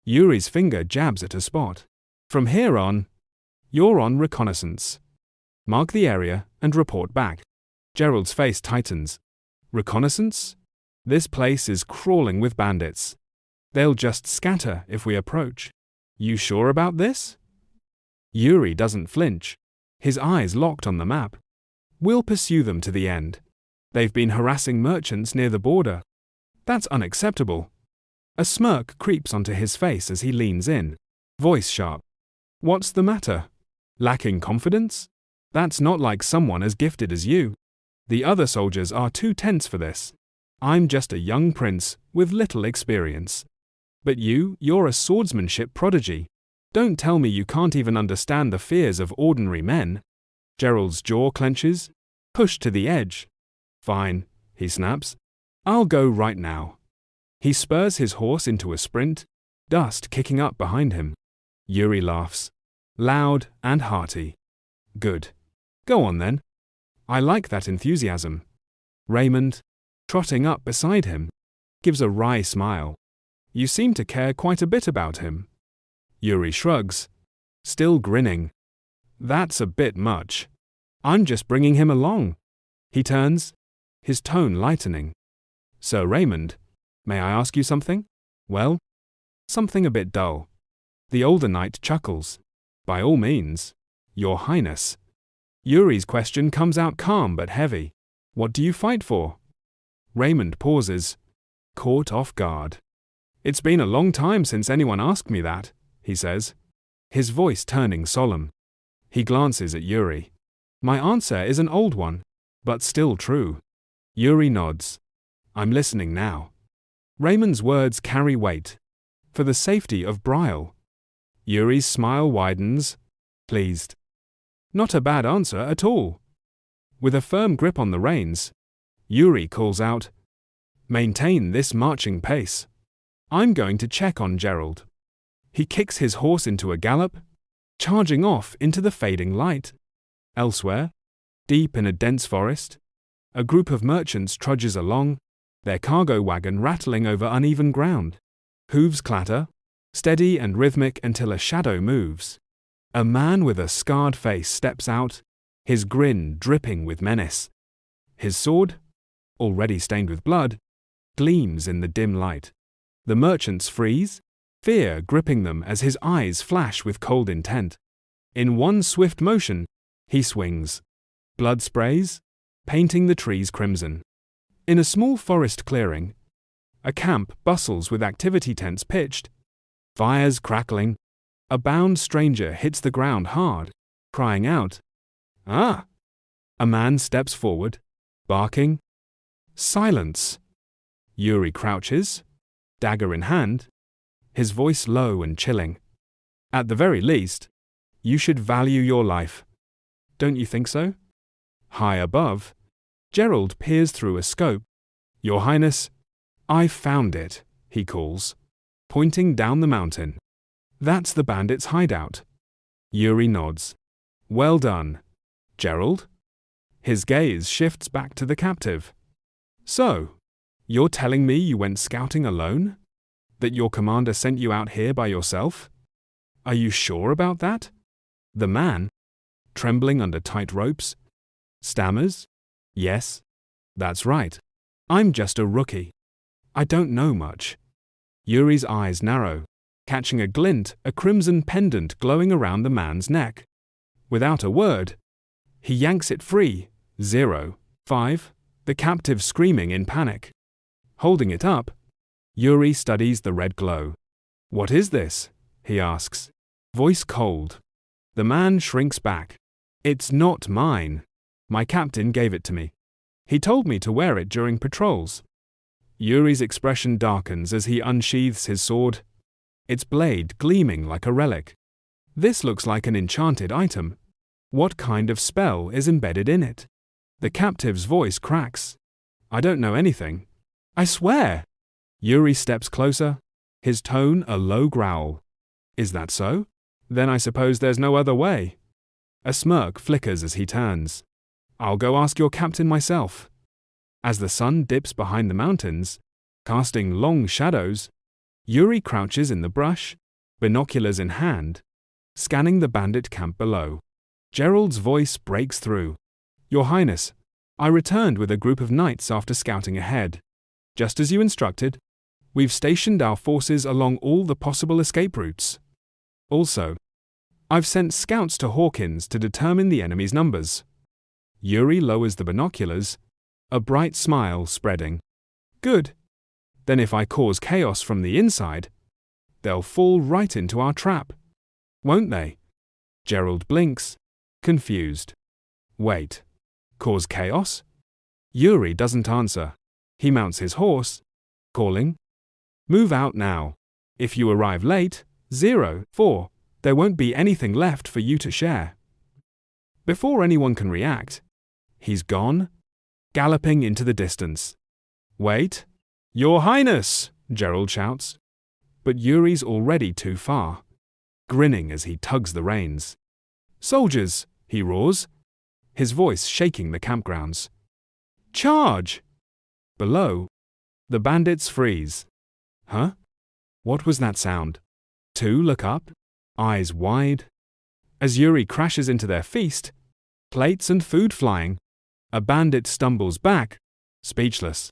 Yuri's finger jabs at a spot. From here on, you're on reconnaissance. Mark the area and report back. Gerald's face tightens. Reconnaissance? This place is crawling with bandits. They'll just scatter if we approach. You sure about this? Yuri doesn't flinch, his eyes locked on the map. We'll pursue them to the end. They've been harassing merchants near the border. That's unacceptable. A smirk creeps onto his face as he leans in, voice sharp. What's the matter? Lacking confidence? That's not like someone as gifted as you. The other soldiers are too tense for this. I'm just a young prince with little experience. But you're a swordsmanship prodigy. Don't tell me you can't even understand the fears of ordinary men. Gerald's jaw clenches, pushed to the edge. Fine, he snaps. I'll go right now. He spurs his horse into a sprint, dust kicking up behind him. Yuri laughs, loud and hearty. Good. Go on then. I like that enthusiasm. Raymond, trotting up beside him, gives a wry smile. You seem to care quite a bit about him. Yuri shrugs, still grinning. That's a bit much. I'm just bringing him along. He turns, his tone lightening. Sir Raymond, may I ask you something? Well, something a bit dull. The older knight chuckles. By all means, Your Highness. Yuri's question comes out calm but heavy. What do you fight for? Raymond pauses, caught off guard. It's been a long time since anyone asked me that, he says, his voice turning solemn. He glances at Yuri. My answer is an old one, but still true. Yuri nods. I'm listening now. Raymond's words carry weight. For the safety of Briall. Yuri's smile widens, pleased. Not a bad answer at all. With a firm grip on the reins, Yuri calls out, Maintain this marching pace. I'm going to check on Gerald. He kicks his horse into a gallop, charging off into the fading light. Elsewhere, deep in a dense forest, a group of merchants trudges along, their cargo wagon rattling over uneven ground. Hooves clatter, steady and rhythmic until a shadow moves. A man with a scarred face steps out, his grin dripping with menace. His sword, already stained with blood, gleams in the dim light. The merchants freeze, fear gripping them as his eyes flash with cold intent. In one swift motion, he swings. Blood sprays, painting the trees crimson. In a small forest clearing, a camp bustles with activity tents pitched. Fires crackling, a bound stranger hits the ground hard, crying out, Ah! A man steps forward, barking. Silence! Yuri crouches, dagger in hand, his voice low and chilling. At the very least, you should value your life. Don't you think so? High above, Gerald peers through a scope. Your Highness, I found it, he calls, pointing down the mountain. That's the bandits' hideout. Yuri nods. Well done, Gerald. His gaze shifts back to the captive. So, you're telling me you went scouting alone? That your commander sent you out here by yourself? Are you sure about that? The man, trembling under tight ropes, stammers, Yes, that's right. I'm just a rookie. I don't know much. Yuri's eyes narrow, catching a glint, a crimson pendant glowing around the man's neck. Without a word, he yanks it free. 5, the captive screaming in panic. Holding it up, Yuri studies the red glow. What is this? He asks, voice cold. The man shrinks back. It's not mine. My captain gave it to me. He told me to wear it during patrols. Yuri's expression darkens as he unsheathes his sword, its blade gleaming like a relic. This looks like an enchanted item. What kind of spell is embedded in it? The captive's voice cracks. I don't know anything. I swear! Yuri steps closer, his tone a low growl. Is that so? Then I suppose there's no other way. A smirk flickers as he turns. I'll go ask your captain myself. As the sun dips behind the mountains, casting long shadows, Yuri crouches in the brush, binoculars in hand, scanning the bandit camp below. Gerald's voice breaks through. Your Highness, I returned with a group of knights after scouting ahead. Just as you instructed, we've stationed our forces along all the possible escape routes. Also, I've sent scouts to Hawkins to determine the enemy's numbers. Yuri lowers the binoculars, a bright smile spreading. Good. Then if I cause chaos from the inside, they'll fall right into our trap. Won't they? Gerald blinks, confused. Wait. Cause chaos? Yuri doesn't answer. He mounts his horse, calling. Move out now. If you arrive late, 4, there won't be anything left for you to share. Before anyone can react, he's gone, galloping into the distance. Wait! Your Highness! Gerald shouts. But Yuri's already too far, grinning as he tugs the reins. Soldiers! He roars, his voice shaking the campgrounds. Charge! Below, the bandits freeze. Huh? What was that sound? Two look up, eyes wide. As Yuri crashes into their feast, plates and food flying, A bandit stumbles back, speechless.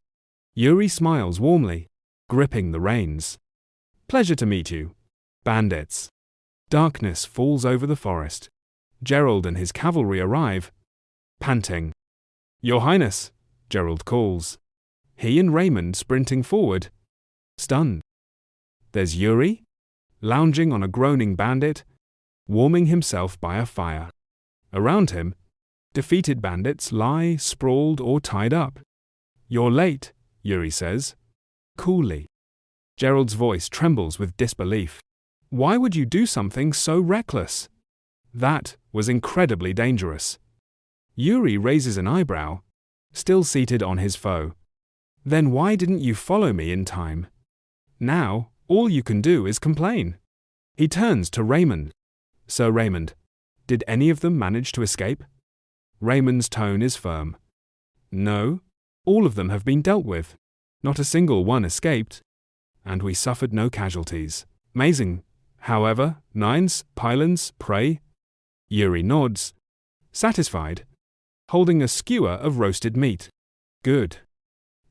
Yuri smiles warmly, gripping the reins. Pleasure to meet you, bandits. Darkness falls over the forest. Gerald and his cavalry arrive, panting. Your Highness, Gerald calls. He and Raymond sprinting forward, stunned. There's Yuri, lounging on a groaning bandit, warming himself by a fire. Around him, defeated bandits lie sprawled or tied up. You're late, Yuri says, coolly. Gerald's voice trembles with disbelief. Why would you do something so reckless? That was incredibly dangerous. Yuri raises an eyebrow, still seated on his foe. Then why didn't you follow me in time? Now, all you can do is complain. He turns to Raymond. Sir Raymond, did any of them manage to escape? Raymond's tone is firm. No, all of them have been dealt with. Not a single one escaped. And we suffered no casualties. Amazing. However, nines, pylons, prey. Yuri nods, satisfied, holding a skewer of roasted meat. Good.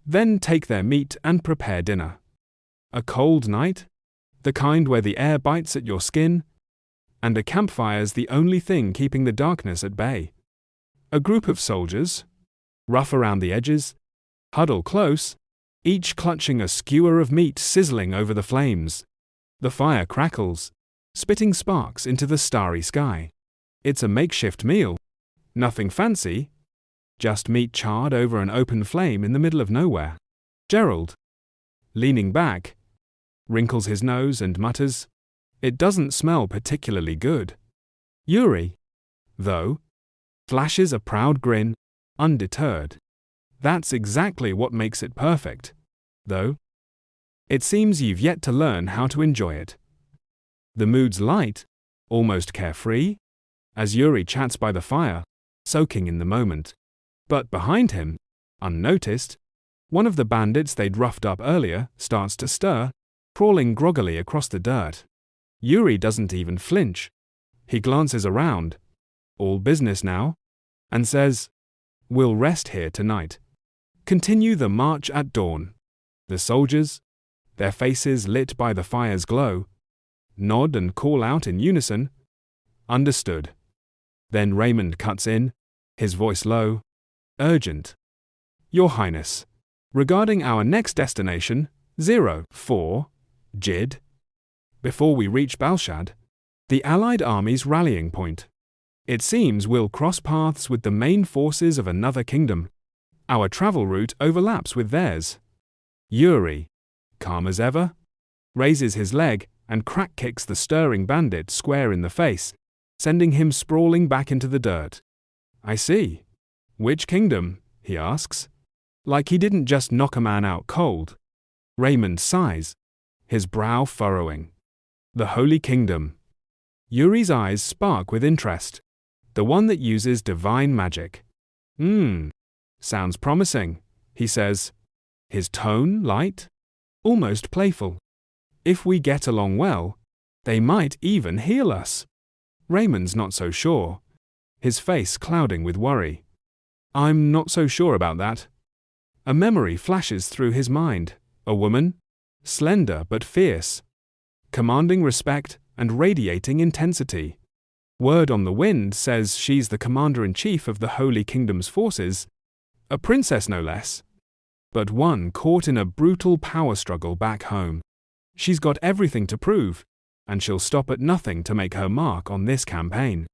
Then take their meat and prepare dinner. A cold night, the kind where the air bites at your skin, and a campfire's the only thing keeping the darkness at bay. A group of soldiers, rough around the edges, huddle close, each clutching a skewer of meat sizzling over the flames. The fire crackles, spitting sparks into the starry sky. It's a makeshift meal. Nothing fancy, just meat charred over an open flame in the middle of nowhere. Gerald, leaning back, wrinkles his nose and mutters, "It doesn't smell particularly good." Yuri, though, flashes a proud grin, undeterred. That's exactly what makes it perfect, though. It seems you've yet to learn how to enjoy it. The mood's light, almost carefree, as Yuri chats by the fire, soaking in the moment. But behind him, unnoticed, one of the bandits they'd roughed up earlier starts to stir, crawling groggily across the dirt. Yuri doesn't even flinch. He glances around, all business now, and says, "We'll rest here tonight. Continue the march at dawn." The soldiers, their faces lit by the fire's glow, nod and call out in unison, "Understood." Then Raymond cuts in, his voice low, urgent. "Your Highness, regarding our next destination, 04, Jid, before we reach Balshad, the Allied army's rallying point. It seems we'll cross paths with the main forces of another kingdom. Our travel route overlaps with theirs." Yuri, calm as ever, raises his leg and crack kicks the stirring bandit square in the face, sending him sprawling back into the dirt. "I see. Which kingdom?" he asks, like he didn't just knock a man out cold. Raymond sighs, his brow furrowing. "The Holy Kingdom." Yuri's eyes spark with interest. "The one that uses divine magic." Sounds promising," he says, his tone light, almost playful. "If we get along well, they might even heal us." Raymond's not so sure, his face clouding with worry. "I'm not so sure about that." A memory flashes through his mind. A woman, slender but fierce, commanding respect and radiating intensity. Word on the wind says she's the commander-in-chief of the Holy Kingdom's forces, a princess no less, but one caught in a brutal power struggle back home. She's got everything to prove, and she'll stop at nothing to make her mark on this campaign.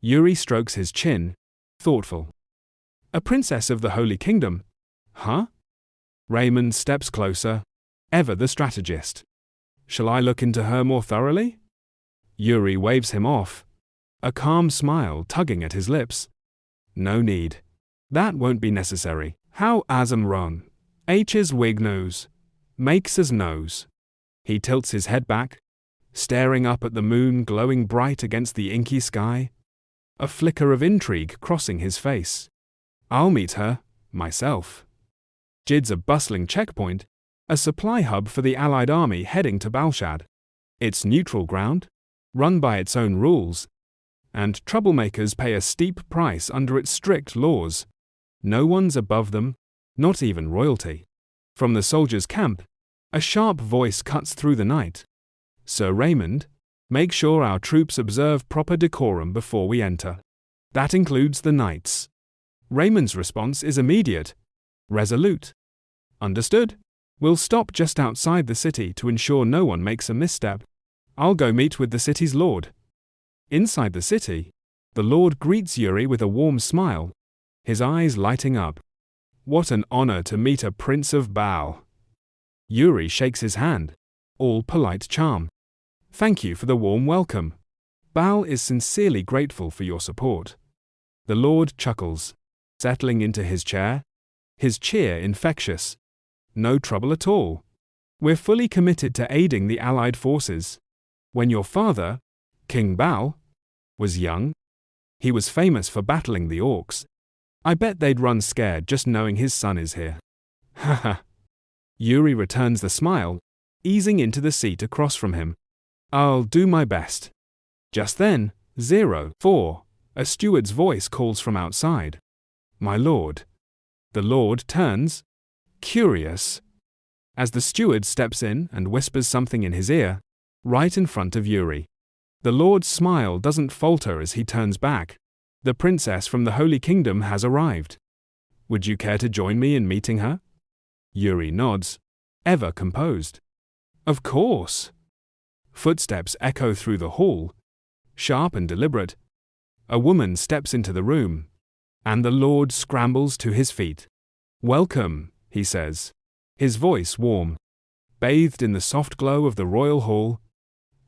Yuri strokes his chin, thoughtful. "A princess of the Holy Kingdom? Huh?" Raymond steps closer, ever the strategist. "Shall I look into her more thoroughly?" Yuri waves him off, a calm smile tugging at his lips. "No need. That won't be necessary. How asm run? H's wig nose. Makes as nose." He tilts his head back, staring up at the moon glowing bright against the inky sky, a flicker of intrigue crossing his face. "I'll meet her, myself." Jid's a bustling checkpoint, a supply hub for the Allied army heading to Balshad. It's neutral ground, run by its own rules, and troublemakers pay a steep price under its strict laws. No one's above them, not even royalty. From the soldiers' camp, a sharp voice cuts through the night. Sir Raymond, make sure our troops observe proper decorum before we enter. That includes the knights. Raymond's response is immediate, resolute. Understood? We'll stop just outside the city to ensure no one makes a misstep. I'll go meet with the city's lord. Inside the city, the lord greets Yuri with a warm smile, his eyes lighting up. What an honor to meet a prince of Briall. Yuri shakes his hand, all polite charm. Thank you for the warm welcome. Briall is sincerely grateful for your support. The lord chuckles, settling into his chair, his cheer infectious. No trouble at all. We're fully committed to aiding the allied forces. When your father, King Briall, was young, he was famous for battling the orcs. I bet they'd run scared just knowing his son is here. Haha. Yuri returns the smile, easing into the seat across from him. I'll do my best. Just then, 04, a steward's voice calls from outside. My lord. The lord turns, curious, as the steward steps in and whispers something in his ear, right in front of Yuri. The lord's smile doesn't falter as he turns back. The princess from the Holy Kingdom has arrived. Would you care to join me in meeting her? Yuri nods, ever composed. Of course. Footsteps echo through the hall, sharp and deliberate. A woman steps into the room, and the lord scrambles to his feet. Welcome, he says, his voice warm. Bathed in the soft glow of the royal hall,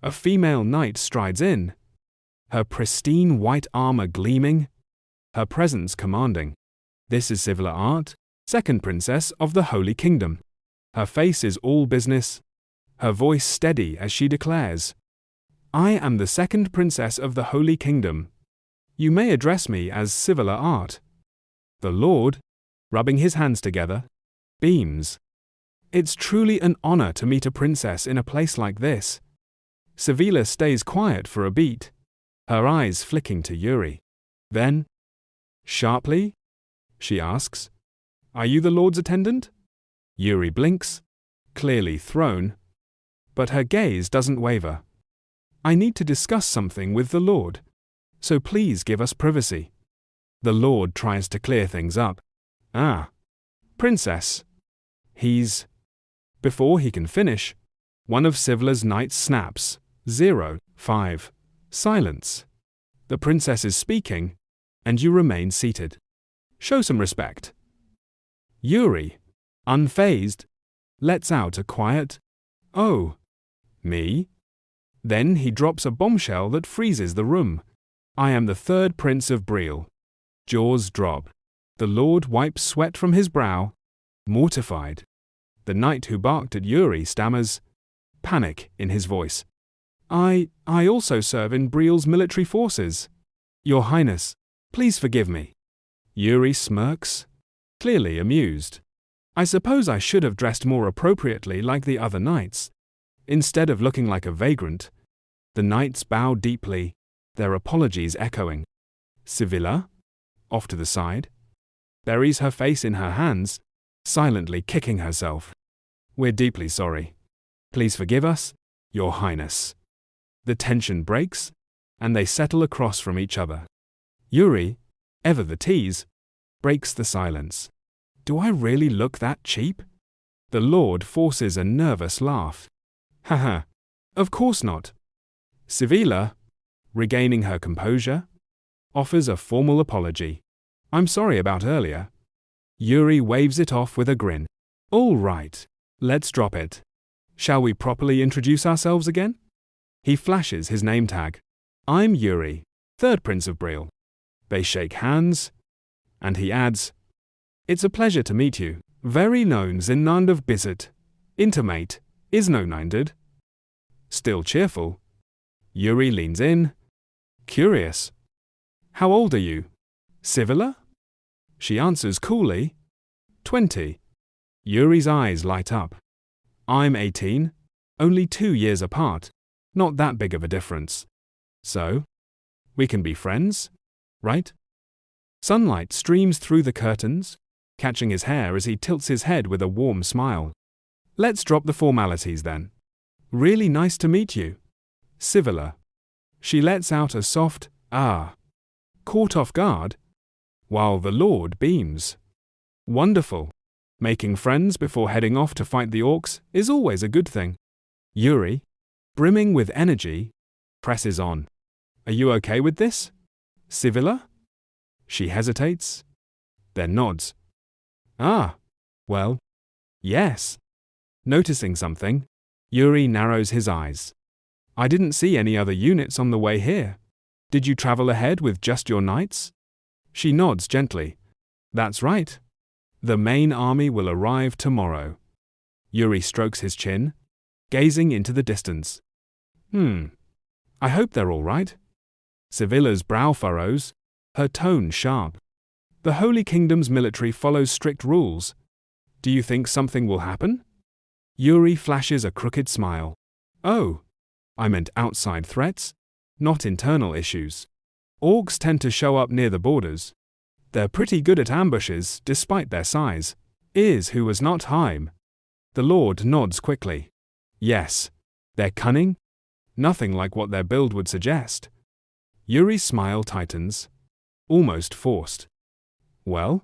a female knight strides in, her pristine white armor gleaming, her presence commanding. This is Sivela Art, second princess of the Holy Kingdom. Her face is all business, her voice steady as she declares, I am the second princess of the Holy Kingdom. You may address me as Sivela Art. The lord, rubbing his hands together, beams. It's truly an honor to meet a princess in a place like this. Sivela stays quiet for a beat, her eyes flicking to Yuri. Then, sharply, she asks, Are you the lord's attendant? Yuri blinks, clearly thrown, but her gaze doesn't waver. I need to discuss something with the lord, so please give us privacy. The lord tries to clear things up. Ah, princess. He's... Before he can finish, one of Sivela's knights snaps. 05. Silence. The princess is speaking, and you remain seated. Show some respect. Yuri, unfazed, lets out a quiet, Oh, me? Then he drops a bombshell that freezes the room. I am the third prince of Briall. Jaws drop. The lord wipes sweat from his brow, mortified. The knight who barked at Yuri stammers, panic in his voice. I also serve in Briall's military forces. Your Highness, please forgive me. Yuri smirks, clearly amused. I suppose I should have dressed more appropriately like the other knights. Instead of looking like a vagrant, the knights bow deeply, their apologies echoing. Sivela, off to the side, buries her face in her hands, silently kicking herself. We're deeply sorry. Please forgive us, Your Highness. The tension breaks, and they settle across from each other. Yuri, ever the tease, breaks the silence. Do I really look that cheap? The lord forces a nervous laugh. Haha, of course not. Sivela, regaining her composure, offers a formal apology. I'm sorry about earlier. Yuri waves it off with a grin. All right, let's drop it. Shall we properly introduce ourselves again? He flashes his name tag. I'm Yuri, third prince of Briall. They shake hands, and he adds, It's a pleasure to meet you. Very known Zinand of Bizet. Intimate, is no minded. Still cheerful. Yuri leans in, curious. How old are you? Sivela? She answers coolly, 20. Yuri's eyes light up. I'm 18, only 2 years apart. Not that big of a difference. So, we can be friends, right? Sunlight streams through the curtains, catching his hair as he tilts his head with a warm smile. Let's drop the formalities then. Really nice to meet you. Sivilla. She lets out a soft, ah. Caught off guard, while the Lord beams. Wonderful. Making friends before heading off to fight the orcs is always a good thing. Yuri, brimming with energy, presses on. Are you okay with this? Sivilla? She hesitates, then nods. Ah, well, yes. Noticing something, Yuri narrows his eyes. I didn't see any other units on the way here. Did you travel ahead with just your knights? She nods gently. That's right. The main army will arrive tomorrow. Yuri strokes his chin, gazing into the distance. I hope they're all right. Sivilla's brow furrows, her tone sharp. The Holy Kingdom's military follows strict rules. Do you think something will happen? Yuri flashes a crooked smile. Oh, I meant outside threats, not internal issues. Orcs tend to show up near the borders. They're pretty good at ambushes, despite their size. Who was not Heim. The Lord nods quickly. Yes. They're cunning? Nothing like what their build would suggest. Yuri's smile tightens. Almost forced. Well,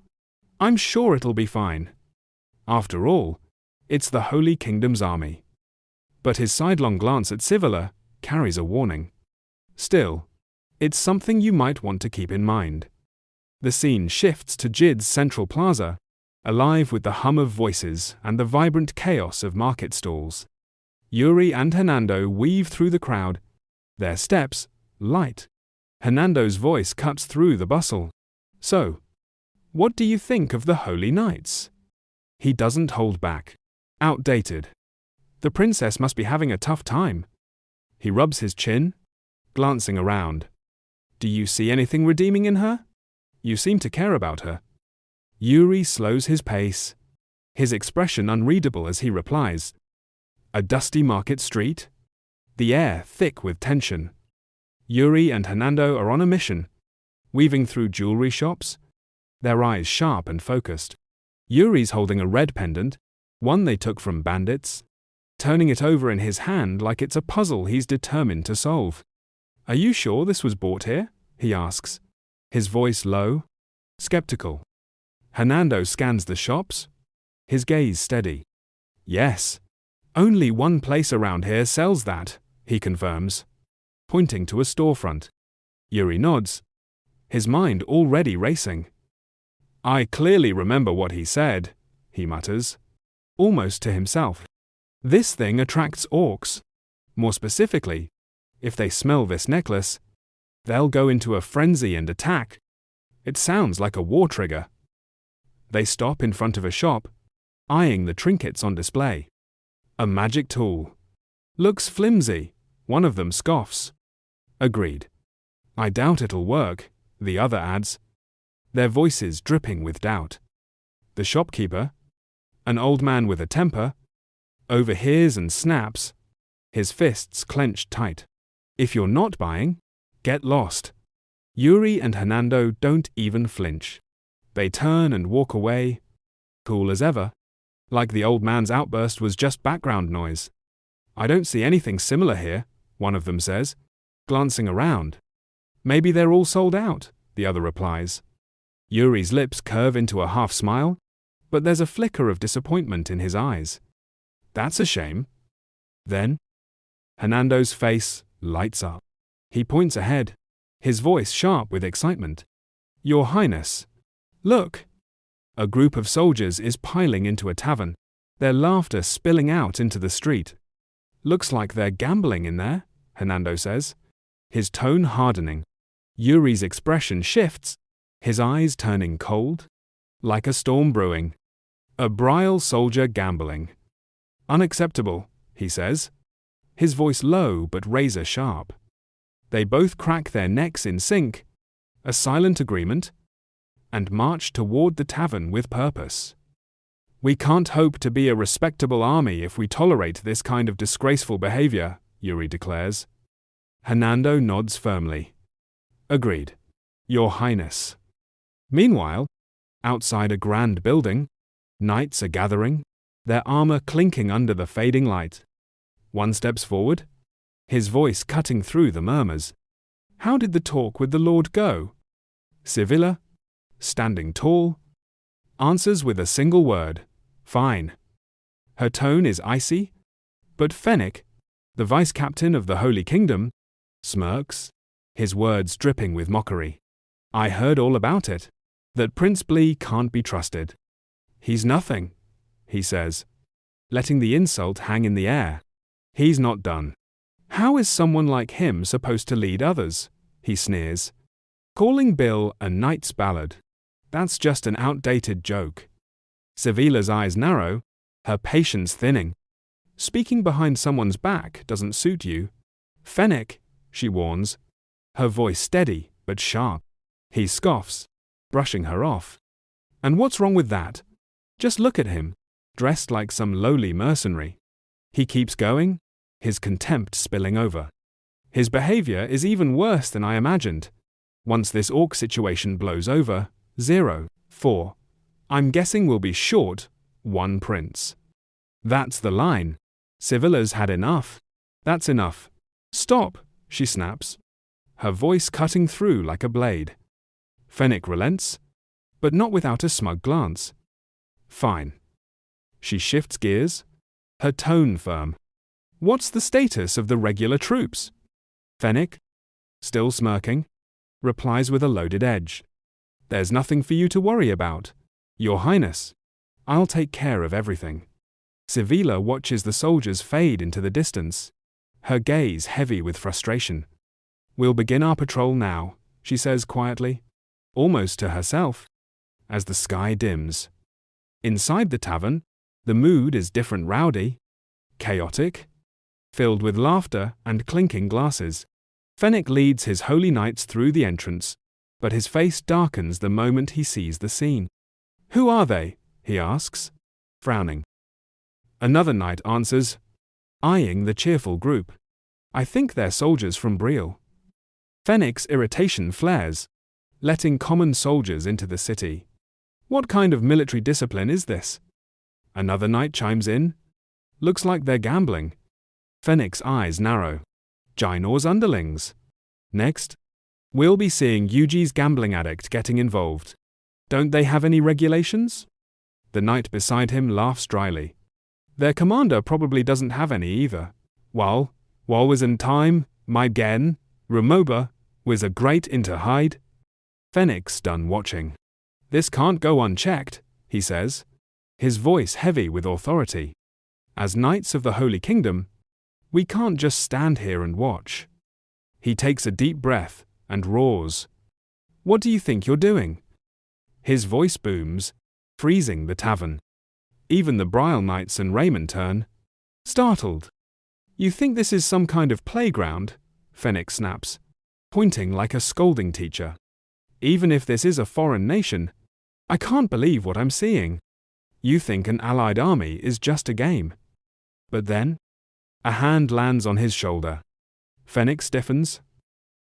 I'm sure it'll be fine. After all, it's the Holy Kingdom's army. But his sidelong glance at Sivilla carries a warning. Still, it's something you might want to keep in mind. The scene shifts to Jid's central plaza, alive with the hum of voices and the vibrant chaos of market stalls. Yuri and Hernando weave through the crowd, their steps light. Hernando's voice cuts through the bustle. So, what do you think of the Holy Knights? He doesn't hold back. Outdated. The princess must be having a tough time. He rubs his chin, glancing around. Do you see anything redeeming in her? You seem to care about her. Yuri slows his pace, his expression unreadable as he replies. A dusty market street? The air thick with tension. Yuri and Hernando are on a mission, weaving through jewelry shops, their eyes sharp and focused. Yuri's holding a red pendant, one they took from bandits, turning it over in his hand like it's a puzzle he's determined to solve. Are you sure this was bought here? He asks, his voice low, skeptical. Hernando scans the shops, his gaze steady. Yes. Only one place around here sells that, he confirms, pointing to a storefront. Yuri nods, his mind already racing. I clearly remember what he said, he mutters, almost to himself. This thing attracts orcs. More specifically, if they smell this necklace, they'll go into a frenzy and attack. It sounds like a war trigger. They stop in front of a shop, eyeing the trinkets on display. A magic tool. Looks flimsy, one of them scoffs. Agreed. I doubt it'll work, the other adds, their voices dripping with doubt. The shopkeeper, an old man with a temper, overhears and snaps, his fists clenched tight. If you're not buying, get lost. Yuri and Hernando don't even flinch. They turn and walk away, cool as ever, like the old man's outburst was just background noise. I don't see anything similar here, one of them says, glancing around. Maybe they're all sold out, the other replies. Yuri's lips curve into a half smile, but there's a flicker of disappointment in his eyes. That's a shame. Then, Hernando's face lights up. He points ahead, his voice sharp with excitement. Your Highness, look! A group of soldiers is piling into a tavern, their laughter spilling out into the street. Looks like they're gambling in there, Hernando says, his tone hardening. Yuri's expression shifts, his eyes turning cold, like a storm brewing. A Briall soldier gambling. Unacceptable, he says, his voice low but razor sharp. They both crack their necks in sync, a silent agreement, and march toward the tavern with purpose. We can't hope to be a respectable army if we tolerate this kind of disgraceful behavior, Yuri declares. Hernando nods firmly. Agreed. Your Highness. Meanwhile, outside a grand building, knights are gathering, their armor clinking under the fading light. One steps forward, his voice cutting through the murmurs. How did the talk with the Lord go? Sivilla, standing tall, answers with a single word, fine. Her tone is icy, but Fennec, the vice-captain of the Holy Kingdom, smirks, his words dripping with mockery. I heard all about it, that Prince Blee can't be trusted. He's nothing, he says, letting the insult hang in the air. He's not done. How is someone like him supposed to lead others? He sneers. Calling Bill a knight's ballad. That's just an outdated joke. Sevilla's eyes narrow, her patience thinning. Speaking behind someone's back doesn't suit you. Fennec, she warns, her voice steady but sharp. He scoffs, brushing her off. And what's wrong with that? Just look at him, dressed like some lowly mercenary. He keeps going, his contempt spilling over. His behavior is even worse than I imagined. Once this orc situation blows over, 0-4. I'm guessing we'll be short 1 prince. That's the line. Sevilla's had enough. That's enough. Stop, she snaps, her voice cutting through like a blade. Fennec relents, but not without a smug glance. Fine. She shifts gears, her tone firm. What's the status of the regular troops? Fennec, still smirking, replies with a loaded edge. There's nothing for you to worry about, Your Highness. I'll take care of everything. Sevilla watches the soldiers fade into the distance, her gaze heavy with frustration. We'll begin our patrol now, she says quietly, almost to herself, as the sky dims. Inside the tavern, the mood is different, rowdy, chaotic, filled with laughter and clinking glasses. Fennec leads his holy knights through the entrance, but his face darkens the moment he sees the scene. Who are they? He asks, frowning. Another knight answers, eyeing the cheerful group. I think they're soldiers from Briall. Fennec's irritation flares, letting common soldiers into the city. What kind of military discipline is this? Another knight chimes in. Looks like they're gambling. Fennec's eyes narrow. Gynor's underlings. Next, we'll be seeing Yuji's gambling addict getting involved. Don't they have any regulations? The knight beside him laughs dryly. Their commander probably doesn't have any either. While was in time, my gen, Remoba, was a great into hide. Fennec's done watching. This can't go unchecked, he says, his voice heavy with authority. As knights of the Holy Kingdom, we can't just stand here and watch. He takes a deep breath and roars. What do you think you're doing? His voice booms, freezing the tavern. Even the Briall knights and Raymond turn, startled. You think this is some kind of playground? Fennec snaps, pointing like a scolding teacher. Even if this is a foreign nation, I can't believe what I'm seeing. You think an allied army is just a game. But then, a hand lands on his shoulder. Fennec stiffens,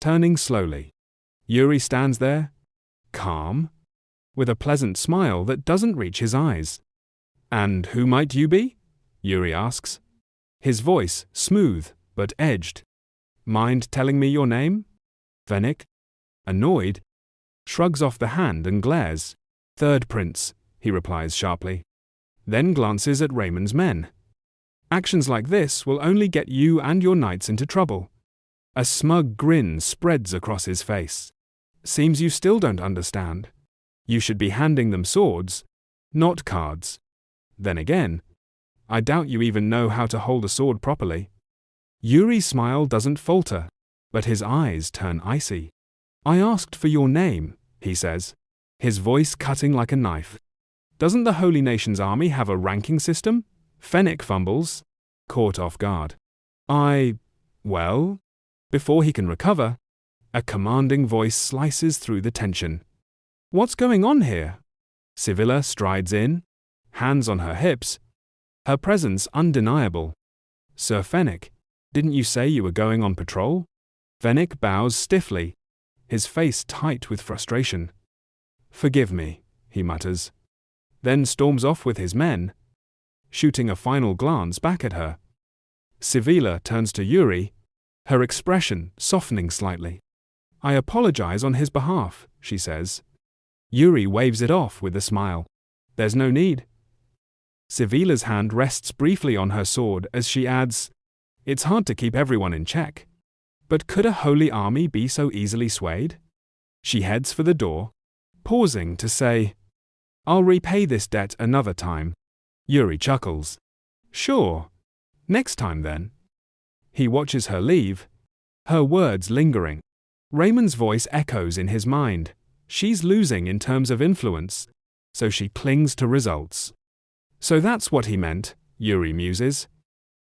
turning slowly. Yuri stands there, calm, with a pleasant smile that doesn't reach his eyes. And who might you be? Yuri asks, his voice smooth but edged. Mind telling me your name? Fennec, annoyed, shrugs off the hand and glares. Third Prince, he replies sharply, then glances at Raymond's men. Actions like this will only get you and your knights into trouble. A smug grin spreads across his face. Seems you still don't understand. You should be handing them swords, not cards. Then again, I doubt you even know how to hold a sword properly. Yuri's smile doesn't falter, but his eyes turn icy. I asked for your name, he says, his voice cutting like a knife. Doesn't the Holy Nation's army have a ranking system? Fennec fumbles, caught off guard. Well, before he can recover, a commanding voice slices through the tension. What's going on here? Sevilla strides in, hands on her hips, her presence undeniable. Sir Fennec, didn't you say you were going on patrol? Fennec bows stiffly, his face tight with frustration. Forgive me, he mutters. Then storms off with his men, shooting a final glance back at her. Sivila turns to Yuri, her expression softening slightly. I apologize on his behalf, she says. Yuri waves it off with a smile. There's no need. Sivila's hand rests briefly on her sword as she adds, It's hard to keep everyone in check. But could a holy army be so easily swayed? She heads for the door, pausing to say, I'll repay this debt another time. Yuri chuckles. Sure. Next time then. He watches her leave, her words lingering. Raymond's voice echoes in his mind. She's losing in terms of influence, so she clings to results. So that's what he meant, Yuri muses,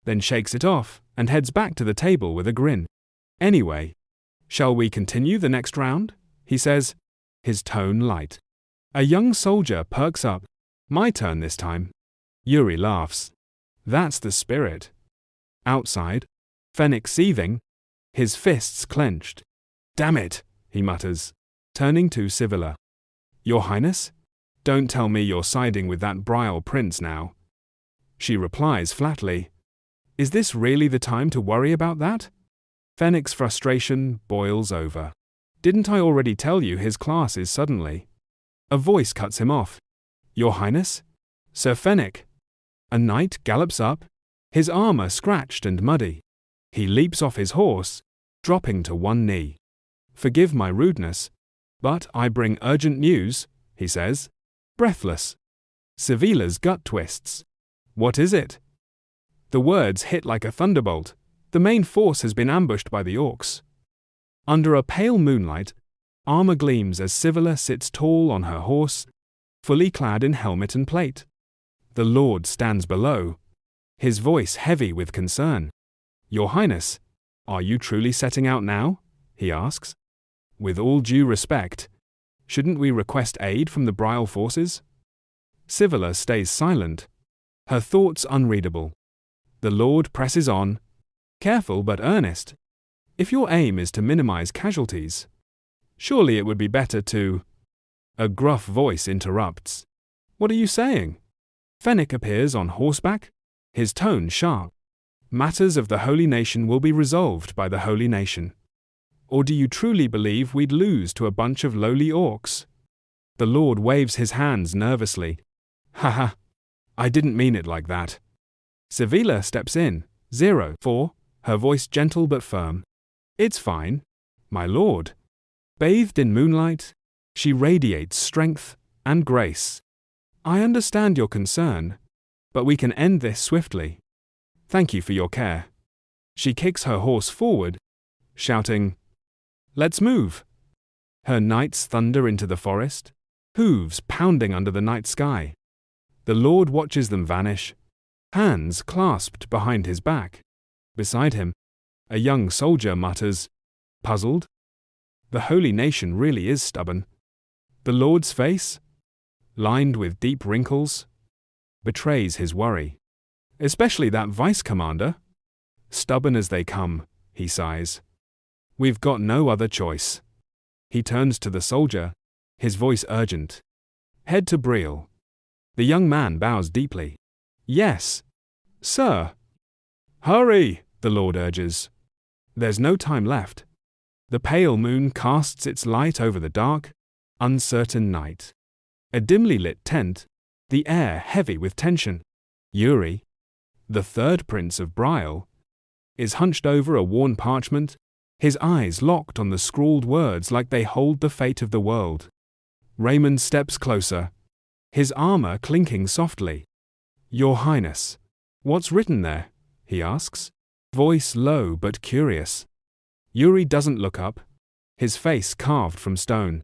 then shakes it off and heads back to the table with a grin. Anyway, shall we continue the next round? He says, his tone light. A young soldier perks up. My turn this time. Yuri laughs. That's the spirit. Outside, Fennec seething, his fists clenched. Damn it, he mutters, turning to Sivila. Your Highness? Don't tell me you're siding with that Briall Prince now. She replies flatly. Is this really the time to worry about that? Fennec's frustration boils over. Didn't I already tell you his class is suddenly? A voice cuts him off. Your Highness? Sir Fennec. A knight gallops up, his armor scratched and muddy. He leaps off his horse, dropping to one knee. Forgive my rudeness, but I bring urgent news, he says, breathless. Sivila's gut twists. What is it? The words hit like a thunderbolt. The main force has been ambushed by the orcs. Under a pale moonlight, armor gleams as Sivila sits tall on her horse, fully clad in helmet and plate. The Lord stands below, his voice heavy with concern. Your Highness, are you truly setting out now? He asks. With all due respect, shouldn't we request aid from the Briall forces? Sivila stays silent, her thoughts unreadable. The Lord presses on, careful but earnest. If your aim is to minimize casualties, surely it would be better to… A gruff voice interrupts. What are you saying? Fennec appears on horseback, his tone sharp. Matters of the Holy Nation will be resolved by the Holy Nation. Or do you truly believe we'd lose to a bunch of lowly orcs? The Lord waves his hands nervously. Haha, I didn't mean it like that. Sivila steps in, 04, her voice gentle but firm. It's fine, my lord. Bathed in moonlight, she radiates strength and grace. I understand your concern, but we can end this swiftly. Thank you for your care. She kicks her horse forward, shouting, Let's move. Her knights thunder into the forest, hooves pounding under the night sky. The Lord watches them vanish, hands clasped behind his back. Beside him, a young soldier mutters, puzzled. The Holy Nation really is stubborn. The Lord's face, lined with deep wrinkles, betrays his worry. Especially that vice commander. Stubborn as they come, he sighs. We've got no other choice. He turns to the soldier, his voice urgent. Head to Briall. The young man bows deeply. Yes, sir. Hurry, the Lord urges. There's no time left. The pale moon casts its light over the dark, uncertain night. A dimly lit tent, the air heavy with tension. Yuri, the third prince of Briall, is hunched over a worn parchment, his eyes locked on the scrawled words like they hold the fate of the world. Raymond steps closer, his armor clinking softly. Your Highness, what's written there? He asks, voice low but curious. Yuri doesn't look up, his face carved from stone.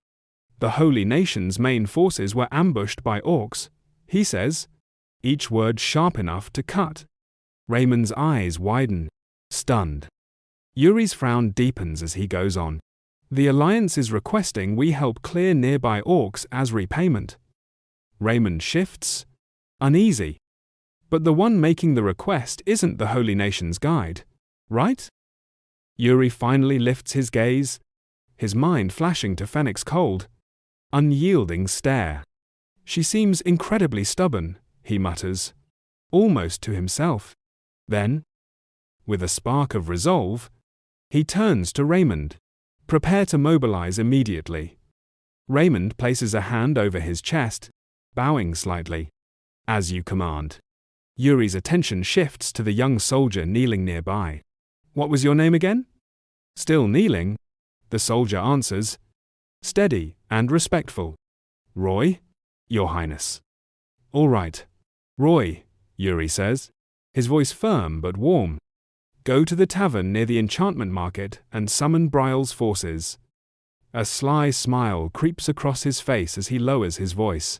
The Holy Nation's main forces were ambushed by orcs, he says, each word sharp enough to cut. Raymond's eyes widen, stunned. Yuri's frown deepens as he goes on. The Alliance is requesting we help clear nearby orcs as repayment. Raymond shifts, uneasy. But the one making the request isn't the Holy Nation's guide, right? Yuri finally lifts his gaze, his mind flashing to Fennec's cold, unyielding stare. She seems incredibly stubborn, he mutters, almost to himself. Then, with a spark of resolve, he turns to Raymond. Prepare to mobilize immediately. Raymond places a hand over his chest, bowing slightly. As you command. Yuri's attention shifts to the young soldier kneeling nearby. What was your name again? Still kneeling, the soldier answers, steady and respectful. Roy, Your Highness. All right. Roy, Yuri says, his voice firm but warm. Go to the tavern near the enchantment market and summon Briall's forces. A sly smile creeps across his face as he lowers his voice.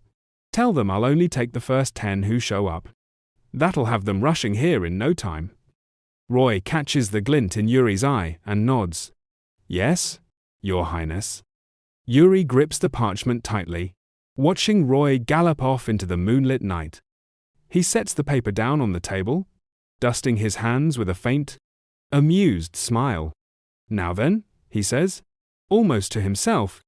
Tell them I'll only take the first 10 who show up. That'll have them rushing here in no time. Roy catches the glint in Yuri's eye and nods. Yes, Your Highness. Yuri grips the parchment tightly, watching Roy gallop off into the moonlit night. He sets the paper down on the table, dusting his hands with a faint, amused smile. Now then, he says, almost to himself,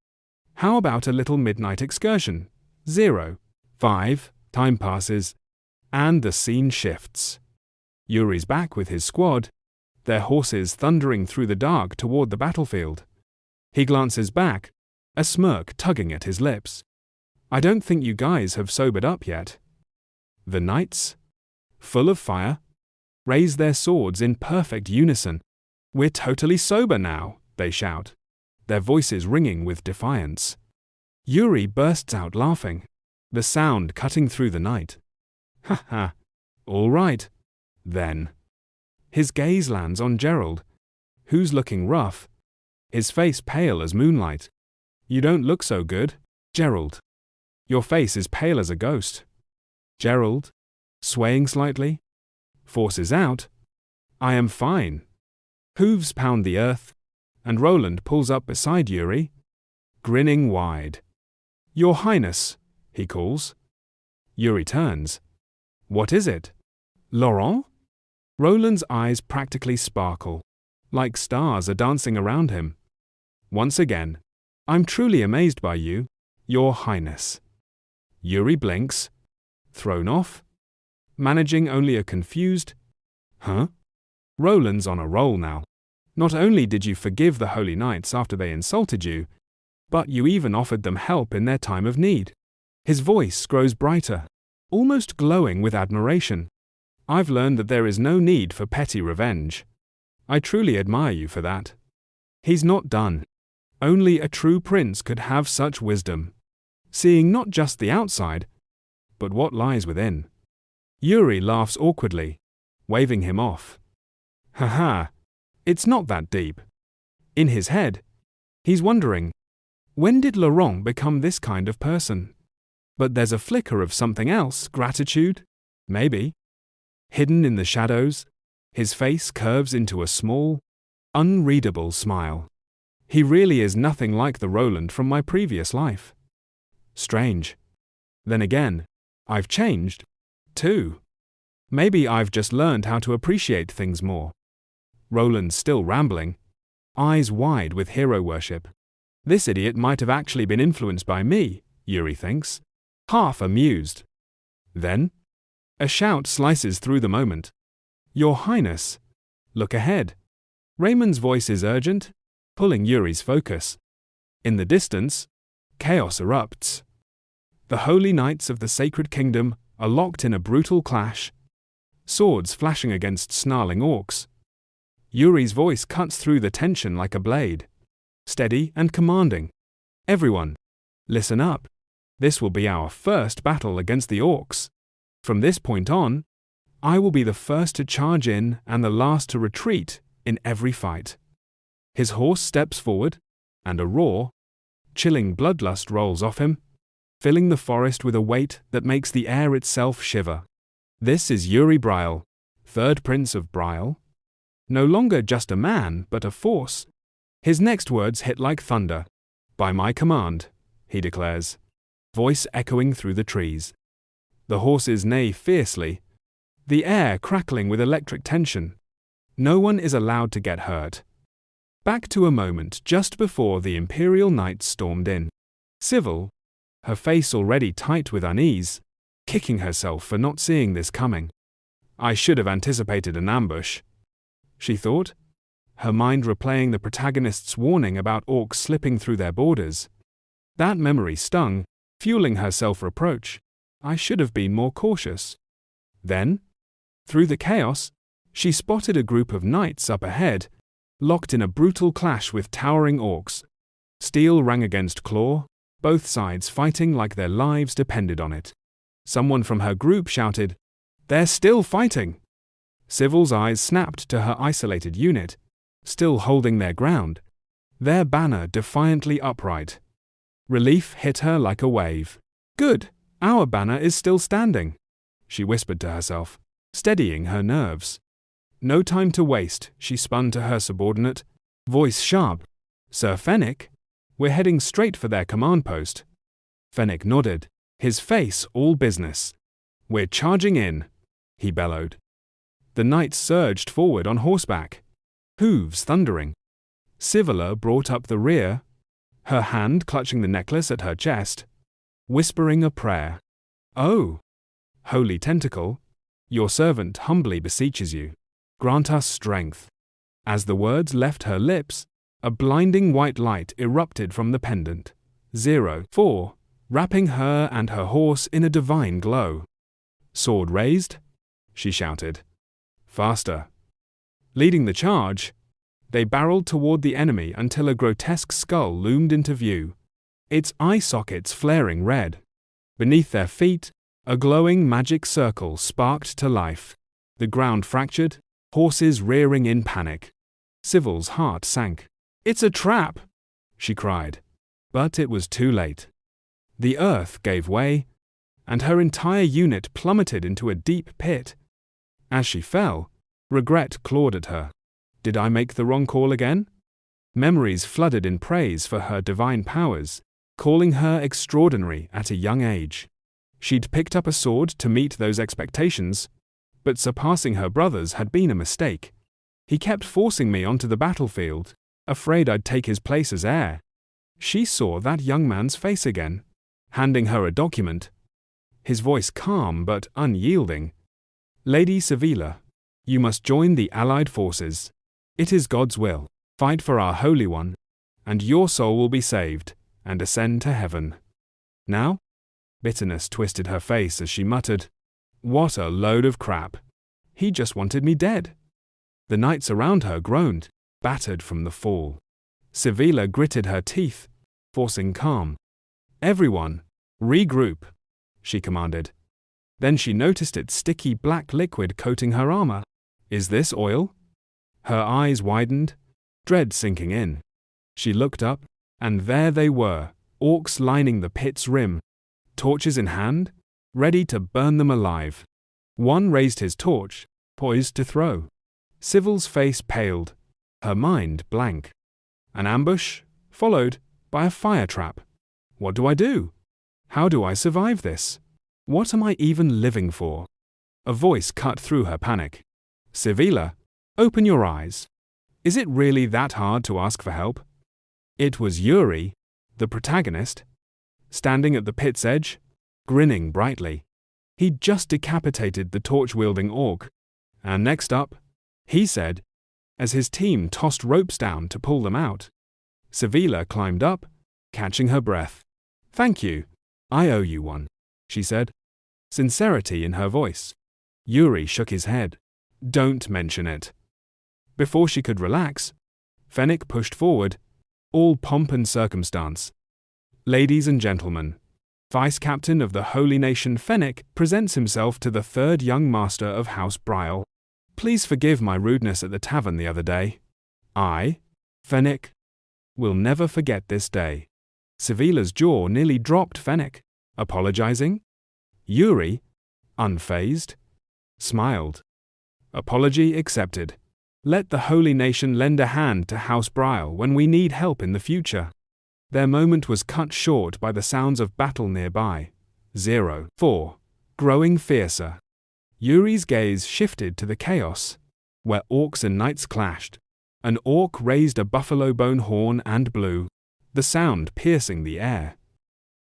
how about a little midnight excursion? 05. Time passes, and the scene shifts. Yuri's back with his squad, their horses thundering through the dark toward the battlefield. He glances back, a smirk tugging at his lips. I don't think you guys have sobered up yet. The knights, full of fire, raise their swords in perfect unison. We're totally sober now, they shout, their voices ringing with defiance. Yuri bursts out laughing, the sound cutting through the night. Ha ha, all right, then. His gaze lands on Gerald, who's looking rough, his face pale as moonlight. You don't look so good, Gerald. Your face is pale as a ghost. Gerald, swaying slightly, forces out, I am fine. Hooves pound the earth, and Roland pulls up beside Yuri, grinning wide. Your Highness, he calls. Yuri turns. What is it? Laurent? Roland's eyes practically sparkle, like stars are dancing around him. Once again, I'm truly amazed by you, Your Highness. Yuri blinks, thrown off, managing only a confused, huh? Roland's on a roll now. Not only did you forgive the Holy Knights after they insulted you, but you even offered them help in their time of need. His voice grows brighter, almost glowing with admiration. I've learned that there is no need for petty revenge. I truly admire you for that. He's not done. Only a true prince could have such wisdom, seeing not just the outside, but what lies within. Yuri laughs awkwardly, waving him off. Haha, it's not that deep. In his head, he's wondering, when did Laurent become this kind of person? But there's a flicker of something else, gratitude, maybe. Hidden in the shadows, his face curves into a small, unreadable smile. He really is nothing like the Roland from my previous life. Strange. Then again, I've changed, too. Maybe I've just learned how to appreciate things more. Roland's still rambling, eyes wide with hero worship. This idiot might have actually been influenced by me, Yuri thinks, half amused. Then, a shout slices through the moment. Your Highness, look ahead. Raymond's voice is urgent, pulling Yuri's focus. In the distance, chaos erupts. The holy knights of the sacred kingdom are locked in a brutal clash, swords flashing against snarling orcs. Yuri's voice cuts through the tension like a blade, steady and commanding. Everyone, listen up. This will be our first battle against the orcs. From this point on, I will be the first to charge in and the last to retreat in every fight. His horse steps forward, and a roar, chilling bloodlust rolls off him, filling the forest with a weight that makes the air itself shiver. This is Yuri Briall, third prince of Briall. No longer just a man, but a force. His next words hit like thunder. By my command, he declares, voice echoing through the trees. The horses neigh fiercely, the air crackling with electric tension. No one is allowed to get hurt. Back to a moment just before the Imperial Knights stormed in. Civil, her face already tight with unease, kicking herself for not seeing this coming. I should have anticipated an ambush, she thought, her mind replaying the protagonist's warning about orcs slipping through their borders. That memory stung, fueling her self-reproach. I should have been more cautious. Then, through the chaos, she spotted a group of knights up ahead, locked in a brutal clash with towering orcs. Steel rang against claw, both sides fighting like their lives depended on it. Someone from her group shouted, "They're still fighting!" Civil's eyes snapped to her isolated unit, still holding their ground, their banner defiantly upright. Relief hit her like a wave. "Good, our banner is still standing," she whispered to herself, steadying her nerves. No time to waste, she spun to her subordinate, voice sharp. "Sir Fennec, we're heading straight for their command post." Fennec nodded, his face all business. "We're charging in," he bellowed. The knights surged forward on horseback, hooves thundering. Civila brought up the rear, her hand clutching the necklace at her chest, whispering a prayer. "Oh, holy tentacle, your servant humbly beseeches you. Grant us strength." As the words left her lips, a blinding white light erupted from the pendant. 04, wrapping her and her horse in a divine glow. "Sword raised?" she shouted. "Faster." Leading the charge, they barreled toward the enemy until a grotesque skull loomed into view, its eye sockets flaring red. Beneath their feet, a glowing magic circle sparked to life. The ground fractured, horses rearing in panic. Civil's heart sank. "It's a trap!" she cried. But it was too late. The earth gave way, and her entire unit plummeted into a deep pit. As she fell, regret clawed at her. Did I make the wrong call again? Memories flooded in praise for her divine powers, calling her extraordinary at a young age. She'd picked up a sword to meet those expectations, but surpassing her brothers had been a mistake. He kept forcing me onto the battlefield, afraid I'd take his place as heir. She saw that young man's face again, handing her a document, his voice calm but unyielding. "Lady Civila, you must join the allied forces. It is God's will. Fight for our Holy One, and your soul will be saved and ascend to heaven." Now? Bitterness twisted her face as she muttered, "What a load of crap. He just wanted me dead." The knights around her groaned, battered from the fall. Civila gritted her teeth, forcing calm. "Everyone, regroup," she commanded. Then she noticed its sticky black liquid coating her armor. "Is this oil?" Her eyes widened, dread sinking in. She looked up, and there they were, orcs lining the pit's rim, torches in hand, ready to burn them alive. One raised his torch, poised to throw. Civil's face paled, her mind blank. An ambush, followed by a fire trap. What do I do? How do I survive this? What am I even living for? A voice cut through her panic. "Civila, open your eyes. Is it really that hard to ask for help?" It was Yuri, the protagonist, standing at the pit's edge, grinning brightly. He'd just decapitated the torch-wielding orc. "And next up," he said, as his team tossed ropes down to pull them out. Civila climbed up, catching her breath. "Thank you. I owe you one," she said, sincerity in her voice. Yuri shook his head. "Don't mention it." Before she could relax, Fennec pushed forward, all pomp and circumstance. "Ladies and gentlemen, Vice Captain of the Holy Nation Fennec presents himself to the third young master of House Briall. Please forgive my rudeness at the tavern the other day. I, Fennec, will never forget this day." Civila's jaw nearly dropped. Fennec, apologizing? Yuri, unfazed, smiled. "Apology accepted. Let the Holy Nation lend a hand to House Briall when we need help in the future." Their moment was cut short by the sounds of battle nearby. 04, growing fiercer. Yuri's gaze shifted to the chaos, where orcs and knights clashed. An orc raised a buffalo bone horn and blew, the sound piercing the air.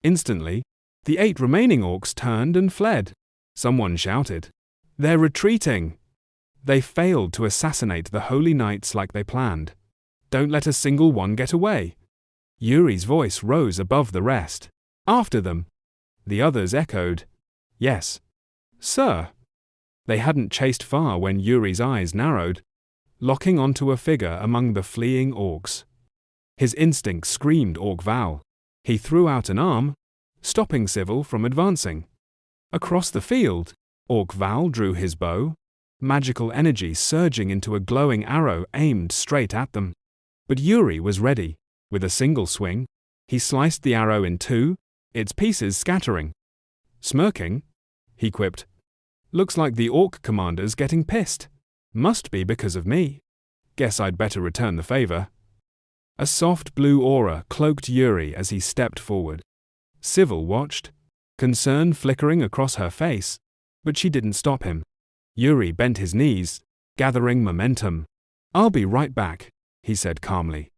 Instantly, the 8 remaining orcs turned and fled. Someone shouted, "They're retreating!" They failed to assassinate the holy knights like they planned. "Don't let a single one get away." Yuri's voice rose above the rest. "After them!" The others echoed, "Yes, sir." They hadn't chased far when Yuri's eyes narrowed, locking onto a figure among the fleeing orcs. His instinct screamed Orc Val. He threw out an arm, stopping Civil from advancing. Across the field, Orc Val drew his bow, magical energy surging into a glowing arrow aimed straight at them. But Yuri was ready. With a single swing, he sliced the arrow in 2, its pieces scattering. Smirking, he quipped, "Looks like the orc commander's getting pissed. Must be because of me. Guess I'd better return the favor." A soft blue aura cloaked Yuri as he stepped forward. Civil watched, concern flickering across her face, but she didn't stop him. Yuri bent his knees, gathering momentum. "I'll be right back," he said calmly.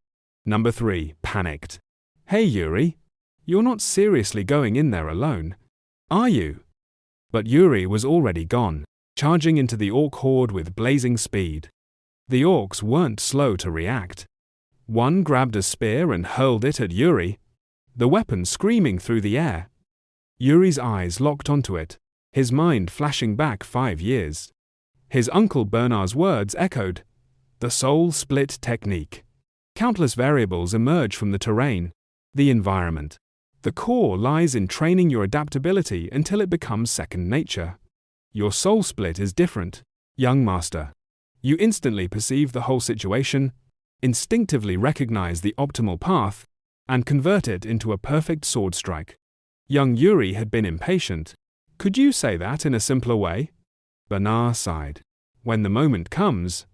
Number 3 panicked. "Hey Yuri, you're not seriously going in there alone, are you?" But Yuri was already gone, charging into the orc horde with blazing speed. The orcs weren't slow to react. One grabbed a spear and hurled it at Yuri, the weapon screaming through the air. Yuri's eyes locked onto it, his mind flashing back 5 years. His uncle Bernard's words echoed, "The soul split technique." Countless variables emerge from the terrain, the environment. The core lies in training your adaptability until it becomes second nature. Your soul split is different, young master. You instantly perceive the whole situation, instinctively recognize the optimal path, and convert it into a perfect sword strike. Young Yuri had been impatient. "Could you say that in a simpler way?" Bernard sighed. "When the moment comes,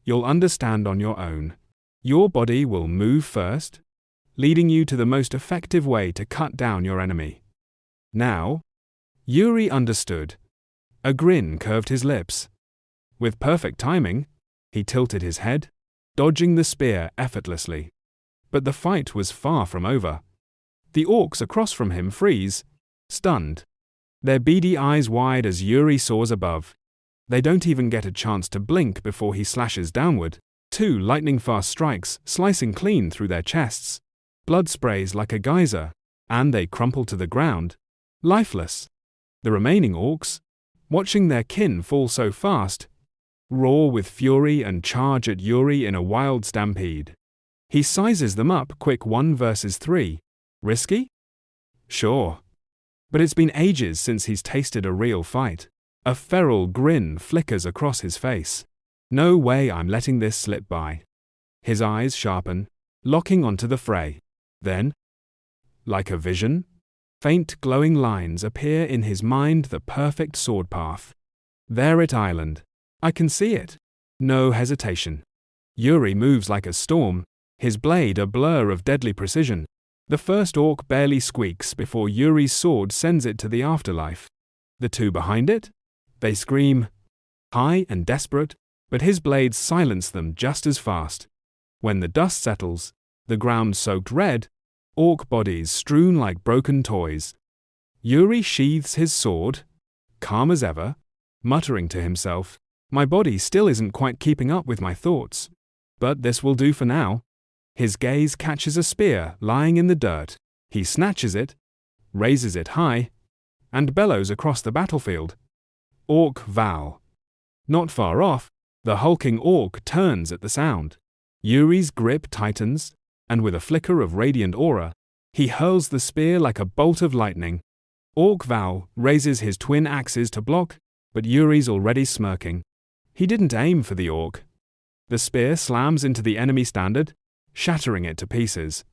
you'll understand on your own. Your body will move first, leading you to the most effective way to cut down your enemy." Now, Yuri understood. A grin curved his lips. With perfect timing, he tilted his head, dodging the spear effortlessly. But the fight was far from over. The orcs across from him freeze, stunned, their beady eyes wide as Yuri soars above. They don't even get a chance to blink before he slashes downward. 2 lightning-fast strikes slicing clean through their chests. Blood sprays like a geyser, and they crumple to the ground, lifeless. The remaining orcs, watching their kin fall so fast, roar with fury and charge at Yuri in a wild stampede. He sizes them up quick 1 versus 3. Risky? Sure. But it's been ages since he's tasted a real fight. A feral grin flickers across his face. "No way I'm letting this slip by." His eyes sharpen, locking onto the fray. Then, like a vision, faint glowing lines appear in his mind, the perfect sword path. There at Island. I can see it. No hesitation. Yuri moves like a storm, his blade a blur of deadly precision. The first orc barely squeaks before Yuri's sword sends it to the afterlife. The 2 behind it? They scream, high and desperate, but his blades silence them just as fast. When the dust settles, the ground soaked red, orc bodies strewn like broken toys. Yuri sheathes his sword, calm as ever, muttering to himself, "My body still isn't quite keeping up with my thoughts. But this will do for now." His gaze catches a spear lying in the dirt. He snatches it, raises it high, and bellows across the battlefield. Orc Val. Not far off, the hulking orc turns at the sound. Yuri's grip tightens, and with a flicker of radiant aura, he hurls the spear like a bolt of lightning. Orc Val raises his twin axes to block, but Yuri's already smirking. He didn't aim for the orc. The spear slams into the enemy standard, shattering it to pieces.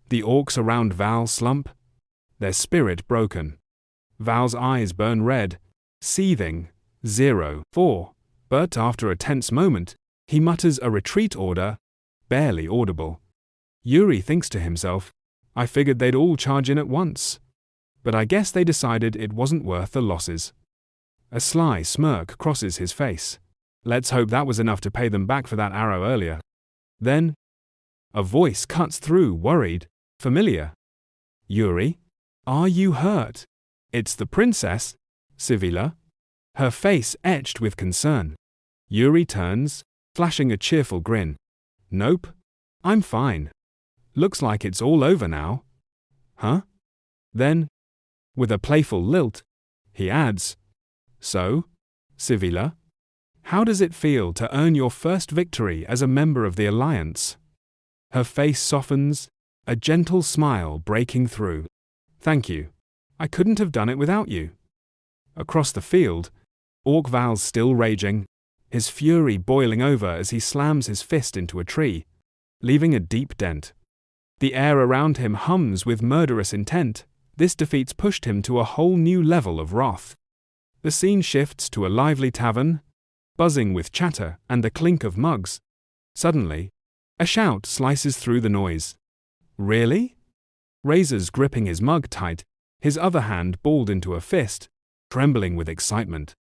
The orcs around Val slump, their spirit broken. Val's eyes burn red, seething, 0-4. But after a tense moment, he mutters a retreat order, barely audible. Yuri thinks to himself, "I figured they'd all charge in at once. But I guess they decided it wasn't worth the losses." A sly smirk crosses his face. Let's hope that was enough to pay them back for that arrow earlier. Then, a voice cuts through, worried, familiar. "Yuri? Are you hurt? It's the princess, Sivila. Her face etched with concern. Yuri turns, flashing a cheerful grin. Nope. I'm fine. Looks like it's all over now. Huh? Then, with a playful lilt, he adds, So, Sivila, how does it feel to earn your first victory as a member of the Alliance? Her face softens, a gentle smile breaking through. Thank you. I couldn't have done it without you. Across the field, Val's still raging, his fury boiling over as he slams his fist into a tree, leaving a deep dent. The air around him hums with murderous intent. This defeat's pushed him to a whole new level of wrath. The scene shifts to a lively tavern, buzzing with chatter and the clink of mugs. Suddenly, a shout slices through the noise. Really? Razor's gripping his mug tight, his other hand balled into a fist, trembling with excitement.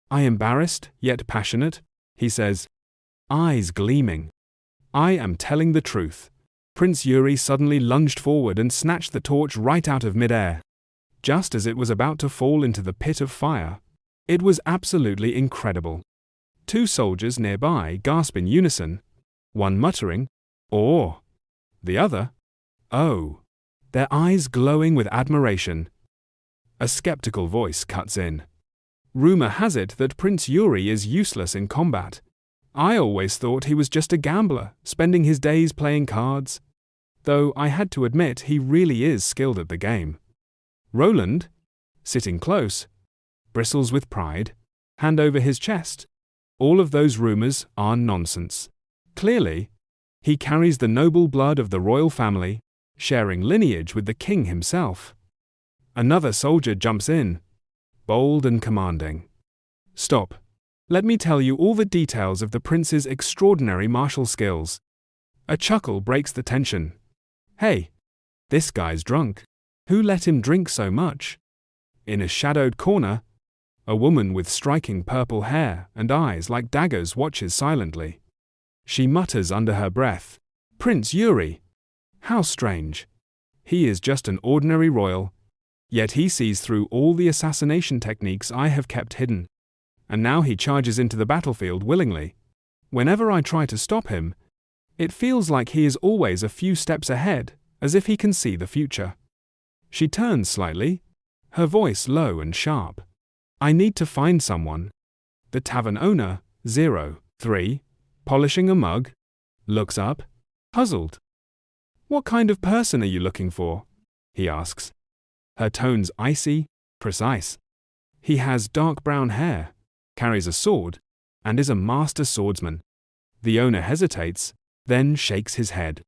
I embarrassed, yet passionate, he says, eyes gleaming. I am telling the truth. Prince Yuri suddenly lunged forward and snatched the torch right out of midair. Just as it was about to fall into the pit of fire. It was absolutely incredible. Two soldiers nearby gasp in unison, one muttering, "Oh!" The other, "Oh!" Their eyes glowing with admiration. A skeptical voice cuts in. Rumor has it that Prince Yuri is useless in combat. I always thought he was just a gambler, spending his days playing cards. Though I had to admit he really is skilled at the game. Roland, sitting close, bristles with pride, hand over his chest. All of those rumors are nonsense. Clearly, he carries the noble blood of the royal family, sharing lineage with the king himself. Another soldier jumps in, bold and commanding. Stop. Let me tell you all the details of the prince's extraordinary martial skills. A chuckle breaks the tension. Hey, this guy's drunk. Who let him drink so much? In a shadowed corner, a woman with striking purple hair and eyes like daggers watches silently. She mutters under her breath, Prince Yuri. How strange. He is just an ordinary royal, yet he sees through all the assassination techniques I have kept hidden. And now he charges into the battlefield willingly. Whenever I try to stop him, it feels like he is always a few steps ahead, as if he can see the future. She turns slightly, her voice low and sharp. I need to find someone. The tavern owner, 03, polishing a mug, looks up, puzzled. What kind of person are you looking for? He asks. Her tone's icy, precise. He has dark brown hair, carries a sword, and is a master swordsman. The owner hesitates, then shakes his head.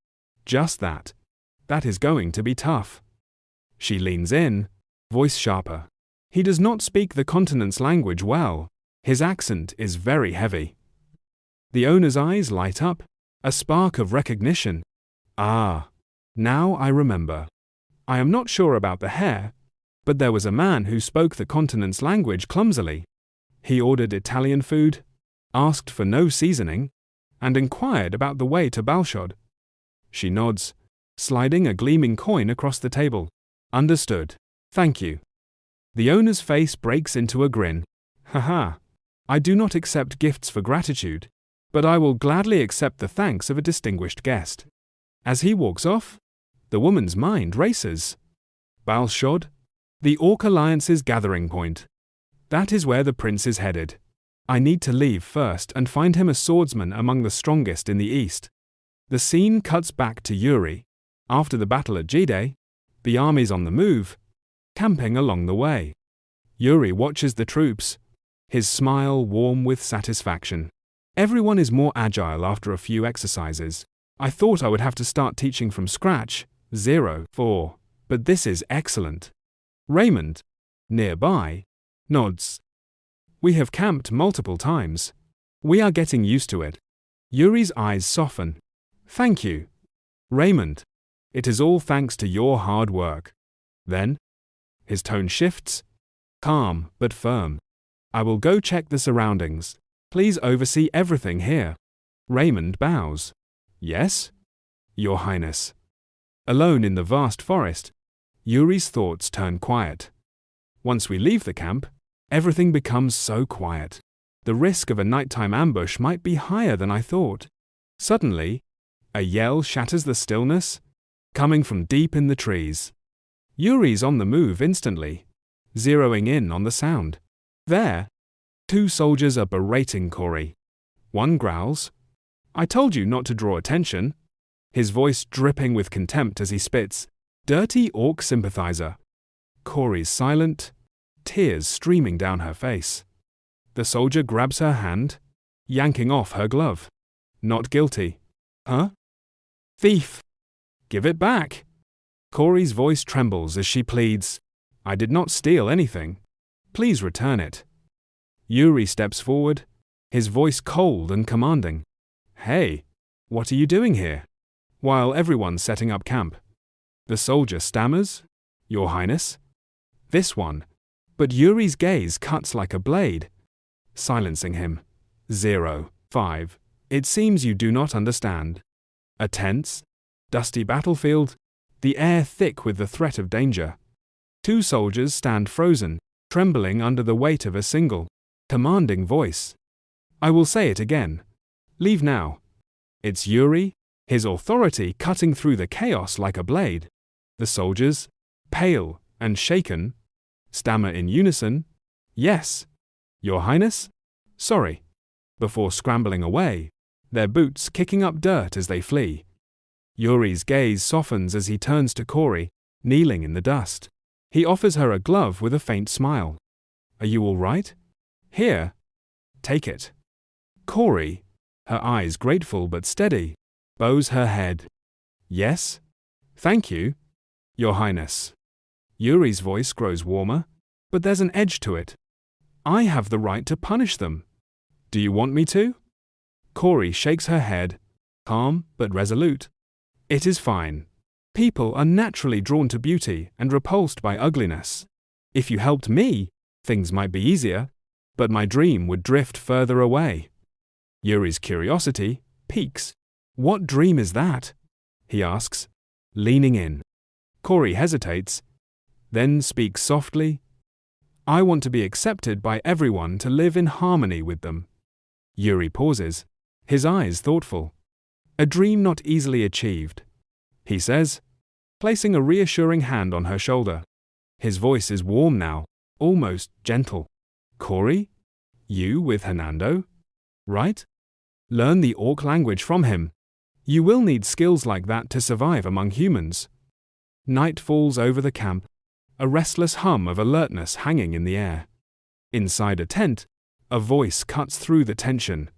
Just that. That is going to be tough. She leans in, voice sharper. He does not speak the continent's language well. His accent is very heavy. The owner's eyes light up, a spark of recognition. Ah, now I remember. I am not sure about the hair, but there was a man who spoke the continent's language clumsily. He ordered Italian food, asked for no seasoning, and inquired about the way to Balshod. She nods, sliding a gleaming coin across the table. Understood. Thank you. The owner's face breaks into a grin. Haha. I do not accept gifts for gratitude, but I will gladly accept the thanks of a distinguished guest. As he walks off, the woman's mind races. Balshod? The Orc Alliance's gathering point. That is where the prince is headed. I need to leave first and find him a swordsman among the strongest in the east. The scene cuts back to Yuri. After the battle at Jide, the army's on the move, camping along the way. Yuri watches the troops, his smile warm with satisfaction. Everyone is more agile after a few exercises. I thought I would have to start teaching from scratch, 04, but this is excellent. Raymond, nearby, nods. We have camped multiple times. We are getting used to it. Yuri's eyes soften. Thank you. Raymond, it is all thanks to your hard work. Then, his tone shifts, calm but firm. I will go check the surroundings. Please oversee everything here. Raymond bows. Yes? Your Highness. Alone in the vast forest, Yuri's thoughts turn quiet. Once we leave the camp, everything becomes so quiet. The risk of a nighttime ambush might be higher than I thought. Suddenly, a yell shatters the stillness, coming from deep in the trees. Yuri's on the move instantly, zeroing in on the sound. There, 2 soldiers are berating Cory. One growls, "I told you not to draw attention," his voice dripping with contempt as he spits, "Dirty orc sympathizer." Cory's silent, tears streaming down her face. The soldier grabs her hand, yanking off her glove. Not guilty. "Huh? Thief! Give it back!" Cory's voice trembles as she pleads, "I did not steal anything. Please return it." Yuri steps forward, his voice cold and commanding. "Hey, what are you doing here?" While everyone's setting up camp. The soldier stammers, "Your Highness?" This one. But Yuri's gaze cuts like a blade, silencing him. 05. It seems you do not understand. A tense, dusty battlefield, the air thick with the threat of danger. 2 soldiers stand frozen, trembling under the weight of a single, commanding voice. I will say it again. Leave now. It's Yuri, his authority cutting through the chaos like a blade. The soldiers, pale and shaken, stammer in unison, "Yes, Your Highness? Sorry," before scrambling away, their boots kicking up dirt as they flee. Yuri's gaze softens as he turns to Cory, kneeling in the dust. He offers her a glove with a faint smile. "Are you all right? Here. Take it." Cory, her eyes grateful but steady, bows her head. "Yes? Thank you, Your Highness." Yuri's voice grows warmer, but there's an edge to it. "I have the right to punish them. Do you want me to?" Cory shakes her head, calm but resolute. "It is fine. People are naturally drawn to beauty and repulsed by ugliness. If you helped me, things might be easier, but my dream would drift further away." Yuri's curiosity piques. "What dream is that?" he asks, leaning in. Cory hesitates, then speaks softly. "I want to be accepted by everyone, to live in harmony with them." Yuri pauses, his eyes thoughtful. "A dream not easily achieved," he says, placing a reassuring hand on her shoulder. His voice is warm now, almost gentle. "Cory? You with Hernando? Right? Learn the orc language from him. You will need skills like that to survive among humans." Night falls over the camp, a restless hum of alertness hanging in the air. Inside a tent, a voice cuts through the tension.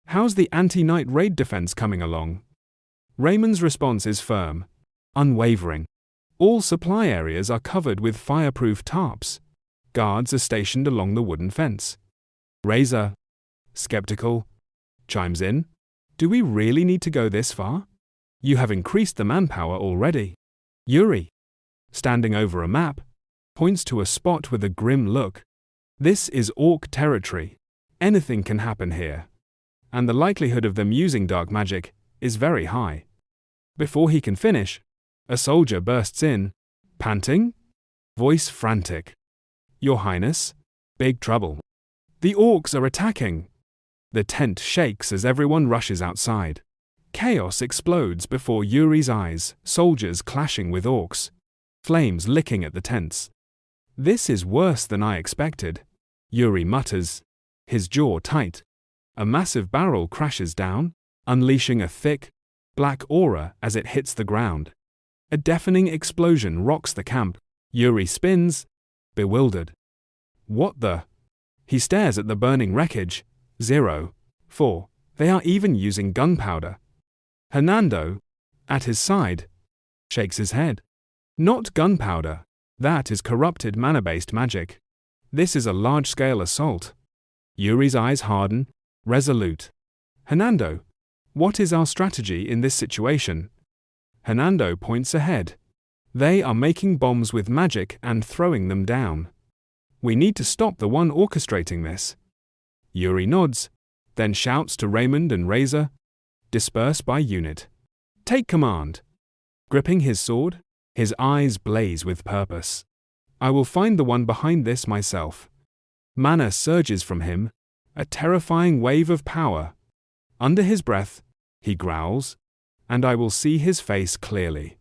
"How's the anti-night raid defense coming along?" Raymond's response is firm, unwavering. All supply areas are covered with fireproof tarps. Guards are stationed along the wooden fence. Razor, skeptical, chimes in. "Do we really need to go this far? You have increased the manpower already." Yuri, standing over a map, points to a spot with a grim look. "This is orc territory. Anything can happen here. And the likelihood of them using dark magic is very high." Before he can finish, a soldier bursts in, panting, voice frantic. "Your Highness, big trouble. The orcs are attacking." The tent shakes as everyone rushes outside. Chaos explodes before Yuri's eyes, soldiers clashing with orcs, flames licking at the tents. "This is worse than I expected," Yuri mutters, his jaw tight. A massive barrel crashes down, unleashing a thick, black aura as it hits the ground. A deafening explosion rocks the camp. Yuri spins, bewildered. "What the?" He stares at the burning wreckage. 04. They are even using gunpowder. Hernando, at his side, shakes his head. "Not gunpowder. That is corrupted mana-based magic. This is a large-scale assault." Yuri's eyes harden, resolute. "Hernando, what is our strategy in this situation?" Hernando points ahead. "They are making bombs with magic and throwing them down. We need to stop the one orchestrating this." Yuri nods, then shouts to Raymond and Razor, "Disperse by unit. Take command." Gripping his sword, His eyes blaze with purpose. I will find the one behind this myself. Mana surges from him, a terrifying wave of power. Under his breath, he growls, and I will see his face clearly.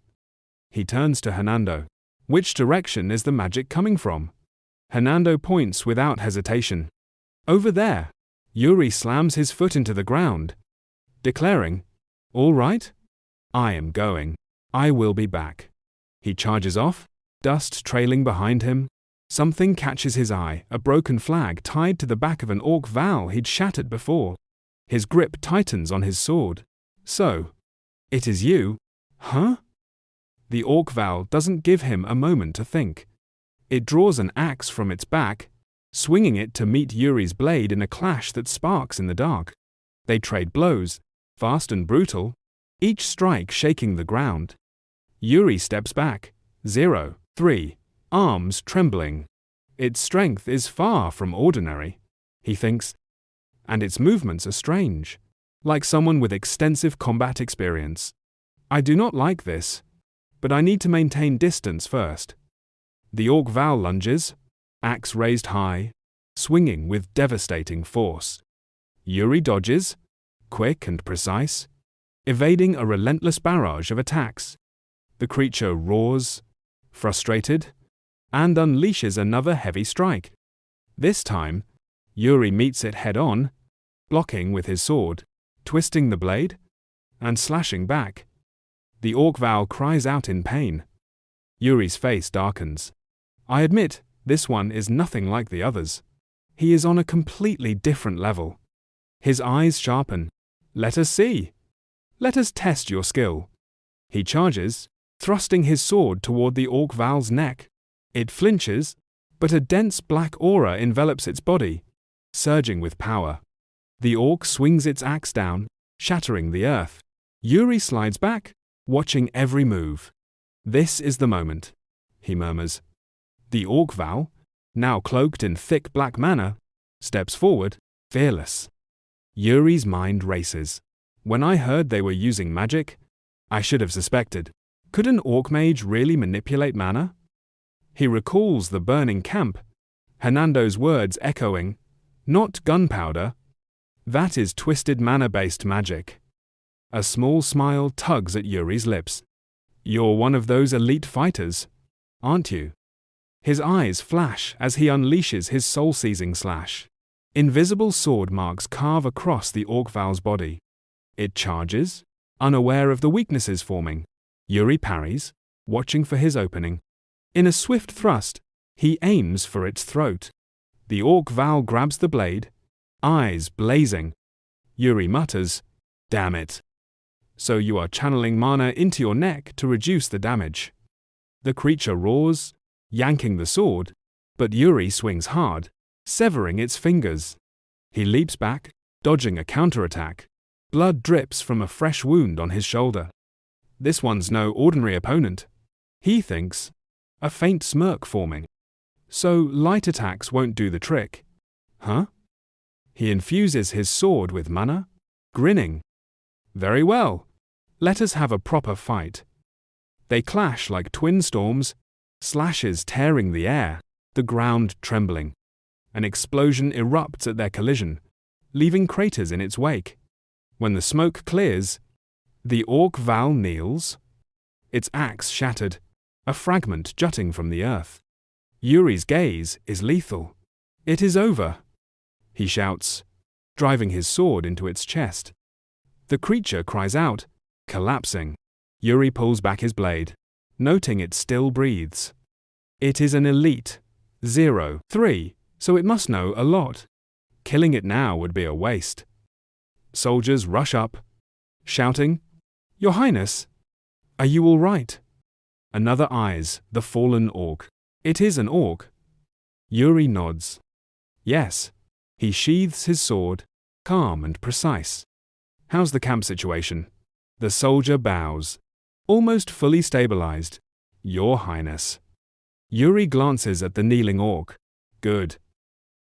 He turns to Hernando. Which direction is the magic coming from? Hernando points without hesitation. Over there. Yuri slams his foot into the ground, declaring, "All right? I am going. I will be back." He charges off, dust trailing behind him. Something catches his eye, a broken flag tied to the back of an orc Val he'd shattered before. His grip tightens on his sword. "So, it is you, huh?" The orc Val doesn't give him a moment to think. It draws an axe from its back, swinging it to meet Yuri's blade in a clash that sparks in the dark. They trade blows, fast and brutal, each strike shaking the ground. Yuri steps back, 0-3, arms trembling. Its strength is far from ordinary, he thinks, and its movements are strange, like someone with extensive combat experience. I do not like this, but I need to maintain distance first. The orc Val lunges, axe raised high, swinging with devastating force. Yuri dodges, quick and precise, evading a relentless barrage of attacks. The creature roars, frustrated, and unleashes another heavy strike. This time, Yuri meets it head-on, blocking with his sword, twisting the blade, and slashing back. The orc Val cries out in pain. Yuri's face darkens. I admit, this one is nothing like the others. He is on a completely different level. His eyes sharpen. Let us see. Let us test your skill. He charges, thrusting his sword toward the orc Val's neck. It flinches, but a dense black aura envelops its body, surging with power. The orc swings its axe down, shattering the earth. Yuri slides back, watching every move. This is the moment, he murmurs. The orc Val, now cloaked in thick black mana, steps forward, fearless. Yuri's mind races. When I heard they were using magic, I should have suspected. Could an orc mage really manipulate mana? He recalls the burning camp, Hernando's words echoing, "Not gunpowder. That is twisted mana-based magic." A small smile tugs at Yuri's lips. You're one of those elite fighters, aren't you? His eyes flash as he unleashes his soul-seizing slash. Invisible sword marks carve across the orc Val's body. It charges, unaware of the weaknesses forming. Yuri parries, watching for his opening. In a swift thrust, he aims for its throat. The orc Val grabs the blade, eyes blazing. Yuri mutters, "Damn it. So you are channeling mana into your neck to reduce the damage." The creature roars, yanking the sword, but Yuri swings hard, severing its fingers. He leaps back, dodging a counterattack. Blood drips from a fresh wound on his shoulder. This one's no ordinary opponent, he thinks, a faint smirk forming. So light attacks won't do the trick, huh? He infuses his sword with mana, grinning. Very well, let us have a proper fight. They clash like twin storms, slashes tearing the air, the ground trembling. An explosion erupts at their collision, leaving craters in its wake. When the smoke clears, the orc Val kneels, its axe shattered, a fragment jutting from the earth. Yuri's gaze is lethal. "It is over," he shouts, driving his sword into its chest. The creature cries out, collapsing. Yuri pulls back his blade, noting it still breathes. It is an elite 0-3, so it must know a lot. Killing it now would be a waste. Soldiers rush up, shouting, "Your Highness, are you all right?" Another eyes the fallen orc. It is an orc. Yuri nods. Yes. He sheathes his sword, calm and precise. "How's the camp situation?" The soldier bows, almost fully stabilized. "Your Highness." Yuri glances at the kneeling orc. "Good.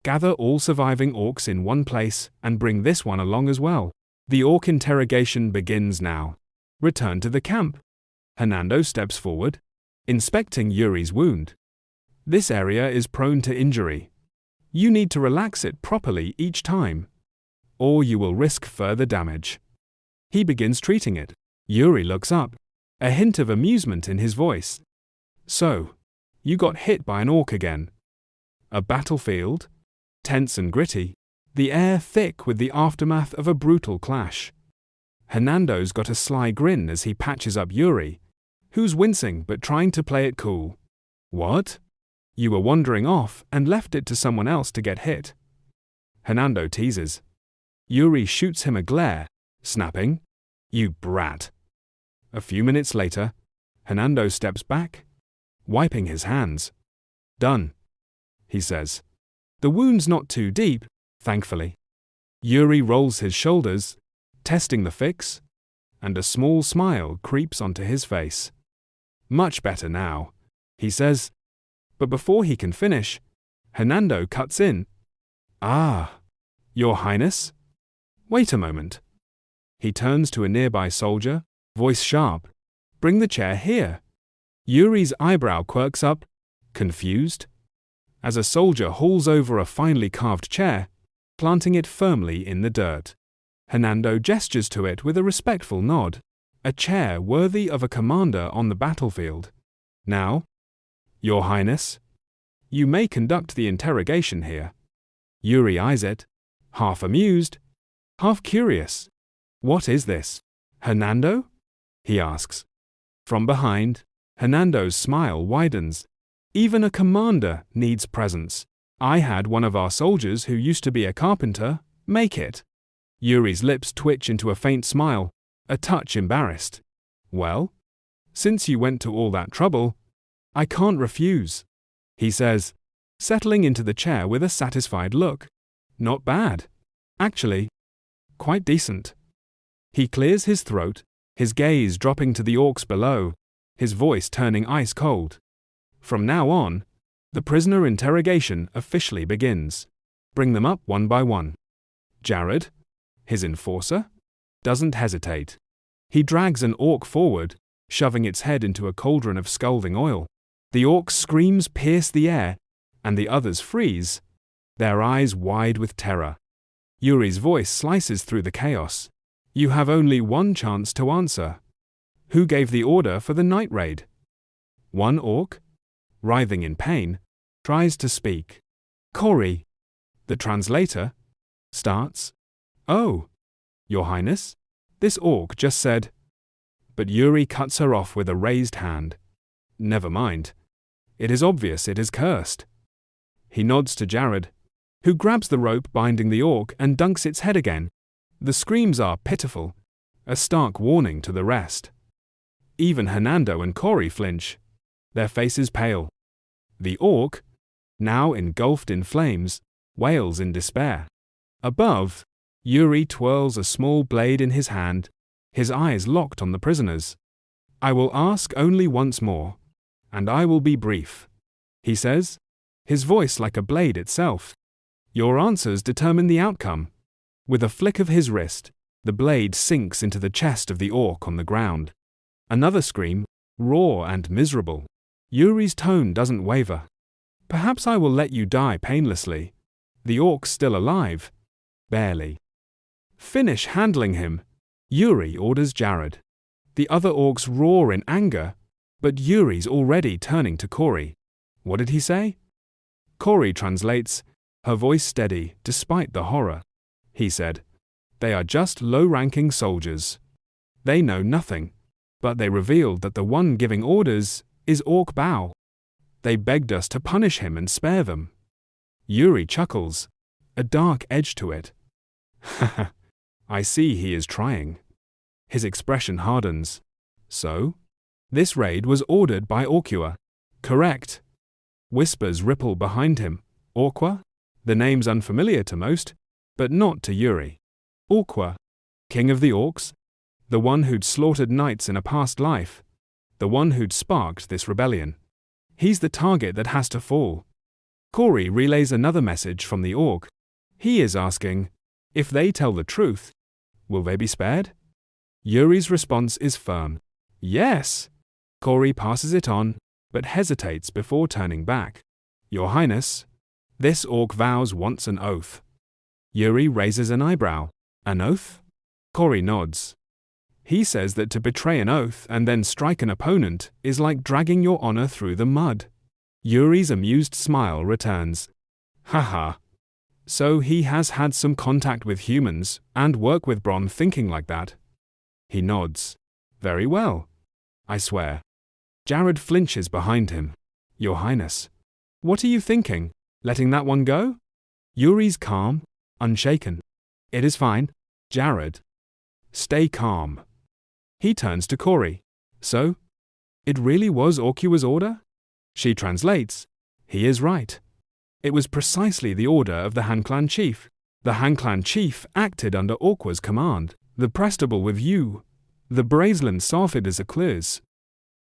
Gather all surviving orcs in one place and bring this one along as well. The orc interrogation begins now. Return to the camp." Hernando steps forward, inspecting Yuri's wound. This area is prone to injury. You need to relax it properly each time, or you will risk further damage. He begins treating it. Yuri looks up, a hint of amusement in his voice. So, you got hit by an orc again. A battlefield? Tense and gritty, the air thick with the aftermath of a brutal clash. Hernando's got a sly grin as he patches up Yuri, who's wincing but trying to play it cool. What? You were wandering off and left it to someone else to get hit. Hernando teases. Yuri shoots him a glare, snapping, "You brat." A few minutes later, Hernando steps back, wiping his hands. "Done," he says. "The wound's not too deep, thankfully." Yuri rolls his shoulders, testing the fix, and a small smile creeps onto his face. "Much better now," he says. But before he can finish, Hernando cuts in. "Ah, Your Highness? Wait a moment." He turns to a nearby soldier, voice sharp. "Bring the chair here." Yuri's eyebrow quirks up, confused, as a soldier hauls over a finely carved chair, planting it firmly in the dirt. Hernando gestures to it with a respectful nod, a chair worthy of a commander on the battlefield. "Now, Your Highness, you may conduct the interrogation here." Yuri eyes it, half amused, half curious. "What is this, Hernando?" he asks. From behind, Hernando's smile widens. "Even a commander needs presence. I had one of our soldiers who used to be a carpenter make it." Yuri's lips twitch into a faint smile, a touch embarrassed. "Well, since you went to all that trouble, I can't refuse," he says, settling into the chair with a satisfied look. "Not bad. Actually, quite decent." He clears his throat, his gaze dropping to the orcs below, his voice turning ice cold. From now on, the prisoner interrogation officially begins. Bring them up one by one. Jared, his enforcer, doesn't hesitate. He drags an orc forward, shoving its head into a cauldron of scalding oil. The orc's screams pierce the air, and the others freeze, their eyes wide with terror. Yuri's voice slices through the chaos. "You have only one chance to answer. Who gave the order for the night raid?" One orc, writhing in pain, tries to speak. "Cory," the translator, starts. "Oh, Your Highness, this orc just said..." But Yuri cuts her off with a raised hand. "Never mind. It is obvious it is cursed." He nods to Jared, who grabs the rope binding the orc and dunks its head again. The screams are pitiful, a stark warning to the rest. Even Hernando and Cory flinch, their faces pale. The orc, now engulfed in flames, wails in despair. Above, Yuri twirls a small blade in his hand, his eyes locked on the prisoners. "I will ask only once more, and I will be brief," he says, his voice like a blade itself. "Your answers determine the outcome." With a flick of his wrist, the blade sinks into the chest of the orc on the ground. Another scream, raw and miserable. Yuri's tone doesn't waver. "Perhaps I will let you die painlessly. The orc's still alive. Barely." "Finish handling him," Yuri orders Jared. The other orcs roar in anger, but Yuri's already turning to Cory. "What did he say?" Cory translates, her voice steady despite the horror. He said, "They are just low-ranking soldiers. They know nothing, but they revealed that the one giving orders is Orc Bao. They begged us to punish him and spare them." Yuri chuckles, a dark edge to it. "Haha, I see he is trying." His expression hardens. "So? This raid was ordered by Orqua, correct?" Whispers ripple behind him. Orqua? The name's unfamiliar to most, but not to Yuri. Orqua, king of the orcs? The one who'd slaughtered knights in a past life? The one who'd sparked this rebellion? He's the target that has to fall. Cory relays another message from the orc. He is asking, if they tell the truth, will they be spared? Yuri's response is firm. Yes. Cory passes it on, but hesitates before turning back. Your Highness, this orc vows once an oath. Yuri raises an eyebrow. An oath? Cory nods. He says that to betray an oath and then strike an opponent is like dragging your honor through the mud. Yuri's amused smile returns. Haha. So he has had some contact with humans and work with Bron thinking like that. He nods. Very well. I swear. Jared flinches behind him. Your Highness. What are you thinking? Letting that one go? Yuri's calm, unshaken. It is fine. Jared. Stay calm. He turns to Cory. So? It really was Orkua's order? She translates. He is right. It was precisely the order of the Han Clan chief. The Han Clan chief acted under Orkua's command. The Prestable with you. The Brazeland Sarfid is a clears.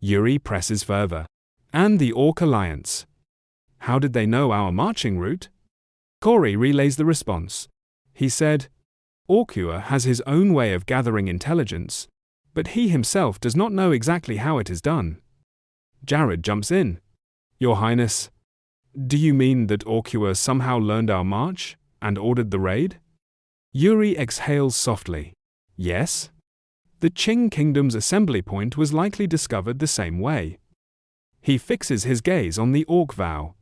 Yuri presses further. And the Orc Alliance. How did they know our marching route? Cory relays the response. He said, Orkua has his own way of gathering intelligence, but he himself does not know exactly how it is done. Jared jumps in. Your Highness, do you mean that Orkua somehow learned our march and ordered the raid? Yuri exhales softly. Yes. The Qing Kingdom's assembly point was likely discovered the same way. He fixes his gaze on the orc vow.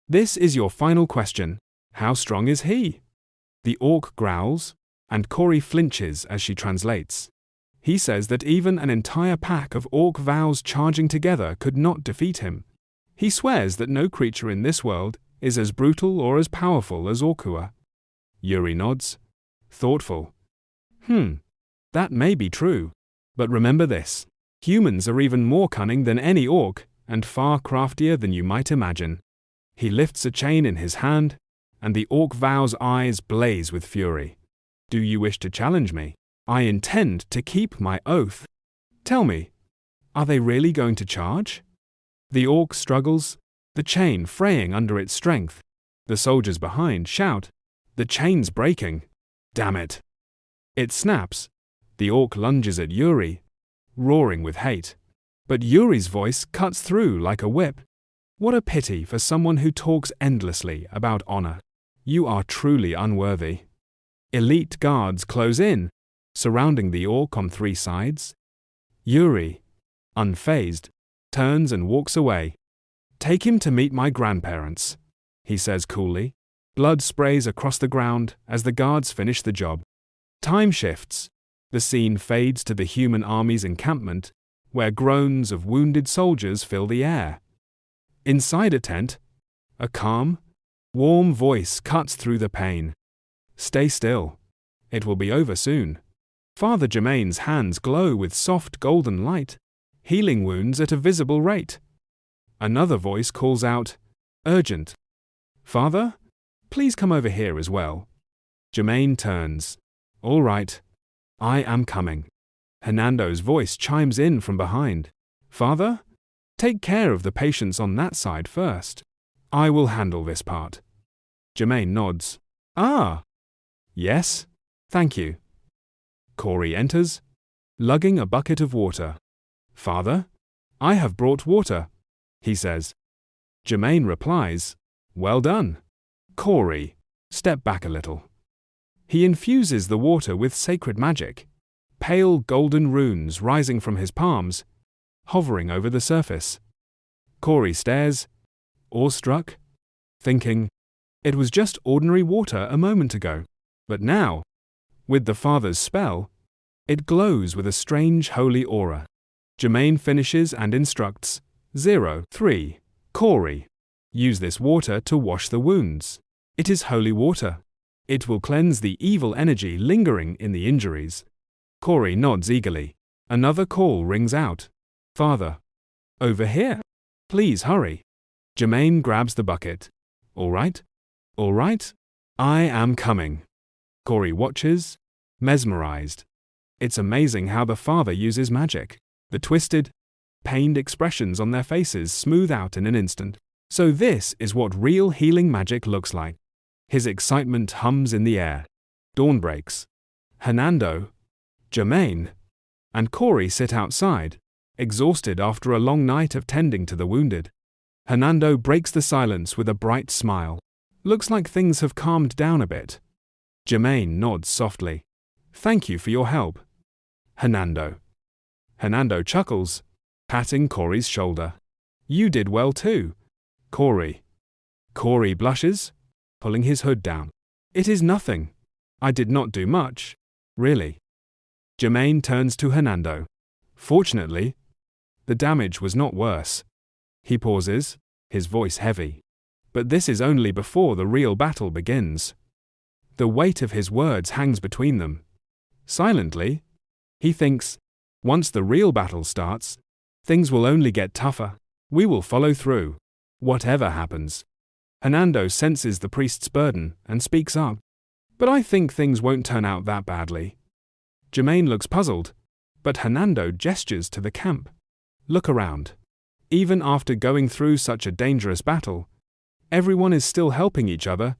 This is your final question. How strong is he? The orc growls, and Cory flinches as she translates. He says that even an entire pack of orc vows charging together could not defeat him. He swears that no creature in this world is as brutal or as powerful as Orkua. Yuri nods. Thoughtful. That may be true. But remember this. Humans are even more cunning than any orc, and far craftier than you might imagine. He lifts a chain in his hand, and the orc vow's eyes blaze with fury. Do you wish to challenge me? I intend to keep my oath. Tell me, are they really going to charge? The orc struggles, the chain fraying under its strength. The soldiers behind shout, the chain's breaking. Damn it. It snaps. The orc lunges at Yuri, roaring with hate. But Yuri's voice cuts through like a whip. What a pity for someone who talks endlessly about honor. You are truly unworthy. Elite guards close in, surrounding the orc on three sides. Yuri, unfazed, turns and walks away. Take him to meet my grandparents, he says coolly. Blood sprays across the ground as the guards finish the job. Time shifts. The scene fades to the human army's encampment, where groans of wounded soldiers fill the air. Inside a tent, a calm, warm voice cuts through the pain. Stay still. It will be over soon. Father Germain's hands glow with soft golden light, healing wounds at a visible rate. Another voice calls out, urgent. Father, please come over here as well. Germain turns. All right. I am coming. Hernando's voice chimes in from behind. Father, take care of the patients on that side first. I will handle this part. Germain nods. Ah. Yes, thank you. Cory enters, lugging a bucket of water. Father, I have brought water, he says. Germain replies, well done. Cory, step back a little. He infuses the water with sacred magic, pale golden runes rising from his palms, hovering over the surface. Cory stares, awestruck, thinking, it was just ordinary water a moment ago, but now, with the father's spell, it glows with a strange holy aura. Germain finishes and instructs, 03, Cory, use this water to wash the wounds. It is holy water. It will cleanse the evil energy lingering in the injuries. Cory nods eagerly. Another call rings out. Father. Over here. Please hurry. Germain grabs the bucket. All right? All right? I am coming. Cory watches, mesmerized. It's amazing how the father uses magic. The twisted, pained expressions on their faces smooth out in an instant. So this is what real healing magic looks like. His excitement hums in the air. Dawn breaks. Hernando, Germain, and Cory sit outside, exhausted after a long night of tending to the wounded. Hernando breaks the silence with a bright smile. Looks like things have calmed down a bit. Jermaine nods softly. Thank you for your help. Hernando. Hernando chuckles, patting Corey's shoulder. You did well too. Corey. Corey blushes, pulling his hood down. It is nothing. I did not do much, really. Jermaine turns to Hernando. Fortunately, the damage was not worse. He pauses, his voice heavy. But this is only before the real battle begins. The weight of his words hangs between them. Silently, he thinks, once the real battle starts, things will only get tougher. We will follow through, whatever happens. Hernando senses the priest's burden and speaks up. But I think things won't turn out that badly. Jermaine looks puzzled, but Hernando gestures to the camp. Look around. Even after going through such a dangerous battle, everyone is still helping each other,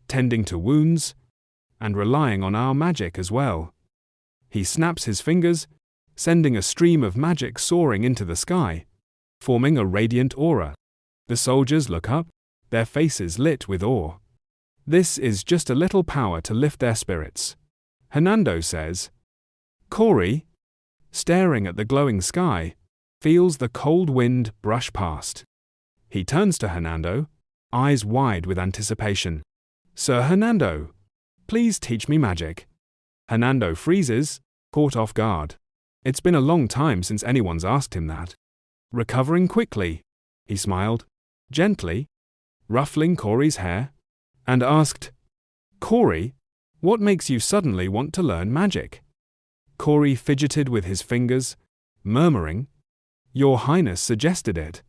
tending to wounds, and relying on our magic as well. He snaps his fingers, sending a stream of magic soaring into the sky, forming a radiant aura. The soldiers look up, their faces lit with awe. This is just a little power to lift their spirits. Hernando says. Corey, staring at the glowing sky, feels the cold wind brush past. He turns to Hernando, eyes wide with anticipation. Sir Hernando, please teach me magic. Hernando freezes, caught off guard. It's been a long time since anyone's asked him that. Recovering quickly, he smiled, gently, ruffling Corey's hair, and asked, Corey, what makes you suddenly want to learn magic? Corey fidgeted with his fingers, murmuring, Your Highness suggested it.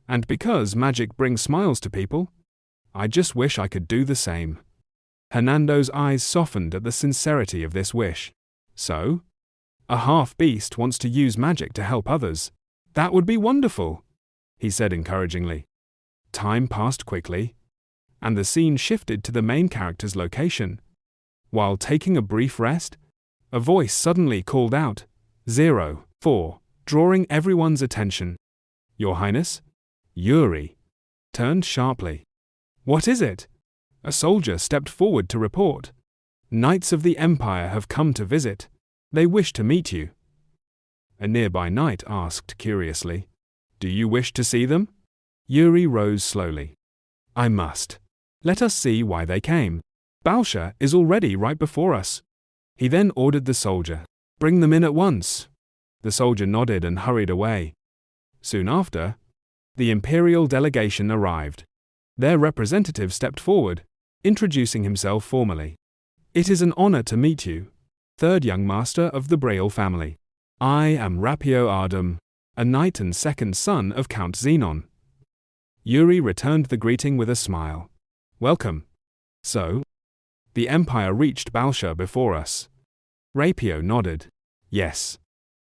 And because magic brings smiles to people, I just wish I could do the same. Hernando's eyes softened at the sincerity of this wish. So? A half-beast wants to use magic to help others. That would be wonderful, he said encouragingly. Time passed quickly, and the scene shifted to the main character's location. While taking a brief rest, a voice suddenly called out, 04, drawing everyone's attention. Your Highness? Yuri turned sharply. What is it? A soldier stepped forward to report. Knights of the Empire have come to visit. They wish to meet you. A nearby knight asked curiously, Do you wish to see them? Yuri rose slowly. I must. Let us see why they came. Balsha is already right before us. He then ordered the soldier, Bring them in at once. The soldier nodded and hurried away. Soon after, the imperial delegation arrived. Their representative stepped forward, introducing himself formally. It is an honor to meet you, third young master of the Briall family. I am Rapio Ardum, a knight and second son of Count Xenon. Yuri returned the greeting with a smile. Welcome. So, the Empire reached Balsha before us. Rapio nodded. Yes.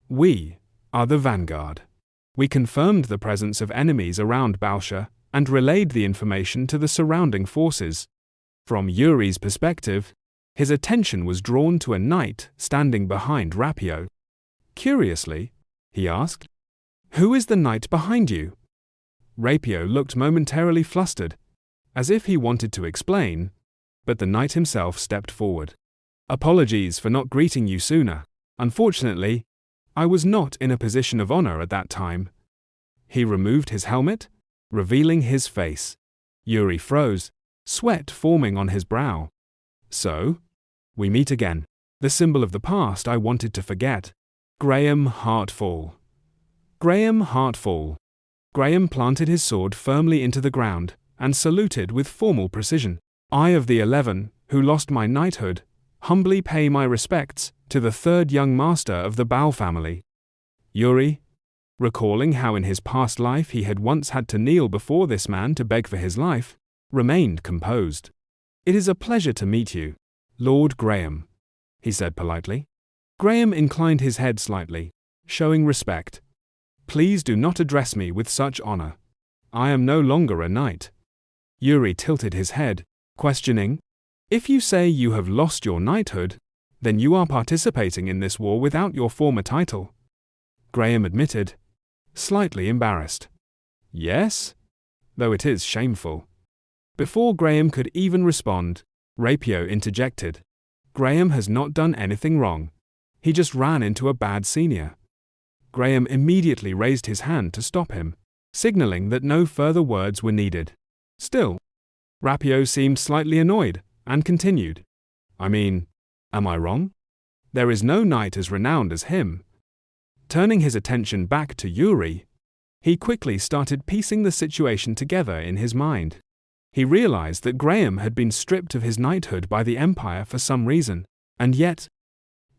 We are the vanguard. We confirmed the presence of enemies around Balsha and relayed the information to the surrounding forces. From Yuri's perspective, his attention was drawn to a knight standing behind Rapio. Curiously, he asked, Who is the knight behind you? Rapio looked momentarily flustered, as if he wanted to explain, but the knight himself stepped forward. Apologies for not greeting you sooner. Unfortunately, I was not in a position of honor at that time. He removed his helmet, revealing his face. Yuri froze, sweat forming on his brow. So, we meet again. The symbol of the past I wanted to forget. Graham Heartfall. Graham Heartfall. Graham planted his sword firmly into the ground and saluted with formal precision. I of the 11, who lost my knighthood, humbly pay my respects to the third young master of the Briall family. Yuri, recalling how in his past life he had once had to kneel before this man to beg for his life, remained composed. It is a pleasure to meet you, Lord Graham, he said politely. Graham inclined his head slightly, showing respect. Please do not address me with such honor. I am no longer a knight. Yuri tilted his head, questioning, If you say you have lost your knighthood, then you are participating in this war without your former title. Graham admitted, slightly embarrassed. Yes? though it is shameful." Before Graham could even respond, Rapio interjected. "Graham has not done anything wrong. He just ran into a bad senior." Graham immediately raised his hand to stop him, signaling that no further words were needed. Still, Rapio seemed slightly annoyed and continued. "I mean, am I wrong? There is no knight as renowned as him." Turning his attention back to Yuri, he quickly started piecing the situation together in his mind. He realized that Graham had been stripped of his knighthood by the Empire for some reason, and yet,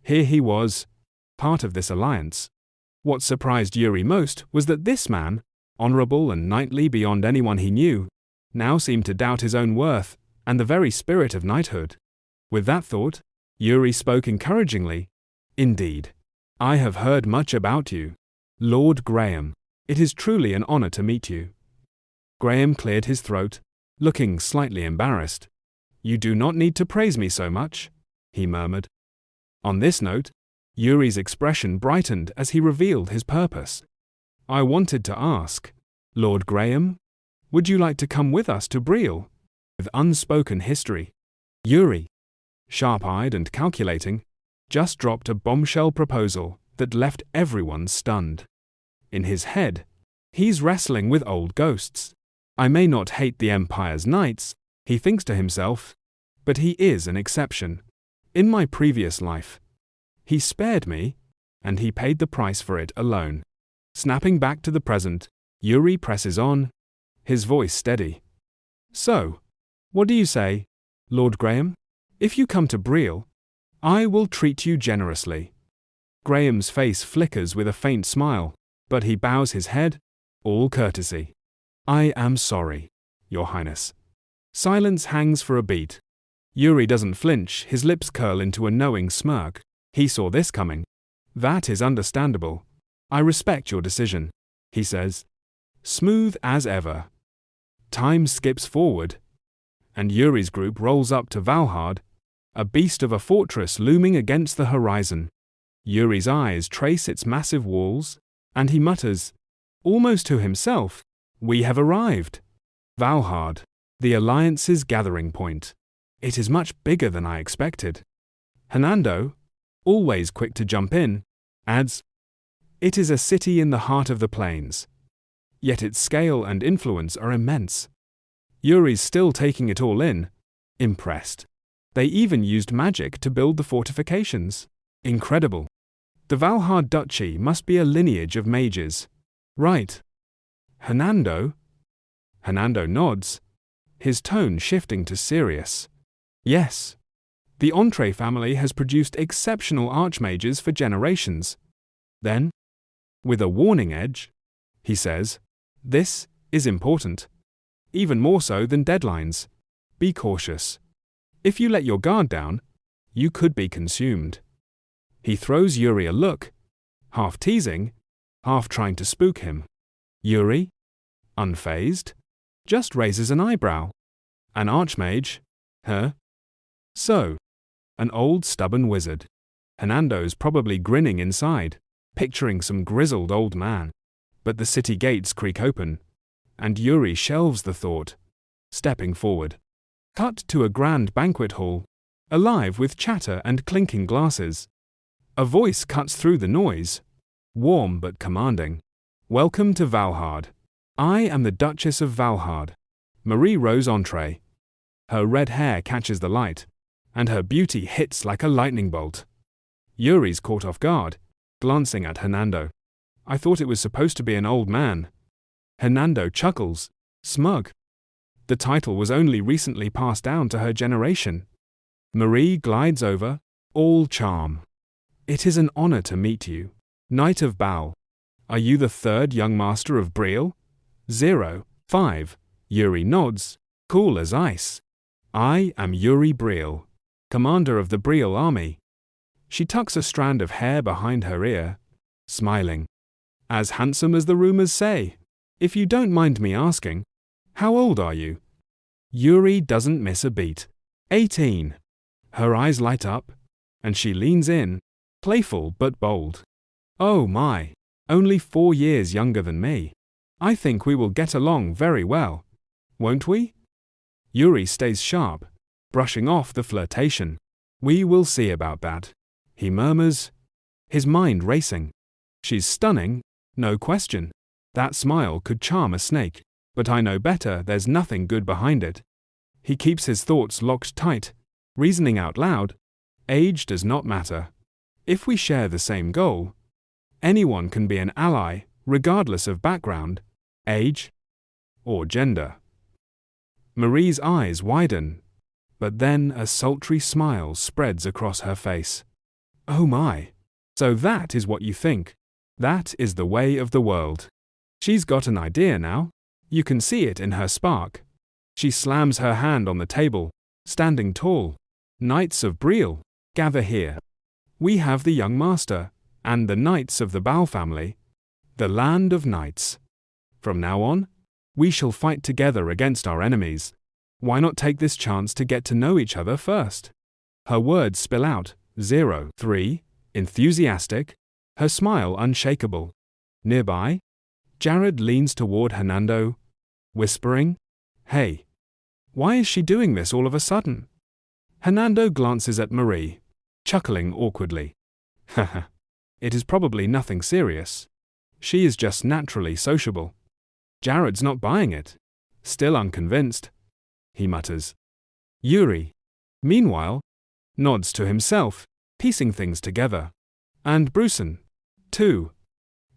here he was, part of this alliance. What surprised Yuri most was that this man, honorable and knightly beyond anyone he knew, now seemed to doubt his own worth and the very spirit of knighthood. With that thought, Yuri spoke encouragingly. "Indeed. I have heard much about you, Lord Graham. It is truly an honor to meet you." Graham cleared his throat, looking slightly embarrassed. "You do not need to praise me so much," he murmured. On this note, Yuri's expression brightened as he revealed his purpose. "I wanted to ask, Lord Graham, would you like to come with us to Briall?" With unspoken history, Yuri, sharp-eyed and calculating, just dropped a bombshell proposal that left everyone stunned. In his head, he's wrestling with old ghosts. "I may not hate the Empire's knights," he thinks to himself, "but he is an exception. In my previous life, he spared me, and he paid the price for it alone." Snapping back to the present, Yuri presses on, his voice steady. "So, what do you say, Lord Graham? If you come to Briall, I will treat you generously." Graham's face flickers with a faint smile, but he bows his head, all courtesy. "I am sorry, Your Highness." Silence hangs for a beat. Yuri doesn't flinch, his lips curl into a knowing smirk. He saw this coming. "That is understandable. I respect your decision," he says. Smooth as ever. Time skips forward, and Yuri's group rolls up to Valhard, a beast of a fortress looming against the horizon. Yuri's eyes trace its massive walls, and he mutters, almost to himself, "We have arrived." Valhard, the Alliance's gathering point. It is much bigger than I expected. Hernando, always quick to jump in, adds, "It is a city in the heart of the plains. Yet its scale and influence are immense." Yuri's still taking it all in, impressed. They even used magic to build the fortifications. Incredible. The Valhard Duchy must be a lineage of mages. Right. Hernando? Hernando nods, his tone shifting to serious. Yes. The Entree family has produced exceptional archmages for generations. Then, with a warning edge, he says, "This is important. Even more so than deadlines. Be cautious. If you let your guard down, you could be consumed." He throws Yuri a look, half teasing, half trying to spook him. Yuri, unfazed, just raises an eyebrow. An archmage? Huh? So, an old stubborn wizard. Hernando's probably grinning inside, picturing some grizzled old man. But the city gates creak open, and Yuri shelves the thought, stepping forward. Cut to a grand banquet hall, alive with chatter and clinking glasses. A voice cuts through the noise, warm but commanding. "Welcome to Valhard. I am the Duchess of Valhard, Marie-Rose Entree." Her red hair catches the light, and her beauty hits like a lightning bolt. Yuri's caught off guard, glancing at Hernando. "I thought it was supposed to be an old man." Hernando chuckles, smug. The title was only recently passed down to her generation. Marie glides over, all charm. "It is an honor to meet you, Knight of Briall. Are you the third young master of Briall?" 05. Yuri nods, cool as ice. "I am Yuri Briall, commander of the Briall army." She tucks a strand of hair behind her ear, smiling. "As handsome as the rumors say. If you don't mind me asking, how old are you?" Yuri doesn't miss a beat. 18. Her eyes light up, and she leans in, playful but bold. "Oh my, only 4 years younger than me. I think we will get along very well." won't we? Yuri stays sharp, brushing off the flirtation. We will see about that, he murmurs, his mind racing. She's stunning, no question. That smile could charm a snake, but I know better, there's nothing good behind it. He keeps his thoughts locked tight, reasoning out loud. Age does not matter. If we share the same goal, anyone can be an ally, regardless of background, age, or gender. Marie's eyes widen, but then a sultry smile spreads across her face. Oh my! So that is what you think. That is the way of the world. She's got an idea now. You can see it in her spark. She slams her hand on the table, standing tall. Knights of Briall, gather here. We have the young master, and the knights of the Briall family, the land of knights. From now on, we shall fight together against our enemies. Why not take this chance to get to know each other first? Her words spill out, 03, enthusiastic, her smile unshakable. Nearby, Jared leans toward Hernando, whispering, Hey, why is she doing this all of a sudden? Hernando glances at Marie, chuckling awkwardly. Haha, it is probably nothing serious. She is just naturally sociable. Jared's not buying it. Still unconvinced. He mutters. Yuri, meanwhile, nods to himself, piecing things together. And Brusen, too.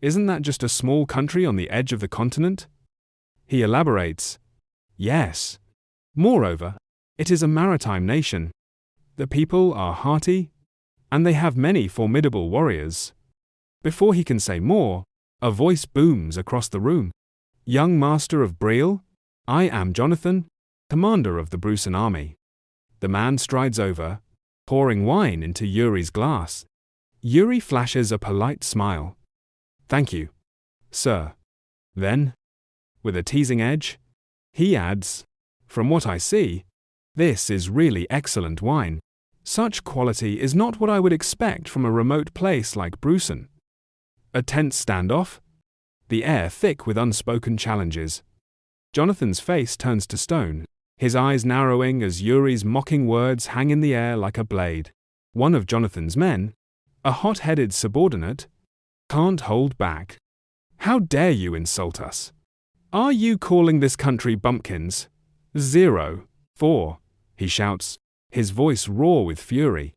Isn't that just a small country on the edge of the continent? He elaborates. Yes. Moreover, it is a maritime nation. The people are hearty, and they have many formidable warriors. Before he can say more, a voice booms across the room. Young Master of Briall, I am Jonathan, commander of the Brusen army. The man strides over, pouring wine into Yuri's glass. Yuri flashes a polite smile. Thank you, sir. Then, with a teasing edge, he adds, From what I see, this is really excellent wine. Such quality is not what I would expect from a remote place like Brusen. A tense standoff? The air thick with unspoken challenges. Jonathan's face turns to stone, his eyes narrowing as Yuri's mocking words hang in the air like a blade. One of Jonathan's men, a hot-headed subordinate, can't hold back. How dare you insult us? Are you calling this country bumpkins? 04, he shouts, his voice raw with fury.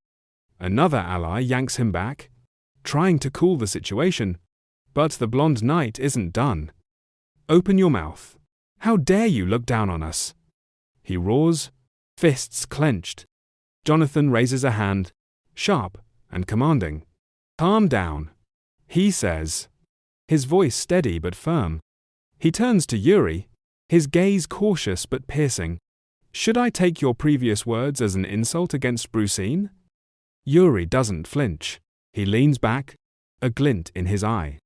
Another ally yanks him back, trying to cool the situation, but the blonde knight isn't done. Open your mouth. How dare you look down on us? He roars, fists clenched. Jonathan raises a hand, sharp and commanding. Calm down, he says, his voice steady but firm. He turns to Yuri, his gaze cautious but piercing. Should I take your previous words as an insult against Brusen? Yuri doesn't flinch. He leans back, a glint in his eye.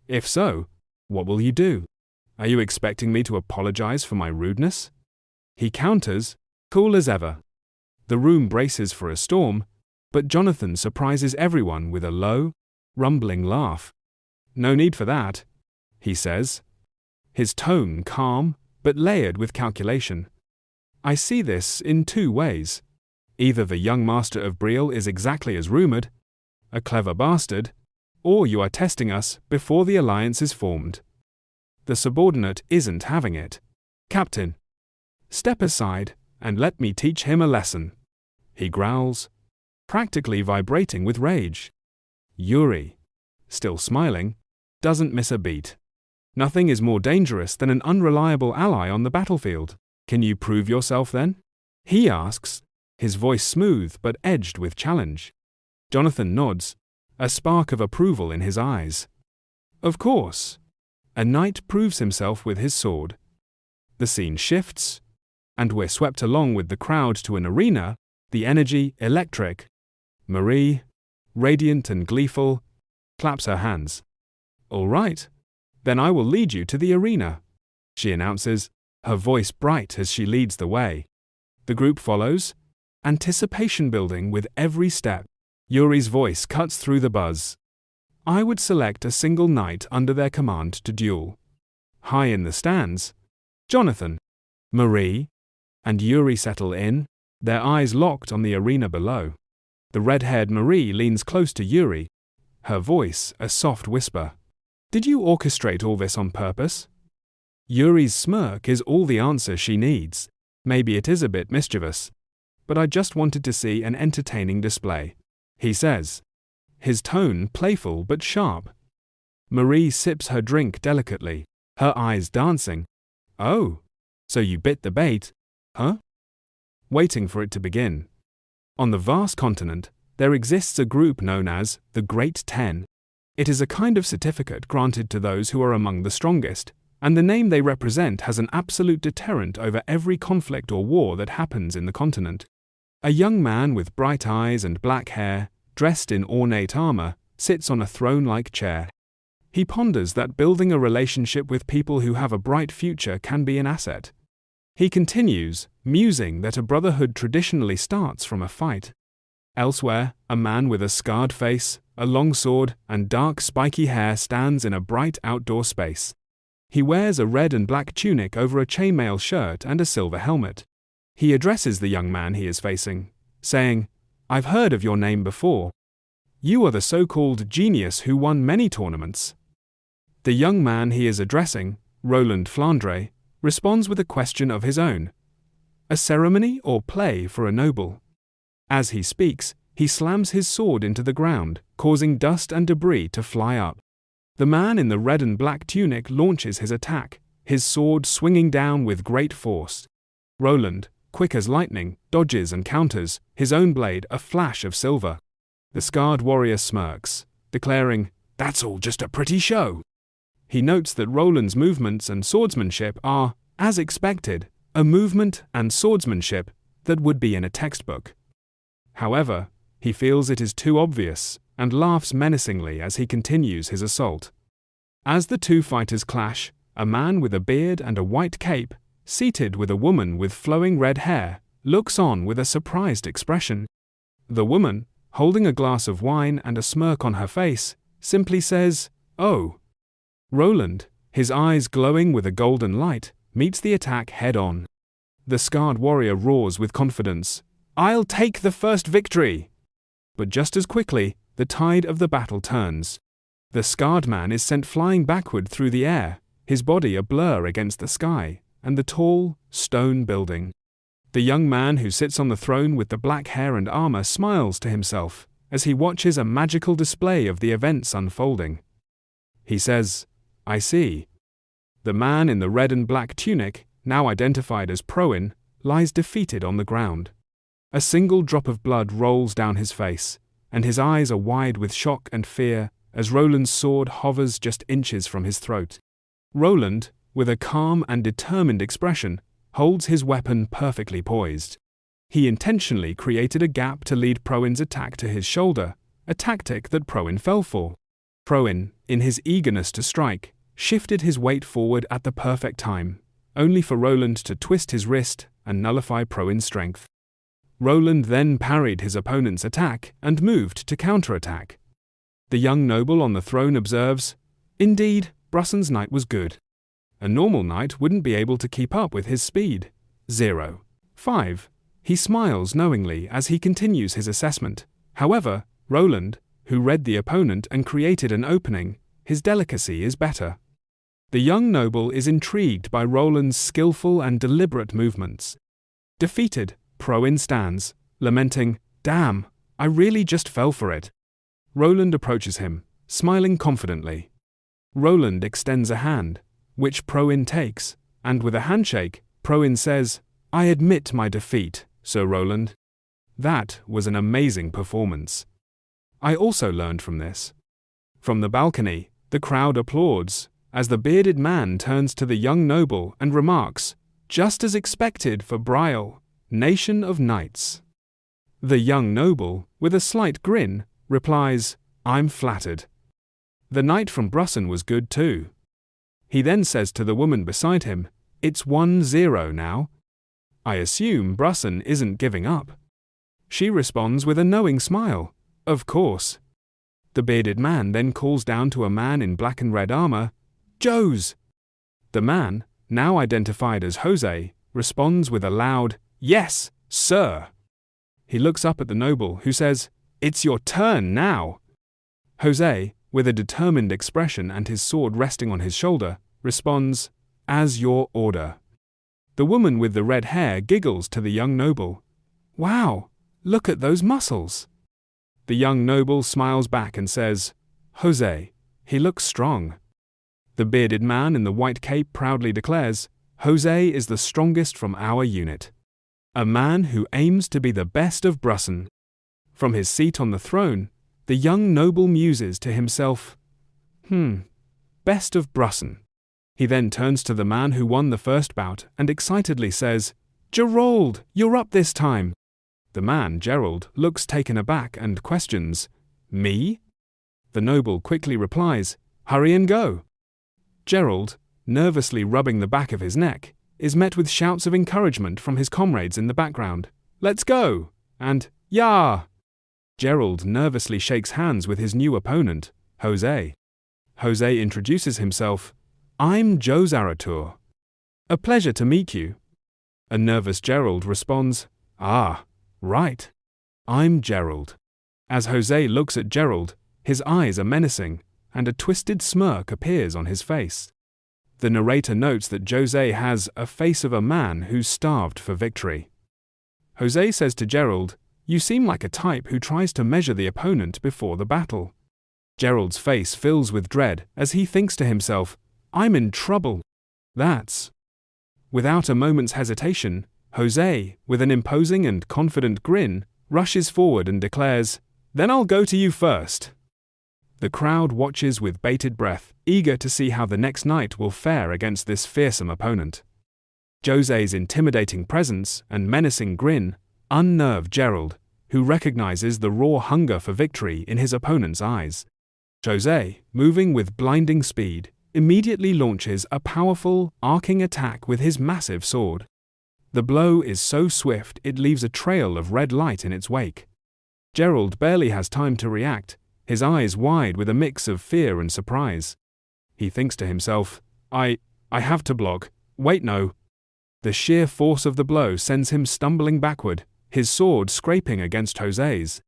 If so, what will you do? Are you expecting me to apologize for my rudeness? He counters, cool as ever. The room braces for a storm, but Jonathan surprises everyone with a low, rumbling laugh. No need for that, he says, his tone calm but layered with calculation. I see this in two ways. Either the young master of Briall is exactly as rumored, a clever bastard, or you are testing us before the alliance is formed. The subordinate isn't having it. Captain, step aside and let me teach him a lesson, he growls, practically vibrating with rage. Yuri, still smiling, doesn't miss a beat. Nothing is more dangerous than an unreliable ally on the battlefield. Can you prove yourself then? He asks, his voice smooth but edged with challenge. Jonathan nods, a spark of approval in his eyes. Of course. A knight proves himself with his sword. The scene shifts, and we're swept along with the crowd to an arena, the energy electric. Marie, radiant and gleeful, claps her hands. All right, then I will lead you to the arena, she announces, her voice bright as she leads the way. The group follows, anticipation building with every step. Yuri's voice cuts through the buzz. I would select a single knight under their command to duel. High in the stands, Jonathan. Marie and Yuri settle in, their eyes locked on the arena below. The red-haired Marie leans close to Yuri, her voice a soft whisper. Did you orchestrate all this on purpose? Yuri's smirk is all the answer she needs. Maybe it is a bit mischievous, but I just wanted to see an entertaining display, he says, his tone playful but sharp. Marie sips her drink delicately, her eyes dancing. Oh, so you bit the bait, huh? Waiting for it to begin. On the vast continent, there exists a group known as the Great 10. It is a kind of certificate granted to those who are among the strongest, and the name they represent has an absolute deterrent over every conflict or war that happens in the continent. A young man with bright eyes and black hair, dressed in ornate armor, sits on a throne-like chair. He ponders that building a relationship with people who have a bright future can be an asset. He continues, musing that a brotherhood traditionally starts from a fight. Elsewhere, a man with a scarred face, a long sword, and dark spiky hair stands in a bright outdoor space. He wears a red and black tunic over a chainmail shirt and a silver helmet. He addresses the young man he is facing, saying, "I've heard of your name before. You are the so-called genius who won many tournaments." The young man he is addressing, Roland Flandre, responds with a question of his own. A ceremony or play for a noble? As he speaks, he slams his sword into the ground, causing dust and debris to fly up. The man in the red and black tunic launches his attack, his sword swinging down with great force. Roland, quick as lightning, dodges and counters, his own blade a flash of silver. The scarred warrior smirks, declaring, "That's all just a pretty show." He notes that Roland's movements and swordsmanship are, as expected, a movement and swordsmanship that would be in a textbook. However, he feels it is too obvious, and laughs menacingly as he continues his assault. As the two fighters clash, a man with a beard and a white cape, seated with a woman with flowing red hair, looks on with a surprised expression. The woman, holding a glass of wine and a smirk on her face, simply says, "Oh." Roland, his eyes glowing with a golden light, meets the attack head-on. The scarred warrior roars with confidence, "I'll take the first victory!" But just as quickly, the tide of the battle turns. The scarred man is sent flying backward through the air, his body a blur against the sky and the tall, stone building. The young man who sits on the throne with the black hair and armor smiles to himself as he watches a magical display of the events unfolding. He says, "I see." The man in the red and black tunic, now identified as Proin, lies defeated on the ground. A single drop of blood rolls down his face, and his eyes are wide with shock and fear as Roland's sword hovers just inches from his throat. Roland, with a calm and determined expression, holds his weapon perfectly poised. He intentionally created a gap to lead Proin's attack to his shoulder, a tactic that Proin fell for. Proin, in his eagerness to strike, shifted his weight forward at the perfect time, only for Roland to twist his wrist and nullify Proin's strength. Roland then parried his opponent's attack and moved to counterattack. The young noble on the throne observes, "Indeed, Brusson's knight was good. A normal knight wouldn't be able to keep up with his speed." 0.5. He smiles knowingly as he continues his assessment. However, Roland, who read the opponent and created an opening, his delicacy is better. The young noble is intrigued by Roland's skillful and deliberate movements. Defeated, Proin stands, lamenting, "Damn, I really just fell for it." Roland approaches him, smiling confidently. Roland extends a hand, which Proin takes, and with a handshake, Proin says, "I admit my defeat, Sir Roland. That was an amazing performance. I also learned from this." From the balcony, the crowd applauds, as the bearded man turns to the young noble and remarks, "Just as expected for Briall, nation of knights." The young noble, with a slight grin, replies, "I'm flattered. The knight from Brusson was good too." He then says to the woman beside him, "It's 1-0 now. I assume Brusson isn't giving up." She responds with a knowing smile, "Of course." The bearded man then calls down to a man in black and red armor, "Joes." The man, now identified as Jose, responds with a loud, "Yes, sir." He looks up at the noble, who says, "It's your turn now." Jose, with a determined expression and his sword resting on his shoulder, responds, "As your order." The woman with the red hair giggles to the young noble. "Wow, look at those muscles." The young noble smiles back and says, "Jose, he looks strong." The bearded man in the white cape proudly declares, "Jose is the strongest from our unit. A man who aims to be the best of Brussen." From his seat on the throne, the young noble muses to himself, best of Brussen. He then turns to the man who won the first bout and excitedly says, "Gerald, you're up this time." The man, Gerald, looks taken aback and questions, "Me?" The noble quickly replies, "Hurry and go." Gerald, nervously rubbing the back of his neck, is met with shouts of encouragement from his comrades in the background. "Let's go!" and "Yah!" Gerald nervously shakes hands with his new opponent, Jose. Jose introduces himself, "I'm Joe Zaratur. A pleasure to meet you." A nervous Gerald responds, "Ah, right. I'm Gerald." As Jose looks at Gerald, his eyes are menacing, and a twisted smirk appears on his face. The narrator notes that Jose has a face of a man who's starved for victory. Jose says to Gerald, "You seem like a type who tries to measure the opponent before the battle." Gerald's face fills with dread as he thinks to himself, "I'm in trouble." That's. Without a moment's hesitation, Jose, with an imposing and confident grin, rushes forward and declares, "Then I'll go to you first." The crowd watches with bated breath, eager to see how the next knight will fare against this fearsome opponent. Jose's intimidating presence and menacing grin unnerve Gerald, who recognizes the raw hunger for victory in his opponent's eyes. Jose, moving with blinding speed, immediately launches a powerful, arcing attack with his massive sword. The blow is so swift it leaves a trail of red light in its wake. Gerald barely has time to react, his eyes wide with a mix of fear and surprise. He thinks to himself, I have to block. Wait, no." The sheer force of the blow sends him stumbling backward, his sword scraping against Jose's.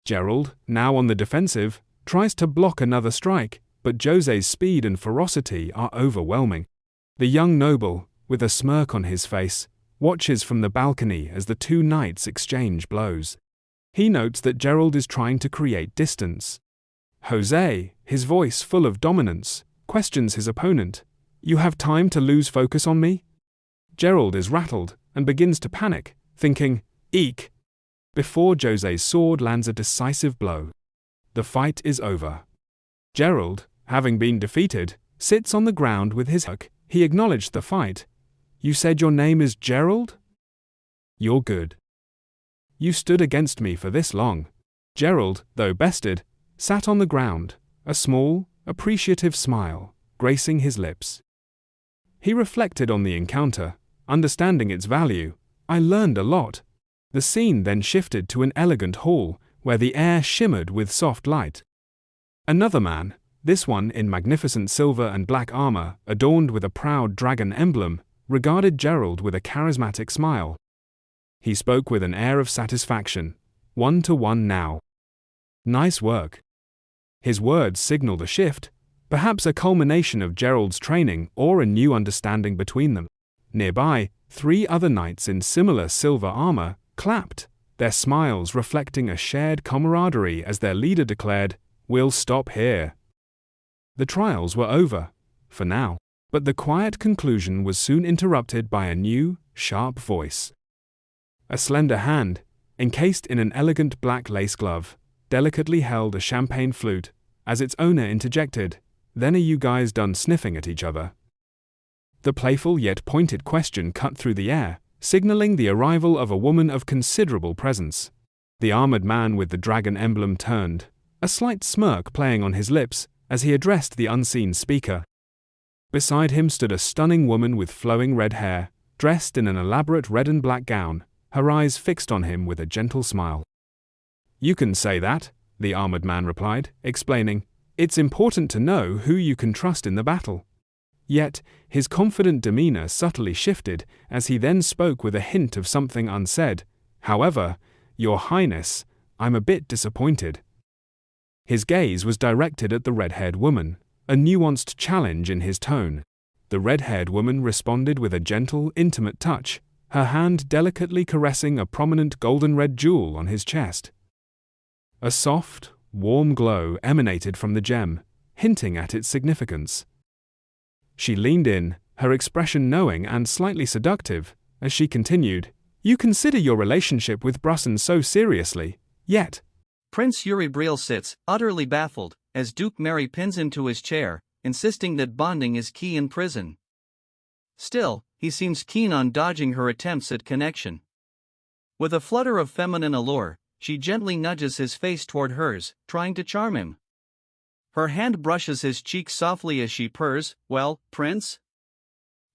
Gerald, now on the defensive, tries to block another strike, but Jose's speed and ferocity are overwhelming. The young noble, with a smirk on his face, watches from the balcony as the two knights exchange blows. He notes that Gerald is trying to create distance. Jose, his voice full of dominance, questions his opponent, "You have time to lose focus on me?" Gerald is rattled and begins to panic, thinking, "Eek!" before Jose's sword lands a decisive blow. The fight is over. Gerald, having been defeated, sits on the ground with his hook. He acknowledged the fight. "You said your name is Gerald? You're good. You stood against me for this long." Gerald, though bested, sat on the ground, a small, appreciative smile gracing his lips. He reflected on the encounter, understanding its value. "I learned a lot." The scene then shifted to an elegant hall, where the air shimmered with soft light. Another man, this one in magnificent silver and black armor, adorned with a proud dragon emblem, regarded Gerald with a charismatic smile. He spoke with an air of satisfaction. 1-1 now. "Nice work." His words signaled a shift, perhaps a culmination of Gerald's training or a new understanding between them. Nearby, 3 other knights in similar silver armor clapped, their smiles reflecting a shared camaraderie as their leader declared, "We'll stop here." The trials were over, for now, but the quiet conclusion was soon interrupted by a new, sharp voice. A slender hand, encased in an elegant black lace glove, delicately held a champagne flute, as its owner interjected, "Then are you guys done sniffing at each other?" The playful yet pointed question cut through the air, signaling the arrival of a woman of considerable presence. The armored man with the dragon emblem turned, a slight smirk playing on his lips as he addressed the unseen speaker. Beside him stood a stunning woman with flowing red hair, dressed in an elaborate red and black gown, her eyes fixed on him with a gentle smile. "You can say that," the armored man replied, explaining, "It's important to know who you can trust in the battle." Yet, his confident demeanor subtly shifted as he then spoke with a hint of something unsaid. "However, Your Highness, I'm a bit disappointed." His gaze was directed at the red-haired woman, a nuanced challenge in his tone. The red-haired woman responded with a gentle, intimate touch, her hand delicately caressing a prominent golden-red jewel on his chest. A soft, warm glow emanated from the gem, hinting at its significance. She leaned in, her expression knowing and slightly seductive, as she continued, "You consider your relationship with Brusson so seriously, yet—" Prince Yuri Briall sits, utterly baffled, as Duke Mary pins him to his chair, insisting that bonding is key in prison. Still, he seems keen on dodging her attempts at connection. With a flutter of feminine allure, she gently nudges his face toward hers, trying to charm him. Her hand brushes his cheek softly as she purrs, "Well, Prince?"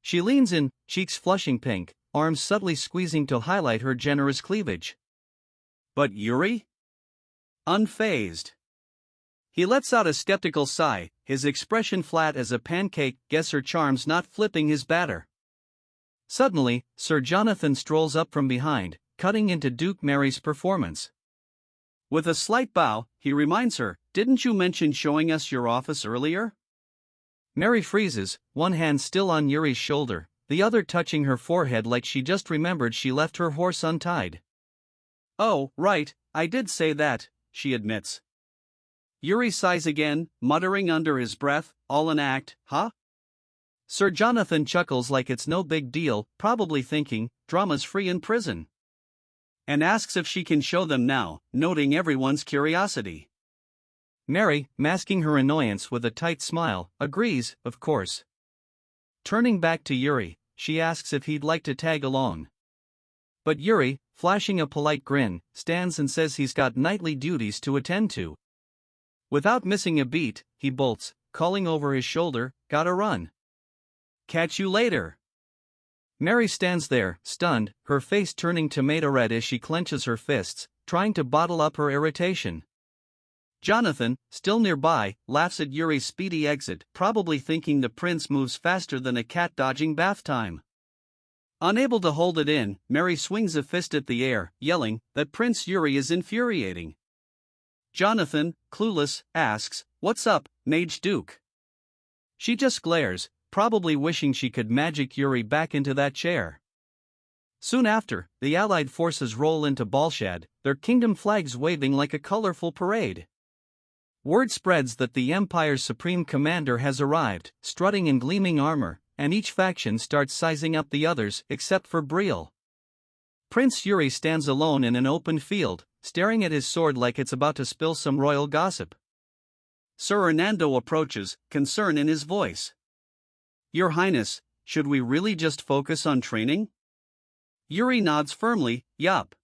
She leans in, cheeks flushing pink, arms subtly squeezing to highlight her generous cleavage. But Yuri? Unfazed. He lets out a skeptical sigh, his expression flat as a pancake, guess her charms not flipping his batter. Suddenly, Sir Jonathan strolls up from behind, cutting into Duke Mary's performance. With a slight bow, he reminds her, "Didn't you mention showing us your office earlier?" Mary freezes, one hand still on Yuri's shoulder, the other touching her forehead like she just remembered she left her horse untied. "Oh, right, I did say that," she admits. Yuri sighs again, muttering under his breath, "All an act, huh?" Sir Jonathan chuckles like it's no big deal, probably thinking, drama's free in prison. And asks if she can show them now, noting everyone's curiosity. Mary, masking her annoyance with a tight smile, agrees, of course. Turning back to Yuri, she asks if he'd like to tag along. But Yuri, flashing a polite grin, stands and says he's got nightly duties to attend to. Without missing a beat, he bolts, calling over his shoulder, "Gotta run. Catch you later." Mary stands there, stunned, her face turning tomato red as she clenches her fists, trying to bottle up her irritation. Jonathan, still nearby, laughs at Yuri's speedy exit, probably thinking the prince moves faster than a cat dodging bath time. Unable to hold it in, Mary swings a fist at the air, yelling that Prince Yuri is infuriating. Jonathan, clueless, asks, "What's up, Mage Duke?" She just glares, probably wishing she could magic Yuri back into that chair. Soon after, the allied forces roll into Balshad, their kingdom flags waving like a colorful parade. Word spreads that the Empire's supreme commander has arrived, strutting in gleaming armor, and each faction starts sizing up the others except for Briall. Prince Yuri stands alone in an open field, staring at his sword like it's about to spill some royal gossip. Sir Hernando approaches, concern in his voice. "Your Highness, should we really just focus on training?" Yuri nods firmly, "Yup."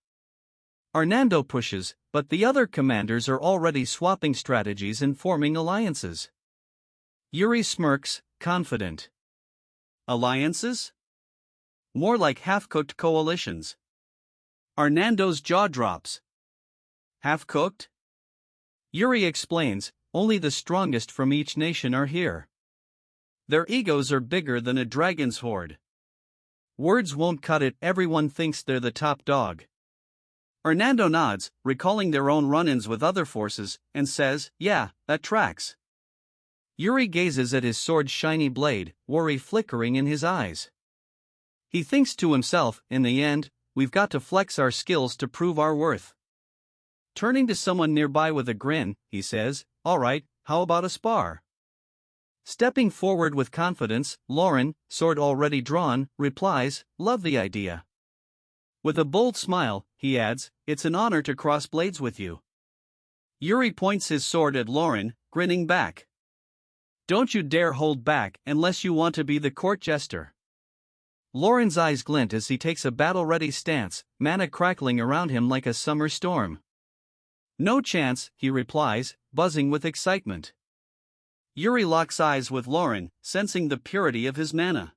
Hernando pushes, but the other commanders are already swapping strategies and forming alliances. Yuri smirks, confident. Alliances? More like half-cooked coalitions. Hernando's jaw drops. Half-cooked? Yuri explains, "Only the strongest from each nation are here. Their egos are bigger than a dragon's horde. Words won't cut it, everyone thinks they're the top dog." Hernando nods, recalling their own run-ins with other forces, and says, "Yeah, that tracks." Yuri gazes at his sword's shiny blade, worry flickering in his eyes. He thinks to himself, in the end, we've got to flex our skills to prove our worth. Turning to someone nearby with a grin, he says, "All right, how about a spar?" Stepping forward with confidence, Lauren, sword already drawn, replies, "Love the idea." With a bold smile, he adds, "It's an honor to cross blades with you." Yuri points his sword at Lauren, grinning back. "Don't you dare hold back unless you want to be the court jester." Lauren's eyes glint as he takes a battle-ready stance, mana crackling around him like a summer storm. "No chance," he replies, buzzing with excitement. Yuri locks eyes with Lauren, sensing the purity of his mana.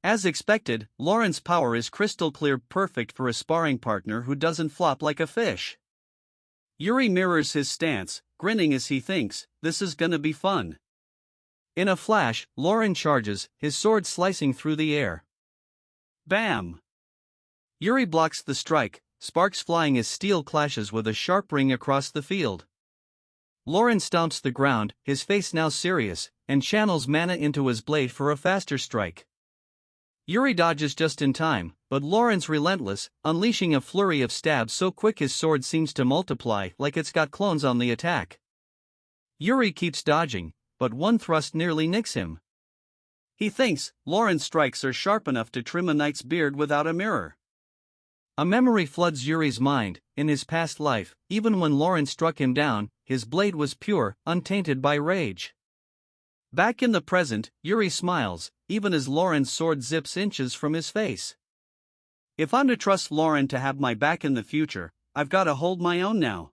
As expected, Lauren's power is crystal clear, perfect for a sparring partner who doesn't flop like a fish. Yuri mirrors his stance, grinning as he thinks, "This is gonna be fun." In a flash, Lauren charges, his sword slicing through the air. Bam! Yuri blocks the strike, sparks flying as steel clashes with a sharp ring across the field. Lauren stomps the ground, his face now serious, and channels mana into his blade for a faster strike. Yuri dodges just in time, but Lauren's relentless, unleashing a flurry of stabs so quick his sword seems to multiply like it's got clones on the attack. Yuri keeps dodging, but one thrust nearly nicks him. He thinks Lauren's strikes are sharp enough to trim a knight's beard without a mirror. A memory floods Yuri's mind. In his past life, even when Lauren struck him down, his blade was pure, untainted by rage. Back in the present, Yuri smiles, even as Lauren's sword zips inches from his face. If I'm to trust Lauren to have my back in the future, I've got to hold my own now.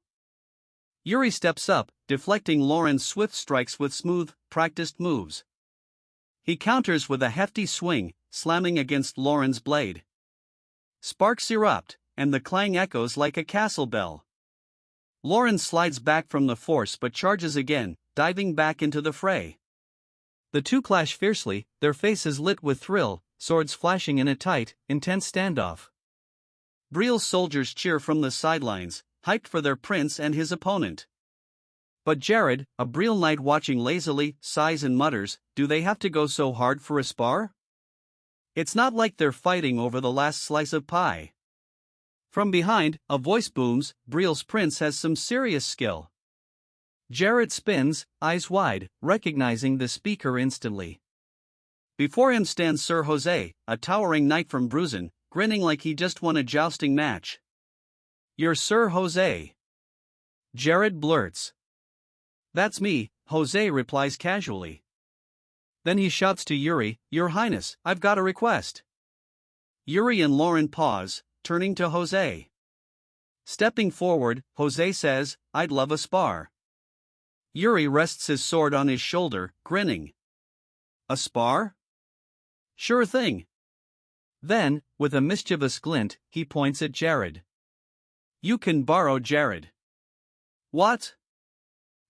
Yuri steps up, deflecting Lauren's swift strikes with smooth, practiced moves. He counters with a hefty swing, slamming against Lauren's blade. Sparks erupt, and the clang echoes like a castle bell. Lauren slides back from the force but charges again, diving back into the fray. The two clash fiercely, their faces lit with thrill, swords flashing in a tight, intense standoff. Briall's soldiers cheer from the sidelines, hyped for their prince and his opponent. But Jared, a Briall knight watching lazily, sighs and mutters, "Do they have to go so hard for a spar? It's not like they're fighting over the last slice of pie." From behind, a voice booms, "Briall's prince has some serious skill." Jared spins, eyes wide, recognizing the speaker instantly. Before him stands Sir Jose, a towering knight from Bruzin, grinning like he just won a jousting match. "You're Sir Jose?" Jared blurts. "That's me," Jose replies casually. Then he shouts to Yuri, "Your Highness, I've got a request." Yuri and Lauren pause, turning to Jose. Stepping forward, Jose says, "I'd love a spar." Yuri rests his sword on his shoulder, grinning. "A spar? Sure thing." Then, with a mischievous glint, he points at Jared. "You can borrow Jared." "What?"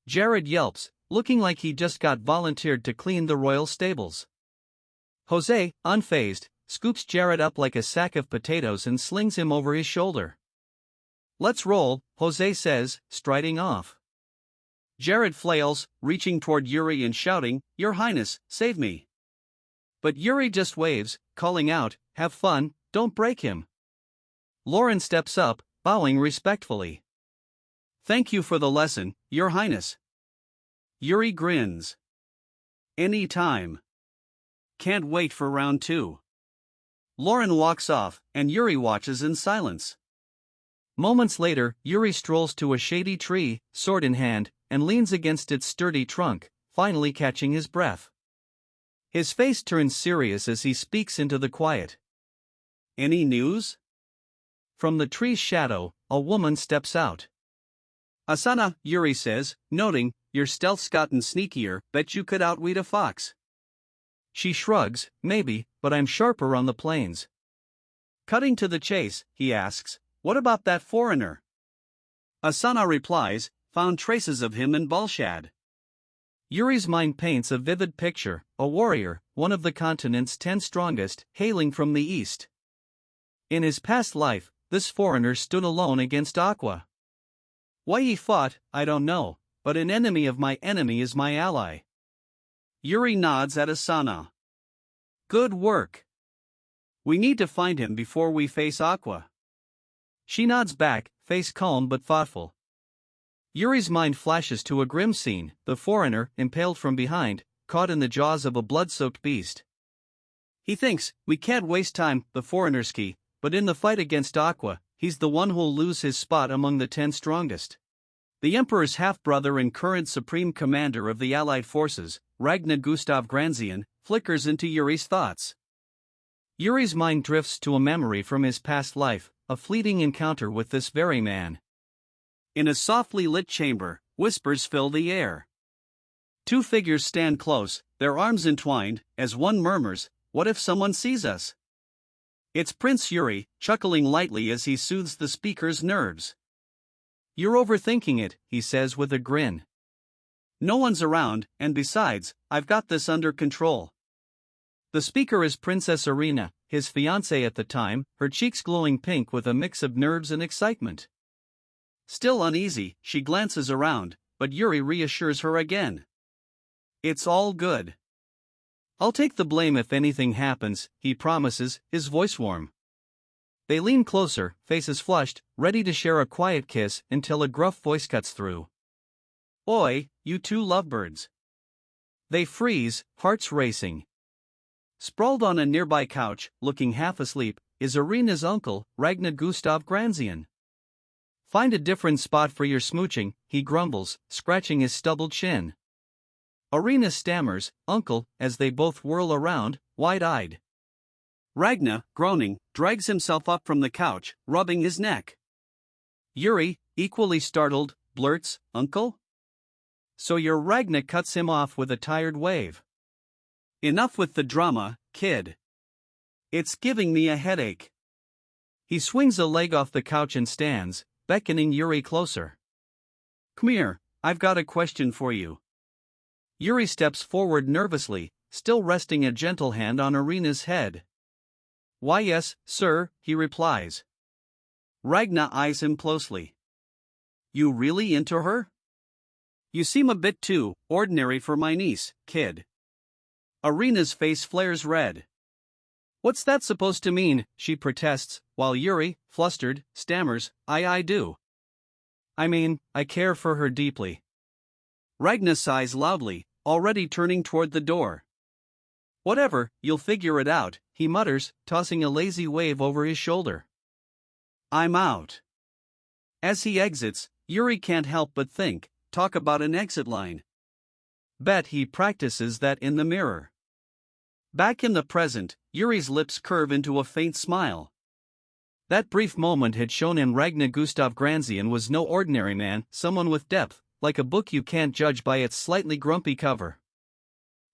Jared yelps, looking like he just got volunteered to clean the royal stables. Jose, unfazed, scoops Jared up like a sack of potatoes and slings him over his shoulder. "Let's roll," Jose says, striding off. Jared flails, reaching toward Yuri and shouting, "Your Highness, save me." But Yuri just waves, calling out, "Have fun, don't break him." Lauren steps up, bowing respectfully. "Thank you for the lesson, Your Highness." Yuri grins. "Any time. Can't wait for round 2. Lauren walks off, and Yuri watches in silence. Moments later, Yuri strolls to a shady tree, sword in hand, and leans against its sturdy trunk, finally catching his breath. His face turns serious as he speaks into the quiet. "Any news?" From the tree's shadow, a woman steps out. "Asana," Yuri says, noting, "Your stealth's gotten sneakier, bet you could outwit a fox." She shrugs, "Maybe, but I'm sharper on the plains." Cutting to the chase, he asks, "What about that foreigner?" Asana replies, "Found traces of him in Balshad." Yuri's mind paints a vivid picture, a warrior, one of the continent's 10 strongest, hailing from the east. In his past life, this foreigner stood alone against Aqua. Why he fought, I don't know, but an enemy of my enemy is my ally. Yuri nods at Asana. "Good work. We need to find him before we face Aqua." She nods back, face calm but thoughtful. Yuri's mind flashes to a grim scene, the foreigner, impaled from behind, caught in the jaws of a blood-soaked beast. He thinks, "We can't waste time, the foreigner's key," but in the fight against Aqua, he's the one who'll lose his spot among the 10 strongest. The Emperor's half-brother and current supreme commander of the Allied forces, Ragnar Gustav Granzian, flickers into Yuri's thoughts. Yuri's mind drifts to a memory from his past life, a fleeting encounter with this very man. In a softly lit chamber, whispers fill the air. 2 figures stand close, their arms entwined, as one murmurs, "What if someone sees us?" It's Prince Yuri, chuckling lightly as he soothes the speaker's nerves. "You're overthinking it," he says with a grin. No one's around, and besides, I've got this under control. The speaker is Princess Irina, his fiancée at the time, her cheeks glowing pink with a mix of nerves and excitement. Still uneasy, she glances around, but Yuri reassures her again. It's all good. I'll take the blame if anything happens, he promises, his voice warm. They lean closer, faces flushed, ready to share a quiet kiss until a gruff voice cuts through. Oi, you two lovebirds. They freeze, hearts racing. Sprawled on a nearby couch, looking half asleep, is Irina's uncle, Ragnar Gustav Granzian. Find a different spot for your smooching, he grumbles, scratching his stubbled chin. Irina stammers, uncle, as they both whirl around, wide-eyed. Ragnar, groaning, drags himself up from the couch, rubbing his neck. Yuri, equally startled, blurts, uncle? So your Ragnar cuts him off with a tired wave. Enough with the drama, kid. It's giving me a headache. He swings a leg off the couch and stands, beckoning Yuri closer. Come here, I've got a question for you. Yuri steps forward nervously, still resting a gentle hand on Irina's head. Why yes, sir, he replies. Ragnar eyes him closely. You really into her? You seem a bit too ordinary for my niece, kid. Irina's face flares red. What's that supposed to mean, she protests, while Yuri, flustered, stammers, I do. I mean, I care for her deeply. Ragnar sighs loudly, already turning toward the door. Whatever, you'll figure it out, he mutters, tossing a lazy wave over his shoulder. I'm out. As he exits, Yuri can't help but think, talk about an exit line. Bet he practices that in the mirror. Back in the present, Yuri's lips curve into a faint smile. That brief moment had shown him Ragnar Gustav Granzian was no ordinary man, someone with depth, like a book you can't judge by its slightly grumpy cover.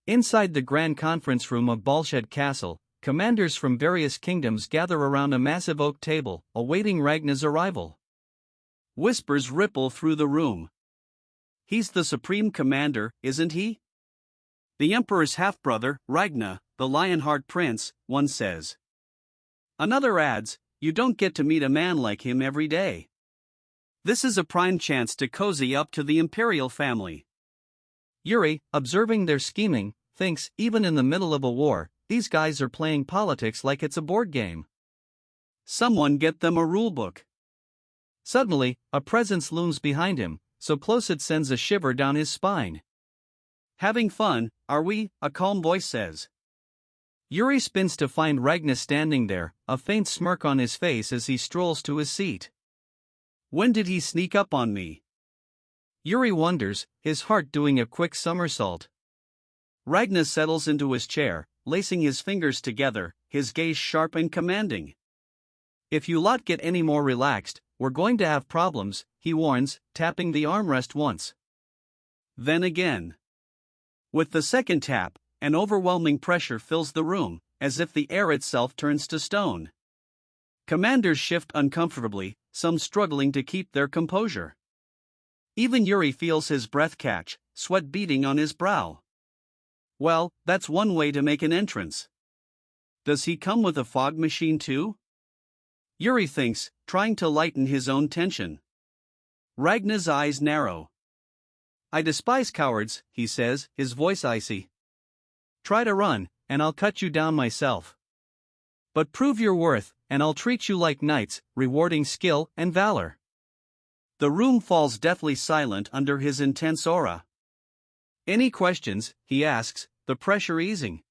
Inside the grand conference room of Balshed Castle, commanders from various kingdoms gather around a massive oak table, awaiting Ragnar's arrival. Whispers ripple through the room. He's the supreme commander, isn't he? The emperor's half-brother, Ragnar, the Lionheart Prince, one says. Another adds, you don't get to meet a man like him every day. This is a prime chance to cozy up to the imperial family. Yuri, observing their scheming, thinks, even in the middle of a war, these guys are playing politics like it's a board game. Someone get them a rulebook. Suddenly, a presence looms behind him, so close it sends a shiver down his spine. Having fun, are we? A calm voice says. Yuri spins to find Ragnar standing there, a faint smirk on his face as he strolls to his seat. When did he sneak up on me? Yuri wonders, his heart doing a quick somersault. Ragnar settles into his chair, lacing his fingers together, his gaze sharp and commanding. If you lot get any more relaxed, we're going to have problems, he warns, tapping the armrest once. Then again. With the second tap, an overwhelming pressure fills the room, as if the air itself turns to stone. Commanders shift uncomfortably, some struggling to keep their composure. Even Yuri feels his breath catch, sweat beading on his brow. Well, that's one way to make an entrance. Does he come with a fog machine too? Yuri thinks, trying to lighten his own tension. Ragnar's eyes narrow. I despise cowards, he says, his voice icy. Try to run, and I'll cut you down myself. But prove your worth, and I'll treat you like knights, rewarding skill and valor. The room falls deathly silent under his intense aura. Any questions, he asks, the pressure easing.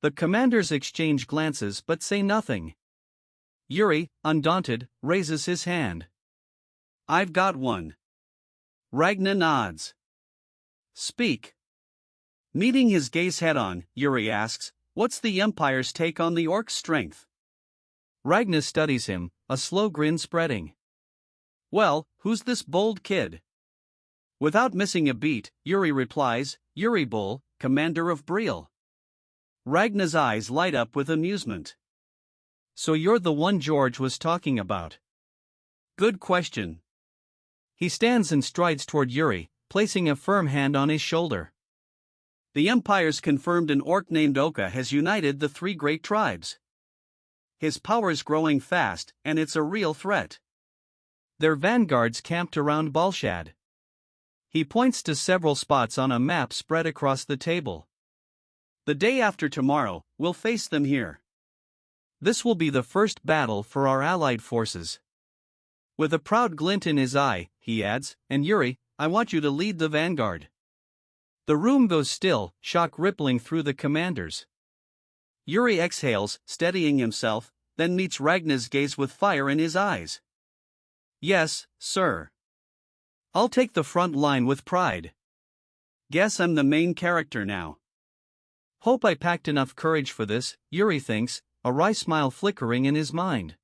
The commanders exchange glances but say nothing. Yuri, undaunted, raises his hand. I've got one. Ragnar nods. Speak. Meeting his gaze head-on, Yuri asks, what's the Empire's take on the orc's strength? Ragnar studies him, a slow grin spreading. Well, who's this bold kid? Without missing a beat, Yuri replies, Yuri Bull, commander of Briall. Ragnar's eyes light up with amusement. So you're the one George was talking about. Good question. He stands and strides toward Yuri, placing a firm hand on his shoulder. The Empire's confirmed an orc named Oka has united the three great tribes. His power's growing fast, and it's a real threat. Their vanguards camped around Balshad. He points to several spots on a map spread across the table. The day after tomorrow, we'll face them here. This will be the first battle for our allied forces. With a proud glint in his eye, he adds, and Yuri, I want you to lead the vanguard. The room goes still, shock rippling through the commanders. Yuri exhales, steadying himself, then meets Ragnar's gaze with fire in his eyes. Yes, sir. I'll take the front line with pride. Guess I'm the main character now. Hope I packed enough courage for this, Yuri thinks, a wry smile flickering in his mind.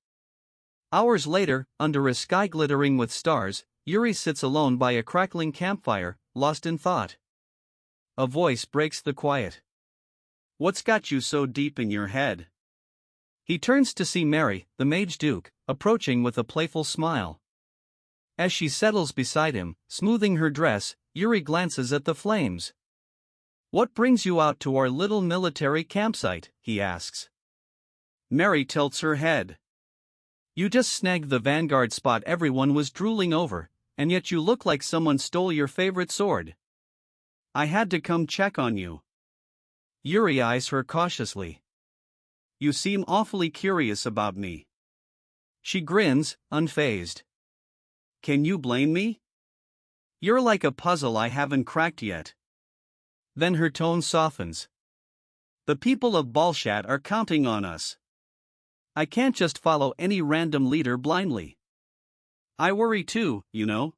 Hours later, under a sky glittering with stars, Yuri sits alone by a crackling campfire, lost in thought. A voice breaks the quiet. What's got you so deep in your head? He turns to see Mary, the Mage Duke, approaching with a playful smile. As she settles beside him, smoothing her dress, Yuri glances at the flames. What brings you out to our little military campsite? He asks. Mary tilts her head. You just snagged the vanguard spot everyone was drooling over, and yet you look like someone stole your favorite sword. I had to come check on you. Yuri eyes her cautiously. You seem awfully curious about me. She grins, unfazed. Can you blame me? You're like a puzzle I haven't cracked yet. Then her tone softens. The people of Balshad are counting on us. I can't just follow any random leader blindly. I worry too, you know.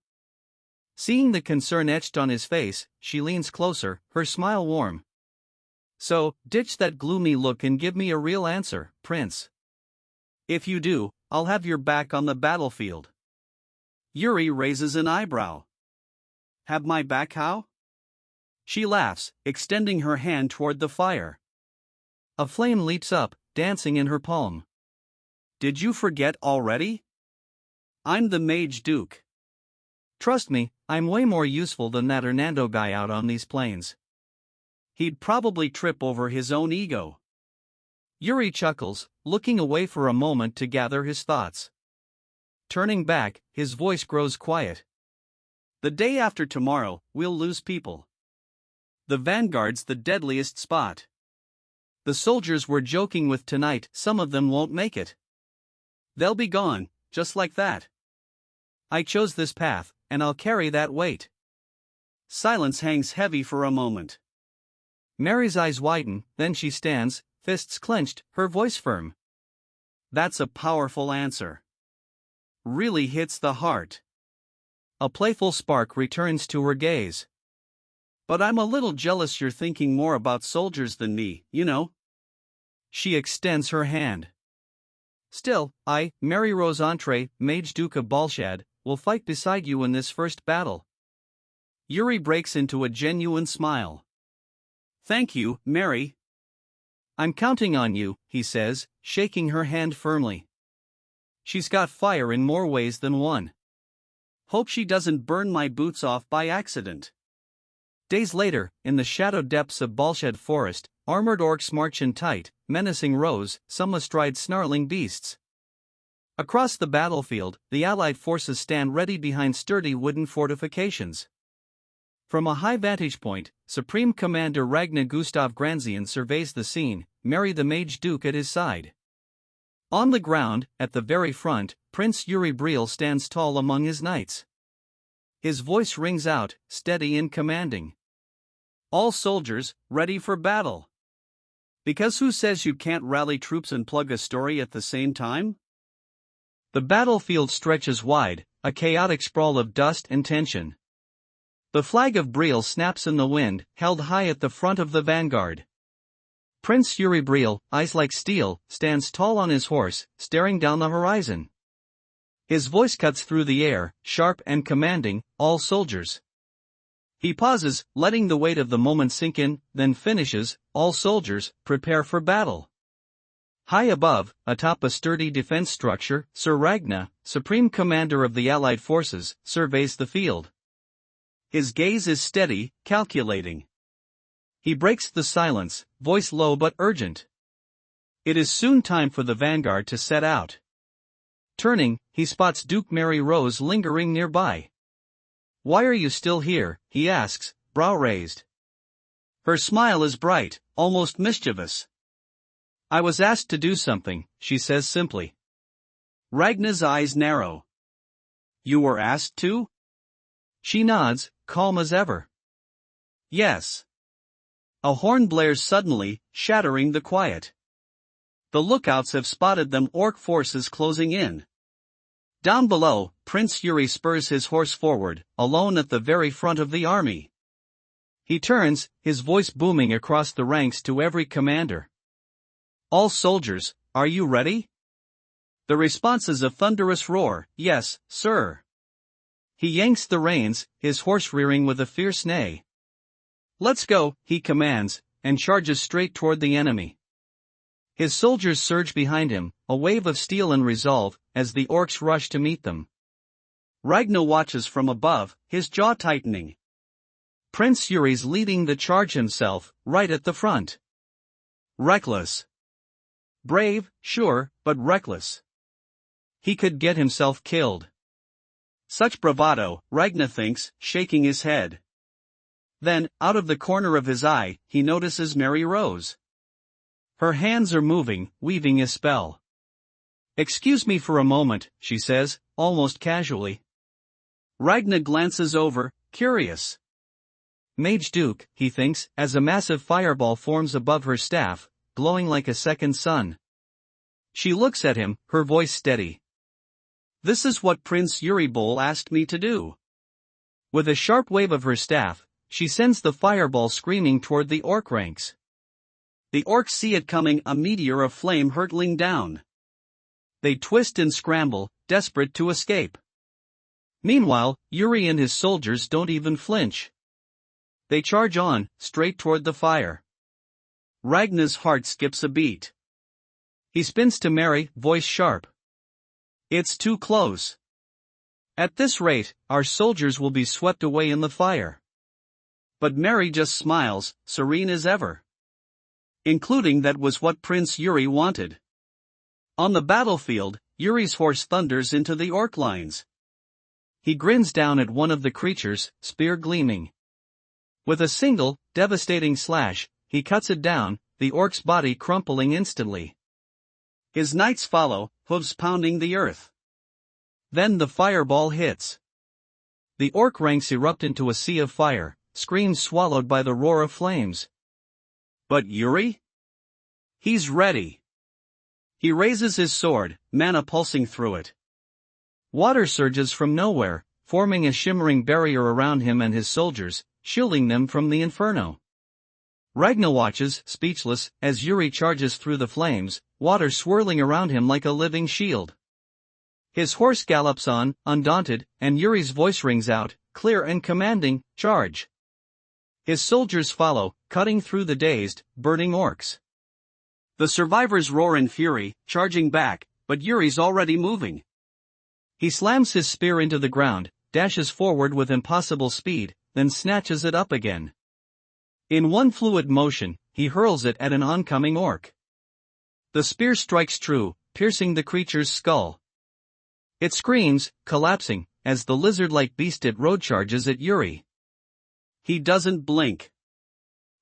Seeing the concern etched on his face, she leans closer, her smile warm. So, ditch that gloomy look and give me a real answer, Prince. If you do, I'll have your back on the battlefield. Yuri raises an eyebrow. Have my back how? She laughs, extending her hand toward the fire. A flame leaps up, dancing in her palm. Did you forget already? I'm the Mage Duke. Trust me, I'm way more useful than that Hernando guy out on these plains. He'd probably trip over his own ego. Yuri chuckles, looking away for a moment to gather his thoughts. Turning back, his voice grows quiet. The day after tomorrow, we'll lose people. The vanguard's the deadliest spot. The soldiers we're joking with tonight, some of them won't make it. They'll be gone, just like that. I chose this path, and I'll carry that weight. Silence hangs heavy for a moment. Mary's eyes widen, then she stands, fists clenched, her voice firm. That's a powerful answer. Really hits the heart. A playful spark returns to her gaze. But I'm a little jealous you're thinking more about soldiers than me, you know. She extends her hand. Still, I, Mary Rose Entree, Mage Duke of Balshad, will fight beside you in this first battle. Yuri breaks into a genuine smile. Thank you, Mary. I'm counting on you, he says, shaking her hand firmly. She's got fire in more ways than one. Hope she doesn't burn my boots off by accident. Days later, in the shadowed depths of Balshad Forest, armored orcs march in tight, menacing rows, some astride snarling beasts. Across the battlefield, the allied forces stand ready behind sturdy wooden fortifications. From a high vantage point, Supreme Commander Ragnar Gustav Granzian surveys the scene, Mary the Mage Duke at his side. On the ground, at the very front, Prince Yuri Briall stands tall among his knights. His voice rings out, steady and commanding. All soldiers, ready for battle. Because who says you can't rally troops and plug a story at the same time? The battlefield stretches wide, a chaotic sprawl of dust and tension. The flag of Briall snaps in the wind, held high at the front of the vanguard. Prince Yuri Briall, eyes like steel, stands tall on his horse, staring down the horizon. His voice cuts through the air, sharp and commanding, all soldiers. He pauses, letting the weight of the moment sink in, then finishes, all soldiers, prepare for battle. High above, atop a sturdy defense structure, Sir Ragnar, Supreme Commander of the Allied Forces, surveys the field. His gaze is steady, calculating. He breaks the silence, voice low but urgent. It is soon time for the vanguard to set out. Turning, he spots Duke Mary Rose lingering nearby. "Why are you still here?" he asks, brow raised. Her smile is bright, almost mischievous. "I was asked to do something," she says simply. Ragna's eyes narrow. "You were asked to?" She nods, calm as ever. "Yes." A horn blares suddenly, shattering the quiet. The lookouts have spotted them, orc forces closing in. Down below, Prince Yuri spurs his horse forward, alone at the very front of the army. He turns, his voice booming across the ranks to every commander. "All soldiers, are you ready?" The response is a thunderous roar, "Yes, sir." He yanks the reins, his horse rearing with a fierce neigh. "Let's go," he commands, and charges straight toward the enemy. His soldiers surge behind him, a wave of steel and resolve, as the orcs rush to meet them. Ragna watches from above, his jaw tightening. Prince Yuri's leading the charge himself, right at the front. Reckless. Brave, sure, but reckless. He could get himself killed. Such bravado, Ragna thinks, shaking his head. Then, out of the corner of his eye, he notices Mary Rose. Her hands are moving, weaving a spell. "Excuse me for a moment," she says, almost casually. Ragna glances over, curious. Mage Duke, he thinks, as a massive fireball forms above her staff, glowing like a second sun. She looks at him, her voice steady. "This is what Prince Yuri Bowl asked me to do." With a sharp wave of her staff, she sends the fireball screaming toward the orc ranks. The orcs see it coming, a meteor of flame hurtling down. They twist and scramble, desperate to escape. Meanwhile, Yuri and his soldiers don't even flinch. They charge on, straight toward the fire. Ragna's heart skips a beat. He spins to Mary, voice sharp. "It's too close. At this rate, our soldiers will be swept away in the fire." But Mary just smiles, serene as ever. Including that was what Prince Yuri wanted. On the battlefield, Yuri's horse thunders into the orc lines. He grins down at one of the creatures, spear gleaming. With a single, devastating slash, he cuts it down, the orc's body crumpling instantly. His knights follow, hooves pounding the earth. Then the fireball hits. The orc ranks erupt into a sea of fire, screams swallowed by the roar of flames. But Yuri? He's ready. He raises his sword, mana pulsing through it. Water surges from nowhere, forming a shimmering barrier around him and his soldiers, shielding them from the inferno. Ragna watches, speechless, as Yuri charges through the flames, water swirling around him like a living shield. His horse gallops on, undaunted, and Yuri's voice rings out, clear and commanding, "Charge!" His soldiers follow, cutting through the dazed, burning orcs. The survivors roar in fury, charging back, but Yuri's already moving. He slams his spear into the ground, dashes forward with impossible speed, then snatches it up again. In one fluid motion, he hurls it at an oncoming orc. The spear strikes true, piercing the creature's skull. It screams, collapsing, as the lizard-like beast it road charges at Yuri. He doesn't blink.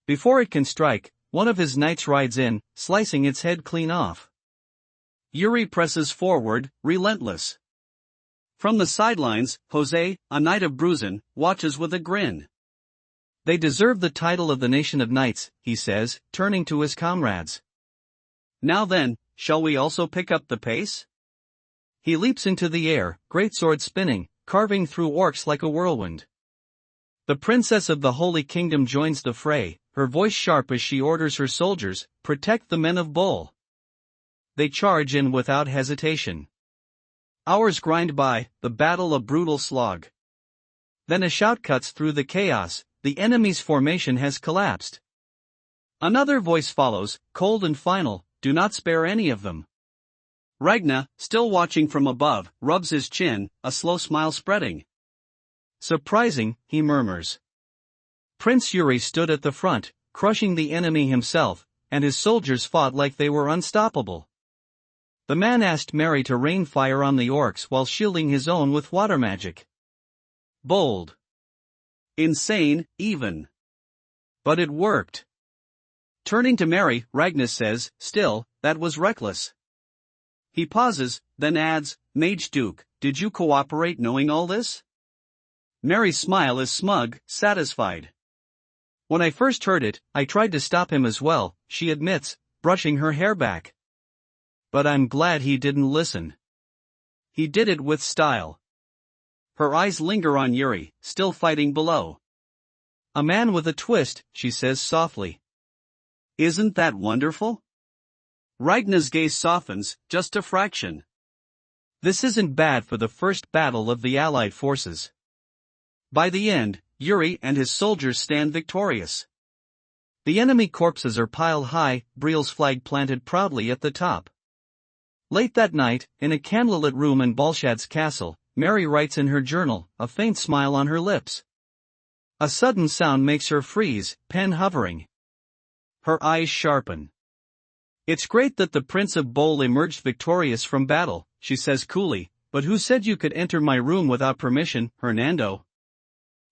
Before it can strike, one of his knights rides in, slicing its head clean off. Yuri presses forward, relentless. From the sidelines, Jose, a knight of Bruzen, watches with a grin. "They deserve the title of the Nation of Knights," he says, turning to his comrades. "Now then, shall we also pick up the pace?" He leaps into the air, greatsword spinning, carving through orcs like a whirlwind. The princess of the Holy Kingdom joins the fray, her voice sharp as she orders her soldiers, "Protect the men of Bull." They charge in without hesitation. Hours grind by, the battle a brutal slog. Then a shout cuts through the chaos, the enemy's formation has collapsed. Another voice follows, cold and final, "Do not spare any of them." Ragna, still watching from above, rubs his chin, a slow smile spreading. Surprising, he murmurs. Prince Yuri stood at the front, crushing the enemy himself, and his soldiers fought like they were unstoppable. The man asked Mary to rain fire on the orcs while shielding his own with water magic. Bold. Insane, even. But it worked. Turning to Mary, Ragnar says, "Still, that was reckless." He pauses, then adds, "Mage Duke, did you cooperate knowing all this?" Mary's smile is smug, satisfied. "When I first heard it, I tried to stop him as well," she admits, brushing her hair back. "But I'm glad he didn't listen. He did it with style." Her eyes linger on Yuri, still fighting below. "A man with a twist," she says softly. "Isn't that wonderful?" Ragnar's gaze softens, just a fraction. This isn't bad for the first battle of the Allied forces. By the end, Yuri and his soldiers stand victorious. The enemy corpses are piled high, Briall's flag planted proudly at the top. Late that night, in a candlelit room in Balshad's castle, Mary writes in her journal, a faint smile on her lips. A sudden sound makes her freeze, pen hovering. Her eyes sharpen. "It's great that the Prince of Bowl emerged victorious from battle," she says coolly, "but who said you could enter my room without permission, Hernando?"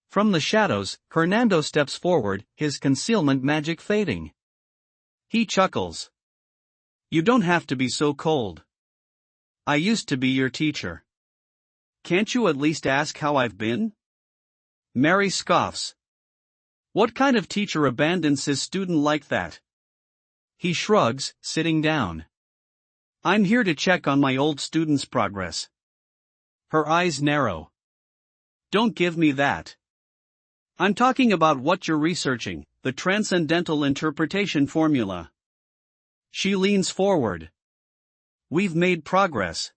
From the shadows, Hernando steps forward, his concealment magic fading. He chuckles. "You don't have to be so cold. I used to be your teacher. Can't you at least ask how I've been?" Mary scoffs. "What kind of teacher abandons his student like that?" He shrugs, sitting down. "I'm here to check on my old student's progress." Her eyes narrow. "Don't give me that. I'm talking about what you're researching, the transcendental interpretation formula." She leans forward. "We've made progress.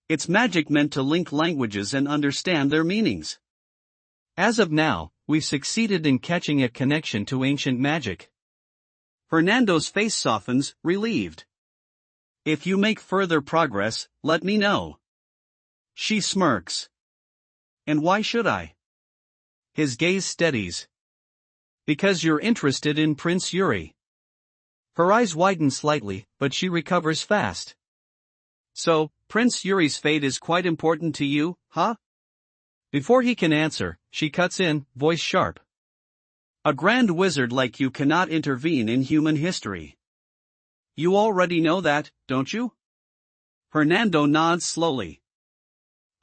It's magic meant to link languages and understand their meanings. As of now, we've succeeded in catching a connection to ancient magic." Fernando's face softens, relieved. "If you make further progress, let me know." She smirks. "And why should I?" His gaze steadies. "Because you're interested in Prince Yuri." Her eyes widen slightly, but she recovers fast. "So, Prince Yuri's fate is quite important to you, huh?" Before he can answer, she cuts in, voice sharp. "A grand wizard like you cannot intervene in human history. You already know that, don't you?" Hernando nods slowly.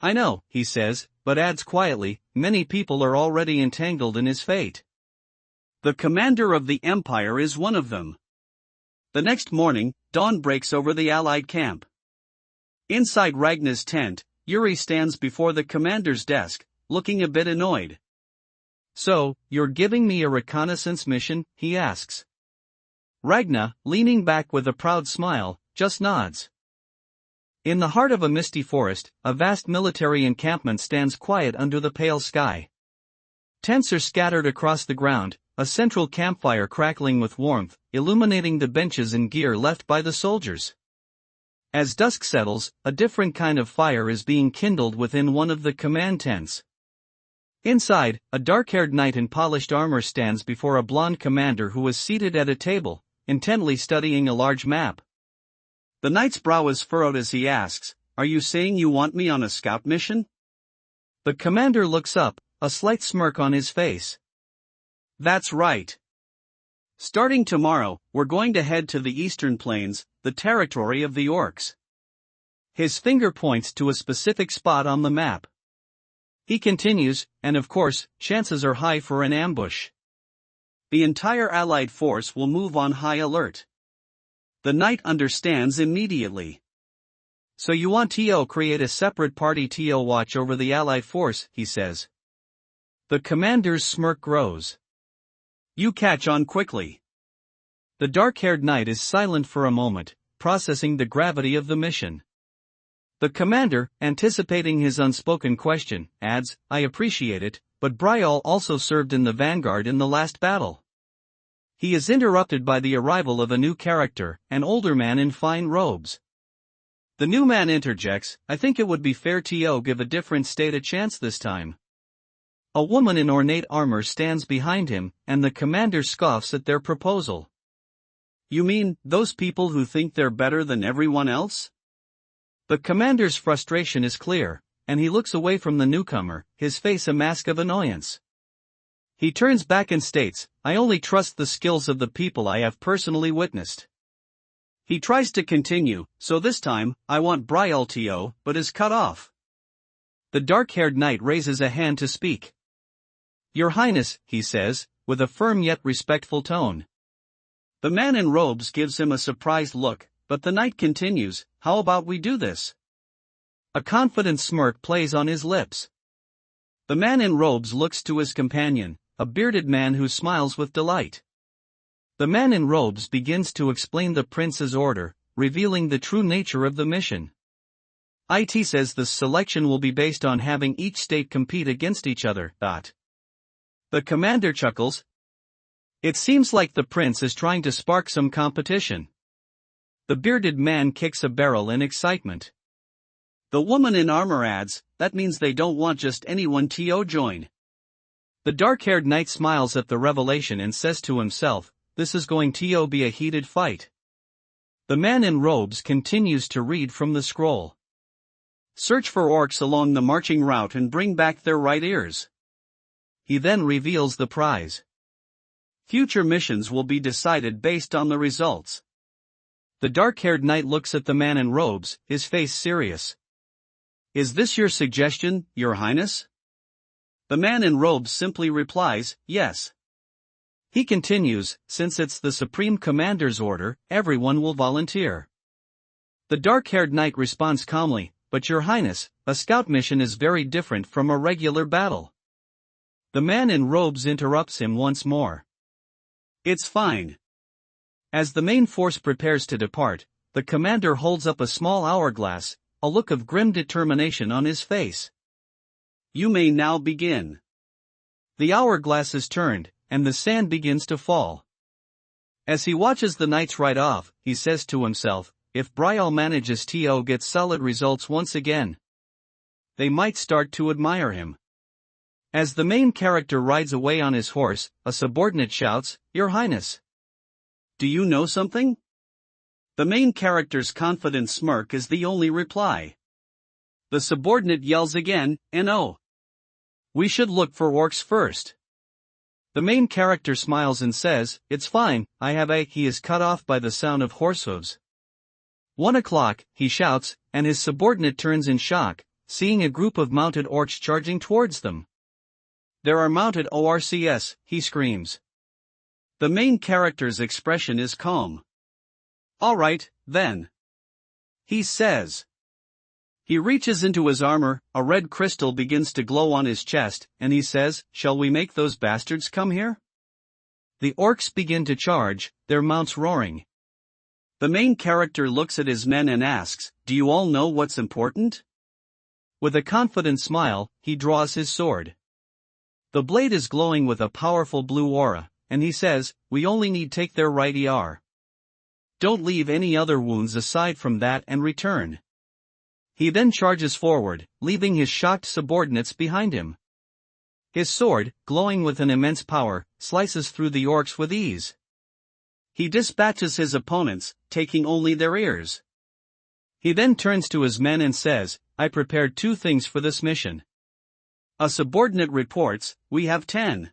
"I know," he says, but adds quietly, "many people are already entangled in his fate. The commander of the Empire is one of them." The next morning, dawn breaks over the Allied camp. Inside Ragnar's tent, Yuri stands before the commander's desk, looking a bit annoyed. "So, you're giving me a reconnaissance mission?" he asks. Ragnar, leaning back with a proud smile, just nods. In the heart of a misty forest, a vast military encampment stands quiet under the pale sky. Tents are scattered across the ground, a central campfire crackling with warmth, illuminating the benches and gear left by the soldiers. As dusk settles, a different kind of fire is being kindled within one of the command tents. Inside, a dark-haired knight in polished armor stands before a blonde commander who is seated at a table, intently studying a large map. The knight's brow is furrowed as he asks, "Are you saying you want me on a scout mission?" The commander looks up, a slight smirk on his face. "That's right. Starting tomorrow, we're going to head to the Eastern Plains, the territory of the orcs." His finger points to a specific spot on the map. He continues, "And of course, chances are high for an ambush. The entire Allied force will move on high alert." The knight understands immediately. "So you want to create a separate party to watch over the Allied force," he says. The commander's smirk grows. "You catch on quickly." The dark-haired knight is silent for a moment, processing the gravity of the mission. The commander, anticipating his unspoken question, adds, "I appreciate it, but Briall also served in the vanguard in the last battle." He is interrupted by the arrival of a new character, an older man in fine robes. The new man interjects, "I think it would be fair to give a different state a chance this time." A woman in ornate armor stands behind him, and the commander scoffs at their proposal. You mean, those people who think they're better than everyone else? The commander's frustration is clear, and he looks away from the newcomer, his face a mask of annoyance. He turns back and states, I only trust the skills of the people I have personally witnessed. He tries to continue, so this time, I want Briall to, but is cut off. The dark-haired knight raises a hand to speak. Your Highness, he says, with a firm yet respectful tone. The man in robes gives him a surprised look, but the knight continues, how about we do this? A confident smirk plays on his lips. The man in robes looks to his companion, a bearded man who smiles with delight. The man in robes begins to explain the prince's order, revealing the true nature of the mission. It says the selection will be based on having each state compete against each other. The commander chuckles. It seems like the prince is trying to spark some competition. The bearded man kicks a barrel in excitement. The woman in armor adds, that means they don't want just anyone to join. The dark-haired knight smiles at the revelation and says to himself, this is going to be a heated fight. The man in robes continues to read from the scroll. Search for orcs along the marching route and bring back their right ears. He then reveals the prize. Future missions will be decided based on the results. The dark-haired knight looks at the man in robes, his face serious. Is this your suggestion, Your Highness? The man in robes simply replies, yes. He continues, since it's the Supreme Commander's order, everyone will volunteer. The dark-haired knight responds calmly, but Your Highness, a scout mission is very different from a regular battle. The man in robes interrupts him once more. It's fine. As the main force prepares to depart, the commander holds up a small hourglass, a look of grim determination on his face. You may now begin. The hourglass is turned, and the sand begins to fall. As he watches the knights ride off, he says to himself, if Briall manages to get solid results once again, they might start to admire him. As the main character rides away on his horse, a subordinate shouts, Your Highness. Do you know something? The main character's confident smirk is the only reply. The subordinate yells again, no. We should look for orcs first. The main character smiles and says, it's fine, he is cut off by the sound of horse hooves. 1 o'clock, he shouts, and his subordinate turns in shock, seeing a group of mounted orcs charging towards them. There are mounted orcs, he screams. The main character's expression is calm. All right, then. He says. He reaches into his armor, a red crystal begins to glow on his chest, and he says, shall we make those bastards come here? The orcs begin to charge, their mounts roaring. The main character looks at his men and asks, do you all know what's important? With a confident smile, he draws his sword. The blade is glowing with a powerful blue aura, and he says, we only need take their right ear. Don't leave any other wounds aside from that and return. He then charges forward, leaving his shocked subordinates behind him. His sword, glowing with an immense power, slices through the orcs with ease. He dispatches his opponents, taking only their ears. He then turns to his men and says, I prepared 2 things for this mission. A subordinate reports, we have 10.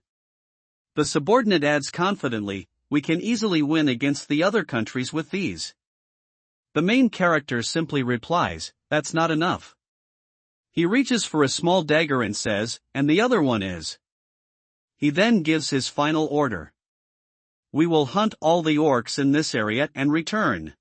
The subordinate adds confidently, we can easily win against the other countries with these. The main character simply replies, that's not enough. He reaches for a small dagger and says, and the other one is. He then gives his final order. We will hunt all the orcs in this area and return.